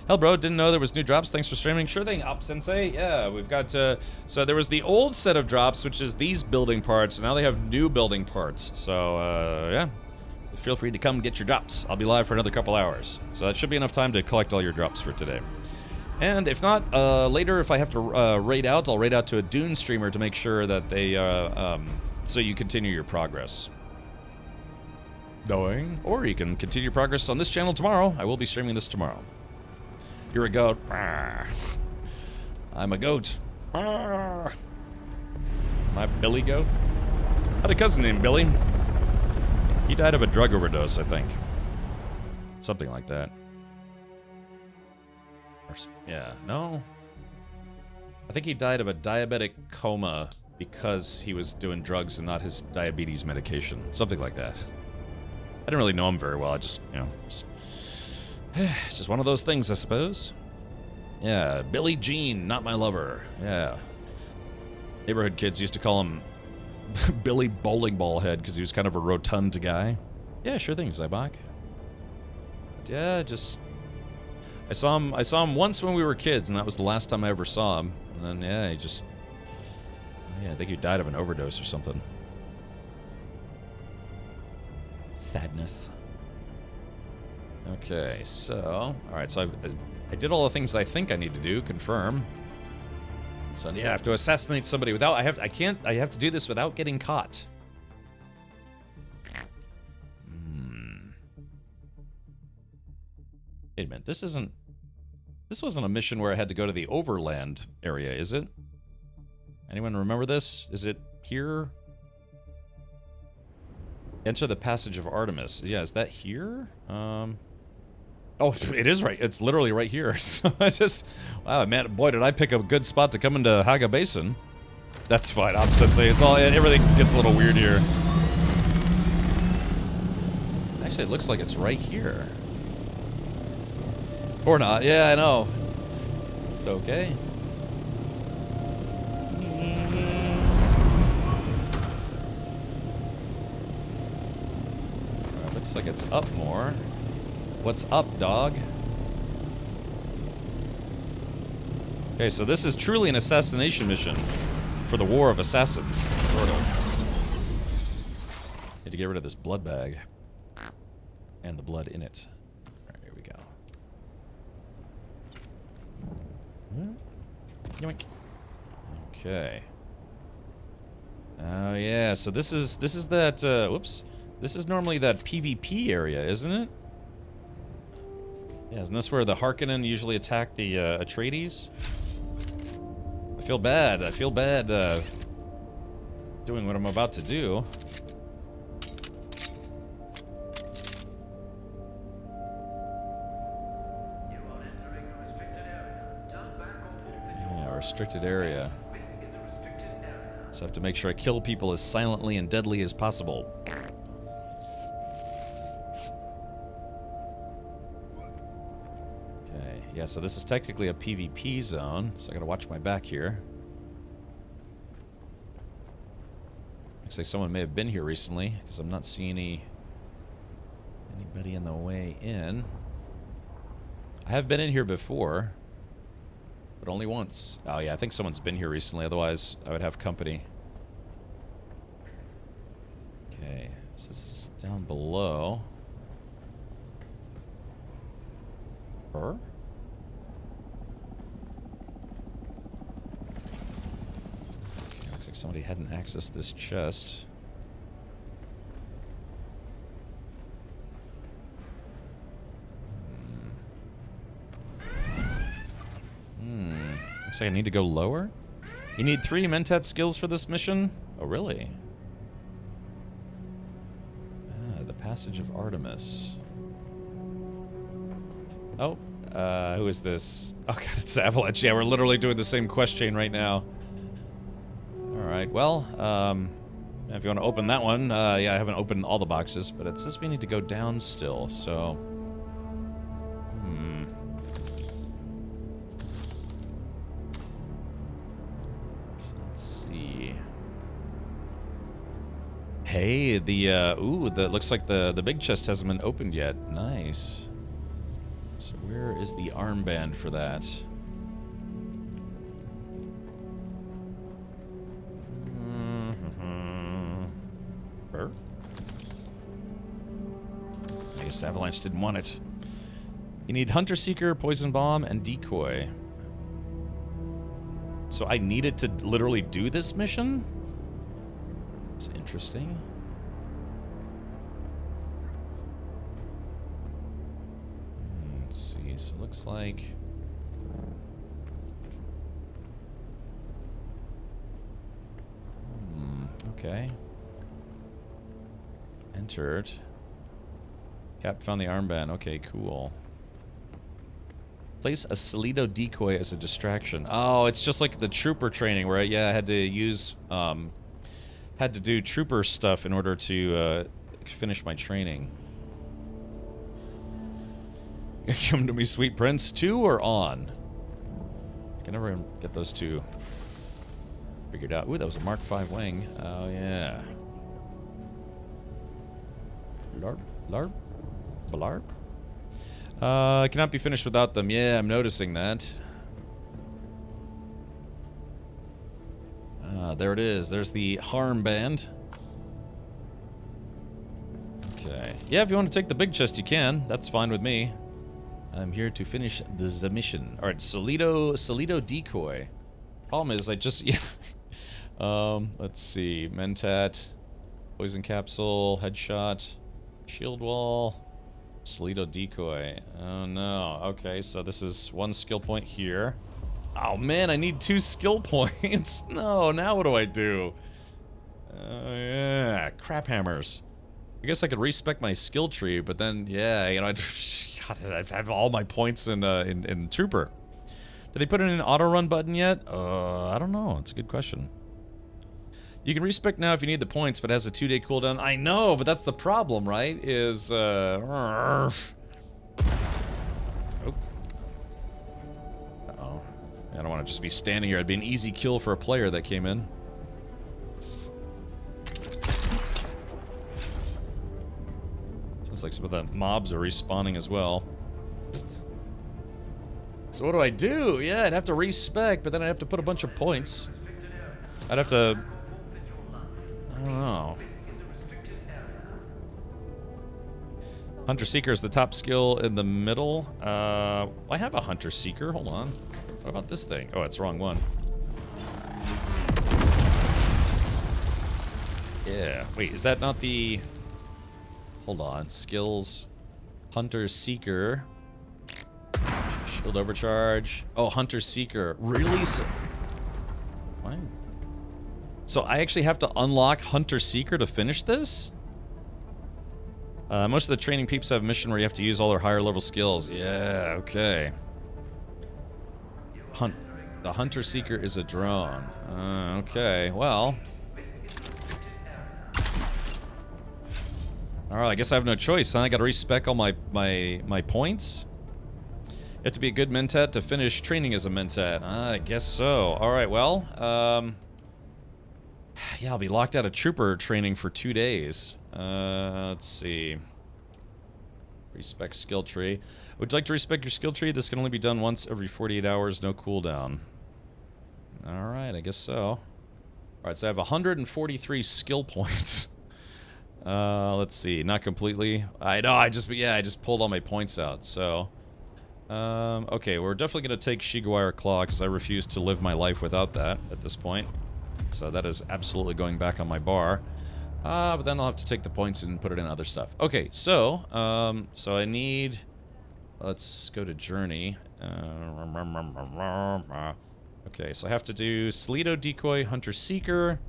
Hell, bro, didn't know there was new drops. Thanks for streaming. Sure thing, Op Sensei. Yeah, we've got, so there was the old set of drops, which is these building parts, and now they have new building parts. So, yeah. Feel free to come get your drops. I'll be live for another couple hours. So that should be enough time to collect all your drops for today. And if not, later, if I have to raid out, I'll raid out to a Dune streamer to make sure that they, so you continue your progress. Or you can continue your progress on this channel tomorrow. I will be streaming this tomorrow. You're a goat. I'm a goat. My Billy goat? I had a cousin named Billy. He died of a drug overdose, I think. Something like that. Yeah, no. I think he died of a diabetic coma because he was doing drugs and not his diabetes medication. Something like that. I didn't really know him very well. I just, you know, just one of those things, I suppose. Yeah, Billy Jean, not my lover. Yeah. Neighborhood kids used to call him Billy Bowling Ball Head because he was kind of a rotund guy. Yeah, sure thing, Zybok. Yeah, just... I saw him once when we were kids, and that was the last time I ever saw him. And then, yeah, he just... Yeah, I think he died of an overdose or something. Sadness. Okay, so... Alright, so I did all the things I think I need to do, confirm. So, yeah, I have to assassinate somebody without... I have to do this without getting caught. Wait a minute, this wasn't a mission where I had to go to the overland area, is it? Anyone remember this? Is it here? Enter the Passage of Artemis. Yeah, is that here? Oh, it is right. It's literally right here. So I just... Wow, man, boy, did I pick a good spot to come into Haga Basin. That's fine, Op Sensei. It's all... Everything gets a little weird here. Actually, it looks like it's right here. Or not. Yeah, I know. It's okay. Looks like it's up more. What's up, dog? Okay, so this is truly an assassination mission for the War of Assassins, sort of. Need to get rid of this blood bag. And the blood in it. Alright, here we go. Yoink. Okay. Oh yeah, so this is that, whoops. This is normally that PvP area, isn't it? Yeah, isn't this where the Harkonnen usually attack the Atreides? I feel bad doing what I'm about to do. Yeah, restricted area. So I have to make sure I kill people as silently and deadly as possible. Yeah, so this is technically a PvP zone, so I gotta watch my back here. Looks like someone may have been here recently, because I'm not seeing anybody in the way in. I have been in here before, but only once. Oh yeah, I think someone's been here recently, otherwise I would have company. Okay, this is down below. Her? Looks like somebody hadn't accessed this chest. Looks like I need to go lower? You need 3 Mentat skills for this mission? Oh, really? Ah, the Passage of Artemis. Oh, Who is this? Oh god, it's Avalanche. Yeah, we're literally doing the same quest chain right now. Alright, well, if you want to open that one, yeah, I haven't opened all the boxes, but it says we need to go down still, so... Let's see... Hey, ooh, looks like the big chest hasn't been opened yet. Nice. So where is the armband for that? I guess Avalanche didn't want it. You need Hunter Seeker, Poison Bomb, and Decoy. So I needed to literally do this mission? It's interesting. Let's see, so it looks like... okay. Entered. Cap found the armband. Okay, cool. Place a Solido decoy as a distraction. Oh, it's just like the trooper training where, yeah, I had to use, had to do trooper stuff in order to, finish my training. Come to me, sweet prince. 2 or on? I can never get those 2 figured out. Ooh, that was a Mark V wing. Oh, yeah. Larp, larp, blarp. Cannot be finished without them. Yeah, I'm noticing that. There it is. There's the harm band. Okay. Yeah, if you want to take the big chest, you can. That's fine with me. I'm here to finish the mission. All right, Solido decoy. Problem is, I just yeah. Let's see. Mentat, poison capsule, headshot, shield wall. Solido decoy. Oh no. Okay, so this is 1 skill point here. Oh man, I need 2 skill points. No, now what do I do? Yeah, crap hammers. I guess I could respec my skill tree, but then, yeah, you know, I'd have all my points in Trooper. Did they put in an auto run button yet? I don't know. It's a good question. You can respec now if you need the points, but it has a 2-day cooldown. I know, but that's the problem, right? Is, oh. Uh-oh. I don't want to just be standing here. It'd be an easy kill for a player that came in. Sounds like some of the mobs are respawning as well. So what do I do? Yeah, I'd have to respec, but then I'd have to put a bunch of points. I'd have to... I don't know. Hunter Seeker is the top skill in the middle. I have a Hunter Seeker. Hold on. What about this thing? Oh, it's the wrong one. Yeah. Wait, is that not the... Hold on. Skills. Hunter Seeker. Shield overcharge. Oh, Hunter Seeker. Really? What? So I actually have to unlock Hunter Seeker to finish this? Most of the training peeps have a mission where you have to use all their higher level skills. Yeah, okay. The Hunter Seeker is a drone. Okay, well. Alright, I guess I have no choice, huh? I gotta respec all my points? You have to be a good Mentat to finish training as a Mentat. I guess so. Alright, well, yeah, I'll be locked out of trooper training for 2 days. Let's see. Respec skill tree. Would you like to respec your skill tree? This can only be done once every 48 hours, no cooldown. Alright, I guess so. Alright, so I have 143 skill points. Let's see, not completely. I know, I just pulled all my points out, so... okay, we're definitely gonna take Shigawire Claw, because I refuse to live my life without that at this point. So that is absolutely going back on my bar. But then I'll have to take the points and put it in other stuff. Okay, so, so I need... Let's go to Journey. Okay, so I have to do Solido Decoy, Hunter Seeker,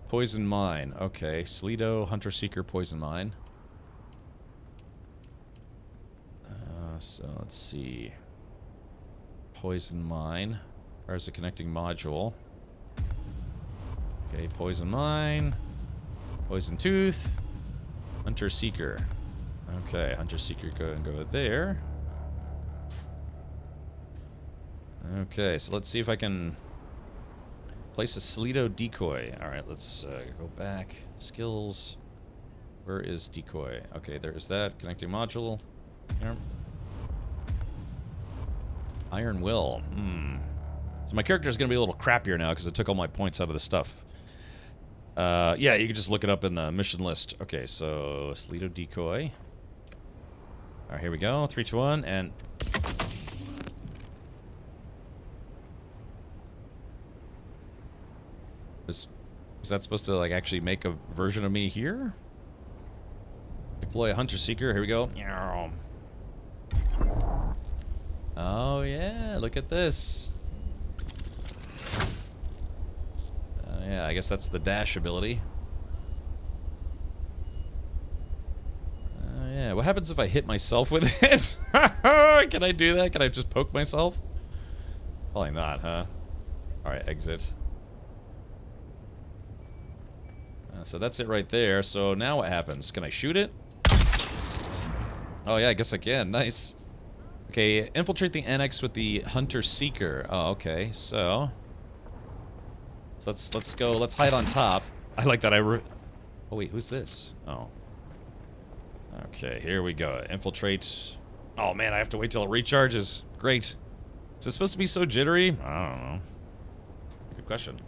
Poison Mine. Okay, Solido, Hunter Seeker, Poison Mine. So let's see. Poison mine. Where's the connecting module? Okay, poison mine. Poison tooth. Hunter seeker. Okay, hunter seeker go there. Okay, so let's see if I can place a Slido decoy. Alright, let's go back. Skills. Where is decoy? Okay, there is that. Connecting module. Here. Iron Will. So my character is going to be a little crappier now because I took all my points out of the stuff. Yeah, you can just look it up in the mission list. Okay, so Slido decoy. Alright, here we go. 3, 2, 1, and... Was that supposed to, like, actually make a version of me here? Deploy a hunter seeker. Here we go. Oh, yeah. Look at this. Yeah, I guess that's the dash ability. Yeah, what happens if I hit myself with it? Can I do that? Can I just poke myself? Probably not, huh? Alright, exit. So that's it right there. So now what happens? Can I shoot it? Oh yeah, I guess I can. Nice. Okay, infiltrate the annex with the hunter seeker. Oh, okay. So let's go. Let's hide on top. I like that. Oh wait, who's this? Oh. Okay, here we go. Infiltrate. Oh man, I have to wait till it recharges. Great. Is this supposed to be so jittery? I don't know. Good question.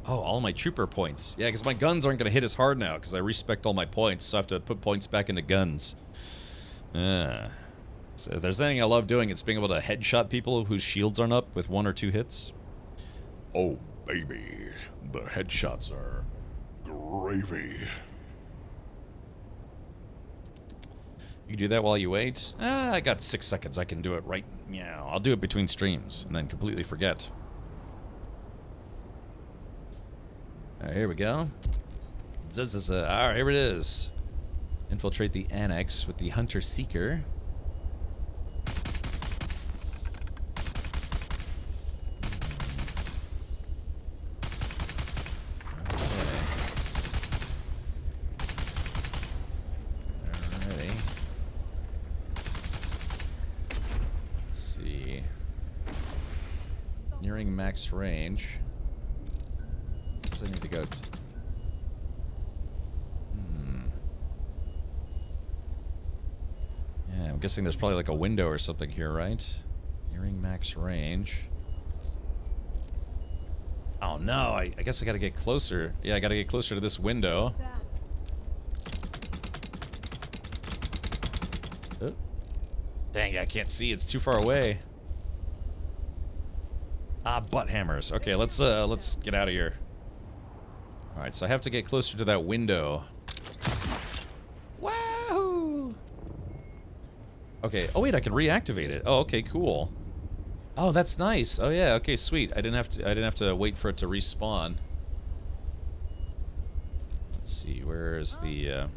Oh, all my trooper points. Yeah, because my guns aren't going to hit as hard now because I respect all my points, so I have to put points back into guns. So if there's anything I love doing, it's being able to headshot people whose shields aren't up with 1 or 2 hits. Oh, baby. The headshots are gravy. You can do that while you wait? I got 6 seconds. I can do it right now. I'll do it between streams and then completely forget. Alright, here we go. Alright, here it is. Infiltrate the annex with the hunter seeker. Max range. I need to go. Yeah, I'm guessing there's probably like a window or something here, right? Nearing max range. Oh no! I guess I gotta get closer. Yeah, I gotta get closer to this window. Oh. Dang, I can't see. It's too far away. Ah, butt hammers. Okay, let's get out of here. All right, so I have to get closer to that window. Wahoo! Okay. Oh wait, I can reactivate it. Oh, okay, cool. Oh, that's nice. Oh yeah. Okay, sweet. I didn't have to wait for it to respawn. Let's see. Where's the? Oh,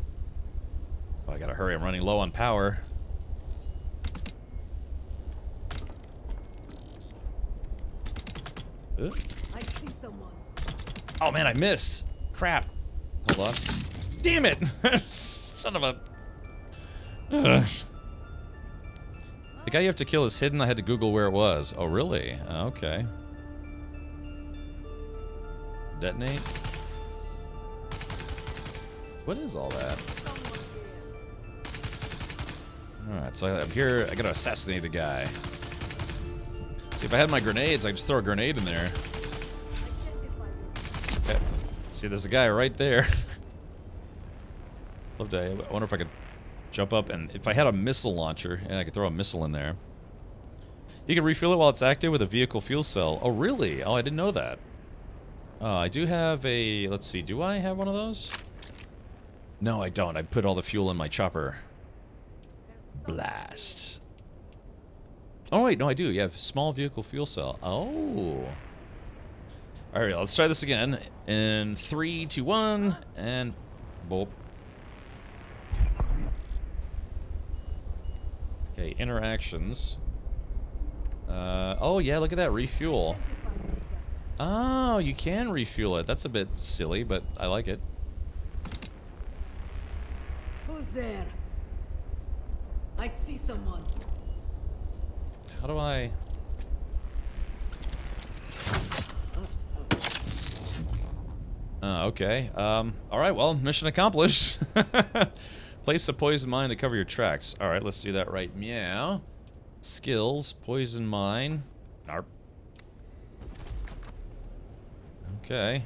I gotta hurry. I'm running low on power. I see someone. Oh man, I missed. Crap. Hold on. Damn it! Son of a. Ugh. The guy you have to kill is hidden. I had to Google where it was. Oh really? Okay. Detonate. What is all that? Alright, so I'm here. I gotta assassinate the guy. See, if I had my grenades, I could just throw a grenade in there. Okay. See, there's a guy right there. I wonder if I could jump up, and if I had a missile launcher, yeah, I could throw a missile in there. You can refuel it while it's active with a vehicle fuel cell. Oh, really? Oh, I didn't know that. I do have a... Let's see, do I have one of those? No, I don't. I put all the fuel in my chopper. Blast. Oh, wait, no, I do. You have small vehicle fuel cell. Oh. Alright, let's try this again. In 3, 2, 1, and... Boop. Okay, interactions. Oh yeah, look at that, refuel. Oh, you can refuel it. That's a bit silly, but I like it. Who's there? I see someone. How do I... Okay. Alright, well, mission accomplished. Place a poison mine to cover your tracks. Alright, let's do that right meow. Skills, poison mine. Narp. Okay.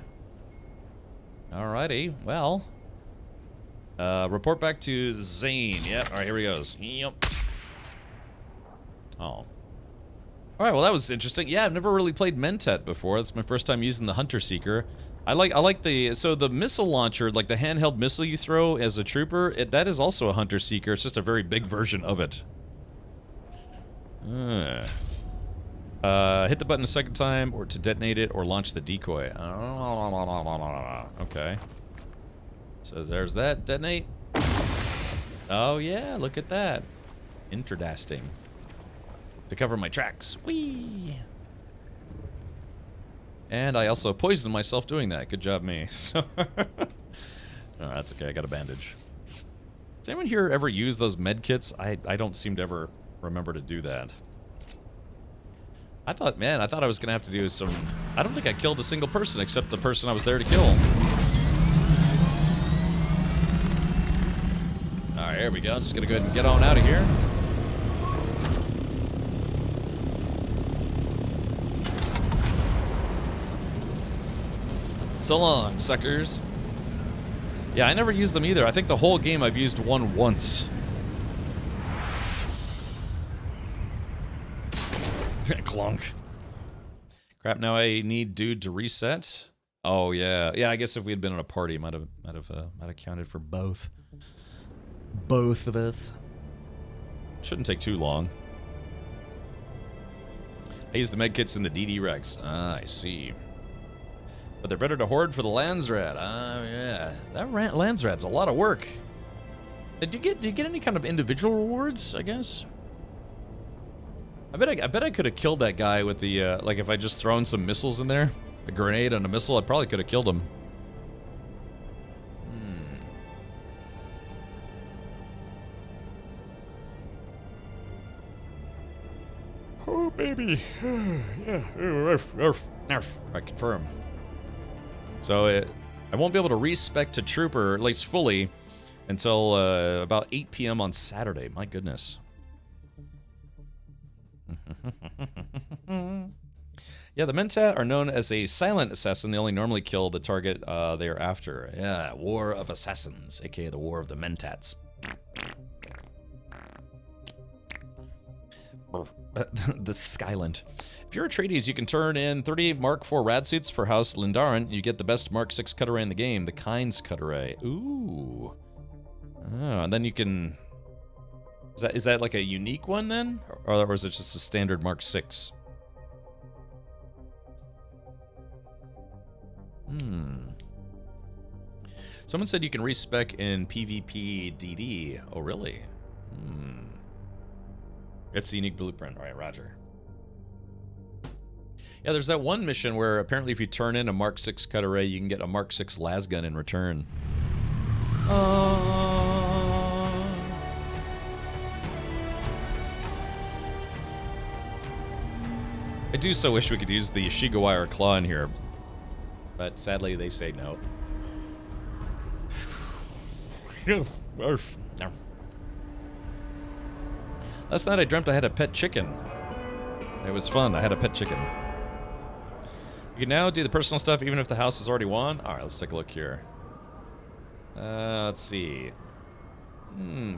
Alrighty, well. Report back to Zane. Yep, alright, here he goes. Yep. Oh. Alright, well that was interesting. Yeah, I've never really played Mentat before. That's my first time using the Hunter Seeker. I like the, so the missile launcher, like the handheld missile you throw as a trooper, that is also a Hunter Seeker. It's just a very big version of it. Hit the button a second time, or to detonate it, or launch the decoy. Okay. So there's that. Detonate. Oh yeah, look at that. Interdasting. To cover my tracks. Whee! And I also poisoned myself doing that. Good job, me. So, oh, that's okay. I got a bandage. Does anyone here ever use those med kits? I don't seem to ever remember to do that. I thought I was gonna have to do some... I don't think I killed a single person except the person I was there to kill. Alright, here we go. I'm just gonna go ahead and get on out of here. So long, suckers. Yeah, I never used them either. I think the whole game I've used one once. Clunk. Crap, now I need dude to reset. Oh yeah. Yeah, I guess if we had been in a party, might have counted for both. Both of us. Shouldn't take too long. I use the medkits in the DD Rex. Ah, I see. But they're better to hoard for the Landsrat. Ah, yeah. That Landsrat's a lot of work. Do you get any kind of individual rewards, I guess? I bet I could have killed that guy with the, like if I just thrown some missiles in there. A grenade and a missile, I probably could have killed him. Oh, baby. Yeah. I confirm. So I won't be able to respec to Trooper, at least fully, until about 8 p.m. on Saturday. My goodness. Yeah, the Mentat are known as a silent assassin. They only normally kill the target they are after. Yeah, War of Assassins, aka the War of the Mentats. The Skyland. If you're Atreides, you can turn in 38 Mark IV rad suits for House Lindaran. You get the best Mark VI cutter in the game, the Kynes cutter. Ooh. Oh, and then you can... Is that like a unique one then? Or is it just a standard Mark VI? Someone said you can respec in PvP DD. Oh, really? It's the unique blueprint. All right, roger. Yeah, there's that one mission where apparently if you turn in a Mark VI cut array, you can get a Mark VI lasgun in return. I do so wish we could use the Shigawire Claw in here, but sadly they say no. Last night I dreamt I had a pet chicken. It was fun. I had a pet chicken. You can now do the personal stuff even if the house has already won. Alright, let's take a look here. Let's see.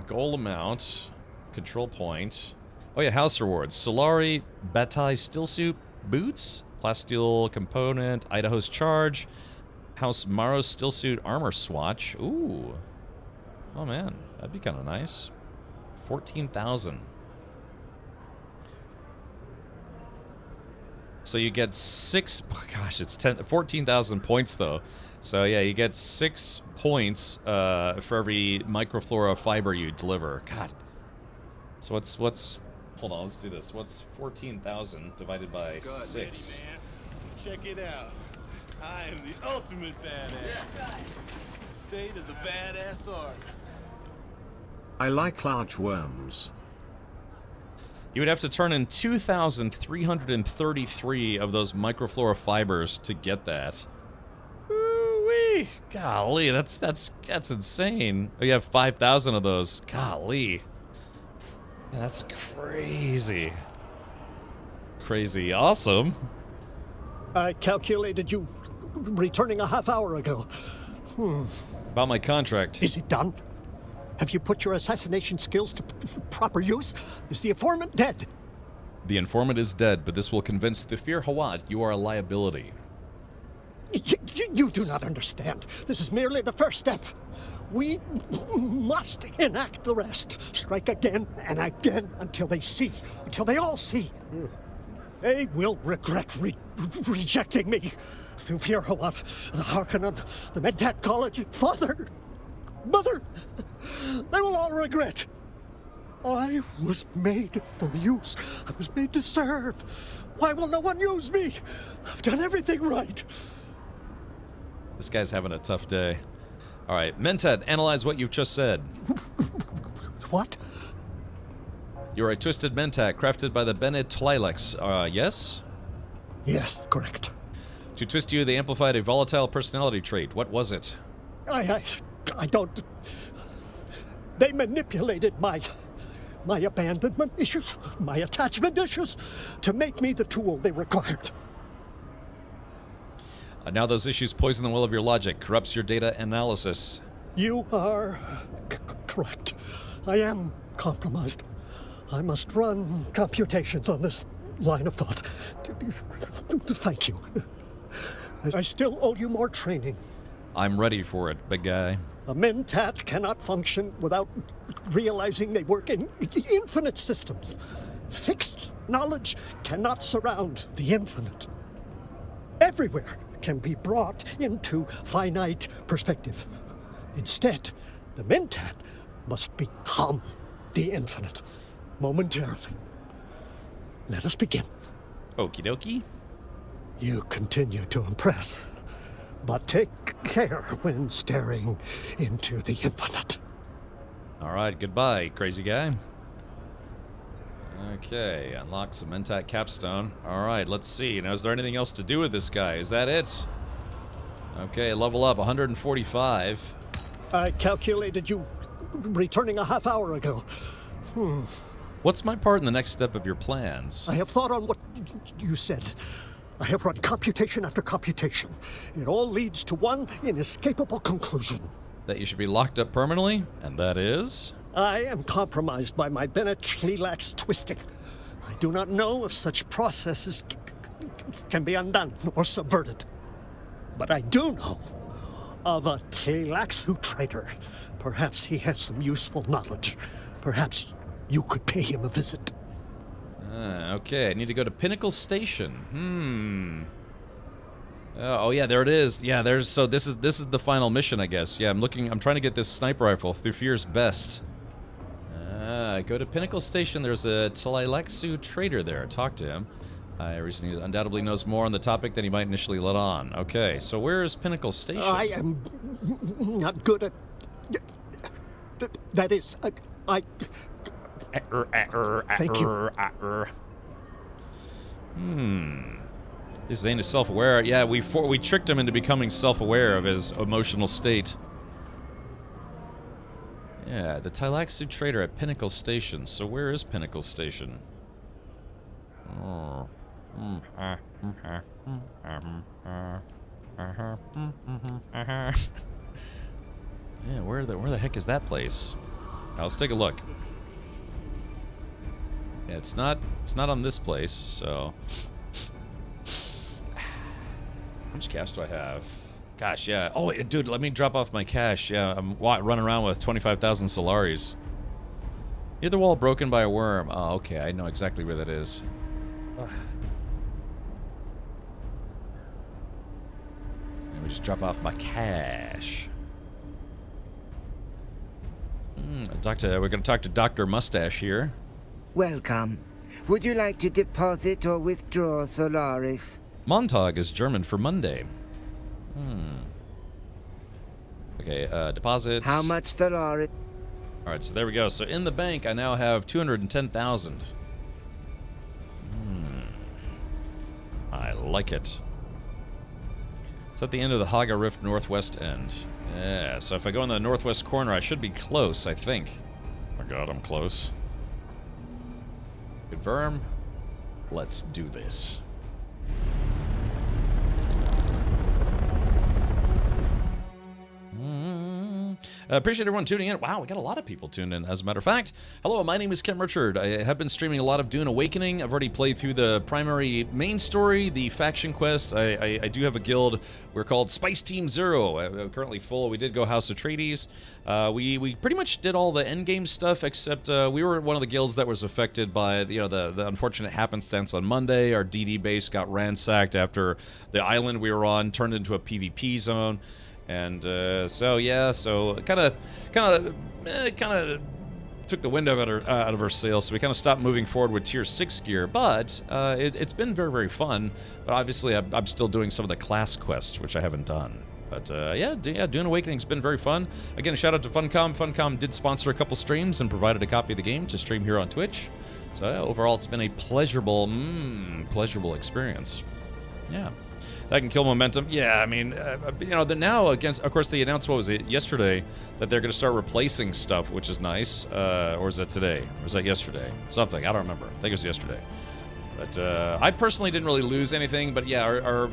Goal amount. Control point. Oh yeah, house rewards. Solari Bataille Stillsuit Boots. Plasteel Component. Idaho's Charge. House Maros Stillsuit Armor Swatch. Ooh. Oh man, that'd be kind of nice. 14,000. So you get 6, gosh, it's 14,000 points though. So yeah, you get 6 points for every microflora fiber you deliver. God, So what's hold on, let's do this. What's 14,000 divided by God, 6? Manny, man. Check it out. I am the ultimate badass. State of the badass art. I like large worms. You would have to turn in 2,333 of those microflora fibers to get that. Ooh-wee. Golly, that's insane. Oh, you have 5,000 of those. Golly. That's crazy. Crazy awesome. I calculated you returning a half hour ago. About my contract. Is it done? Have you put your assassination skills to proper use? Is the informant dead? The informant is dead, but this will convince the Fear Hawat you are a liability. You do not understand. This is merely the first step. We must enact the rest. Strike again and again until they see, until they all see. They will regret rejecting me. Through Fear Hawat, the Harkonnen, the Mentat College, Father, Mother, they will all regret. I was made for use. I was made to serve. Why will no one use me? I've done everything right. This guy's having a tough day. All right, Mentat, analyze what you've just said. What? You're a twisted Mentat crafted by the Bene Tleilax, yes? Yes, correct. To twist you, they amplified a volatile personality trait. What was it? I don't... They manipulated my abandonment issues, my attachment issues, to make me the tool they required. Now those issues poison the well of your logic, corrupts your data analysis. You are correct. I am compromised. I must run computations on this line of thought. Thank you. I still owe you more training. I'm ready for it, big guy. A Mentat cannot function without realizing they work in infinite systems. Fixed knowledge cannot surround the infinite. Everywhere can be brought into finite perspective. Instead, the Mentat must become the infinite, momentarily. Let us begin. Okie dokie. You continue to impress, but take care when staring into the infinite. All right, goodbye, crazy guy. Okay, unlock some Mentat capstone. All right, let's see. Now, is there anything else to do with this guy? Is that it? Okay, level up, 145. I calculated you returning a half hour ago. What's my part in the next step of your plans? I have thought on what you said. I have run computation after computation. It all leads to one inescapable conclusion. That you should be locked up permanently? And that is? I am compromised by my Bene Tleilax twisting. I do not know if such processes can be undone or subverted. But I do know of a Tleilaxu traitor. Perhaps he has some useful knowledge. Perhaps you could pay him a visit. Okay, I need to go to Pinnacle Station. Oh yeah, there it is. Yeah, so this is the final mission, I guess. Yeah, I'm trying to get this sniper rifle through Fear's best. Go to Pinnacle Station. There's a Tleilaxu trader there. Talk to him. I recently undoubtedly knows more on the topic than he might initially let on. Okay, so where is Pinnacle Station? I am not good at... That is, I... Thank you. Zane is self-aware. Yeah, we tricked him into becoming self-aware of his emotional state. Yeah, the Tleilaxu trader at Pinnacle Station. So where is Pinnacle Station? Yeah, where the heck is that place? Now, let's take a look. Yeah, it's not on this place, so... How much cash do I have? Gosh, yeah. Oh, dude, let me drop off my cash. Yeah, I'm running around with 25,000 Solaris. Either wall broken by a worm. Oh, okay, I know exactly where that is. Let me just drop off my cash. We're gonna talk to Dr. Mustache here. Welcome. Would you like to deposit or withdraw Solaris? Montag is German for Monday. Okay, deposit. How much Solaris? All right, so there we go. So in the bank, I now have 210,000. I like it. It's at the end of the Haga Rift northwest end. Yeah, so if I go in the northwest corner, I should be close, I think. Oh my god, I'm close. Confirm. Let's do this. Appreciate everyone tuning in. Wow, we got a lot of people tuned in, as a matter of fact. Hello, my name is Ken Richard. I have been streaming a lot of Dune Awakening. I've already played through the primary main story, the faction quests. I do have a guild. We're called Spice Team Zero. I'm currently full. We did go House Atreides. We pretty much did all the endgame stuff, except we were one of the guilds that was affected by the unfortunate happenstance on Monday. Our DD base got ransacked after the island we were on turned into a PvP zone. And so yeah, so kind of took the wind out of our sails. So we kind of stopped moving forward with Tier 6 gear. But it's been very, very fun. But obviously, I'm still doing some of the class quests, which I haven't done. But yeah, Dune Awakening's been very fun. Again, shout out to Funcom. Funcom did sponsor a couple streams and provided a copy of the game to stream here on Twitch. So yeah, overall, it's been a pleasurable experience. Yeah. That can kill momentum. Yeah, I mean, now against, of course, they announced, what was it, yesterday, that they're going to start replacing stuff, which is nice. Or is that today? Or was that yesterday? Something, I don't remember. I think it was yesterday. But I personally didn't really lose anything, but yeah, our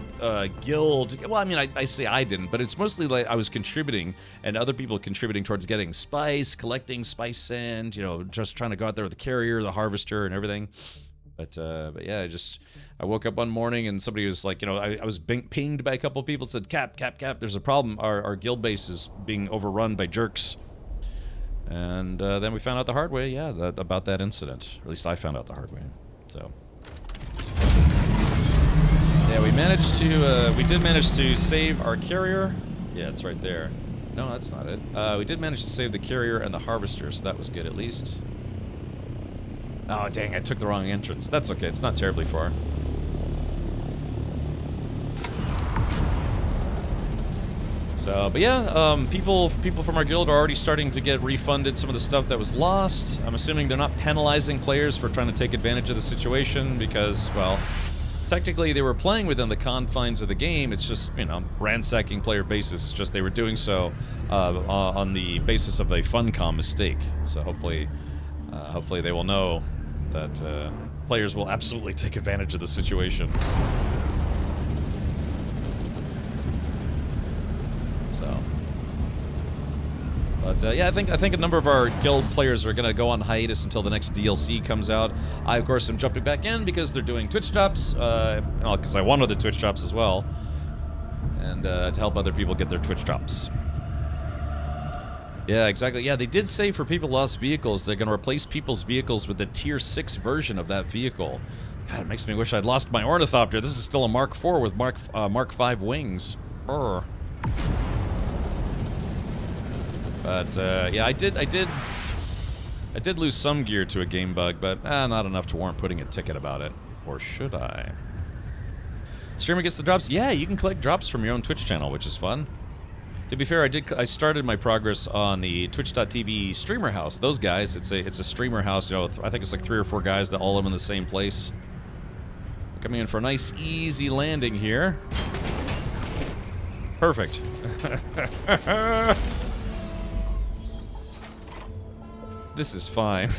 guild, well, I mean, I say I didn't, but it's mostly like I was contributing and other people contributing towards getting spice, collecting spice sand, just trying to go out there with the carrier, the harvester, and everything. But yeah, I woke up one morning and somebody was like, I was pinged by a couple of people, said, Cap, there's a problem. Our guild base is being overrun by jerks. And then we found out the hard way, yeah, about that incident. Or at least I found out the hard way. So yeah, we did manage to save our carrier. Yeah, it's right there. No, that's not it. We did manage to save the carrier and the harvester, so that was good at least. Oh, dang, I took the wrong entrance. That's okay, it's not terribly far. So, but yeah, people from our guild are already starting to get refunded some of the stuff that was lost. I'm assuming they're not penalizing players for trying to take advantage of the situation because, well, technically they were playing within the confines of the game. It's just, ransacking player bases. It's just they were doing so on the basis of a Funcom mistake. So hopefully they will know that players will absolutely take advantage of the situation. So, but yeah, I think a number of our guild players are gonna go on hiatus until the next DLC comes out. I, of course, am jumping back in because they're doing Twitch drops. Because I wanted the Twitch drops as well, and to help other people get their Twitch drops. Yeah, exactly. Yeah, they did say for people who lost vehicles, they're going to replace people's vehicles with the Tier 6 version of that vehicle. God, it makes me wish I'd lost my Ornithopter. This is still a Mark IV with Mark 5 wings. Brr. But, yeah, I did lose some gear to a game bug, but not enough to warrant putting a ticket about it. Or should I? Streamer gets the drops? Yeah, you can collect drops from your own Twitch channel, which is fun. To be fair, I started my progress on the Twitch.tv streamer house. Those guys, it's a streamer house. I think it's like 3 or 4 guys that all live in the same place. Coming in for a nice, easy landing here. Perfect. This is fine.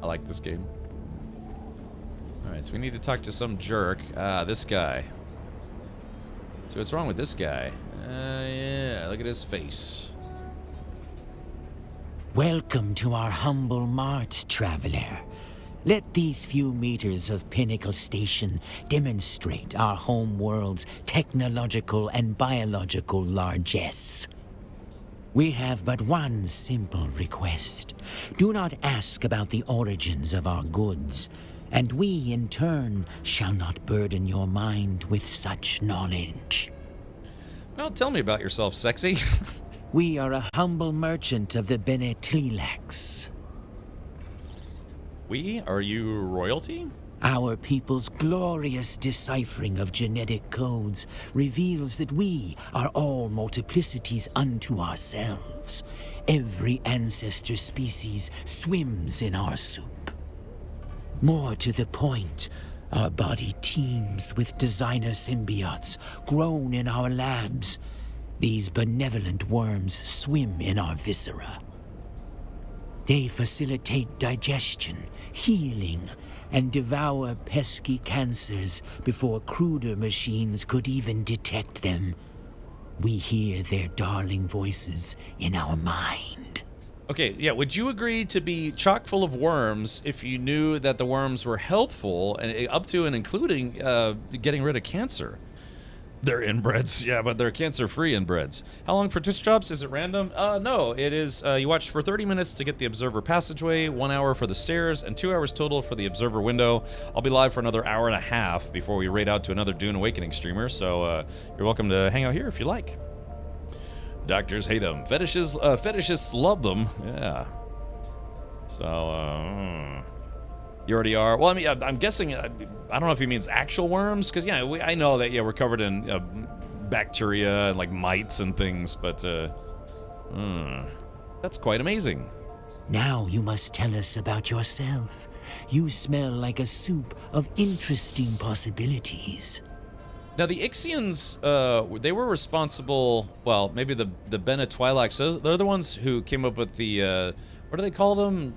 I like this game. All right, so we need to talk to some jerk. This guy. So what's wrong with this guy? Yeah, look at his face. Welcome to our humble mart, traveler. Let these few meters of Pinnacle Station demonstrate our home world's technological and biological largesse. We have but one simple request. Do not ask about the origins of our goods, and we, in turn, shall not burden your mind with such knowledge. Well, tell me about yourself, sexy. We are a humble merchant of the Bene Tlilax. We? Are you royalty? Our people's glorious deciphering of genetic codes reveals that we are all multiplicities unto ourselves. Every ancestor species swims in our soup. More to the point, our body teems with designer symbiotes grown in our labs. These benevolent worms swim in our viscera. They facilitate digestion, healing, and devour pesky cancers before cruder machines could even detect them. We hear their darling voices in our mind. Okay, yeah, would you agree to be chock full of worms if you knew that the worms were helpful, and up to and including getting rid of cancer? They're inbreds, yeah, but they're cancer-free inbreds. How long for Twitch drops? Is it random? No, it is, you watch for 30 minutes to get the Observer passageway, 1 hour for the stairs, and 2 hours total for the Observer window. I'll be live for another hour and a half before we raid out to another Dune Awakening streamer, so you're welcome to hang out here if you like. Doctors hate them. Fetishists love them. Yeah. So, you already are. Well, I mean, I'm guessing. I don't know if he means actual worms, because yeah, I know that we're covered in bacteria and like mites and things, but that's quite amazing. Now you must tell us about yourself. You smell like a soup of interesting possibilities. Now the Ixians, they were responsible. Well, maybe the Bene Twi'leks. They're the ones who came up with the what do they call them?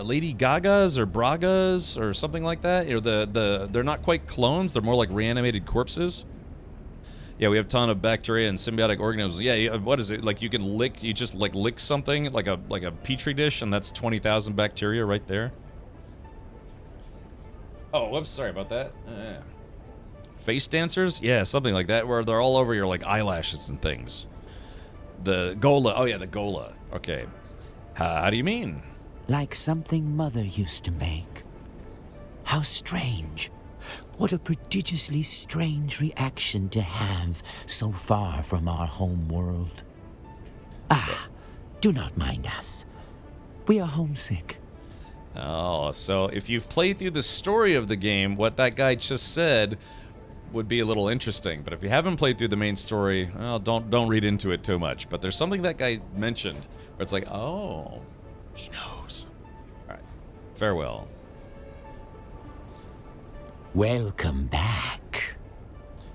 Lady Gagas or Bragas or something like that. You know, they're not quite clones. They're more like reanimated corpses. Yeah, we have a ton of bacteria and symbiotic organisms. Yeah, what is it? Like you can lick, you just like lick something like a petri dish, and that's 20,000 bacteria right there. Oh, whoops, sorry about that. Face dancers? Yeah, something like that, where they're all over your like eyelashes and things. The Gola. Oh yeah, the Gola. Okay. How do you mean? Like something Mother used to make. How strange. What a prodigiously strange reaction to have so far from our home world. Do not mind us. We are homesick. Oh, so if you've played through the story of the game, what that guy just said would be a little interesting. But if you haven't played through the main story, well, don't read into it too much. But there's something that guy mentioned where it's like, oh, he knows. All right, farewell. Welcome back.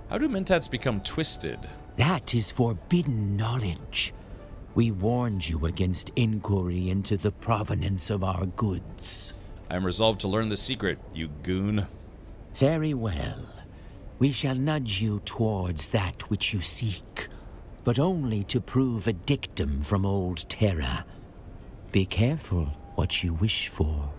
How do mentats become twisted? That is forbidden knowledge. We warned you against inquiry into the provenance of our goods. I am resolved to learn the secret, you goon. Very well. We shall nudge you towards that which you seek, but only to prove a dictum from old Terra. Be careful what you wish for.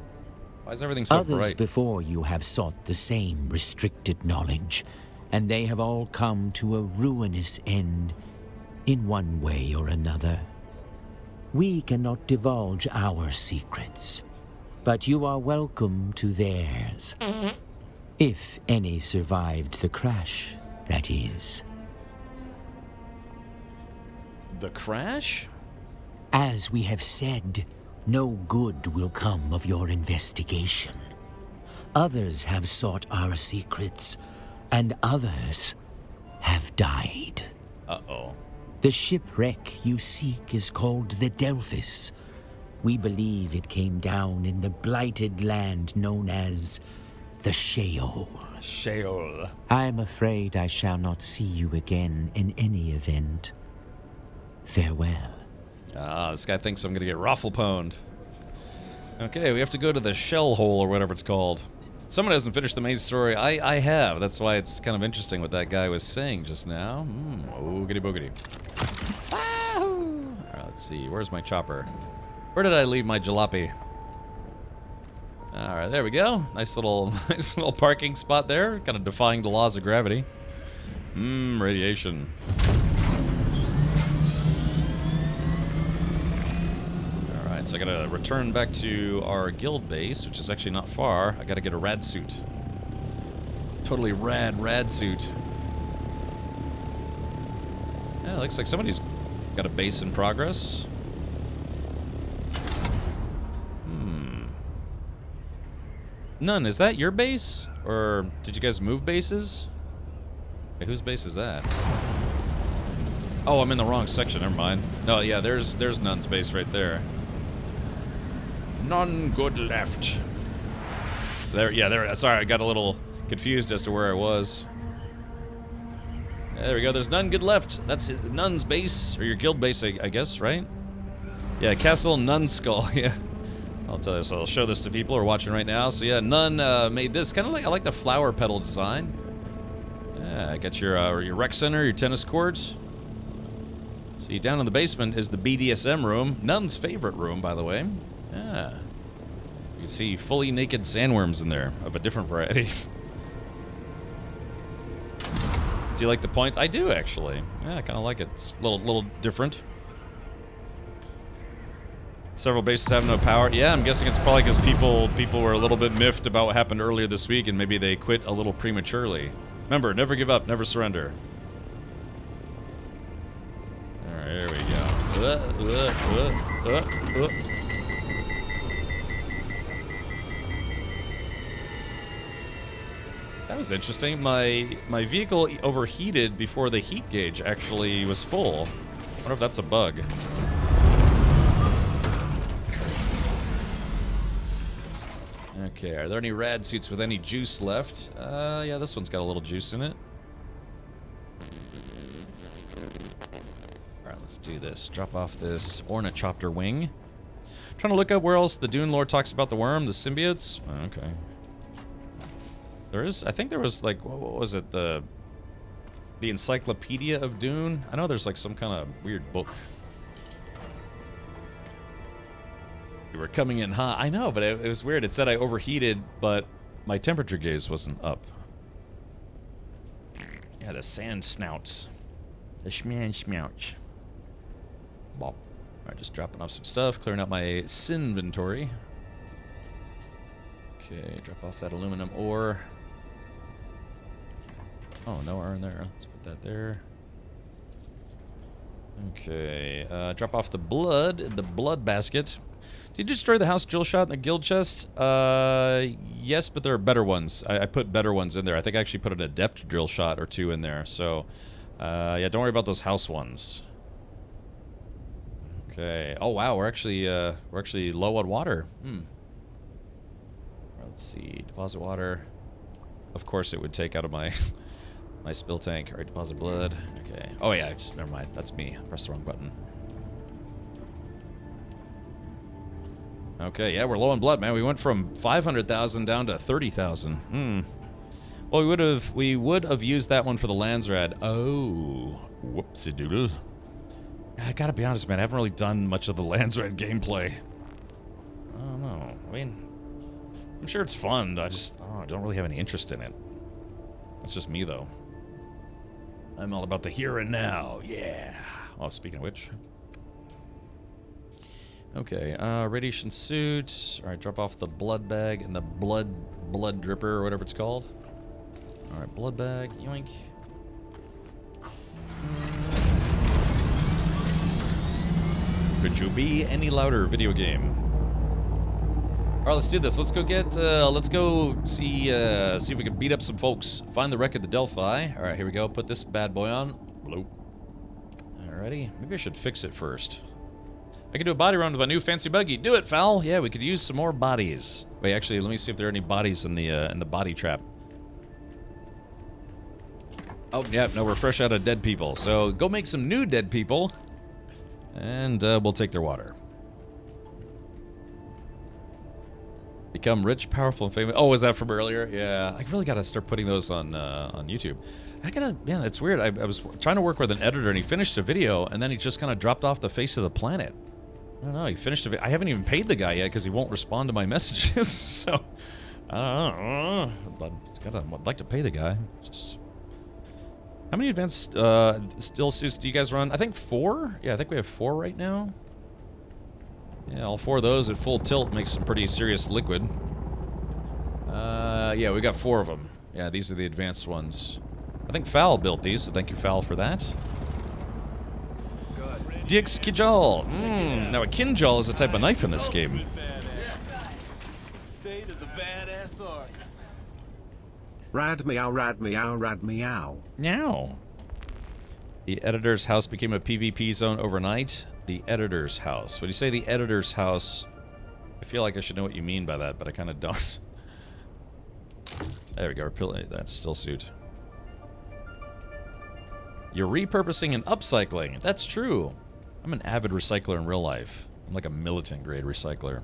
Why is everything so Others bright? before you have sought the same restricted knowledge, and they have all come to a ruinous end in one way or another. We cannot divulge our secrets, but you are welcome to theirs. If any survived the crash, that is. The crash? As we have said, no good will come of your investigation. Others have sought our secrets, and others have died. Uh-oh. The shipwreck you seek is called the Delphis. We believe it came down in the blighted land known as the Sheol. Sheol. I'm afraid I shall not see you again in any event. Farewell. Ah, this guy thinks I'm gonna get raffle-pwned. Okay, we have to go to the shell hole or whatever it's called. Someone hasn't finished the main story. I have. That's why it's kind of interesting what that guy was saying just now. Oogity boogity. Alright, let's see. Where's my chopper? Where did I leave my jalopy? Alright, there we go. Nice little parking spot there. Kind of defying the laws of gravity. Radiation. Alright, so I gotta return back to our guild base, which is actually not far. I gotta get a rad suit. Totally rad suit. Yeah, looks like somebody's got a base in progress. None, is that your base? Or did you guys move bases? Wait, whose base is that? Oh, I'm in the wrong section, never mind. No, yeah, there's None's base right there. None good left. There, yeah, there, sorry, I got a little confused as to where I was. Yeah, there we go, there's none good left. That's None's base, or your guild base, I guess, right? Yeah, Castle Nunskull, yeah. I'll tell you, so I'll show this to people who are watching right now. So yeah, None made this, kind of like, I like the flower petal design. Yeah, got your rec center, your tennis courts. See, down in the basement is the BDSM room. None's favorite room, by the way. Yeah. You can see fully naked sandworms in there, of a different variety. Do you like the point? I do, actually. Yeah, I kind of like it. It's a little different. Several bases have no power. Yeah, I'm guessing it's probably because people were a little bit miffed about what happened earlier this week, and maybe they quit a little prematurely. Remember, never give up, never surrender. Alright, there we go. That was interesting. My vehicle overheated before the heat gauge actually was full. I wonder if that's a bug. Okay, are there any rad suits with any juice left? Yeah, this one's got a little juice in it. Alright, let's do this. Drop off this Ornithopter wing. Trying to look up where else the Dune lore talks about the worm, the symbiotes. Oh, okay. There is, I think there was like, what was it, the Encyclopedia of Dune? I know there's like some kind of weird book. We were coming in hot. I know, but it was weird. It said I overheated, but my temperature gauge wasn't up. Yeah, the sand snouts. The schman smouch. Bop. Alright, just dropping off some stuff, clearing out my inventory. Okay, drop off that aluminum ore. Oh, no ore in there. Let's put that there. Okay, drop off the blood in the blood basket. Did you destroy the house drill shot in the guild chest? Yes, but there are better ones. I put better ones in there. I think I actually put an adept drill shot or two in there. So, yeah, don't worry about those house ones. Okay. Oh wow, we're actually low on water. Let's see. Deposit water. Of course, it would take out of my my spill tank. All right, deposit blood. Okay. Oh yeah, never mind. That's me. I pressed the wrong button. Okay, yeah, we're low on blood, man. We went from 500,000 down to 30,000. Well, we would have used that one for the Landsrad. Oh, whoopsie doodle. I gotta be honest, man. I haven't really done much of the Landsrad gameplay. I don't know. I mean, I'm sure it's fun. I don't really have any interest in it. It's just me, though. I'm all about the here and now. Yeah. Oh, speaking of which. Okay, radiation suit. Alright, drop off the blood bag and the blood dripper or whatever it's called. Alright, blood bag, yoink. Could you be any louder, video game? Alright, let's do this. Let's go get, let's go see if we can beat up some folks. Find the wreck of the Delphi. Alright, here we go. Put this bad boy on. Bloop. Alrighty. Maybe I should fix it first. I can do a body run with my new fancy buggy. Do it, Fowl. Yeah, we could use some more bodies. Wait, actually, let me see if there are any bodies in the body trap. Oh, yeah, no, we're fresh out of dead people. So go make some new dead people, and we'll take their water. Become rich, powerful, and famous. Oh, was that from earlier? Yeah, I really gotta start putting those on YouTube. Man, that's weird. I was trying to work with an editor, and he finished a video, and then he just kind of dropped off the face of the planet. I don't know, he finished a I haven't even paid the guy yet, because he won't respond to my messages, so... I don't know, but I'd like to pay the guy. Just... How many advanced still suits do you guys run? I think 4? Yeah, I think we have 4 right now. Yeah, all 4 of those at full tilt makes some pretty serious liquid. Yeah, we got 4 of them. Yeah, these are the advanced ones. I think Fowl built these, so thank you, Fowl, for that. Dix Kijal. Now, a Kinjal is a type of knife in this game. state of the badass art. Rad meow, rad meow, rad meow. Meow. The editor's house became a PvP zone overnight. The editor's house. When you say the editor's house, I feel like I should know what you mean by that, but I kind of don't. There we go. That's still suit. You're repurposing and upcycling. That's true. I'm an avid recycler in real life. I'm like a militant grade recycler.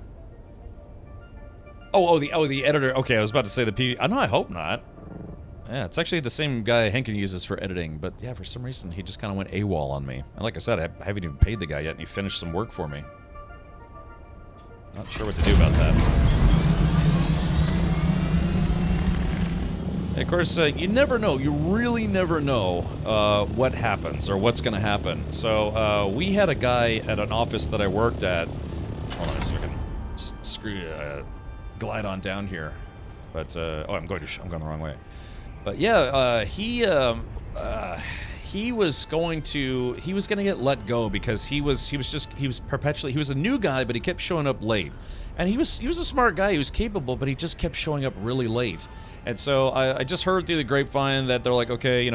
Oh, the editor. Okay, I was about to say the PV. I know. I hope not. Yeah, it's actually the same guy Henkin uses for editing, but yeah, for some reason he just kind of went AWOL on me. And like I said, I haven't even paid the guy yet, and he finished some work for me. Not sure what to do about that. And of course, you never know. You really never know what happens or what's going to happen. So we had a guy at an office that I worked at. Hold on a second. Glide on down here. But oh, I'm going the wrong way. But yeah, he was going to get let go because he was a new guy, but he kept showing up late. And he was a smart guy, he was capable, but he just kept showing up really late. And so I just heard through the grapevine that they're like, okay,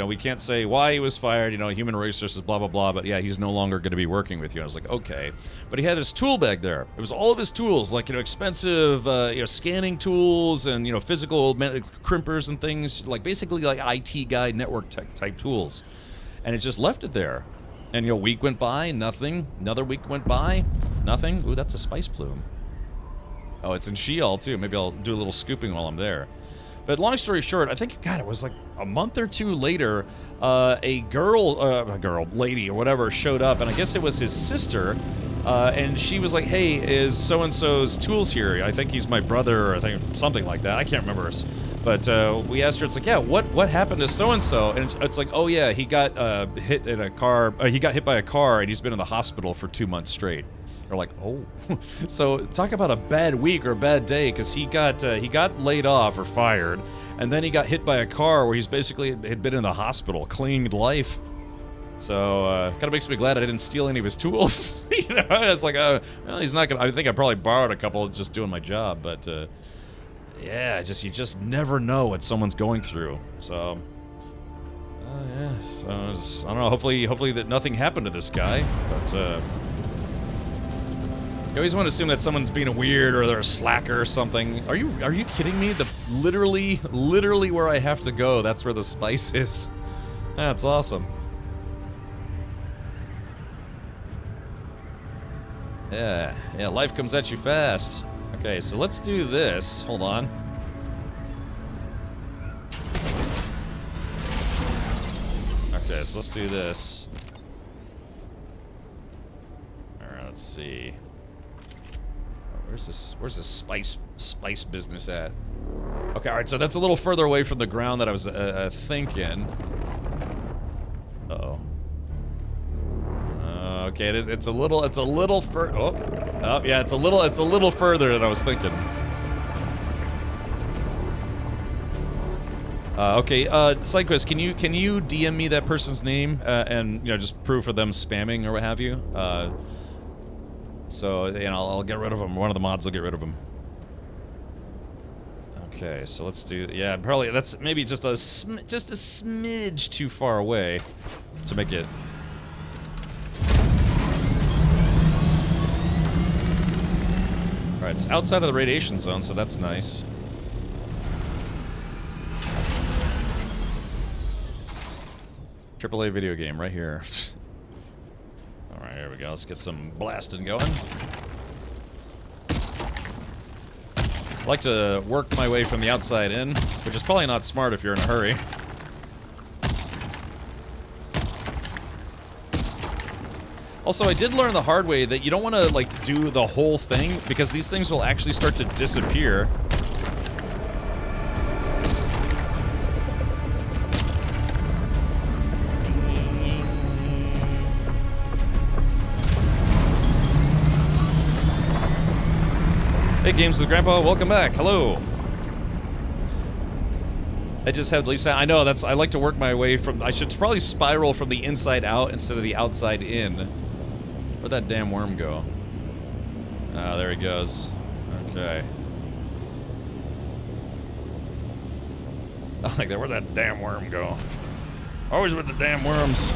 we can't say why he was fired, human resources, blah, blah, blah, but yeah, he's no longer going to be working with you. I was like, okay. But he had his tool bag there. It was all of his tools, like, expensive, scanning tools and, physical crimpers and things, like basically like IT guy network type tools. And it just left it there. And, a week went by, nothing. Another week went by, nothing. Ooh, that's a spice plume. Oh, it's in Sheol, too. Maybe I'll do a little scooping while I'm there. But long story short, I think, God, it was like a month or two later, a lady or whatever showed up, and I guess it was his sister, and she was like, hey, is so-and-so's tools here? I think he's my brother, or I think something like that. I can't remember. But we asked her, it's like, yeah, what happened to so-and-so? And it's like, oh, yeah, he got hit in a car, he got hit by a car, and he's been in the hospital for 2 months straight. They're like, oh. So talk about a bad week or a bad day, because he got laid off or fired, and then he got hit by a car where he's basically had been in the hospital, clinging to life. So kind of makes me glad I didn't steal any of his tools. It's like, well, he's not gonna. I think I probably borrowed a couple just doing my job, but yeah, you just never know what someone's going through. So yeah, so I don't know. Hopefully that nothing happened to this guy, but. You always want to assume that someone's being a weird or they're a slacker or something. Are you kidding me? Literally where I have to go, that's where the spice is. That's awesome. Yeah, life comes at you fast. Okay, so let's do this. Hold on. Okay, so let's do this. Alright, let's see. Where's this spice business at? Okay, all right, so that's a little further away from the ground that I was thinking. Uh-oh. Okay, it's a little further. Oh, yeah, it's a little further than I was thinking. Okay, SideQuest, can you DM me that person's name and just proof for them spamming or what have you? So, I'll get rid of them. One of the mods will get rid of them. Okay, so let's do... Yeah, probably that's maybe just a smidge too far away to make it... Alright, it's outside of the radiation zone, so that's nice. AAA video game right here. Alright, here we go. Let's get some blasting going. I like to work my way from the outside in, which is probably not smart if you're in a hurry. Also, I did learn the hard way that you don't want to, like, do the whole thing, because these things will actually start to disappear. Hey, Games with Grandpa, welcome back. Hello. I just have Lisa. I know, I like to work my way from... I should probably spiral from the inside out instead of the outside in. Where'd that damn worm go? Ah, there he goes. Okay. I like that. Where'd that damn worm go? Always with the damn worms.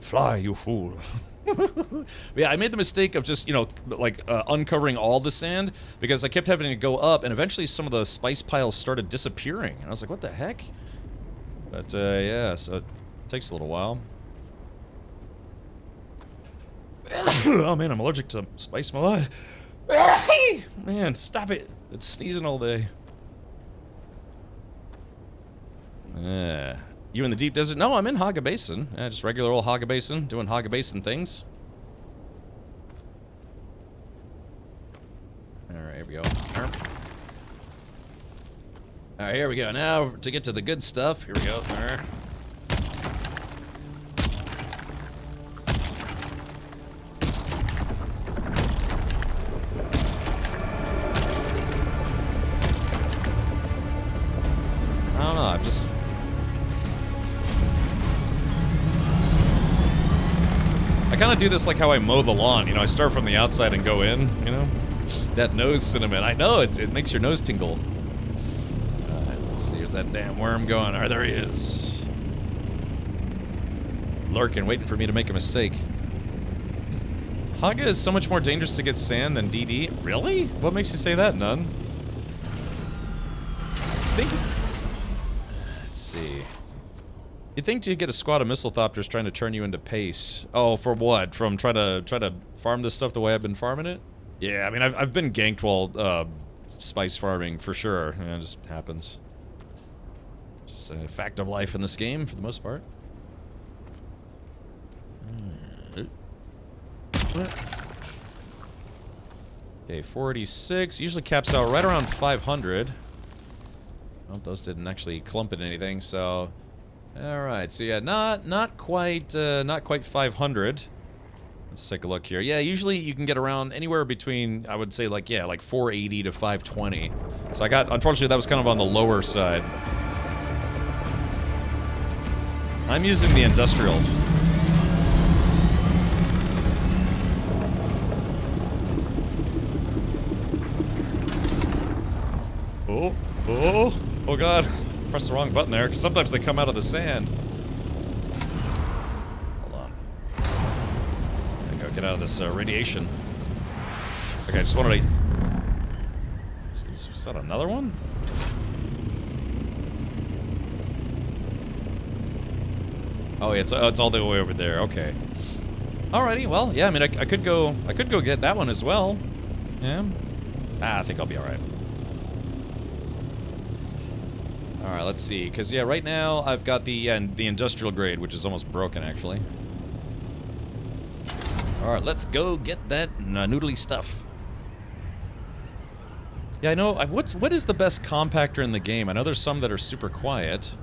Fly, you fool. Yeah, I made the mistake of just, you know, like uncovering all the sand because I kept having to go up, and eventually some of the spice piles started disappearing. And I was like, what the heck? But, yeah, so it takes a little while. Oh, man, I'm allergic to spice malai. Man, stop it. It's sneezing all day. Yeah. You in the deep desert? No, I'm in Haga Basin. Yeah, just regular old Haga Basin, doing Haga Basin things. Alright, here we go. Alright, here we go. Now, to get to the good stuff, here we go. I don't know, I'm just... I kind of do this like how I mow the lawn, you know, I start from the outside and go in, you know? That nose cinnamon, I know, it makes your nose tingle. Alright, let's see, here's that damn worm going. Alright, there he is. Lurking, waiting for me to make a mistake. Haga is so much more dangerous to get sand than DD. Really? What makes you say that, None? Let's see. You'd think you'd get a squad of mistlethopters trying to turn you into paste. Oh, for what? From trying to farm this stuff the way I've been farming it? Yeah, I mean, I've been ganked while spice farming for sure. Yeah, it just happens. Just a fact of life in this game for the most part. Okay, 486. Usually caps out right around 500. Well, those didn't actually clump at anything, so... Alright, so yeah, not quite 500. Let's take a look here. Yeah, usually you can get around anywhere between, I would say, like, yeah, like 480 to 520. So I got, unfortunately, that was kind of on the lower side. I'm using the industrial. Oh god. Press the wrong button there, because sometimes they come out of the sand. Hold on. There we go, get out of this radiation. Okay, I just wanted to... Jeez, is that another one? Oh, yeah, it's all the way over there, okay. Alrighty, well, yeah, I mean, I could go get that one as well. Yeah. I think I'll be alright. Alright, let's see, because, yeah, right now I've got the industrial grade, which is almost broken, actually. Alright, let's go get that noodly stuff. Yeah, I know, what is the best compactor in the game? I know there's some that are super quiet.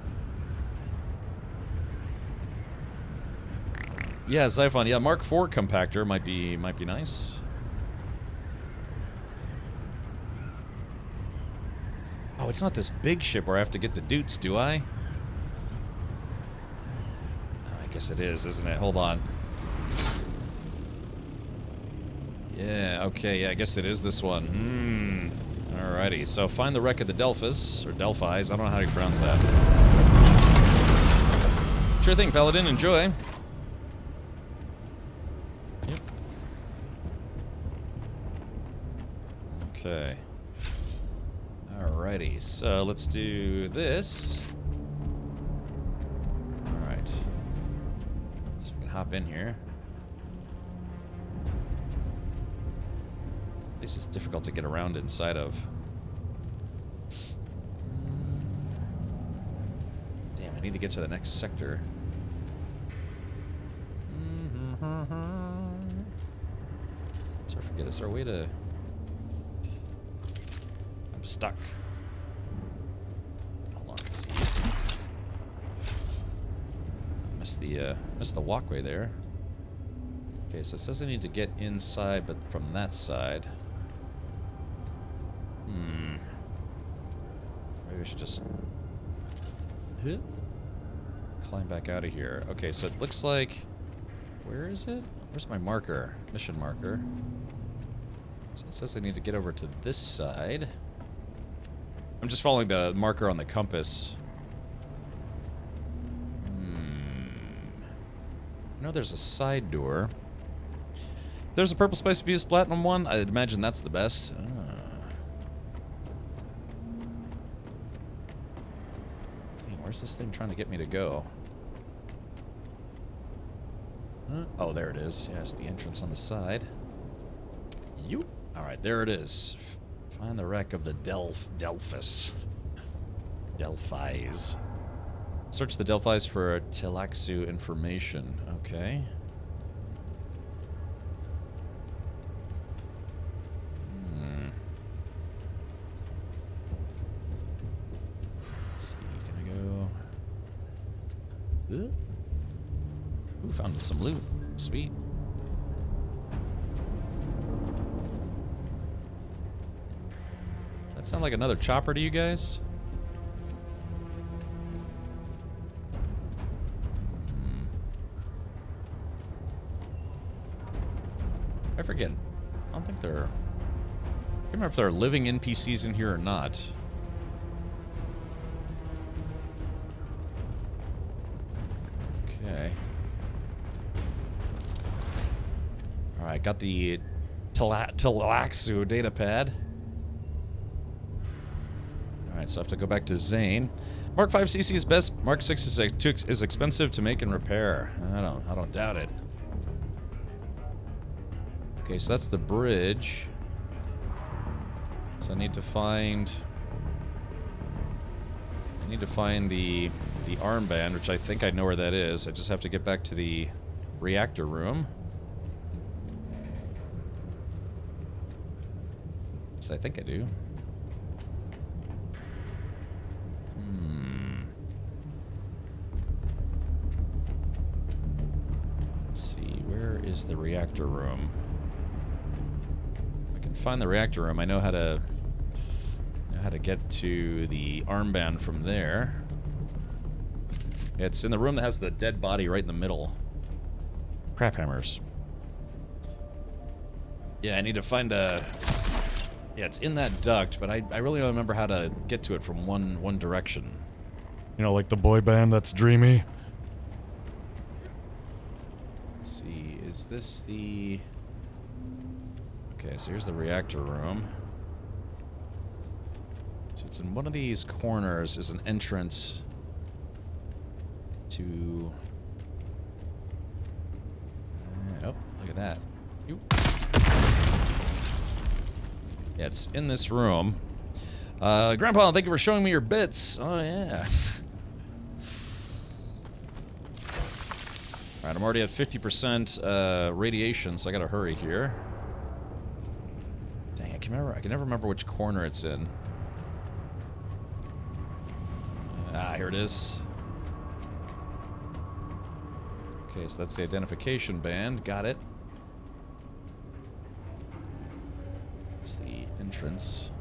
Yeah, Xiphon, yeah, Mark IV compactor might be nice. Oh, it's not this big ship where I have to get the doots, do I? Oh, I guess it is, isn't it? Hold on. Yeah, okay, yeah, I guess it is this one. Alrighty, so find the wreck of the Delphis, or Delphis, I don't know how you pronounce that. Sure thing, Paladin, enjoy. Yep. Okay. Alrighty, so let's do this. Alright. So we can hop in here. This is difficult to get around inside of. Damn, I need to get to the next sector. So I forget, is there a way to... I'm stuck. Hold on, let's see. Missed the walkway there. Okay, so it says I need to get inside, but from that side. Maybe I should just climb back out of here. Okay, so it looks like... Where is it? Where's my marker? Mission marker. So it says I need to get over to this side. I'm just following the marker on the compass. I know there's a side door. There's a purple spice Fuse Platinum one. I'd imagine that's the best. Dang, where's this thing trying to get me to go? Huh? Oh, there it is. Yeah, it's the entrance on the side. Yoop. Alright, there it is. Find the wreck of the Delphis. Delphis. Search the Delphis for Tlaxu information. Okay. Let's see, can I go... Ooh, found some loot. Sweet. That sound like another chopper to you guys? I forget. I don't think they're... I can't remember if there are living NPCs in here or not. Okay. Alright, got the Tlaxu data pad. Alright, so I have to go back to Zane. Mark 5 CC is best. Mark 6 is expensive to make and repair. I don't doubt it. Okay, so that's the bridge. So I need to find the armband, which I think I know where that is. I just have to get back to the reactor room. So I think I do. Let's see, where is the reactor room? Find the reactor room. I know how to get to the armband from there. It's in the room that has the dead body right in the middle. Crap hammers. Yeah, I need to find a... Yeah, it's in that duct, but I really don't remember how to get to it from one direction. You know, like the boy band that's dreamy. Let's see, is this the... Okay, so here's the reactor room. So it's in one of these corners is an entrance to... oh, look at that. Yeah, it's in this room. Grandpa, thank you for showing me your bits. Oh, yeah. Alright, I'm already at 50% radiation, so I gotta hurry here. Dang, I can never remember which corner it's in. Ah, here it is. Okay, so that's the identification band. Got it. There's the entrance.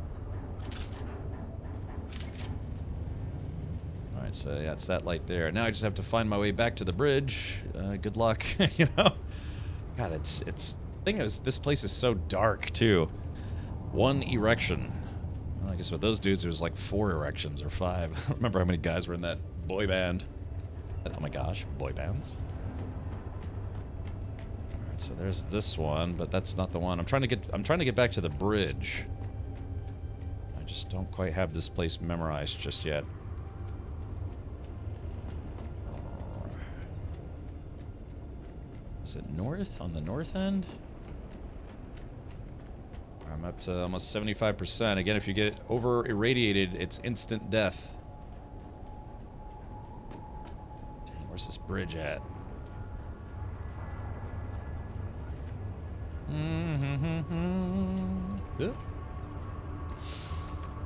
Alright, so yeah, it's that light there. Now I just have to find my way back to the bridge. Good luck, you know? God, thing is, this place is so dark, too. One erection. Well, I guess with those dudes, it was like 4 erections or 5. I don't remember how many guys were in that boy band. Oh my gosh, boy bands. Alright, so there's this one, but that's not the one. I'm trying to get back to the bridge. I just don't quite have this place memorized just yet. Is it north? On the north end? I'm up to almost 75%. Again, if you get over irradiated, it's instant death. Dang, where's this bridge at?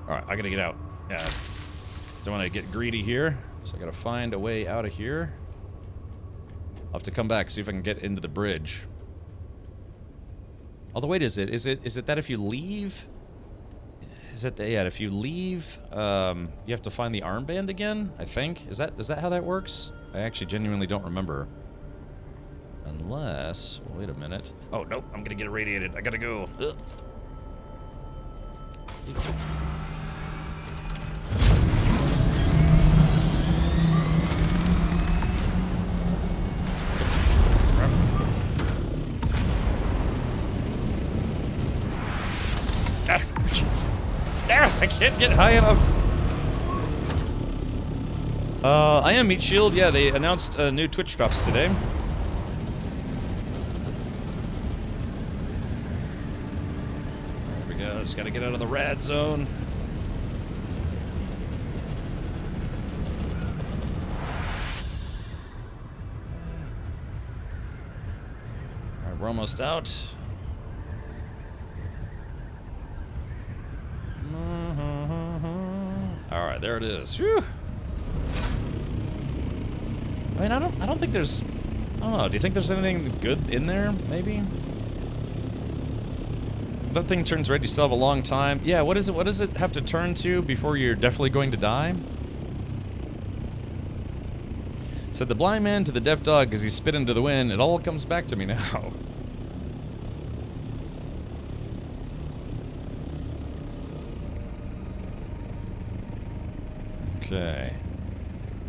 Alright, I gotta get out. Yeah. Don't want to get greedy here, so I gotta find a way out of here. I'll have to come back, see if I can get into the bridge. Although, wait, is it that if you leave? Is it that, yeah, if you leave, you have to find the armband again, I think? Is that how that works? I actually genuinely don't remember. Unless, well, wait a minute. Oh, nope, I'm gonna get irradiated. I gotta go. Ugh. I can't get high enough. I am Meat Shield. Yeah, they announced new Twitch drops today. There we go. Just gotta get out of the rad zone. Alright, we're almost out. Alright, there it is. Whew. I mean, I don't think there's... I don't know. Do you think there's anything good in there, maybe? That thing turns red, you still have a long time. Yeah, what is it? What does it have to turn to before you're definitely going to die? Said the blind man to the deaf dog as he spit into the wind. It all comes back to me now. Okay.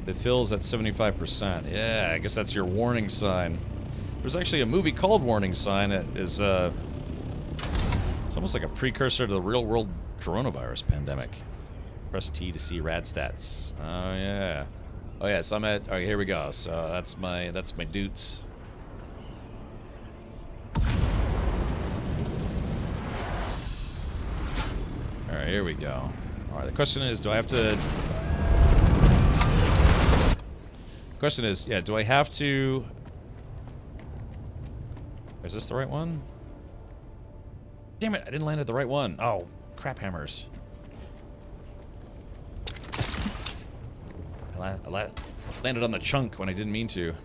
It fills at 75%. Yeah, I guess that's your warning sign. There's actually a movie called Warning Sign. It is, it's almost like a precursor to the real-world coronavirus pandemic. Press T to see rad stats. Oh, yeah. Oh, yeah, so I'm at... Alright, here we go. So, that's my doots. Alright, here we go. Alright, the question is, do I have to... Question is, yeah, do I have to... Is this the right one? Damn it, I didn't land at the right one. Oh, crap hammers. I landed on the chunk when I didn't mean to.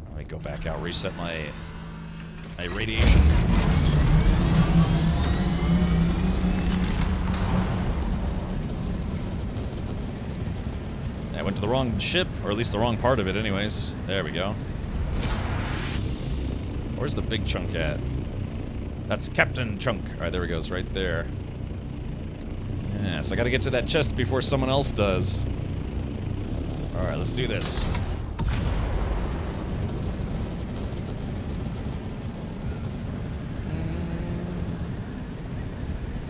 Let me go back out, reset my radiation. I went to the wrong ship, or at least the wrong part of it anyways. There we go. Where's the big chunk at? That's Captain Chunk. Alright, there we go. It's right there. Yeah, so I gotta get to that chest before someone else does. Alright, let's do this.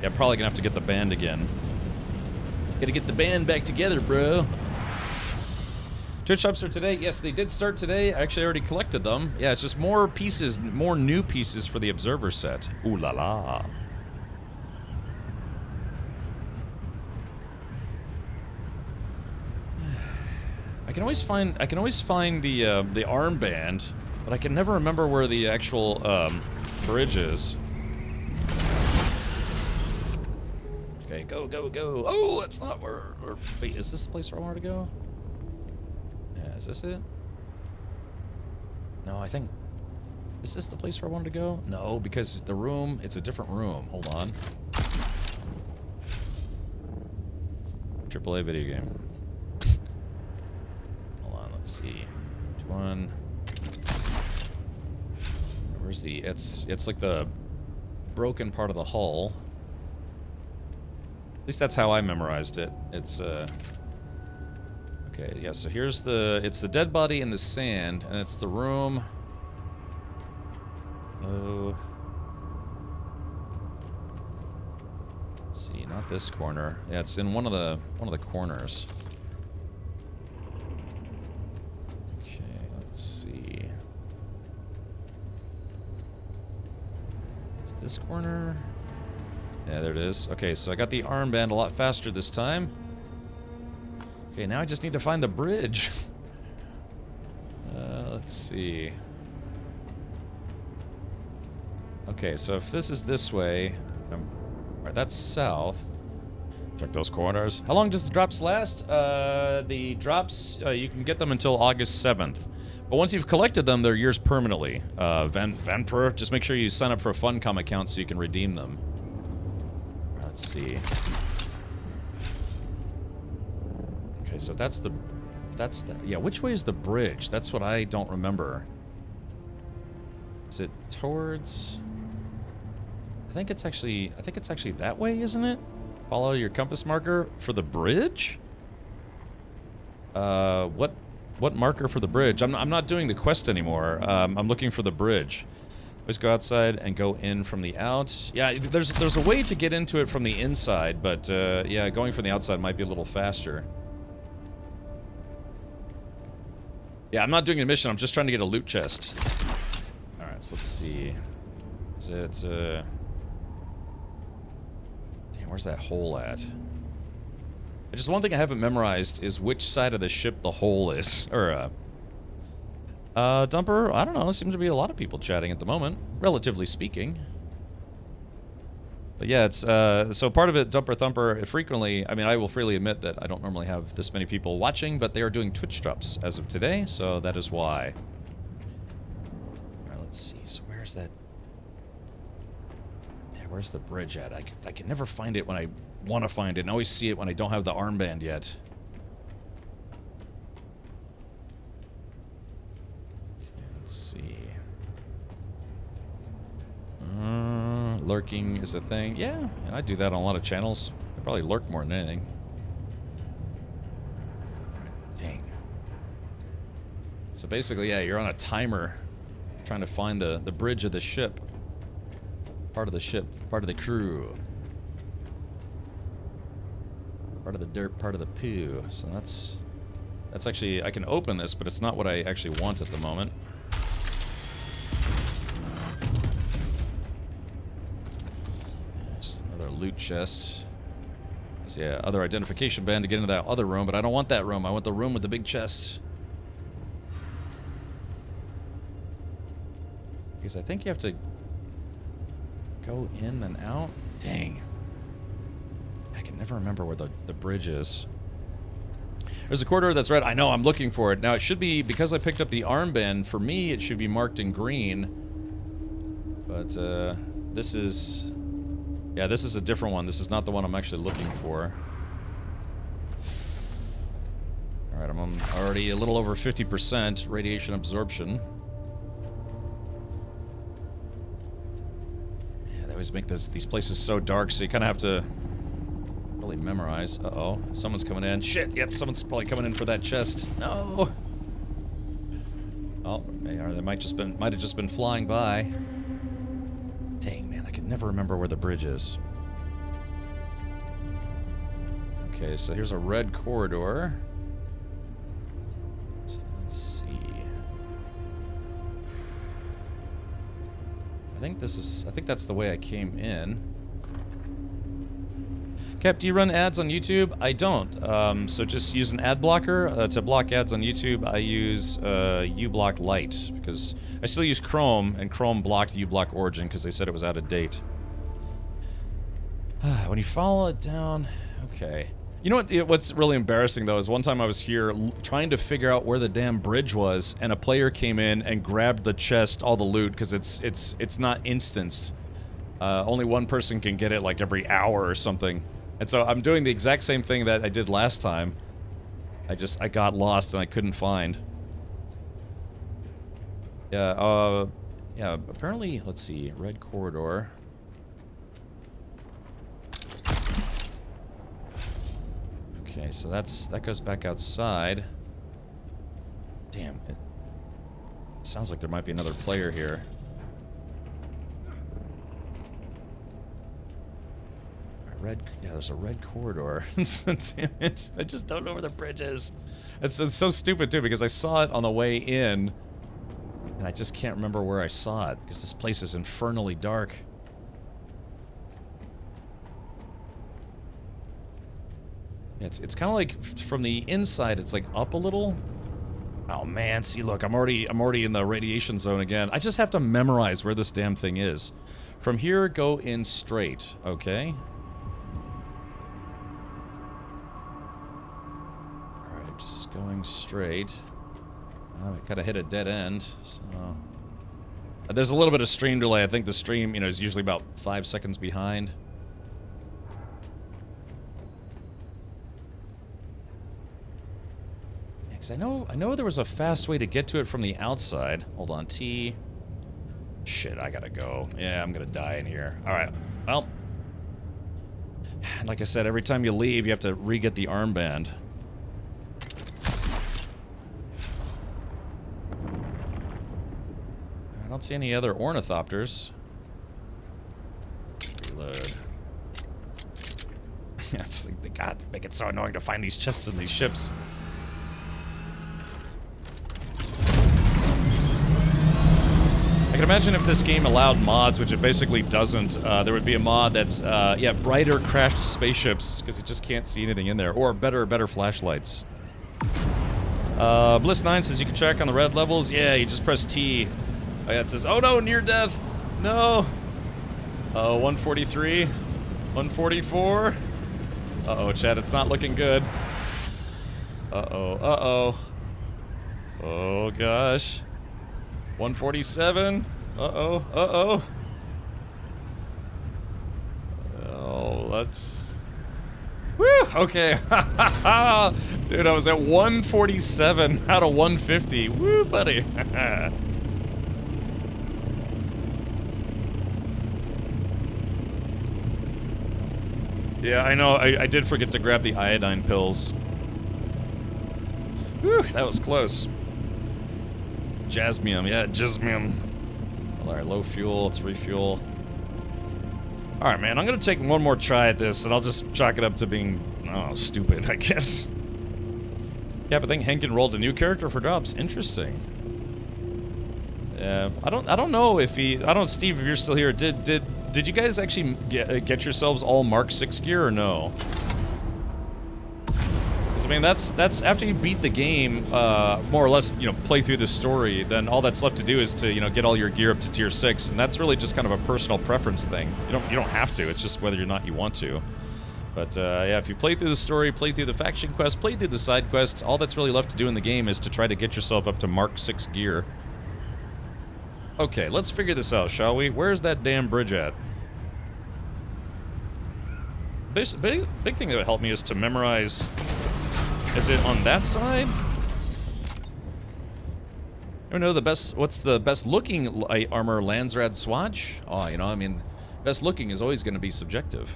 Yeah, I'm probably gonna have to get the band again. Gotta get the band back together, bro. Twitch shops are today. Yes, they did start today. I actually already collected them. Yeah, it's just more pieces, more new pieces for the Observer set. Ooh la la. I can always find the armband, but I can never remember where the actual bridge is. Okay, go, go, go. Oh, that's not where... wait, is this the place where I wanted to go? Yeah, is this it? No, I think... Is this the place where I wanted to go? No, because the room... It's a different room. Hold on. AAA video game. Hold on, let's see. Which one? Where's the... It's like the broken part of the hull. At least that's how I memorized it. It's, okay, yeah, so here's the... It's the dead body in the sand, and it's the room... Oh... Let's see, not this corner. Yeah, it's in one of the corners. Okay, let's see... It's this corner... Yeah, there it is. Okay, so I got the armband a lot faster this time. Okay, now I just need to find the bridge. Let's see. Okay, so if this is this way... Alright, that's south. Check those corners. How long does the drops last? The drops, you can get them until August 7th. But once you've collected them, they're yours permanently. Vanper, just make sure you sign up for a Funcom account so you can redeem them. Let's see. Okay, so that's the... Yeah, which way is the bridge? That's what I don't remember. Is it towards... I think it's actually that way, isn't it? Follow your compass marker for the bridge? What marker for the bridge? I'm not doing the quest anymore. I'm looking for the bridge. Always go outside and go in from the out. Yeah, there's a way to get into it from the inside, but yeah, going from the outside might be a little faster. Yeah, I'm not doing a mission, I'm just trying to get a loot chest. Alright, so let's see. Is it, damn, where's that hole at? Just one thing I haven't memorized is which side of the ship the hole is. Or, Dumper, I don't know, there seems to be a lot of people chatting at the moment, relatively speaking. But yeah, it's, so part of it, Dumper Thumper, frequently, I mean, I will freely admit that I don't normally have this many people watching, but they are doing Twitch drops as of today, so that is why. Alright, let's see, so where's that? Yeah, where's the bridge at? I can never find it when I want to find it, and I always see it when I don't have the armband yet. Let's see. Lurking is a thing. Yeah, and I do that on a lot of channels. I probably lurk more than anything. Dang. So basically, yeah, you're on a timer trying to find the bridge of the ship. Part of the ship, part of the crew. Part of the dirt, part of the poo. So that's actually, I can open this, but it's not what I actually want at the moment. There's another loot chest. So yeah, other identification band to get into that other room, but I don't want that room. I want the room with the big chest. Because I think you have to go in and out. Dang. I can never remember where the bridge is. There's a corridor that's red. I know, I'm looking for it. Now, it should be, because I picked up the armband, for me, it should be marked in green. But, this is... Yeah, this is a different one. This is not the one I'm actually looking for. Alright, I'm already a little over 50% radiation absorption. Yeah, they always make these places so dark, so you kind of have to really memorize. Uh-oh, someone's coming in. Shit, yep, someone's probably coming in for that chest. No! Oh, they might have just been flying by. Dang, man, I can never remember where the bridge is. Okay, so here's a red corridor. So let's see. I think that's the way I came in. Cap, do you run ads on YouTube? I don't. So just use an ad blocker. To block ads on YouTube, I use uBlock Lite, because I still use Chrome, and Chrome blocked uBlock Origin because they said it was out of date. When you follow it down... Okay. You know what's really embarrassing, though, is one time I was here trying to figure out where the damn bridge was, and a player came in and grabbed the chest, all the loot, because it's not instanced. Only one person can get it, like, every hour or something. And so I'm doing the exact same thing that I did last time. I got lost and I couldn't find. Yeah, yeah, apparently, let's see, red corridor. Okay, so that goes back outside. Damn, it sounds like there might be another player here. Yeah, there's a red corridor. Damn it. I just don't know where the bridge is. It's so stupid, too, because I saw it on the way in, and I just can't remember where I saw it, because this place is infernally dark. Yeah, it's kind of like, from the inside, it's like up a little. Oh, man, see, look, I'm already in the radiation zone again. I just have to memorize where this damn thing is. From here, go in straight, okay? Just going straight. I gotta hit a dead end, so... There's a little bit of stream delay. I think the stream, you know, is usually about 5 seconds behind. Yeah, because I know there was a fast way to get to it from the outside. Hold on, T. Shit, I gotta go. Yeah, I'm gonna die in here. Alright, well... Like I said, every time you leave, you have to re-get the armband. don't see any other ornithopters. Reload. Yeah, it's like, God, they make it so annoying to find these chests in these ships. I can imagine if this game allowed mods, which it basically doesn't, there would be a mod that's, yeah, brighter crashed spaceships, because you just can't see anything in there, or better flashlights. Bliss9 says you can check on the red levels. Yeah, you just press T. Oh yeah, it says, oh no, near death. No. 143. 144. Uh-oh, chat, it's not looking good. Uh-oh, uh-oh. Oh, gosh. 147. Uh-oh, uh-oh. Oh, let's... Woo! Okay. Dude, I was at 147 out of 150. Woo, buddy. Yeah, I know. I did forget to grab the iodine pills. Whew, that was close. Jasmium, yeah, jasmium. Alright, low fuel, let's refuel. Alright, man, I'm gonna take one more try at this, and I'll just chalk it up to being, oh, stupid, I guess. Yeah, but I think Henkin rolled a new character for drops. Interesting. Yeah, I don't know if he, I don't know, Steve, if you're still here, did you guys actually get yourselves all Mark 6 gear or no? Because I mean, that's after you beat the game, more or less, you know, play through the story, then all that's left to do is to, you know, get all your gear up to tier 6, and that's really just kind of a personal preference thing. You don't have to. It's just whether or not you want to. But yeah, if you play through the story, play through the faction quest, play through the side quests, all that's really left to do in the game is to try to get yourself up to Mark 6 gear. Okay, let's figure this out, shall we? Where's that damn bridge at? Big thing that would help me is to memorize... Is it on that side? I don't know the best... What's the best looking light armor? Landsrad Swatch? Oh, you know, I mean, best looking is always going to be subjective.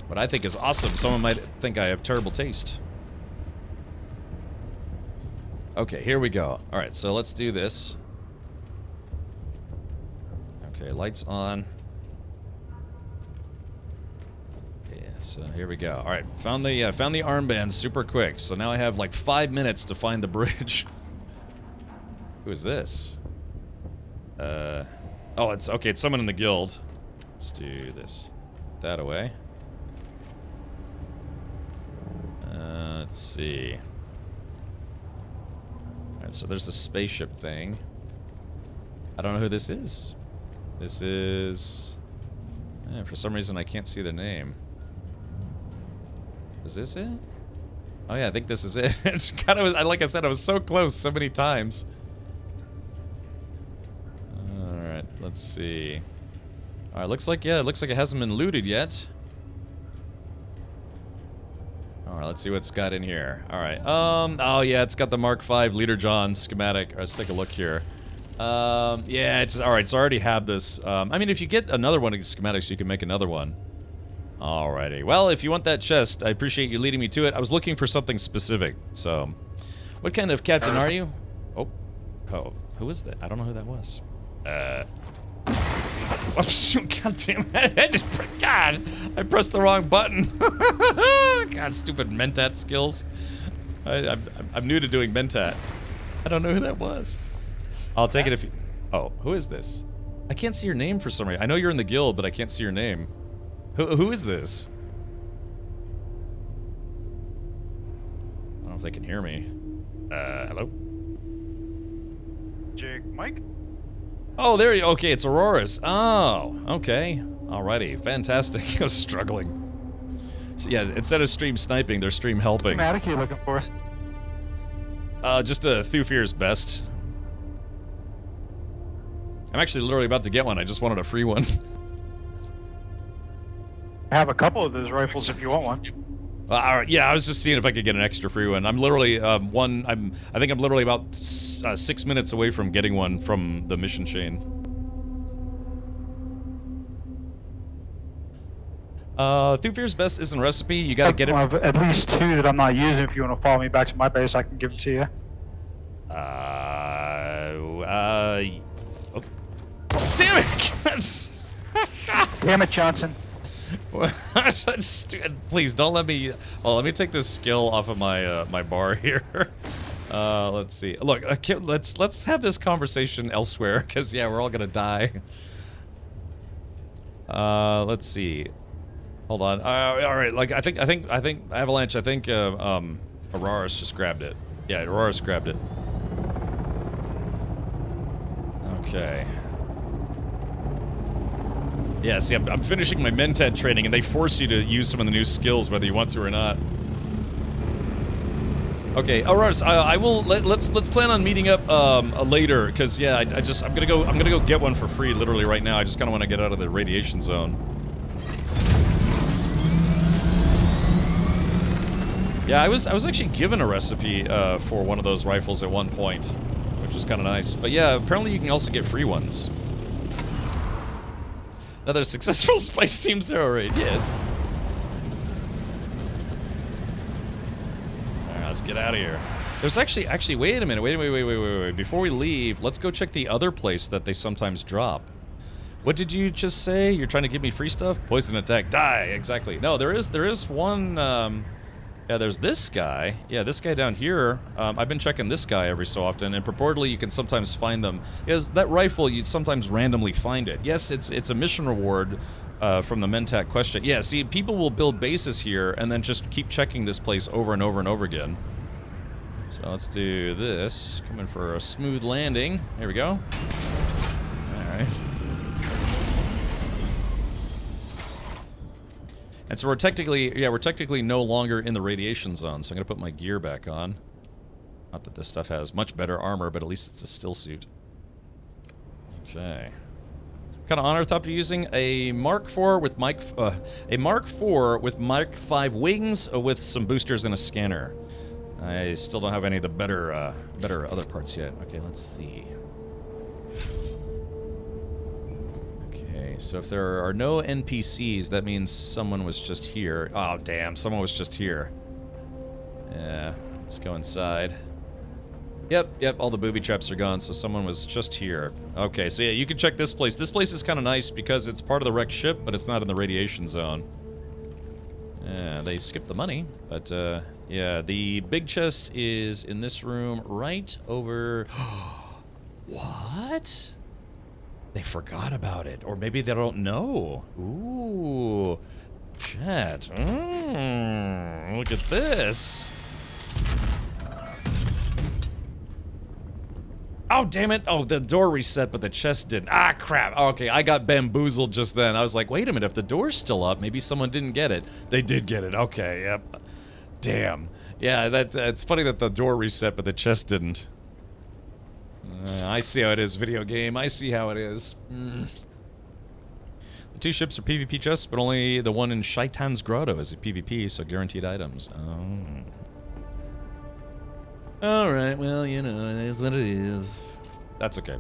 What I think is awesome, someone might think I have terrible taste. Okay, here we go. Alright, so let's do this. Okay, lights on. Yeah, so here we go. All right, found the armband super quick. So now I have like 5 minutes to find the bridge. Who is this? Oh, it's okay. It's someone in the guild. Let's do this. Put that away. Let's see. All right, so there's the spaceship thing. I don't know who this is. This is... for some reason I can't see the name. Is this it? Oh yeah, I think this is it. God, like I said, I was so close so many times. Alright, let's see. Alright, looks like, yeah, it looks like it hasn't been looted yet. Alright, let's see what it's got in here. Alright, oh yeah, it's got the Mark V Leader John schematic. Let's take a look here. Yeah, it's alright, so I already have this. I mean, if you get another one of these schematics, you can make another one. Alrighty. Well, if you want that chest, I appreciate you leading me to it. I was looking for something specific, so... What kind of captain are you? Oh, who is that? I don't know who that was. Oh, shoot, God damn it. God, I pressed the wrong button. God, stupid Mentat skills. I'm new to doing Mentat. I don't know who that was. I'll take it if you... Oh, who is this? I can't see your name for some reason. I know you're in the guild, but I can't see your name. Who is this? I don't know if they can hear me. Hello? Jake, Mike? Oh, there you... Okay, it's Aurora's. Oh, okay. Alrighty, fantastic. I was struggling. So yeah, instead of stream sniping, they're stream helping. What schematic are you looking for? Just a Thufir's best. I'm actually literally about to get one. I just wanted a free one. I have a couple of those rifles if you want one. Alright, yeah, I was just seeing if I could get an extra free one. I'm literally, I think I'm literally about 6 minutes away from getting one from the mission chain. Thufir's best isn't a recipe, you gotta get it. I have at least 2 that I'm not using. If you want to follow me back to my base, I can give them to you. Oh. damn it! Damn it, Johnson. Please don't let me. Oh, let me take this skill off of my my bar here. Let's see. Look, let's have this conversation elsewhere, because yeah, we're all gonna die. Let's see. Hold on. All right. Like I think Avalanche. I think Aurora's just grabbed it. Yeah, Aurora's grabbed it. Okay. Yeah, see, I'm finishing my Mentat training, and they force you to use some of the new skills, whether you want to or not. Okay, Aurora's, I will let's plan on meeting up later, because yeah, I'm gonna go get one for free literally right now. I just kind of want to get out of the radiation zone. Yeah, I was actually given a recipe for one of those rifles at one point, which is kind of nice. But yeah, apparently you can also get free ones. Another successful Spice Team Zero raid, yes. Alright, let's get out of here. There's actually, wait a minute, wait. Before we leave, let's go check the other place that they sometimes drop. What did you just say? You're trying to give me free stuff? Poison attack, die, exactly. No, there is one, yeah, there's this guy. Yeah, this guy down here. I've been checking this guy every so often, and purportedly you can sometimes find them. Yes, that rifle, you'd sometimes randomly find it. Yes, it's a mission reward from the Mentat question. Yeah, see, people will build bases here and then just keep checking this place over and over and over again. So let's do this. Coming for a smooth landing. Here we go. All right. And so we're technically no longer in the radiation zone, so I'm gonna put my gear back on. Not that this stuff has much better armor, but at least it's a still suit. Okay. What kind of honor thought you're using? A Mark IV with Mark IV with Mark V wings with some boosters and a scanner. I still don't have any of the better other parts yet. Okay, let's see. So if there are no NPCs, that means someone was just here. Oh, damn, someone was just here. Yeah, let's go inside. Yep, all the booby traps are gone, so someone was just here. Okay, so yeah, you can check this place. This place is kind of nice because it's part of the wrecked ship, but it's not in the radiation zone. Yeah, they skipped the money, but yeah, the big chest is in this room right over... What? They forgot about it, or maybe they don't know. Ooh, chat. Look at this. Oh, damn it. Oh, the door reset, but the chest didn't. Ah, crap. Okay, I got bamboozled just then. I was like, wait a minute, if the door's still up, maybe someone didn't get it. They did get it. Okay, yep. Damn. Yeah, it's funny that the door reset, but the chest didn't. I see how it is, video game. I see how it is. The two ships are PvP chests, but only the one in Shaitan's Grotto is a PvP, so guaranteed items. Oh. Alright, well, you know, it is what it is. That's okay.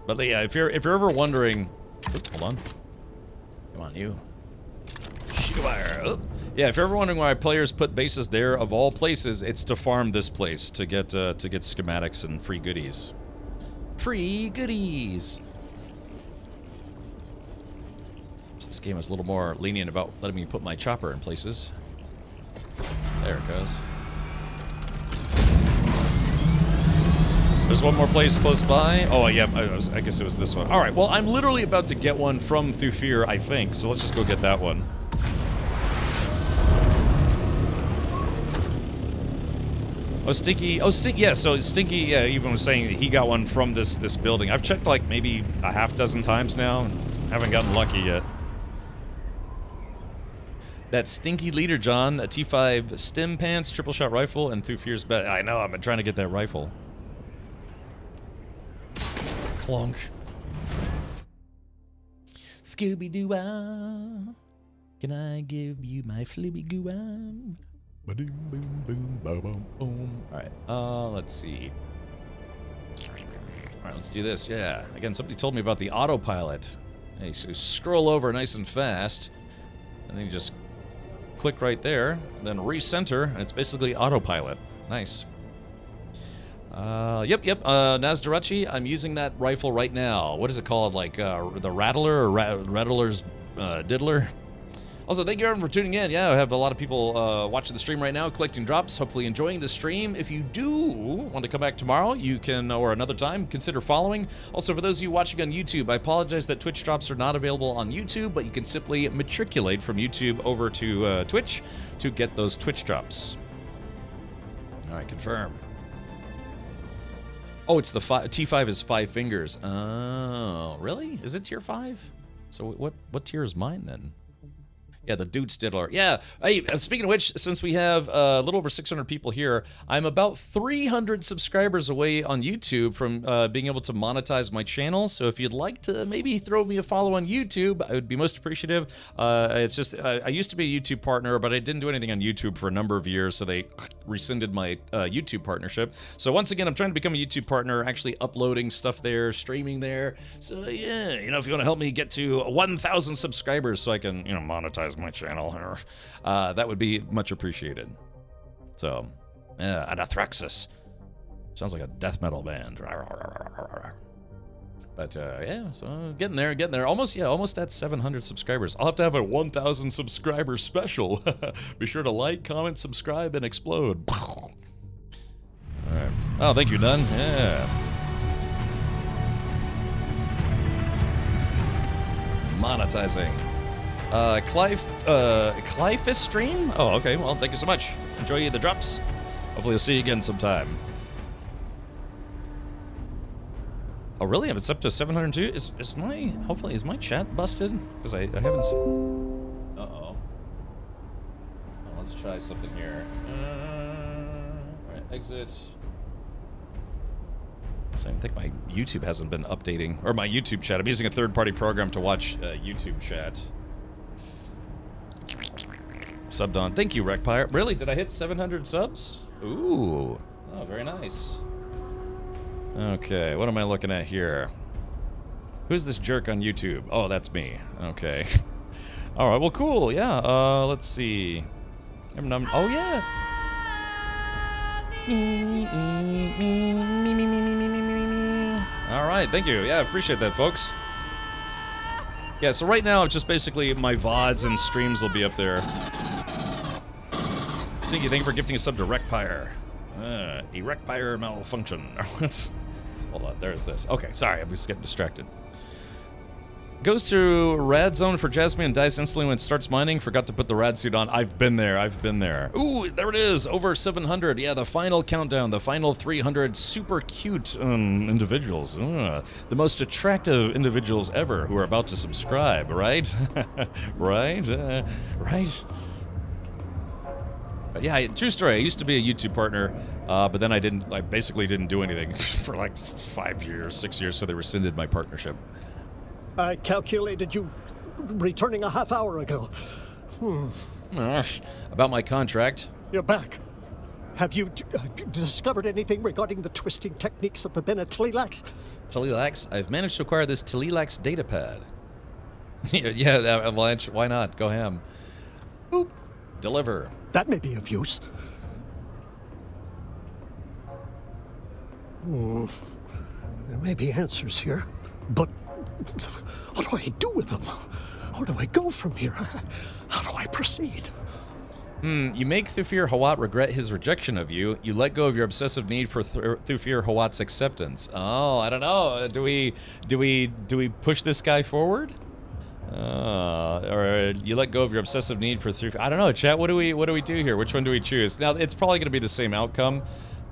But yeah, if you're ever wondering... Oops, hold on. Come on, you. Oh. Yeah, if you're ever wondering why players put bases there, of all places, it's to farm this place, to get schematics and free goodies. Free goodies! This game is a little more lenient about letting me put my chopper in places. There it goes. There's one more place close by. Oh, yeah, I guess it was this one. Alright, well, I'm literally about to get one from Thufir, I think, so let's just go get that one. Oh, Stinky, yeah, so Stinky, yeah, even was saying that he got one from this building. I've checked like maybe a half dozen times now, and haven't gotten lucky yet. That Stinky Leader John, a T5 stim pants, triple shot rifle, and Thufir's bet. I know, I've been trying to get that rifle. Clunk. Scooby-Doo-ah, can I give you my flooby-goo-ah? Alright, let's see. Alright, let's do this, yeah. Again, somebody told me about the autopilot. Hey, so you scroll over nice and fast, and then you just click right there, and then recenter, and it's basically autopilot. Nice. Yep. Nasdarachi, I'm using that rifle right now. What is it called? Like, the Rattler or Rattler's Diddler? Also, thank you everyone for tuning in. Yeah, I have a lot of people watching the stream right now, collecting drops, hopefully enjoying the stream. If you do want to come back tomorrow, you can, or another time, consider following. Also, for those of you watching on YouTube, I apologize that Twitch drops are not available on YouTube, but you can simply matriculate from YouTube over to Twitch to get those Twitch drops. All right, confirm. Oh, it's the T5 is 5 fingers. Oh, really? Is it tier 5? So what tier is mine then? Yeah, the Dude Diddler. Yeah. Hey, speaking of which, since we have a little over 600 people here, I'm about 300 subscribers away on YouTube from being able to monetize my channel. So if you'd like to maybe throw me a follow on YouTube, I would be most appreciative. It's just, I used to be a YouTube partner, but I didn't do anything on YouTube for a number of years, so they rescinded my YouTube partnership. So once again, I'm trying to become a YouTube partner, actually uploading stuff there, streaming there. So yeah, you know, if you want to help me get to 1,000 subscribers so I can, you know, monetize my channel, that would be much appreciated. So, yeah, Anathraxis. Sounds like a death metal band. But yeah, so getting there. Almost at 700 subscribers. I'll have to have a 1,000 subscriber special. Be sure to like, comment, subscribe, and explode. All right. Oh, thank you, Dunn. Yeah. Monetizing. Clifus stream? Oh, okay. Well, thank you so much. Enjoy the drops. Hopefully, I'll see you again sometime. Oh, really? It's up to 702? Is my chat busted? Because I haven't seen... Uh-oh. Oh, let's try something here. Alright, exit. So I think my YouTube hasn't been updating. Or my YouTube chat. I'm using a third-party program to watch YouTube chat. Subbed on. Thank you, Wreckpire. Really? Did I hit 700 subs? Ooh. Oh, very nice. Okay, what am I looking at here? Who's this jerk on YouTube? Oh, that's me. Okay. Alright, well, cool. Yeah, let's see. Oh, yeah. Alright, thank you. Yeah, appreciate that, folks. Yeah, so right now, it's just basically my VODs and streams will be up there. Stinky, thank you for gifting a sub to Wreckpire. A Wreckpire malfunction. Hold on, there's this. Okay, sorry, I'm just getting distracted. Goes to rad zone for Jasmine and dies instantly when it starts mining. Forgot to put the rad suit on. I've been there. Ooh, there it is. Over 700. Yeah, the final countdown. The final 300 super cute individuals. The most attractive individuals ever who are about to subscribe, right? Right? Right? Yeah, true story. I used to be a YouTube partner, but then I basically didn't do anything for like 5 years, 6 years, so they rescinded my partnership. I calculated you returning a half hour ago. About my contract. You're back. Have you discovered anything regarding the twisting techniques of the Bene Tlilax? Tlilax? I've managed to acquire this Tlilax datapad. Yeah, Avalanche, why not? Go ham. Boop. Deliver. That may be of use. There may be answers here, but what do I do with them? Where do I go from here? How do I proceed? You make Thufir Hawat regret his rejection of you. You let go of your obsessive need for Thufir Hawat's acceptance. Oh, I don't know. Do we push this guy forward? Or you let go of your obsessive need for Thufir. I don't know, chat. What do we do here? Which one do we choose? Now, it's probably going to be the same outcome.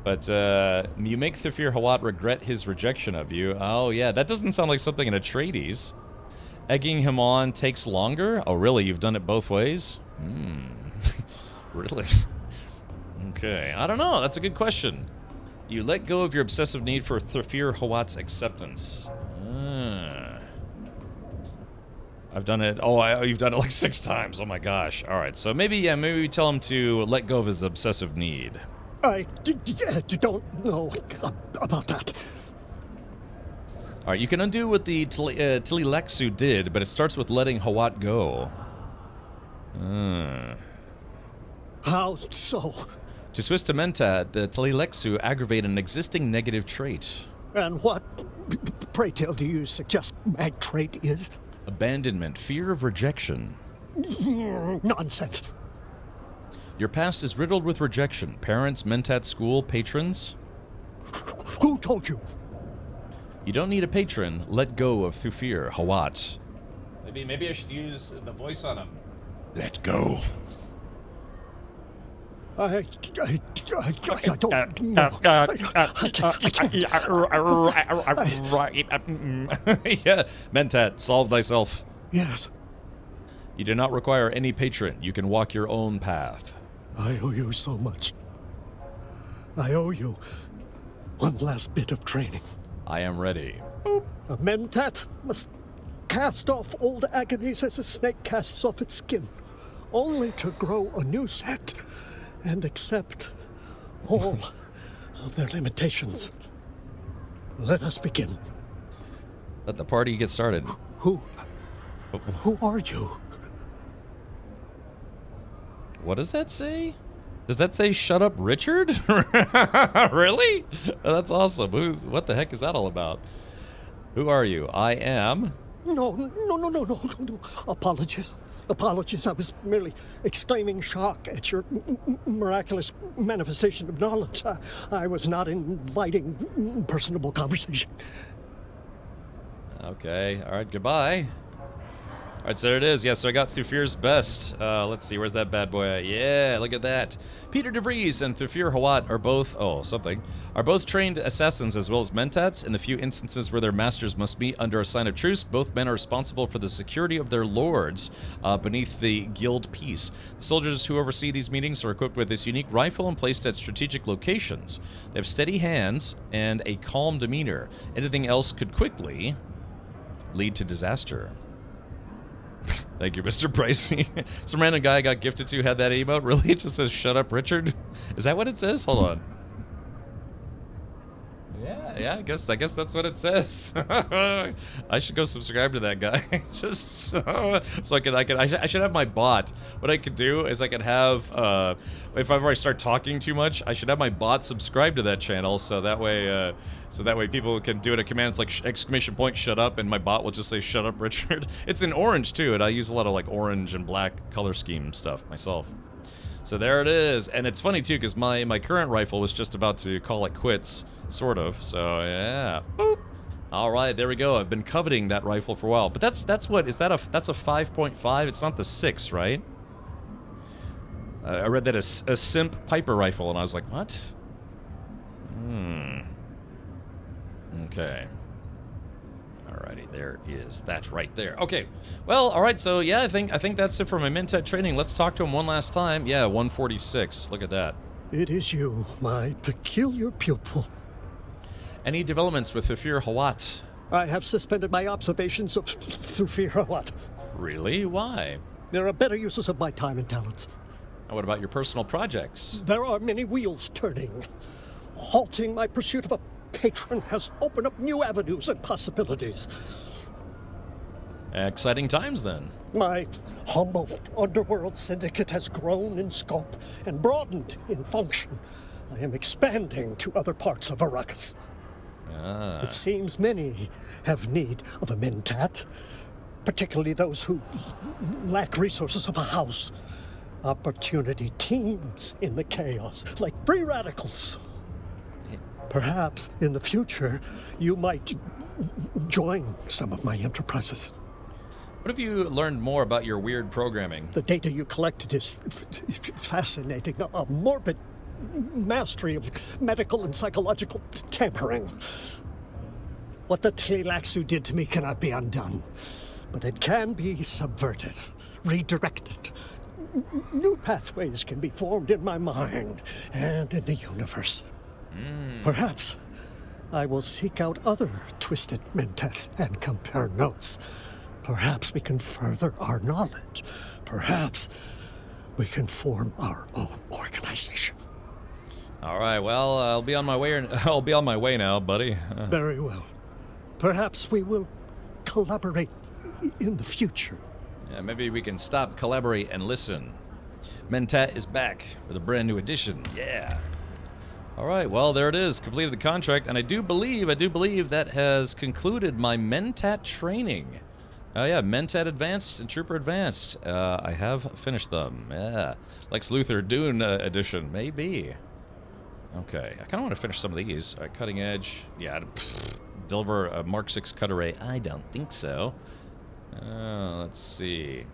But, you make Thufir Hawat regret his rejection of you. Oh, yeah, that doesn't sound like something in Atreides. Egging him on takes longer? Oh, really? You've done it both ways? Really? Okay, I don't know. That's a good question. You let go of your obsessive need for Thufir Hawat's acceptance. I've done it. Oh, you've done it like 6 times. Oh, my gosh. All right, so maybe we tell him to let go of his obsessive need. I don't know about that. Alright, you can undo what the Tlilaxu did, but it starts with letting Hawat go. How so? To twist a mentat, the Tleilexu aggravate an existing negative trait. And what, pray tell, do you suggest my trait is? Abandonment, fear of rejection. Nonsense. Your past is riddled with rejection. Parents, mentat school, patrons. Who told you? You don't need a patron. Let go of Thufir, Hawat. Maybe I should use the voice on him. Let go. I don't know. Yeah, mentat, solve thyself. Yes. You do not require any patron. You can walk your own path. I owe you so much. I owe you one last bit of training. I am ready. A mentat must cast off old agonies as a snake casts off its skin, only to grow a new set and accept all of their limitations. Let us begin. Let the party get started. Who are you? What does that say? Does that say "Shut up, Richard"? Really? Oh, that's awesome. What the heck is that all about? Who are you? I am. No. Apologies. I was merely exclaiming shock at your miraculous manifestation of knowledge. I was not inviting personable conversation. Okay. All right. Goodbye. All right, so there it is. Yeah, so I got Thufir's best. Let's see, where's that bad boy at? Yeah, look at that. Peter DeVries and Thufir Hawat are both trained assassins as well as mentats. In the few instances where their masters must meet under a sign of truce, both men are responsible for the security of their lords beneath the guild peace. The soldiers who oversee these meetings are equipped with this unique rifle and placed at strategic locations. They have steady hands and a calm demeanor. Anything else could quickly lead to disaster. Thank you, Mr. Pricey. Some random guy I got gifted to had that emote. Really? It just says, "Shut up, Richard." Is that what it says? Hold on. Yeah, I guess that's what it says. I should go subscribe to that guy. Just so I should have my bot. What I could do is I could have, if I start talking too much, I should have my bot subscribe to that channel, so that way people can do it a command. It's like exclamation point shut up, and my bot will just say "Shut up, Richard." It's in orange too, and I use a lot of like orange and black color scheme stuff myself. So there it is, and it's funny too because my current rifle was just about to call it quits, sort of. So yeah. Boop. All right, there we go. I've been coveting that rifle for a while, but that's what is that that's a 5.5? It's not the 6, right? I read that as a simp Piper rifle, and I was like, what? Okay. Alrighty, there is that right there. Okay, well, all right. So yeah, I think that's it for my mentat training. Let's talk to him one last time. Yeah, 146. Look at that. It is you, my peculiar pupil. Any developments with Thufir Hawat? I have suspended my observations of Thufir Hawat. Really? Why? There are better uses of my time and talents. And what about your personal projects? There are many wheels turning. Halting my pursuit of a patron has opened up new avenues and possibilities. Exciting times, then. My humble underworld syndicate has grown in scope and broadened in function. I am expanding to other parts of Arrakis. It seems many have need of a mentat, particularly those who lack resources of a house. Opportunity teems in the chaos, like free radicals. Perhaps in the future, you might join some of my enterprises. What have you learned more about your weird programming? The data you collected is fascinating. A morbid mastery of medical and psychological tampering. What the Tleilexu did to me cannot be undone, but it can be subverted, redirected. New pathways can be formed in my mind and in the universe. Perhaps I will seek out other twisted mentats and compare notes. Perhaps we can further our knowledge. Perhaps we can form our own organization. All right. Well, I'll be on my way. I'll be on my way now, buddy. Very well. Perhaps we will collaborate in the future. Yeah, maybe we can stop, collaborate, and listen. Mentat is back with a brand new edition. Yeah. All right, well, there it is. Completed the contract, and I do believe that has concluded my Mentat training. Oh yeah, Mentat Advanced and Trooper Advanced. I have finished them. Yeah. Lex Luthor Dune edition, maybe. Okay, I kind of want to finish some of these. All right, Cutting Edge. Yeah, deliver a Mark 6 cut array. I don't think so. Let's see.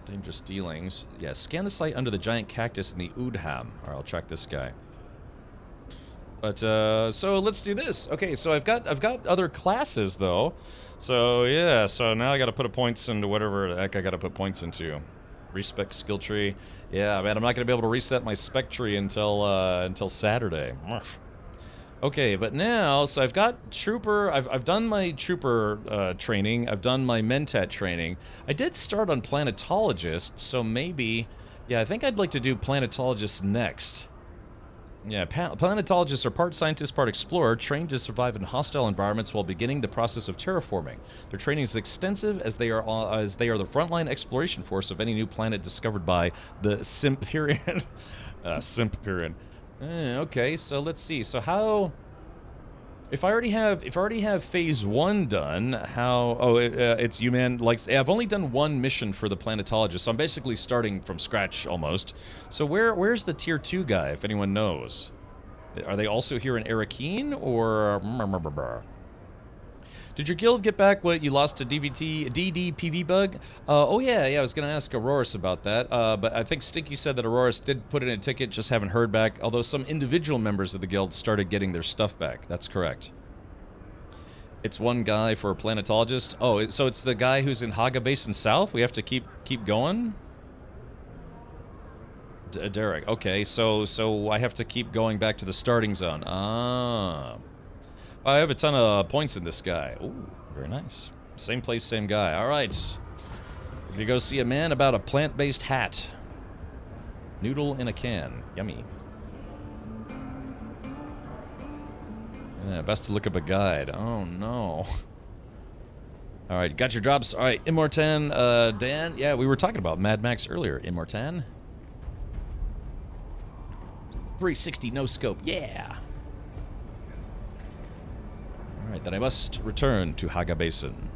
Dangerous dealings. Yeah, scan the site under the giant cactus in the Udham. Alright, I'll track this guy. But, so let's do this. Okay, so I've got other classes, though. So, yeah, so now I gotta put points into whatever the heck I gotta put points into. Respec skill tree. Yeah, man, I'm not gonna be able to reset my spec tree until Saturday. Okay, but now, so I've got Trooper, I've done my Trooper training, I've done my Mentat training. I did start on Planetologist, so maybe, yeah, I think I'd like to do Planetologist next. Yeah, planetologists are part scientist, part explorer, trained to survive in hostile environments while beginning the process of terraforming. Their training is extensive as they are the frontline exploration force of any new planet discovered by the Simperian. Simperian. Okay, so let's see. So how? If I already have phase 1 done, how? Oh, it's human. Like, I've only done one mission for the planetologist, so I'm basically starting from scratch almost. So where's the tier 2 guy? If anyone knows, are they also here in Arakeen or? Did your guild get back what you lost to DD Bug? Oh yeah, I was gonna ask Auroras about that, but I think Stinky said that Auroras did put in a ticket, just haven't heard back, although some individual members of the guild started getting their stuff back. That's correct. It's one guy for a planetologist. Oh, so it's the guy who's in Haga Basin South? We have to keep going? Derek, okay, so I have to keep going back to the starting zone. Ah. I have a ton of points in this guy. Ooh, very nice. Same place, same guy. All right. We're gonna go see a man about a plant-based hat. Noodle in a can. Yummy. Yeah, best to look up a guide. Oh, no. All right, got your drops. All right, Immortan, Dan. Yeah, we were talking about Mad Max earlier. Immortan. 360 no scope. Yeah. Alright, then I must return to Haga Basin.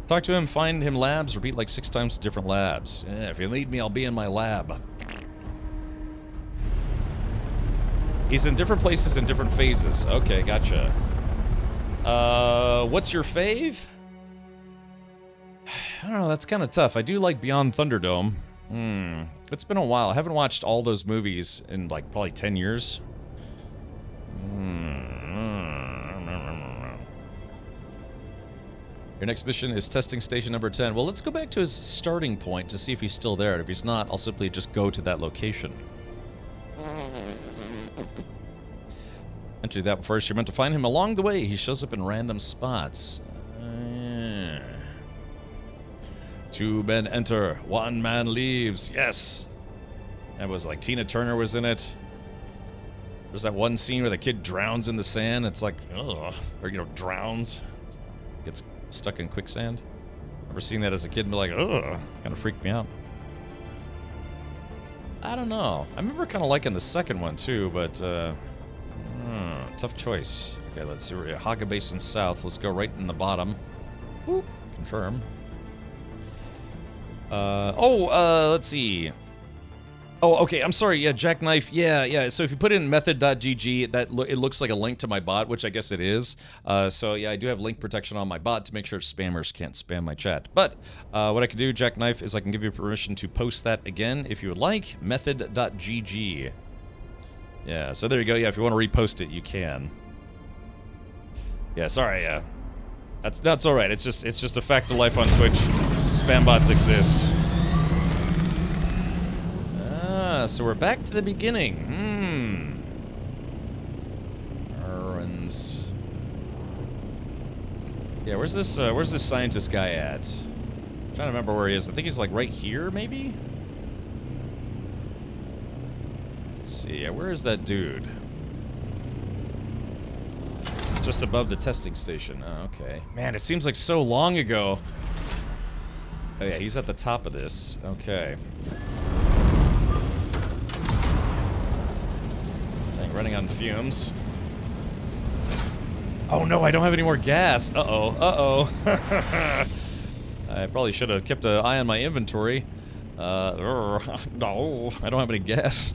Talk to him, find him labs, repeat like 6 times to different labs. Yeah, if you need me, I'll be in my lab. He's in different places in different phases. Okay, gotcha. What's your fave? I don't know, that's kind of tough. I do like Beyond Thunderdome. It's been a while. I haven't watched all those movies in like probably 10 years. Your next mission is testing station number 10. Well, let's go back to his starting point to see if he's still there. And if he's not, I'll simply just go to that location. Enter that first. You're meant to find him along the way. He shows up in random spots. 2 men enter, 1 man leaves. Yes. That was like Tina Turner was in it. There's that one scene where the kid drowns in the sand. It's like, ugh. Or, you know, drowns. Gets stuck in quicksand. Ever seen that as a kid and be like, ugh, kind of freaked me out. I don't know. I remember kind of liking the second one too, but tough choice. Okay, let's see. We're at Haga Basin South. Let's go right in the bottom. Boop. Confirm. Let's see. Oh, okay, I'm sorry, yeah, Jackknife, yeah, so if you put in method.gg, it looks like a link to my bot, which I guess it is. So yeah, I do have link protection on my bot to make sure spammers can't spam my chat. But what I can do, Jackknife, is I can give you permission to post that again if you would like, method.gg. Yeah, so there you go, yeah, if you want to repost it, you can. Yeah, sorry, that's alright, it's just a fact of life on Twitch. Spam bots exist. So we're back to the beginning. Errands. Yeah, where's this scientist guy at? I'm trying to remember where he is. I think he's like right here, maybe? Let's see, where is that dude? Just above the testing station. Oh, okay. Man, it seems like so long ago. Oh yeah, he's at the top of this. Okay. Dang, running on fumes. Oh no, I don't have any more gas. Uh-oh, uh-oh. I probably should have kept an eye on my inventory. No, I don't have any gas.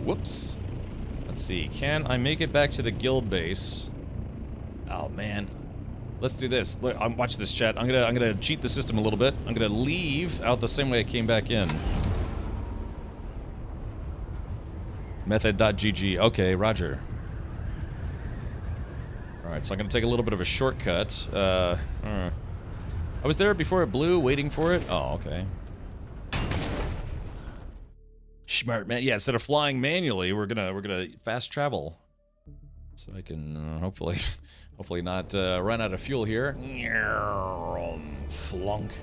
Whoops. Let's see, can I make it back to the guild base? Oh man. Let's do this. Look, watch this, chat. I'm gonna cheat the system a little bit. I'm gonna leave out the same way I came back in. Method.gg. Okay, roger. Alright, so I'm gonna take a little bit of a shortcut. I was there before it blew, waiting for it. Oh, okay. Smart man. Yeah, instead of flying manually, we're gonna fast travel. So I can hopefully not run out of fuel here. Flunk.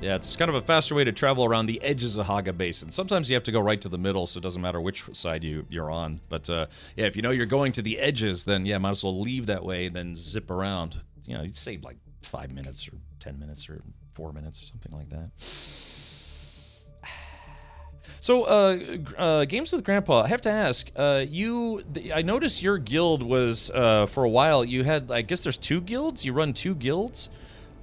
Yeah, it's kind of a faster way to travel around the edges of Haga Basin. Sometimes you have to go right to the middle, so it doesn't matter which side you're on. But yeah, if you know you're going to the edges, then yeah, might as well leave that way and then zip around. You know, you'd save like 5 minutes or 10 minutes or 4 minutes, something like that. So, Games with Grandpa, I have to ask, I noticed your guild was, for a while, you had, I guess there's 2 guilds? You run 2 guilds?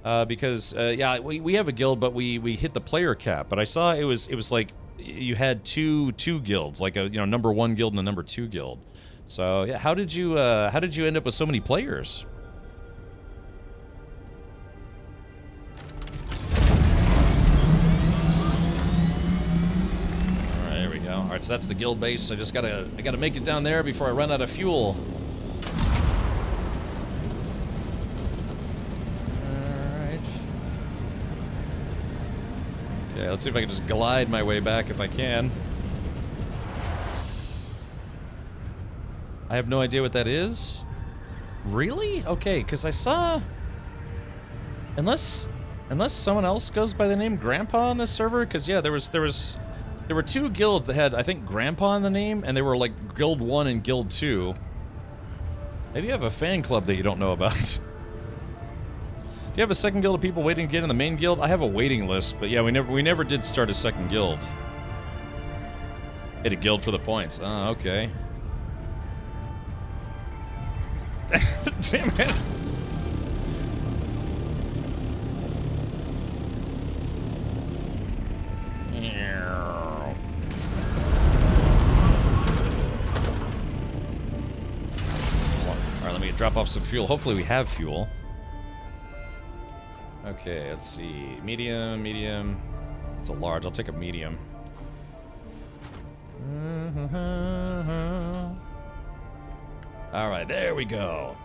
Because, yeah, we have a guild, but we hit the player cap. But I saw it was like, you had two guilds, like a, number 1 guild and a number 2 guild. So, yeah, how did you end up with so many players? Alright, so that's the guild base. I gotta make it down there before I run out of fuel. Alright. Okay, let's see if I can just glide my way back if I can. I have no idea what that is. Really? Okay, because I saw... Unless someone else goes by the name Grandpa on this server, because yeah, there were 2 guilds that had, I think, Grandpa in the name, and they were like Guild 1 and Guild 2. Maybe you have a fan club that you don't know about. Do you have a second guild of people waiting to get in the main guild? I have a waiting list, but yeah, we never did start a second guild. Hit a guild for the points. Oh, okay. Damn it. Alright, let me drop off some fuel. Hopefully we have fuel. Okay, let's see. Medium. It's a large. I'll take a medium. Alright, there we go.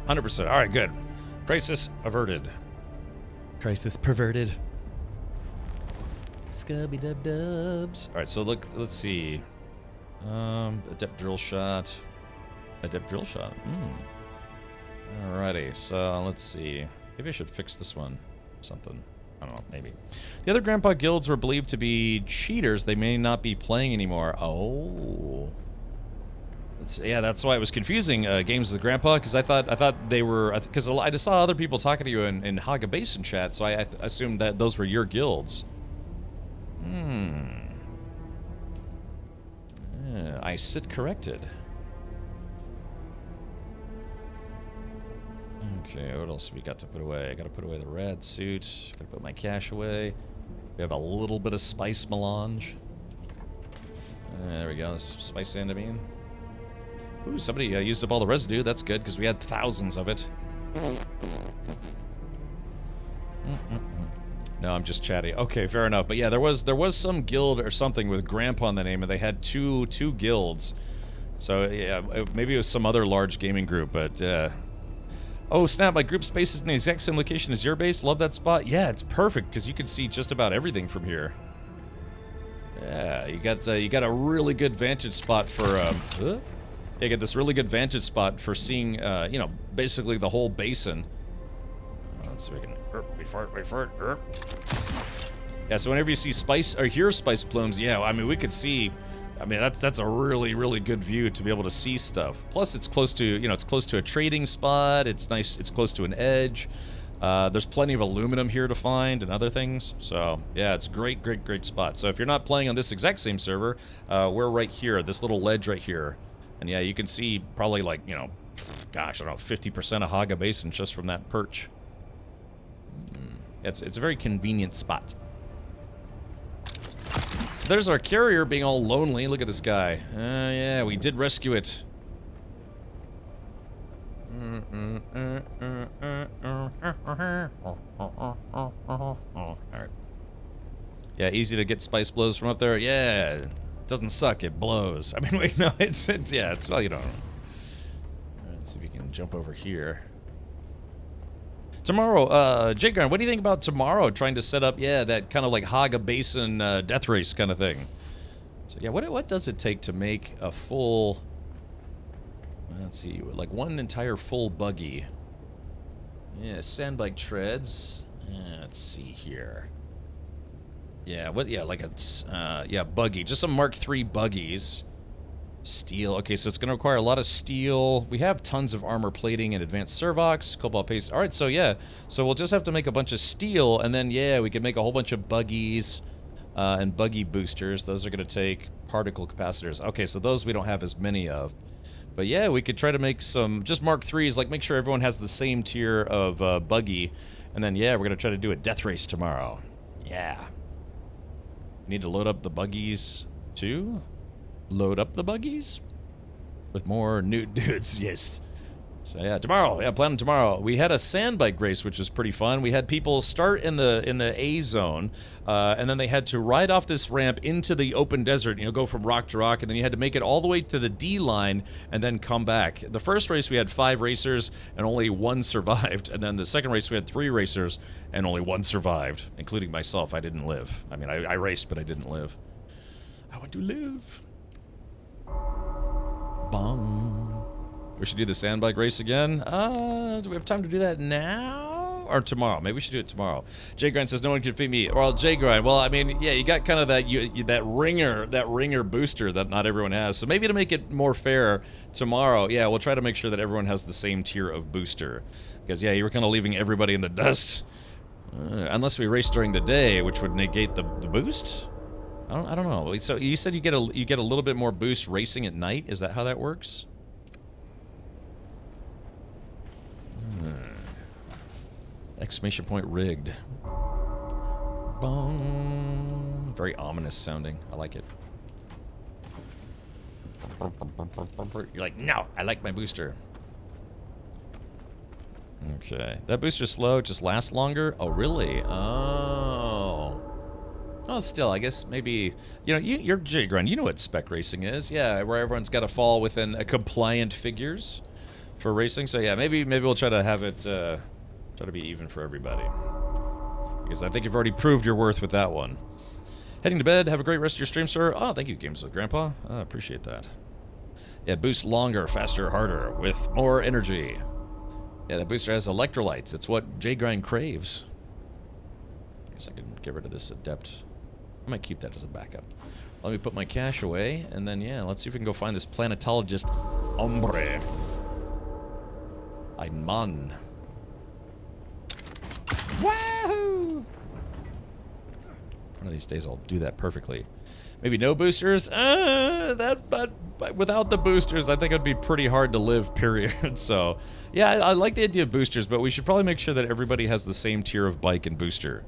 100%. Alright, good. Crisis averted. Crisis perverted. Scubby-dub-dubs. Alright, so let's see. Adept drill shot. Adept drill shot. Alrighty, so let's see. Maybe I should fix this one. Something. I don't know, maybe. The other Grandpa guilds were believed to be cheaters. They may not be playing anymore. Oh. Yeah, that's why it was confusing, Games with Grandpa, because I thought they were, because I just saw other people talking to you in Haga Basin chat, so I assumed that those were your guilds. I sit corrected. Okay, what else we got to put away? I gotta put away the red suit. Gotta put my cash away. We have a little bit of spice melange. There we go, spice andamine. Ooh, somebody used up all the residue. That's good, because we had thousands of it. No, I'm just chatty. Okay, fair enough. But yeah, there was some guild or something with Grandpa in the name, and they had two guilds. So yeah, maybe it was some other large gaming group, but oh snap, my group space is in the exact same location as your base. Love that spot. Yeah, it's perfect, because you can see just about everything from here. Yeah, you got a really good vantage spot for you get this really good vantage spot for seeing, you know, basically the whole basin. Let's see if we can. Wait for it. Yeah, so whenever you see spice or hear spice plumes, yeah, I mean we could see. I mean that's a really good view to be able to see stuff. Plus, it's close to, you know, it's close to a trading spot. It's nice. It's close to an edge. There's plenty of aluminum here to find and other things. So, yeah, it's a great, great, great spot. So if you're not playing on this exact same server, we're right here, this little ledge right here. And yeah, you can see probably like, you know, gosh, I don't know, 50% of Haga Basin just from that perch. It's a very convenient spot. So there's our carrier being all lonely. Look at this guy. Yeah, we did rescue it. Alright. Yeah, easy to get spice blows from up there. Yeah, it doesn't suck, it blows. I mean, wait, no, it's well, you don't know. Let's see if we can jump over here. Tomorrow, Jake, what do you think about tomorrow trying to set up, yeah, that kind of like Haga Basin death race kind of thing? So, yeah, what does it take to make a full... Let's see, like one entire full buggy. Yeah, sandbike treads. Let's see here. Yeah, what? Yeah, like a yeah, buggy. Just some Mark III buggies. Steel. Okay, so it's going to require a lot of steel. We have tons of armor plating and advanced servox, cobalt paste. All right, so yeah, so we'll just have to make a bunch of steel, and then yeah, we could make a whole bunch of buggies and buggy boosters. Those are going to take particle capacitors. Okay, so those we don't have as many of. But yeah, we could try to make some, just Mark IIIs, like make sure everyone has the same tier of buggy. And then, yeah, we're going to try to do a death race tomorrow. Yeah. Need to load up the buggies, too? Load up the buggies? With more new dudes, yes. So yeah, tomorrow, yeah, planning tomorrow. We had a sand bike race, which was pretty fun. We had people start in the A zone, and then they had to ride off this ramp into the open desert, you know, go from rock to rock, and then you had to make it all the way to the D line and then come back. The first race we had 5 racers and only 1 survived, and then the second race we had 3 racers and only 1 survived, including myself. I didn't live. I mean, I raced, but I didn't live. I want to live. Bong. We should do the sand bike race again. Do we have time to do that now? Or tomorrow? Maybe we should do it tomorrow. Jay Grind says no one can defeat me. Well, Jay Grind, well, I mean, yeah, you got kind of that that ringer booster that not everyone has. So maybe to make it more fair tomorrow, yeah, we'll try to make sure that everyone has the same tier of booster. Because yeah, you were kind of leaving everybody in the dust. Unless we race during the day, which would negate the boost. I don't know. So you said you get a little bit more boost racing at night. Is that how that works? Exclamation point rigged. Bong. Very ominous sounding. I like it. You're like, no, I like my booster. Okay. That booster's slow, just lasts longer? Oh, really? Oh. Oh, still, I guess maybe, you know, you're J-Grunt, you know what spec racing is. Yeah, where everyone's got to fall within compliant figures for racing. So yeah, maybe we'll try to have it, try to be even for everybody. Because I think you've already proved your worth with that one. Heading to bed, have a great rest of your stream, sir. Oh, thank you, Games with Grandpa. I appreciate that. Yeah, boost longer, faster, harder, with more energy. Yeah, that booster has electrolytes. It's what J-Grind craves. I guess I can get rid of this adept. I might keep that as a backup. Let me put my cash away, and then, yeah, let's see if we can go find this planetologist hombre. Ein Mann. Wahoo! One of these days I'll do that perfectly. Maybe no boosters? But without the boosters, I think it'd be pretty hard to live, period. So, yeah, I like the idea of boosters, but we should probably make sure that everybody has the same tier of bike and booster.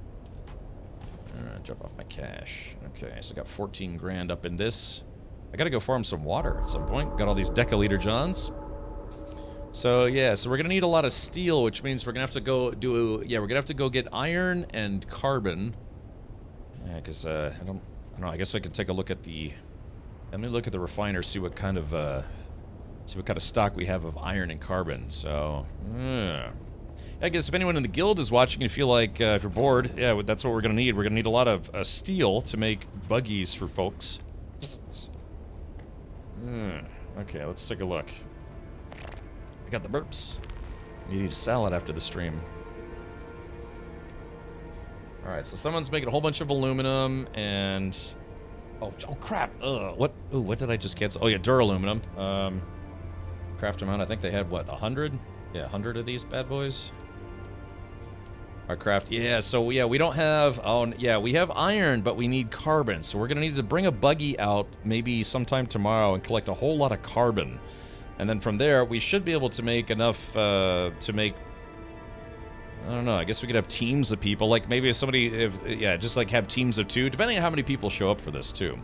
Drop off my cash. Okay, so I got 14 grand up in this. I gotta go farm some water at some point. Got all these decaliter johns. So yeah, so we're gonna need a lot of steel, which means we're gonna have to go do. Yeah, we're gonna have to go get iron and carbon. Yeah, because I don't know. I guess I could take a look at the. Let me look at the refiner, see what kind of stock we have of iron and carbon. So. I guess if anyone in the guild is watching and feel like, if you're bored, yeah, that's what we're going to need. We're going to need a lot of steel to make buggies for folks. Okay, let's take a look. I got the burps. You need a salad after the stream. Alright, so someone's making a whole bunch of aluminum and... Oh crap! What? Ooh, what did I just cancel? Oh yeah, duraluminum. Craft amount, I think they had, what, 100? Yeah, 100 of these bad boys. Our craft, yeah, so yeah, we don't have, oh, yeah, we have iron, but we need carbon. So we're gonna need to bring a buggy out maybe sometime tomorrow and collect a whole lot of carbon. And then from there, we should be able to make enough to make, I don't know, I guess we could have teams of people. Like maybe if somebody, yeah, just like have teams of 2, depending on how many people show up for this too.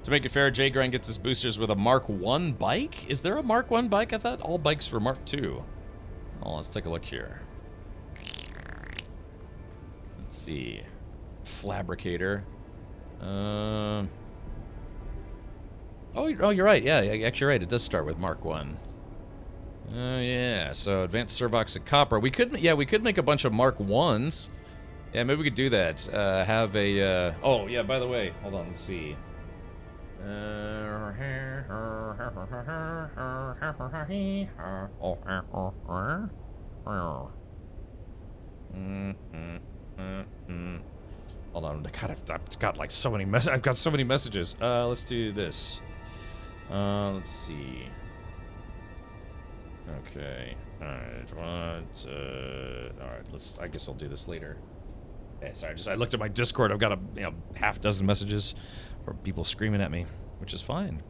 To make it fair, Jay Grind gets his boosters with a Mark 1 bike? Is there a Mark 1 bike? I thought all bikes were Mark 2. Oh, let's take a look here. Let's see. Fabricator. Oh, you're right. Yeah, actually right. It does start with Mark 1. Yeah, so advanced servoxy copper. We could make a bunch of Mark 1s. Yeah, maybe we could do that. Have a, oh, yeah, by the way, hold on, let's see. Hold on, God, I've got like so many I've got so many messages. Let's do this. Let's see. Okay. Alright, alright, I guess I'll do this later. Okay, sorry, I looked at my Discord. I've got a half dozen messages from people screaming at me, which is fine.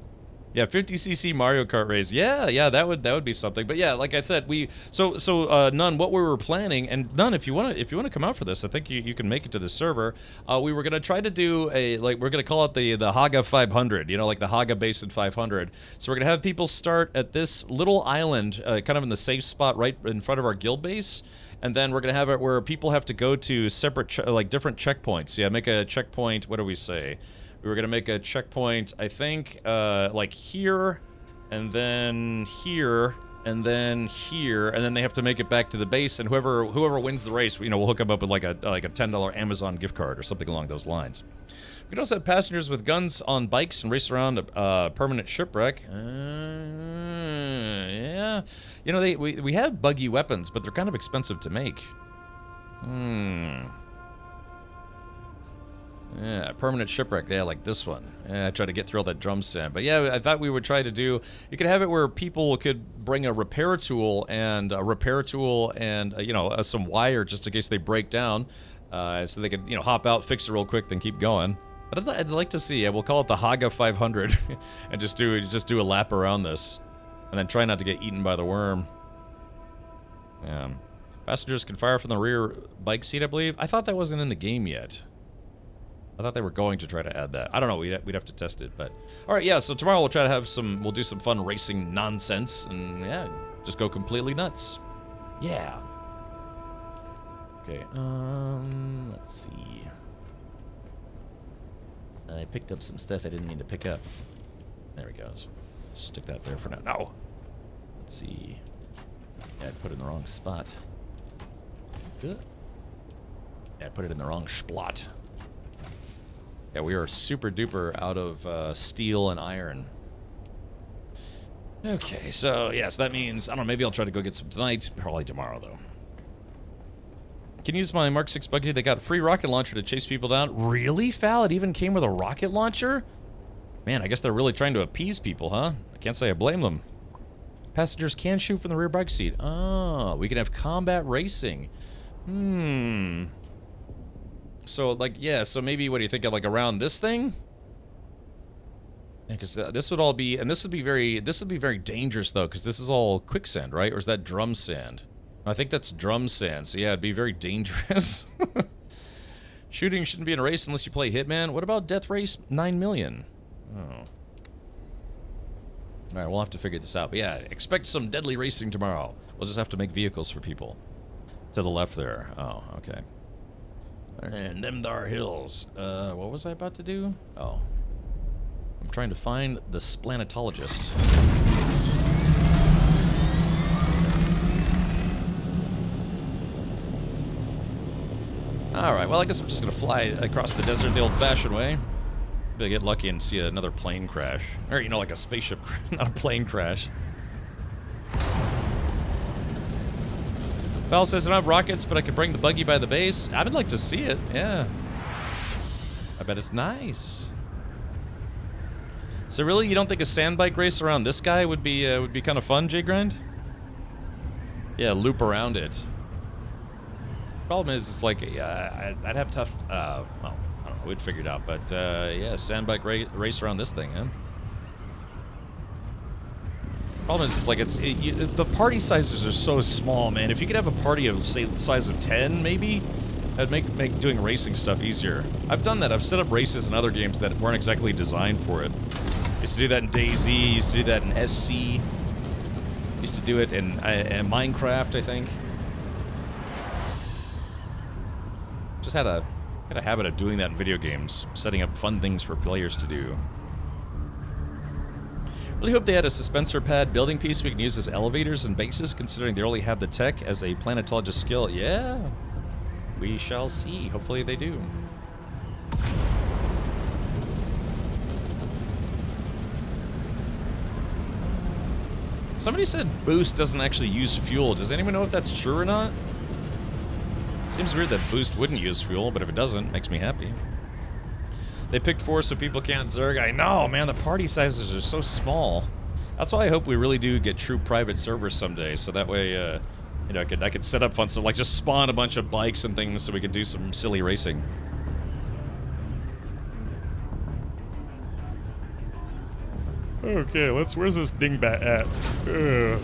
Yeah, 50cc Mario Kart race. Yeah, that would be something. But yeah, like I said, Nun, what we were planning, and Nun, if you wanna come out for this, I think you can make it to the server. We were gonna try to do we're gonna call it the Haga 500, you know, like the Haga Basin 500. So we're gonna have people start at this little island, kind of in the safe spot right in front of our guild base. And then we're gonna have it where people have to go to separate, different checkpoints. Yeah, make a checkpoint. What do we say? We were gonna make a checkpoint. I think like here, and then here, and then here, and then they have to make it back to the base. And whoever wins the race, you know, we'll hook them up with like a $10 Amazon gift card or something along those lines. We could also have passengers with guns on bikes and race around a permanent shipwreck. Yeah. You know, we have buggy weapons, but they're kind of expensive to make. Yeah, permanent shipwreck. Yeah, like this one. Yeah, I tried to get through all that drum sand. But yeah, I thought we would try to do... You could have it where people could bring a repair tool and you know, some wire just in case they break down. So they could, you know, hop out, fix it real quick, then keep going. But I'd like to see, we'll call it the Haga 500, and just do a lap around this. And then try not to get eaten by the worm. Passengers can fire from the rear bike seat, I believe. I thought that wasn't in the game yet. I thought they were going to try to add that. I don't know, we'd have to test it, but... Alright, yeah, so tomorrow we'll try to have we'll do some fun racing nonsense, and yeah, just go completely nuts. Yeah. Okay, let's see. I picked up some stuff I didn't mean to pick up. There he goes. Stick that there for now. No! Let's see. Yeah, I put it in the wrong spot. Yeah, I put it in the wrong splot. Yeah, we are super duper out of steel and iron. Okay, so yes, that means, I don't know, maybe I'll try to go get some tonight. Probably tomorrow, though. Can you use my Mark 6 buggy? They got a free rocket launcher to chase people down. Really, Fal? It even came with a rocket launcher? Man, I guess they're really trying to appease people, huh? I can't say I blame them. Passengers can shoot from the rear bike seat. Oh, we can have combat racing. So, like, yeah, so maybe, what do you think of, like, around this thing? Yeah, because this would all be, and this would be very dangerous, though, because this is all quicksand, right? Or is that drum sand? I think that's drum sand, so yeah, it'd be very dangerous. Shooting shouldn't be in a race unless you play Hitman. What about Death Race 9 million? Oh. Alright, we'll have to figure this out. But yeah, expect some deadly racing tomorrow. We'll just have to make vehicles for people. To the left there. Oh, okay. And them thar hills. What was I about to do? Oh. I'm trying to find the splanetologist. Alright, well I guess I'm just gonna fly across the desert the old-fashioned way. Maybe get lucky and see another plane crash. Or, you know, like a spaceship, not a plane crash. Val says I don't have rockets, but I could bring the buggy by the base. I would like to see it, yeah. I bet it's nice. So really, you don't think a sand bike race around this guy would be kind of fun, J-Grind? Yeah, loop around it. Problem is, it's like, I'd have tough, well, I don't know, we'd figure it out, but, yeah, sand bike race around this thing, huh? Problem is, it's like, the party sizes are so small, man. If you could have a party of, say, the size of 10, maybe, that'd make doing racing stuff easier. I've done that. I've set up races in other games that weren't exactly designed for it. Used to do that in DayZ, used to do that in SC. Used to do it in Minecraft, I think. Just had a habit of doing that in video games, setting up fun things for players to do. Really hope they had a suspensor pad building piece we can use as elevators and bases, considering they only have the tech as a planetologist skill. Yeah, we shall see. Hopefully they do. Somebody said Boost doesn't actually use fuel. Does anyone know if that's true or not? Seems weird that Boost wouldn't use fuel, but if it doesn't, it makes me happy. They picked 4 so people can't zerg. I know, man, the party sizes are so small. That's why I hope we really do get true private servers someday, so that way, you know, I could set up fun stuff, like just spawn a bunch of bikes and things so we could do some silly racing. Okay, where's this dingbat at? Ugh.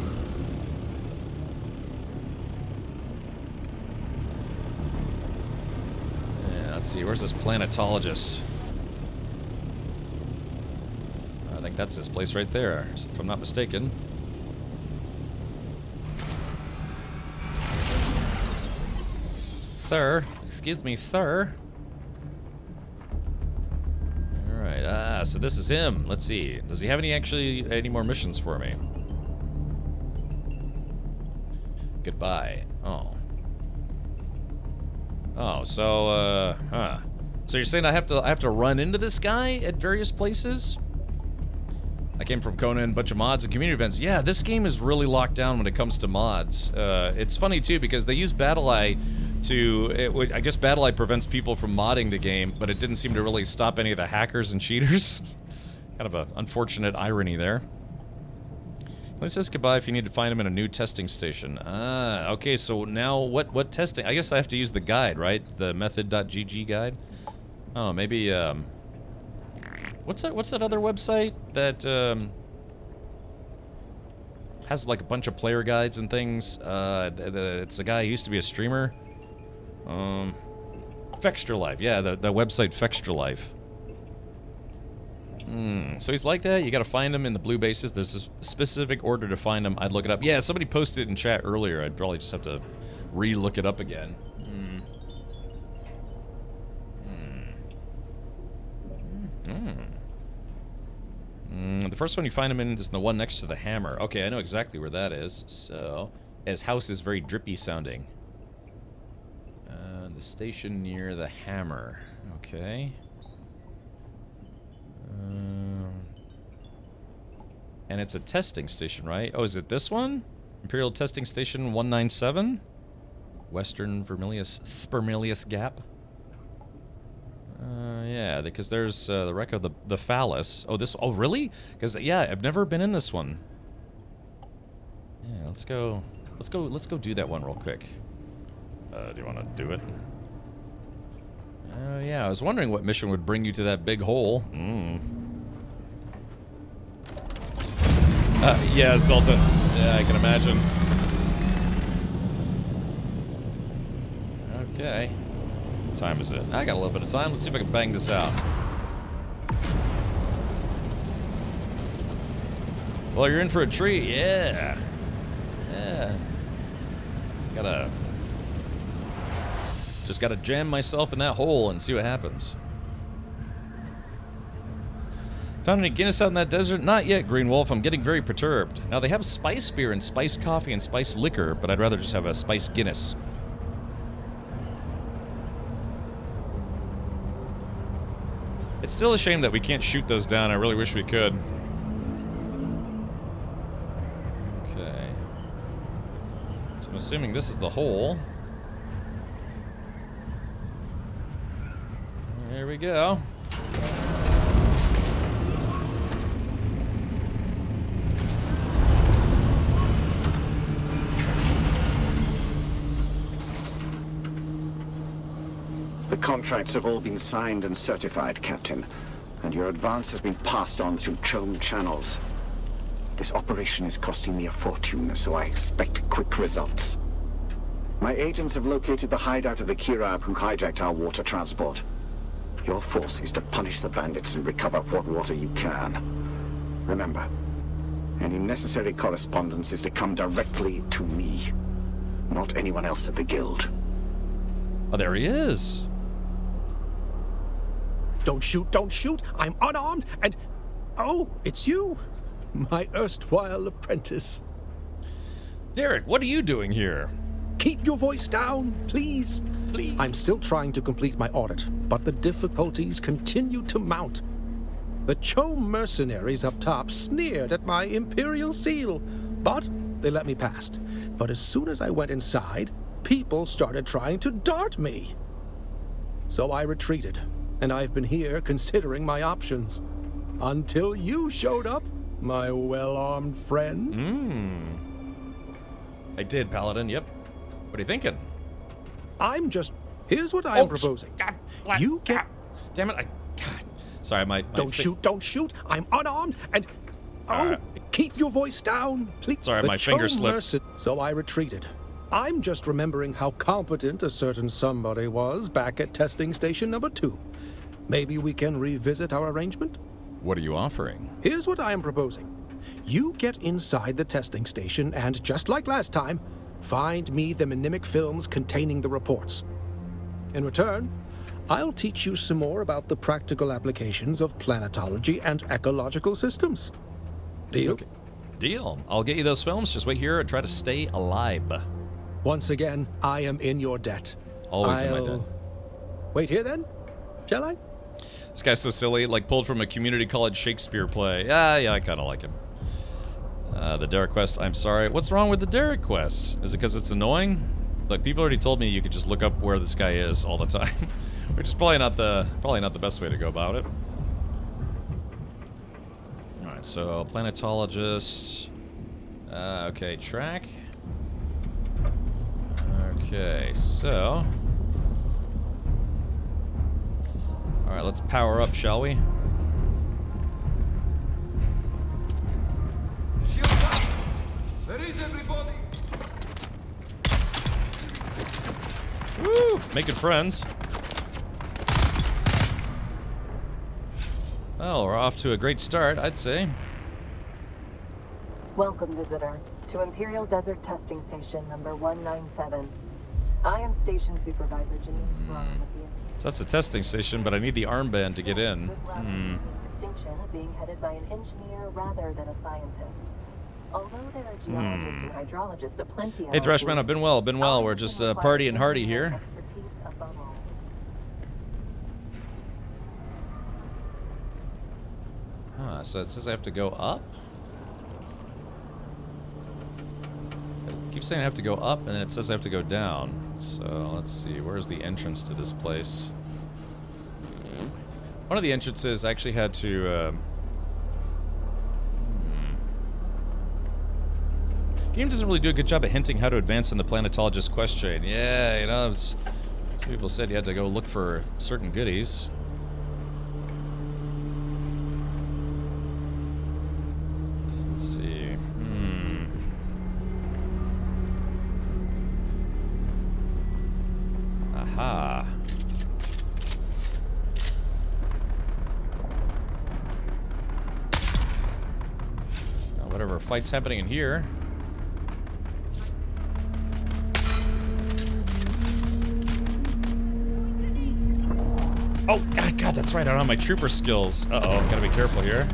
Yeah, let's see, where's this planetologist? I think that's this place right there, if I'm not mistaken. Sir, excuse me, sir. Alright, so this is him. Let's see. Does he have any more missions for me? Goodbye. Oh. Oh, so, So you're saying I have to run into this guy at various places? I came from Conan, a bunch of mods and community events. Yeah, this game is really locked down when it comes to mods. It's funny, too, because they use BattleEye to... I guess BattleEye prevents people from modding the game, but it didn't seem to really stop any of the hackers and cheaters. Kind of an unfortunate irony there. Let's just goodbye if you need to find him in a new testing station. Ah, okay, so now what testing? I guess I have to use the guide, right? The method.gg guide? Oh, maybe, What's that other website that has like a bunch of player guides and things? It's a guy who used to be a streamer. Fextra Life, yeah, the website Fextra Life. So he's like that. You got to find him in the blue bases. There's a specific order to find him. I'd look it up. Yeah, somebody posted it in chat earlier. I'd probably just have to re-look it up again. The first one you find him in is the one next to the hammer. Okay, I know exactly where that is. So, his house is very drippy sounding. The station near the hammer. Okay. And it's a testing station, right? Oh, is it this one? Imperial Testing Station 197? Western Spermilius Gap? Yeah, because there's the wreck of the phallus. Oh, this. Oh, really? Because yeah, I've never been in this one. Yeah, let's go do that one real quick. Do you want to do it? Yeah, I was wondering what mission would bring you to that big hole. Yeah, Sultans. Yeah, I can imagine. Okay. What time is it? I got a little bit of time. Let's see if I can bang this out. Well, you're in for a treat. Yeah. Yeah. Just gotta jam myself in that hole and see what happens. Found any Guinness out in that desert? Not yet, Green Wolf. I'm getting very perturbed. Now, they have spice beer and spice coffee and spice liquor, but I'd rather just have a spice Guinness. It's still a shame that we can't shoot those down. I really wish we could. Okay. So I'm assuming this is the hole. There we go. The contracts have all been signed and certified, Captain, and your advance has been passed on through CHOAM channels. This operation is costing me a fortune, so I expect quick results. My agents have located the hideout of the Kirab who hijacked our water transport. Your force is to punish the bandits and recover what water you can. Remember, any necessary correspondence is to come directly to me, not anyone else at the Guild. Oh, there he is. Don't shoot, don't shoot! I'm unarmed and... Oh, it's you! My erstwhile apprentice. Derek, what are you doing here? Keep your voice down, please. Please. I'm still trying to complete my audit, but the difficulties continue to mount. The CHOAM mercenaries up top sneered at my Imperial seal, but they let me past. But as soon as I went inside, people started trying to dart me. So I retreated, and I've been here considering my options. Until you showed up, my well-armed friend. I did, Paladin, yep. What are you thinking? Here's what I'm proposing. God, you get... Damn it, God. Sorry, my Don't shoot, I'm unarmed, and... keep your voice down, please. Sorry, my finger slipped. So I retreated. I'm just remembering how competent a certain somebody was back at testing station number 2. Maybe we can revisit our arrangement? What are you offering? Here's what I am proposing. You get inside the testing station and, just like last time, find me the mnemic films containing the reports. In return, I'll teach you some more about the practical applications of planetology and ecological systems. Deal? Okay. Deal. I'll get you those films. Just wait here and try to stay alive. Once again, I am in your debt. Always in my debt. Wait here then? Shall I? This guy's so silly, like pulled from a community college Shakespeare play. Yeah, I kind of like him. The Derek quest, I'm sorry. What's wrong with the Derek quest? Is it because it's annoying? Like, people already told me you could just look up where this guy is all the time. Which is probably not the best way to go about it. Alright, so planetologist. Okay, track. Okay, so... Alright, let's power up, shall we? Shield up! Where is everybody? Woo! Making friends. Well, we're off to a great start, I'd say. Welcome, visitor, to Imperial Desert Testing Station number 197. I am Station Supervisor Janine Sloan with the... So that's a testing station, but I need the armband to get in. Distinction of being headed by an engineer rather than a scientist. Although there are geologists and hydrologists aplenty. Hey, Thrashman, I've been well. We're just party and hardy here. So it says I have to go up? It keeps saying I have to go up, and then it says I have to go down. So, let's see, where's the entrance to this place? One of the entrances I actually had to, Game doesn't really do a good job at hinting how to advance in the planetologist quest chain. Yeah, you know, some people said you had to go look for certain goodies. Let's see. Aha. Now, whatever fight's happening in here. Oh, God, that's right. I don't have my trooper skills. Uh-oh, gotta be careful here.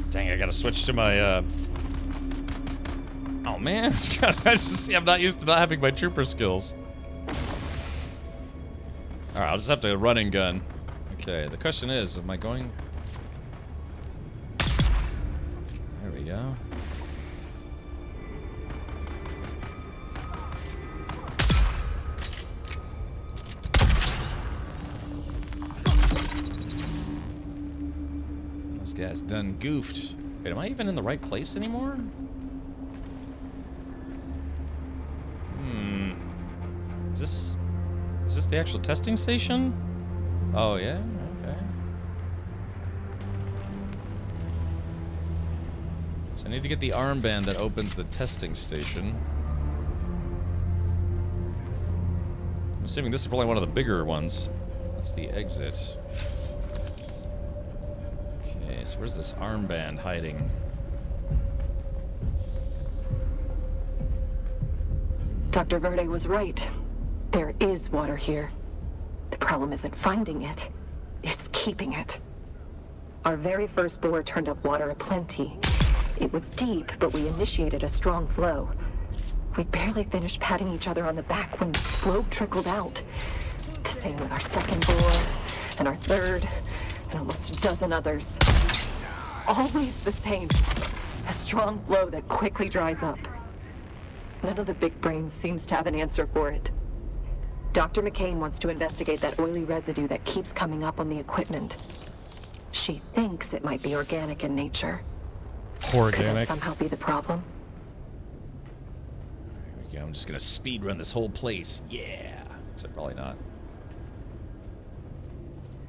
Dang, I gotta switch to my, Oh, man. I'm not used to not having my trooper skills. Alright, I'll just have to run and gun. Okay, the question is, am I going... There we go. This guy's done goofed. Wait, am I even in the right place anymore? Is this the actual testing station? Oh, yeah? Okay. So I need to get the armband that opens the testing station. I'm assuming this is probably one of the bigger ones. That's the exit. Okay, so where's this armband hiding? Dr. Verde was right. There is water here. The problem isn't finding it, it's keeping it. Our very first bore turned up water aplenty. It was deep, but we initiated a strong flow. We barely finished patting each other on the back when flow trickled out. The same with our second bore, and our third, and almost a dozen others. Always the same. A strong flow that quickly dries up. None of the big brains seems to have an answer for it. Dr. McCain wants to investigate that oily residue that keeps coming up on the equipment. She thinks it might be organic in nature. Could that somehow be the problem? There we go. I'm just gonna speed run this whole place. Yeah. Except probably not.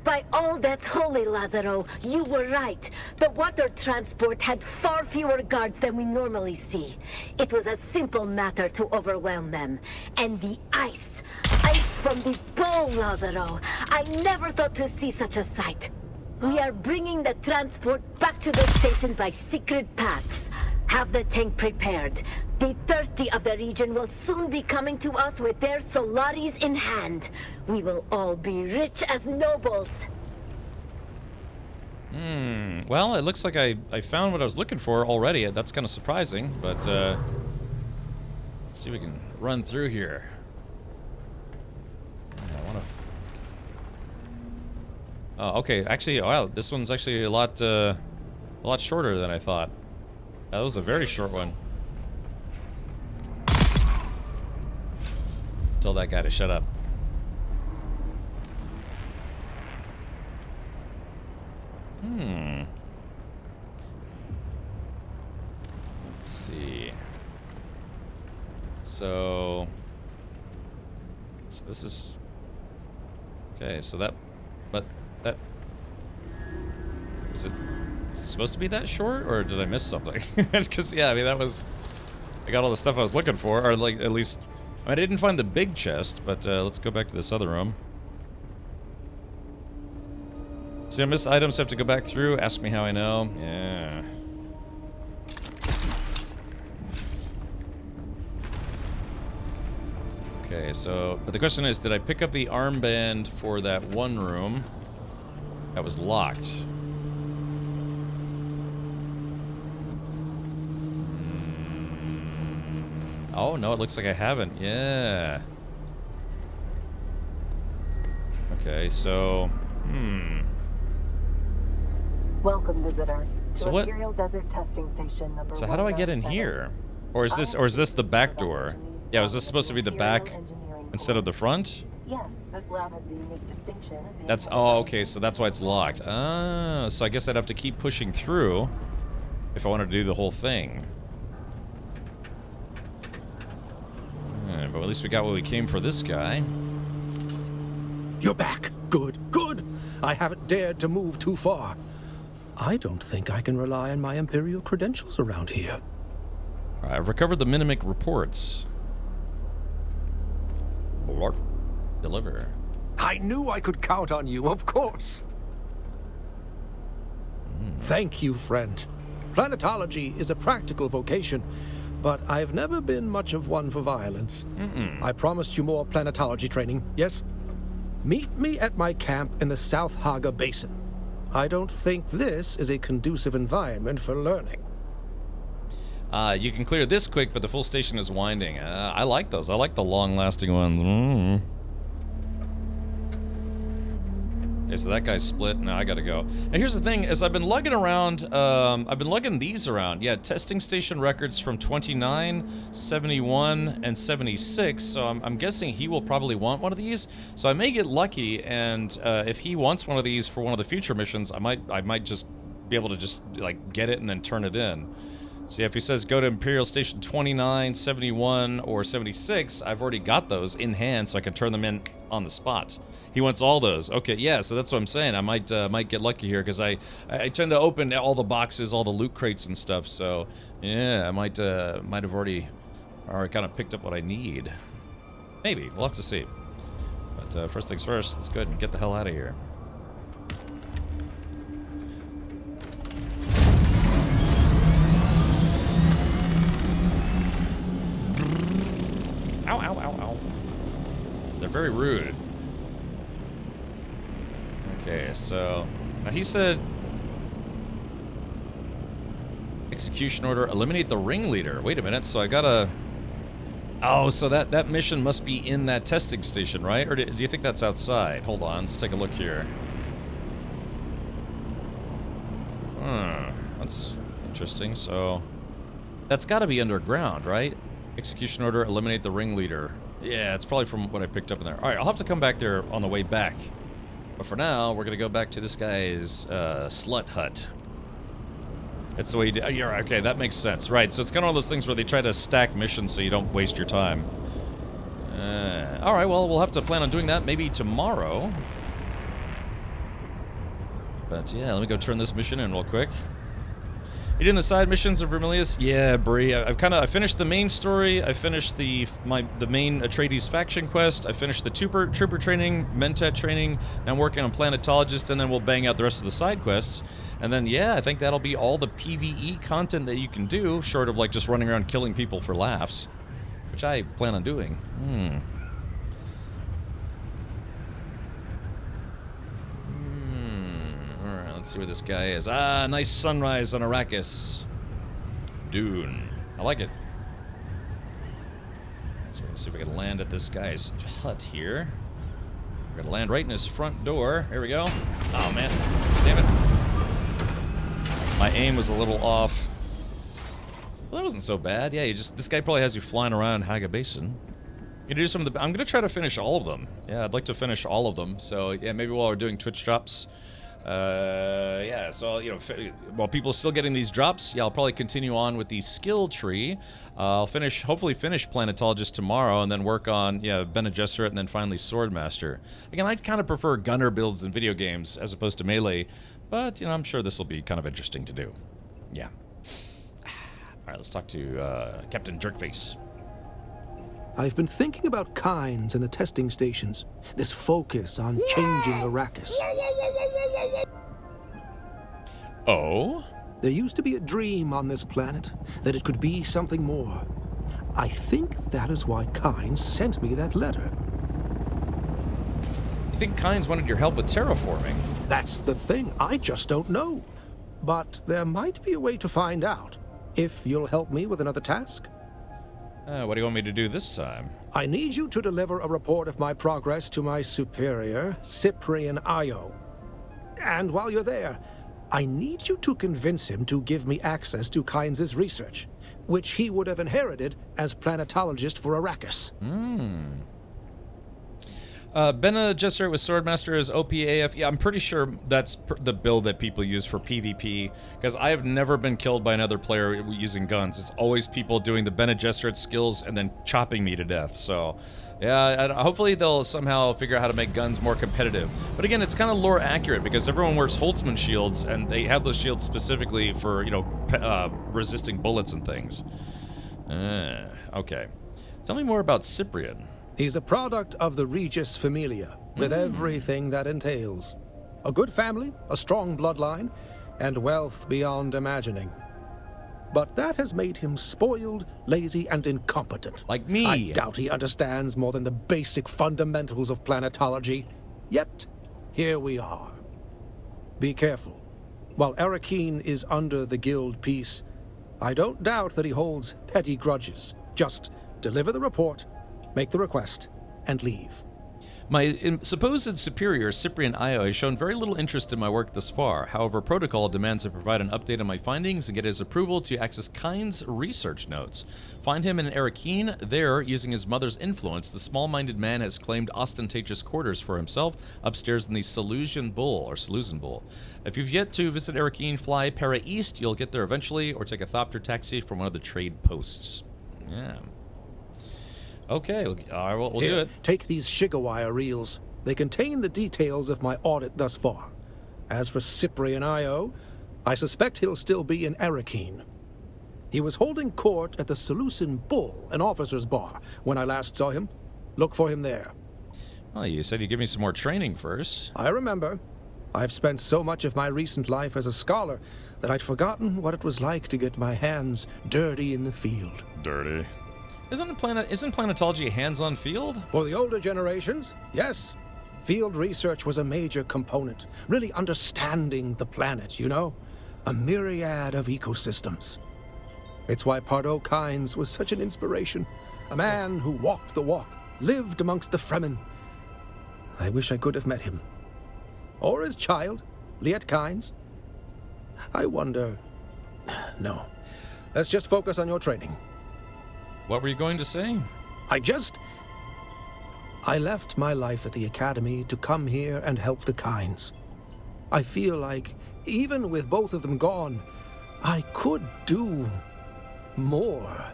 By all that's holy, Lazaro, you were right. The water transport had far fewer guards than we normally see. It was a simple matter to overwhelm them. And the ice from the pole, Lazaro. I never thought to see such a sight. We are bringing the transport back to the station by secret paths. Have the tank prepared. The thirsty of the region will soon be coming to us with their Solaris in hand. We will all be rich as nobles. Well, it looks like I found what I was looking for already. That's kind of surprising, but let's see if we can run through here. Oh, okay. Actually, wow, this one's actually a lot shorter than I thought. That was a very short one. Tell that guy to shut up. Let's see. So this is okay. So that, but that is it supposed to be that short, or did I miss something? Because yeah, I mean that was. I got all the stuff I was looking for, or like at least. I mean, I didn't find the big chest, but let's go back to this other room. So I missed items, have to go back through. Ask me how I know. Yeah. Okay, so, but the question is, did I pick up the armband for that one room that was locked? Oh, no, it looks like I haven't. Yeah. Okay, so, Welcome, visitor. So to what? Imperial Desert Testing Station number So how do I get in 197. here? Or is this the back door? Yeah, was this supposed to be the back instead of the front? Yes, this lab has the unique distinction of being That's, oh, okay, so that's why it's locked. Ah, so I guess I'd have to keep pushing through if I wanted to do the whole thing. Alright, but at least we got what we came for this guy. You're back. Good, good. I haven't dared to move too far. I don't think I can rely on my Imperial credentials around here. Alright, I've recovered the Minimic reports. Blorp. Deliver. I knew I could count on you, of course. Thank you, friend. Planetology is a practical vocation, but I've never been much of one for violence. I promised you more planetology training, yes? Meet me at my camp in the South Haga Basin. I don't think this is a conducive environment for learning. You can clear this quick, but the full station is winding. I like those. I like the long-lasting ones. Okay, so that guy's split. Now I gotta go. Now here's the thing, is I've been lugging around, I've been lugging these around. Yeah, testing station records from 29, 71, and 76, so I'm guessing he will probably want one of these. So I may get lucky, and if he wants one of these for one of the future missions, I might just be able to just, like, get it and then turn it in. So yeah, if he says go to Imperial Station 29, 71, or 76, I've already got those in hand, so I can turn them in on the spot. He wants all those. Okay, yeah, so that's what I'm saying. I might get lucky here, because I tend to open all the boxes, all the loot crates and stuff, so yeah, I might have already kind of picked up what I need. Maybe. We'll have to see. But first things first, let's go ahead and get the hell out of here. Ow, ow, ow, ow. They're very rude. Okay, so... Now he said... Execution order, eliminate the ringleader. Wait a minute, so I gotta... Oh, so that mission must be in that testing station, right? Or do you think that's outside? Hold on, let's take a look here. That's interesting, so... That's gotta be underground, right? Execution order, eliminate the ringleader. Yeah, it's probably from what I picked up in there. Alright, I'll have to come back there on the way back. But for now, we're gonna go back to this guy's slut hut. It's the way you do. You're right, okay, that makes sense. Right, so it's kind of one of those things where they try to stack missions so you don't waste your time. Alright, well, we'll have to plan on doing that maybe tomorrow. But yeah, let me go turn this mission in real quick. You doing the side missions of Vermilius? Yeah, Bree. I finished the main story. I finished the main Atreides faction quest. I finished the trooper training, Mentat training. Now I'm working on Planetologist, and then we'll bang out the rest of the side quests. And then, yeah, I think that'll be all the PvE content that you can do, short of like just running around killing people for laughs, which I plan on doing. Let's see where this guy is. Ah, nice sunrise on Arrakis. Dune. I like it. So we're gonna see if we can land at this guy's hut here. We're gonna land right in his front door. Here we go. Oh man, damn it. My aim was a little off. Well, that wasn't so bad. Yeah, this guy probably has you flying around Haga Basin. You do some of the. I'm gonna try to finish all of them. Yeah, I'd like to finish all of them. So yeah, maybe while we're doing Twitch drops. Yeah, so, you know, while people are still getting these drops, yeah, I'll probably continue on with the skill tree. I'll hopefully finish Planetologist tomorrow, and then work on, yeah, Bene Gesserit, and then finally Swordmaster. Again, I'd kind of prefer gunner builds in video games as opposed to melee, but, you know, I'm sure this will be kind of interesting to do. Yeah. Alright, let's talk to, Captain Jerkface. I've been thinking about Kynes and the testing stations. This focus on changing Arrakis. Oh? There used to be a dream on this planet that it could be something more. I think that is why Kynes sent me that letter. You think Kynes wanted your help with terraforming? That's the thing. I just don't know. But there might be a way to find out, if you'll help me with another task. What do you want me to do this time? I need you to deliver a report of my progress to my superior, Cyprian Io. And while you're there, I need you to convince him to give me access to Kynes' research, which he would have inherited as planetologist for Arrakis. Bene Gesserit with Swordmaster is OPAF. Yeah, I'm pretty sure that's the build that people use for PvP, because I have never been killed by another player using guns. It's always people doing the Bene Gesserit skills and then chopping me to death, so... Yeah, hopefully they'll somehow figure out how to make guns more competitive. But again, it's kind of lore accurate, because everyone wears Holtzman shields, and they have those shields specifically for, you know, resisting bullets and things. Okay. Tell me more about Cyprian. He's a product of the Regis Familia, with everything that entails. A good family, a strong bloodline, and wealth beyond imagining. But that has made him spoiled, lazy, and incompetent. Like me. I doubt he understands more than the basic fundamentals of planetology. Yet, here we are. Be careful. While Arakeen is under the guild peace, I don't doubt that he holds petty grudges. Just deliver the report, make the request, and leave. My supposed superior, Cyprian Io, has shown very little interest in my work thus far. However, protocol demands I provide an update on my findings and get his approval to access Kyne's research notes. Find him in Arakeen. There, using his mother's influence, the small-minded man has claimed ostentatious quarters for himself upstairs in the Seleucian Bull. If you've yet to visit Arakeen, fly Para East. You'll get there eventually, or take a Thopter taxi from one of the trade posts. Yeah. Okay, all right, we'll do it. Take these Shigawire reels. They contain the details of my audit thus far. As for Cyprian Io, I suspect he'll still be in Arakeen. He was holding court at the Seleucian Bull, an officer's bar, when I last saw him. Look for him there. Well, you said you'd give me some more training first. I remember. I've spent so much of my recent life as a scholar that I'd forgotten what it was like to get my hands dirty in the field. Dirty? Isn't planetology a hands-on field? For the older generations, yes. Field research was a major component. Really understanding the planet, you know? A myriad of ecosystems. It's why Pardo Kynes was such an inspiration. A man who walked the walk, lived amongst the Fremen. I wish I could have met him. Or his child, Liet Kynes. I wonder... No. Let's just focus on your training. What were you going to say? I left my life at the Academy to come here and help the Kynes. I feel like, even with both of them gone, I could do more.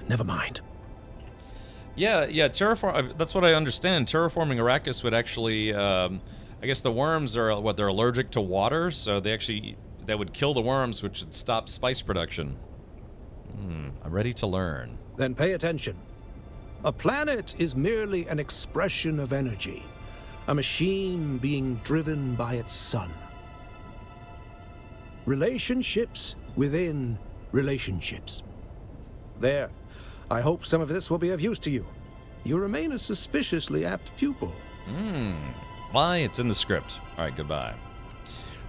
Never mind. Yeah, terraform. That's what I understand. Terraforming Arrakis would actually, I guess the worms are they're allergic to water, so that would kill the worms, which would stop spice production. I'm ready to learn. Then pay attention. A planet is merely an expression of energy, a machine being driven by its sun. Relationships within relationships. There. I hope some of this will be of use to you. You remain a suspiciously apt pupil. Why? It's in the script. All right, goodbye.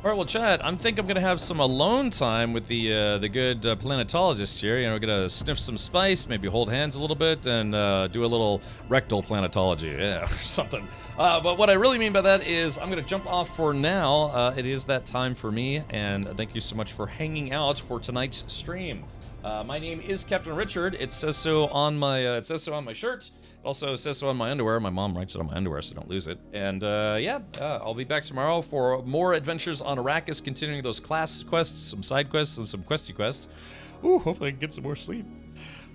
All right, well, chat, I think I'm going to have some alone time with the good planetologist here. You know, we're going to sniff some spice, maybe hold hands a little bit, and do a little rectal planetology. Yeah, or something. But what I really mean by that is I'm going to jump off for now. It is that time for me, and thank you so much for hanging out for tonight's stream. My name is Captain Richard. It says so on my shirt. It also says so on my underwear. My mom writes it on my underwear, so don't lose it. And I'll be back tomorrow for more adventures on Arrakis, continuing those class quests, some side quests, and some questy quests. Ooh, hopefully I can get some more sleep.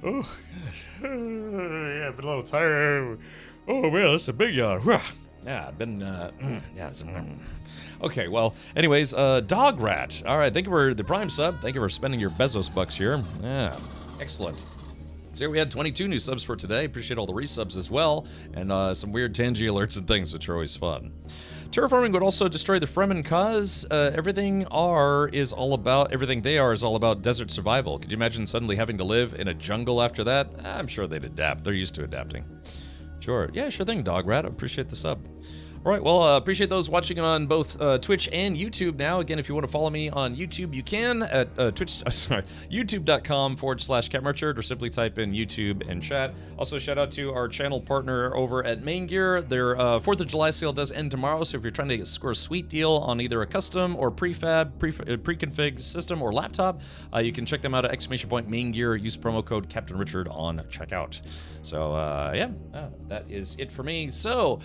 Oh, gosh. Yeah, I've been a little tired. Oh, well, that's a big yawn. Yeah, I've been, Okay, well, anyways, Dog Rat. All right, thank you for the Prime sub. Thank you for spending your Bezos bucks here. Yeah, excellent. So here we had 22 new subs for today. Appreciate all the resubs as well, and some weird Tangy alerts and things, which are always fun. Terraforming would also destroy the Fremen cause everything they are is all about desert survival. Could you imagine suddenly having to live in a jungle after that? I'm sure they'd adapt. They're used to adapting. Sure. Yeah, sure thing, Dog Rat. I appreciate the sub. All right, well, appreciate those watching on both Twitch and YouTube now. Again, if you want to follow me on YouTube, you can at youtube.com/CapMarchard, or simply type in YouTube and chat. Also, shout out to our channel partner over at Main Gear. Their 4th of July sale does end tomorrow, so if you're trying to score a sweet deal on either a custom or pre-config system or laptop, you can check them out at !Main Gear. Use promo code Captain Richard on checkout. So, that is it for me. So,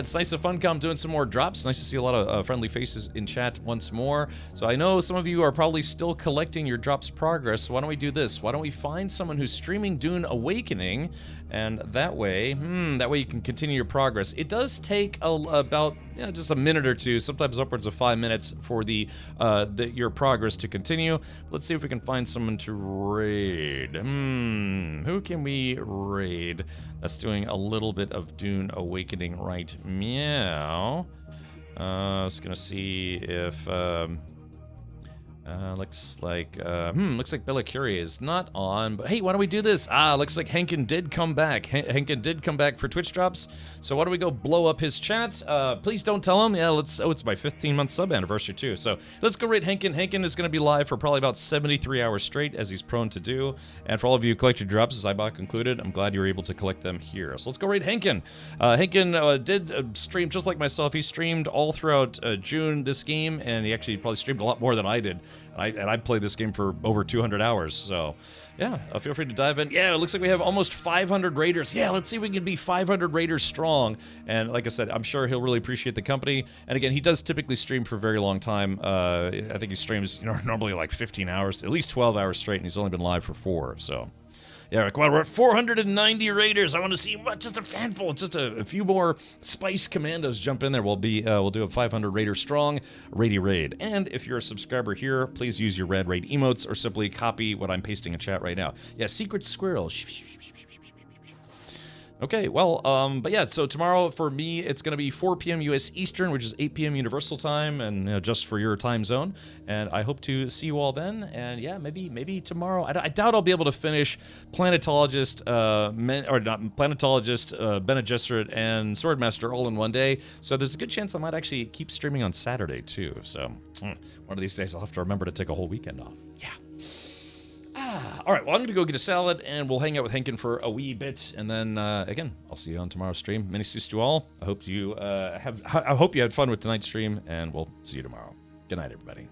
it's nice and fun come doing some more drops. Nice to see a lot of friendly faces in chat once more. So I know some of you are probably still collecting your drops progress, so why don't we do this? Why don't we find someone who's streaming Dune Awakening, and that way you can continue your progress. It does take about just a minute or two, sometimes upwards of 5 minutes for your progress to continue. Let's see if we can find someone to raid. Who can we raid that's doing a little bit of Dune Awakening right meow. I was gonna see if Looks like Bella Curie is not on, but hey, why don't we do this? Looks like Henkin did come back. Henkin did come back for Twitch drops, so why don't we go blow up his chat? Please don't tell him. Yeah, it's my 15-month sub anniversary too, so let's go rate Henkin. Henkin is going to be live for probably about 73 hours straight, as he's prone to do, and for all of you who collected drops, Zybok included, I'm glad you were able to collect them here. So let's go rate Henkin. Henkin did stream just like myself. He streamed all throughout June this game, and he actually probably streamed a lot more than I did. And I played this game for over 200 hours, so yeah, feel free to dive in. Yeah, it looks like we have almost 500 raiders. Yeah, let's see if we can be 500 raiders strong. And like I said, I'm sure he'll really appreciate the company. And again, he does typically stream for a very long time. I think he streams normally like 15 hours, at least 12 hours straight, and he's only been live for 4, so... Yeah, come on, we're at 490 raiders. I want to see just a handful, just a few more Spice Commandos jump in there. We'll do a 500 raider strong raid raid. And if you're a subscriber here, please use your red raid emotes or simply copy what I'm pasting in chat right now. Yeah, secret squirrel. Okay, well, but yeah, so tomorrow for me, it's going to be 4 p.m. U.S. Eastern, which is 8 p.m. Universal Time, and just for your time zone. And I hope to see you all then. And yeah, maybe tomorrow. I doubt I'll be able to finish Planetologist, Bene Gesserit, and Swordmaster all in one day. So there's a good chance I might actually keep streaming on Saturday too. So one of these days I'll have to remember to take a whole weekend off. Yeah. All right, well, I'm going to go get a salad, and we'll hang out with Henkin for a wee bit, and then, again, I'll see you on tomorrow's stream. Many thanks to you all. I hope you had fun with tonight's stream, and we'll see you tomorrow. Good night, everybody.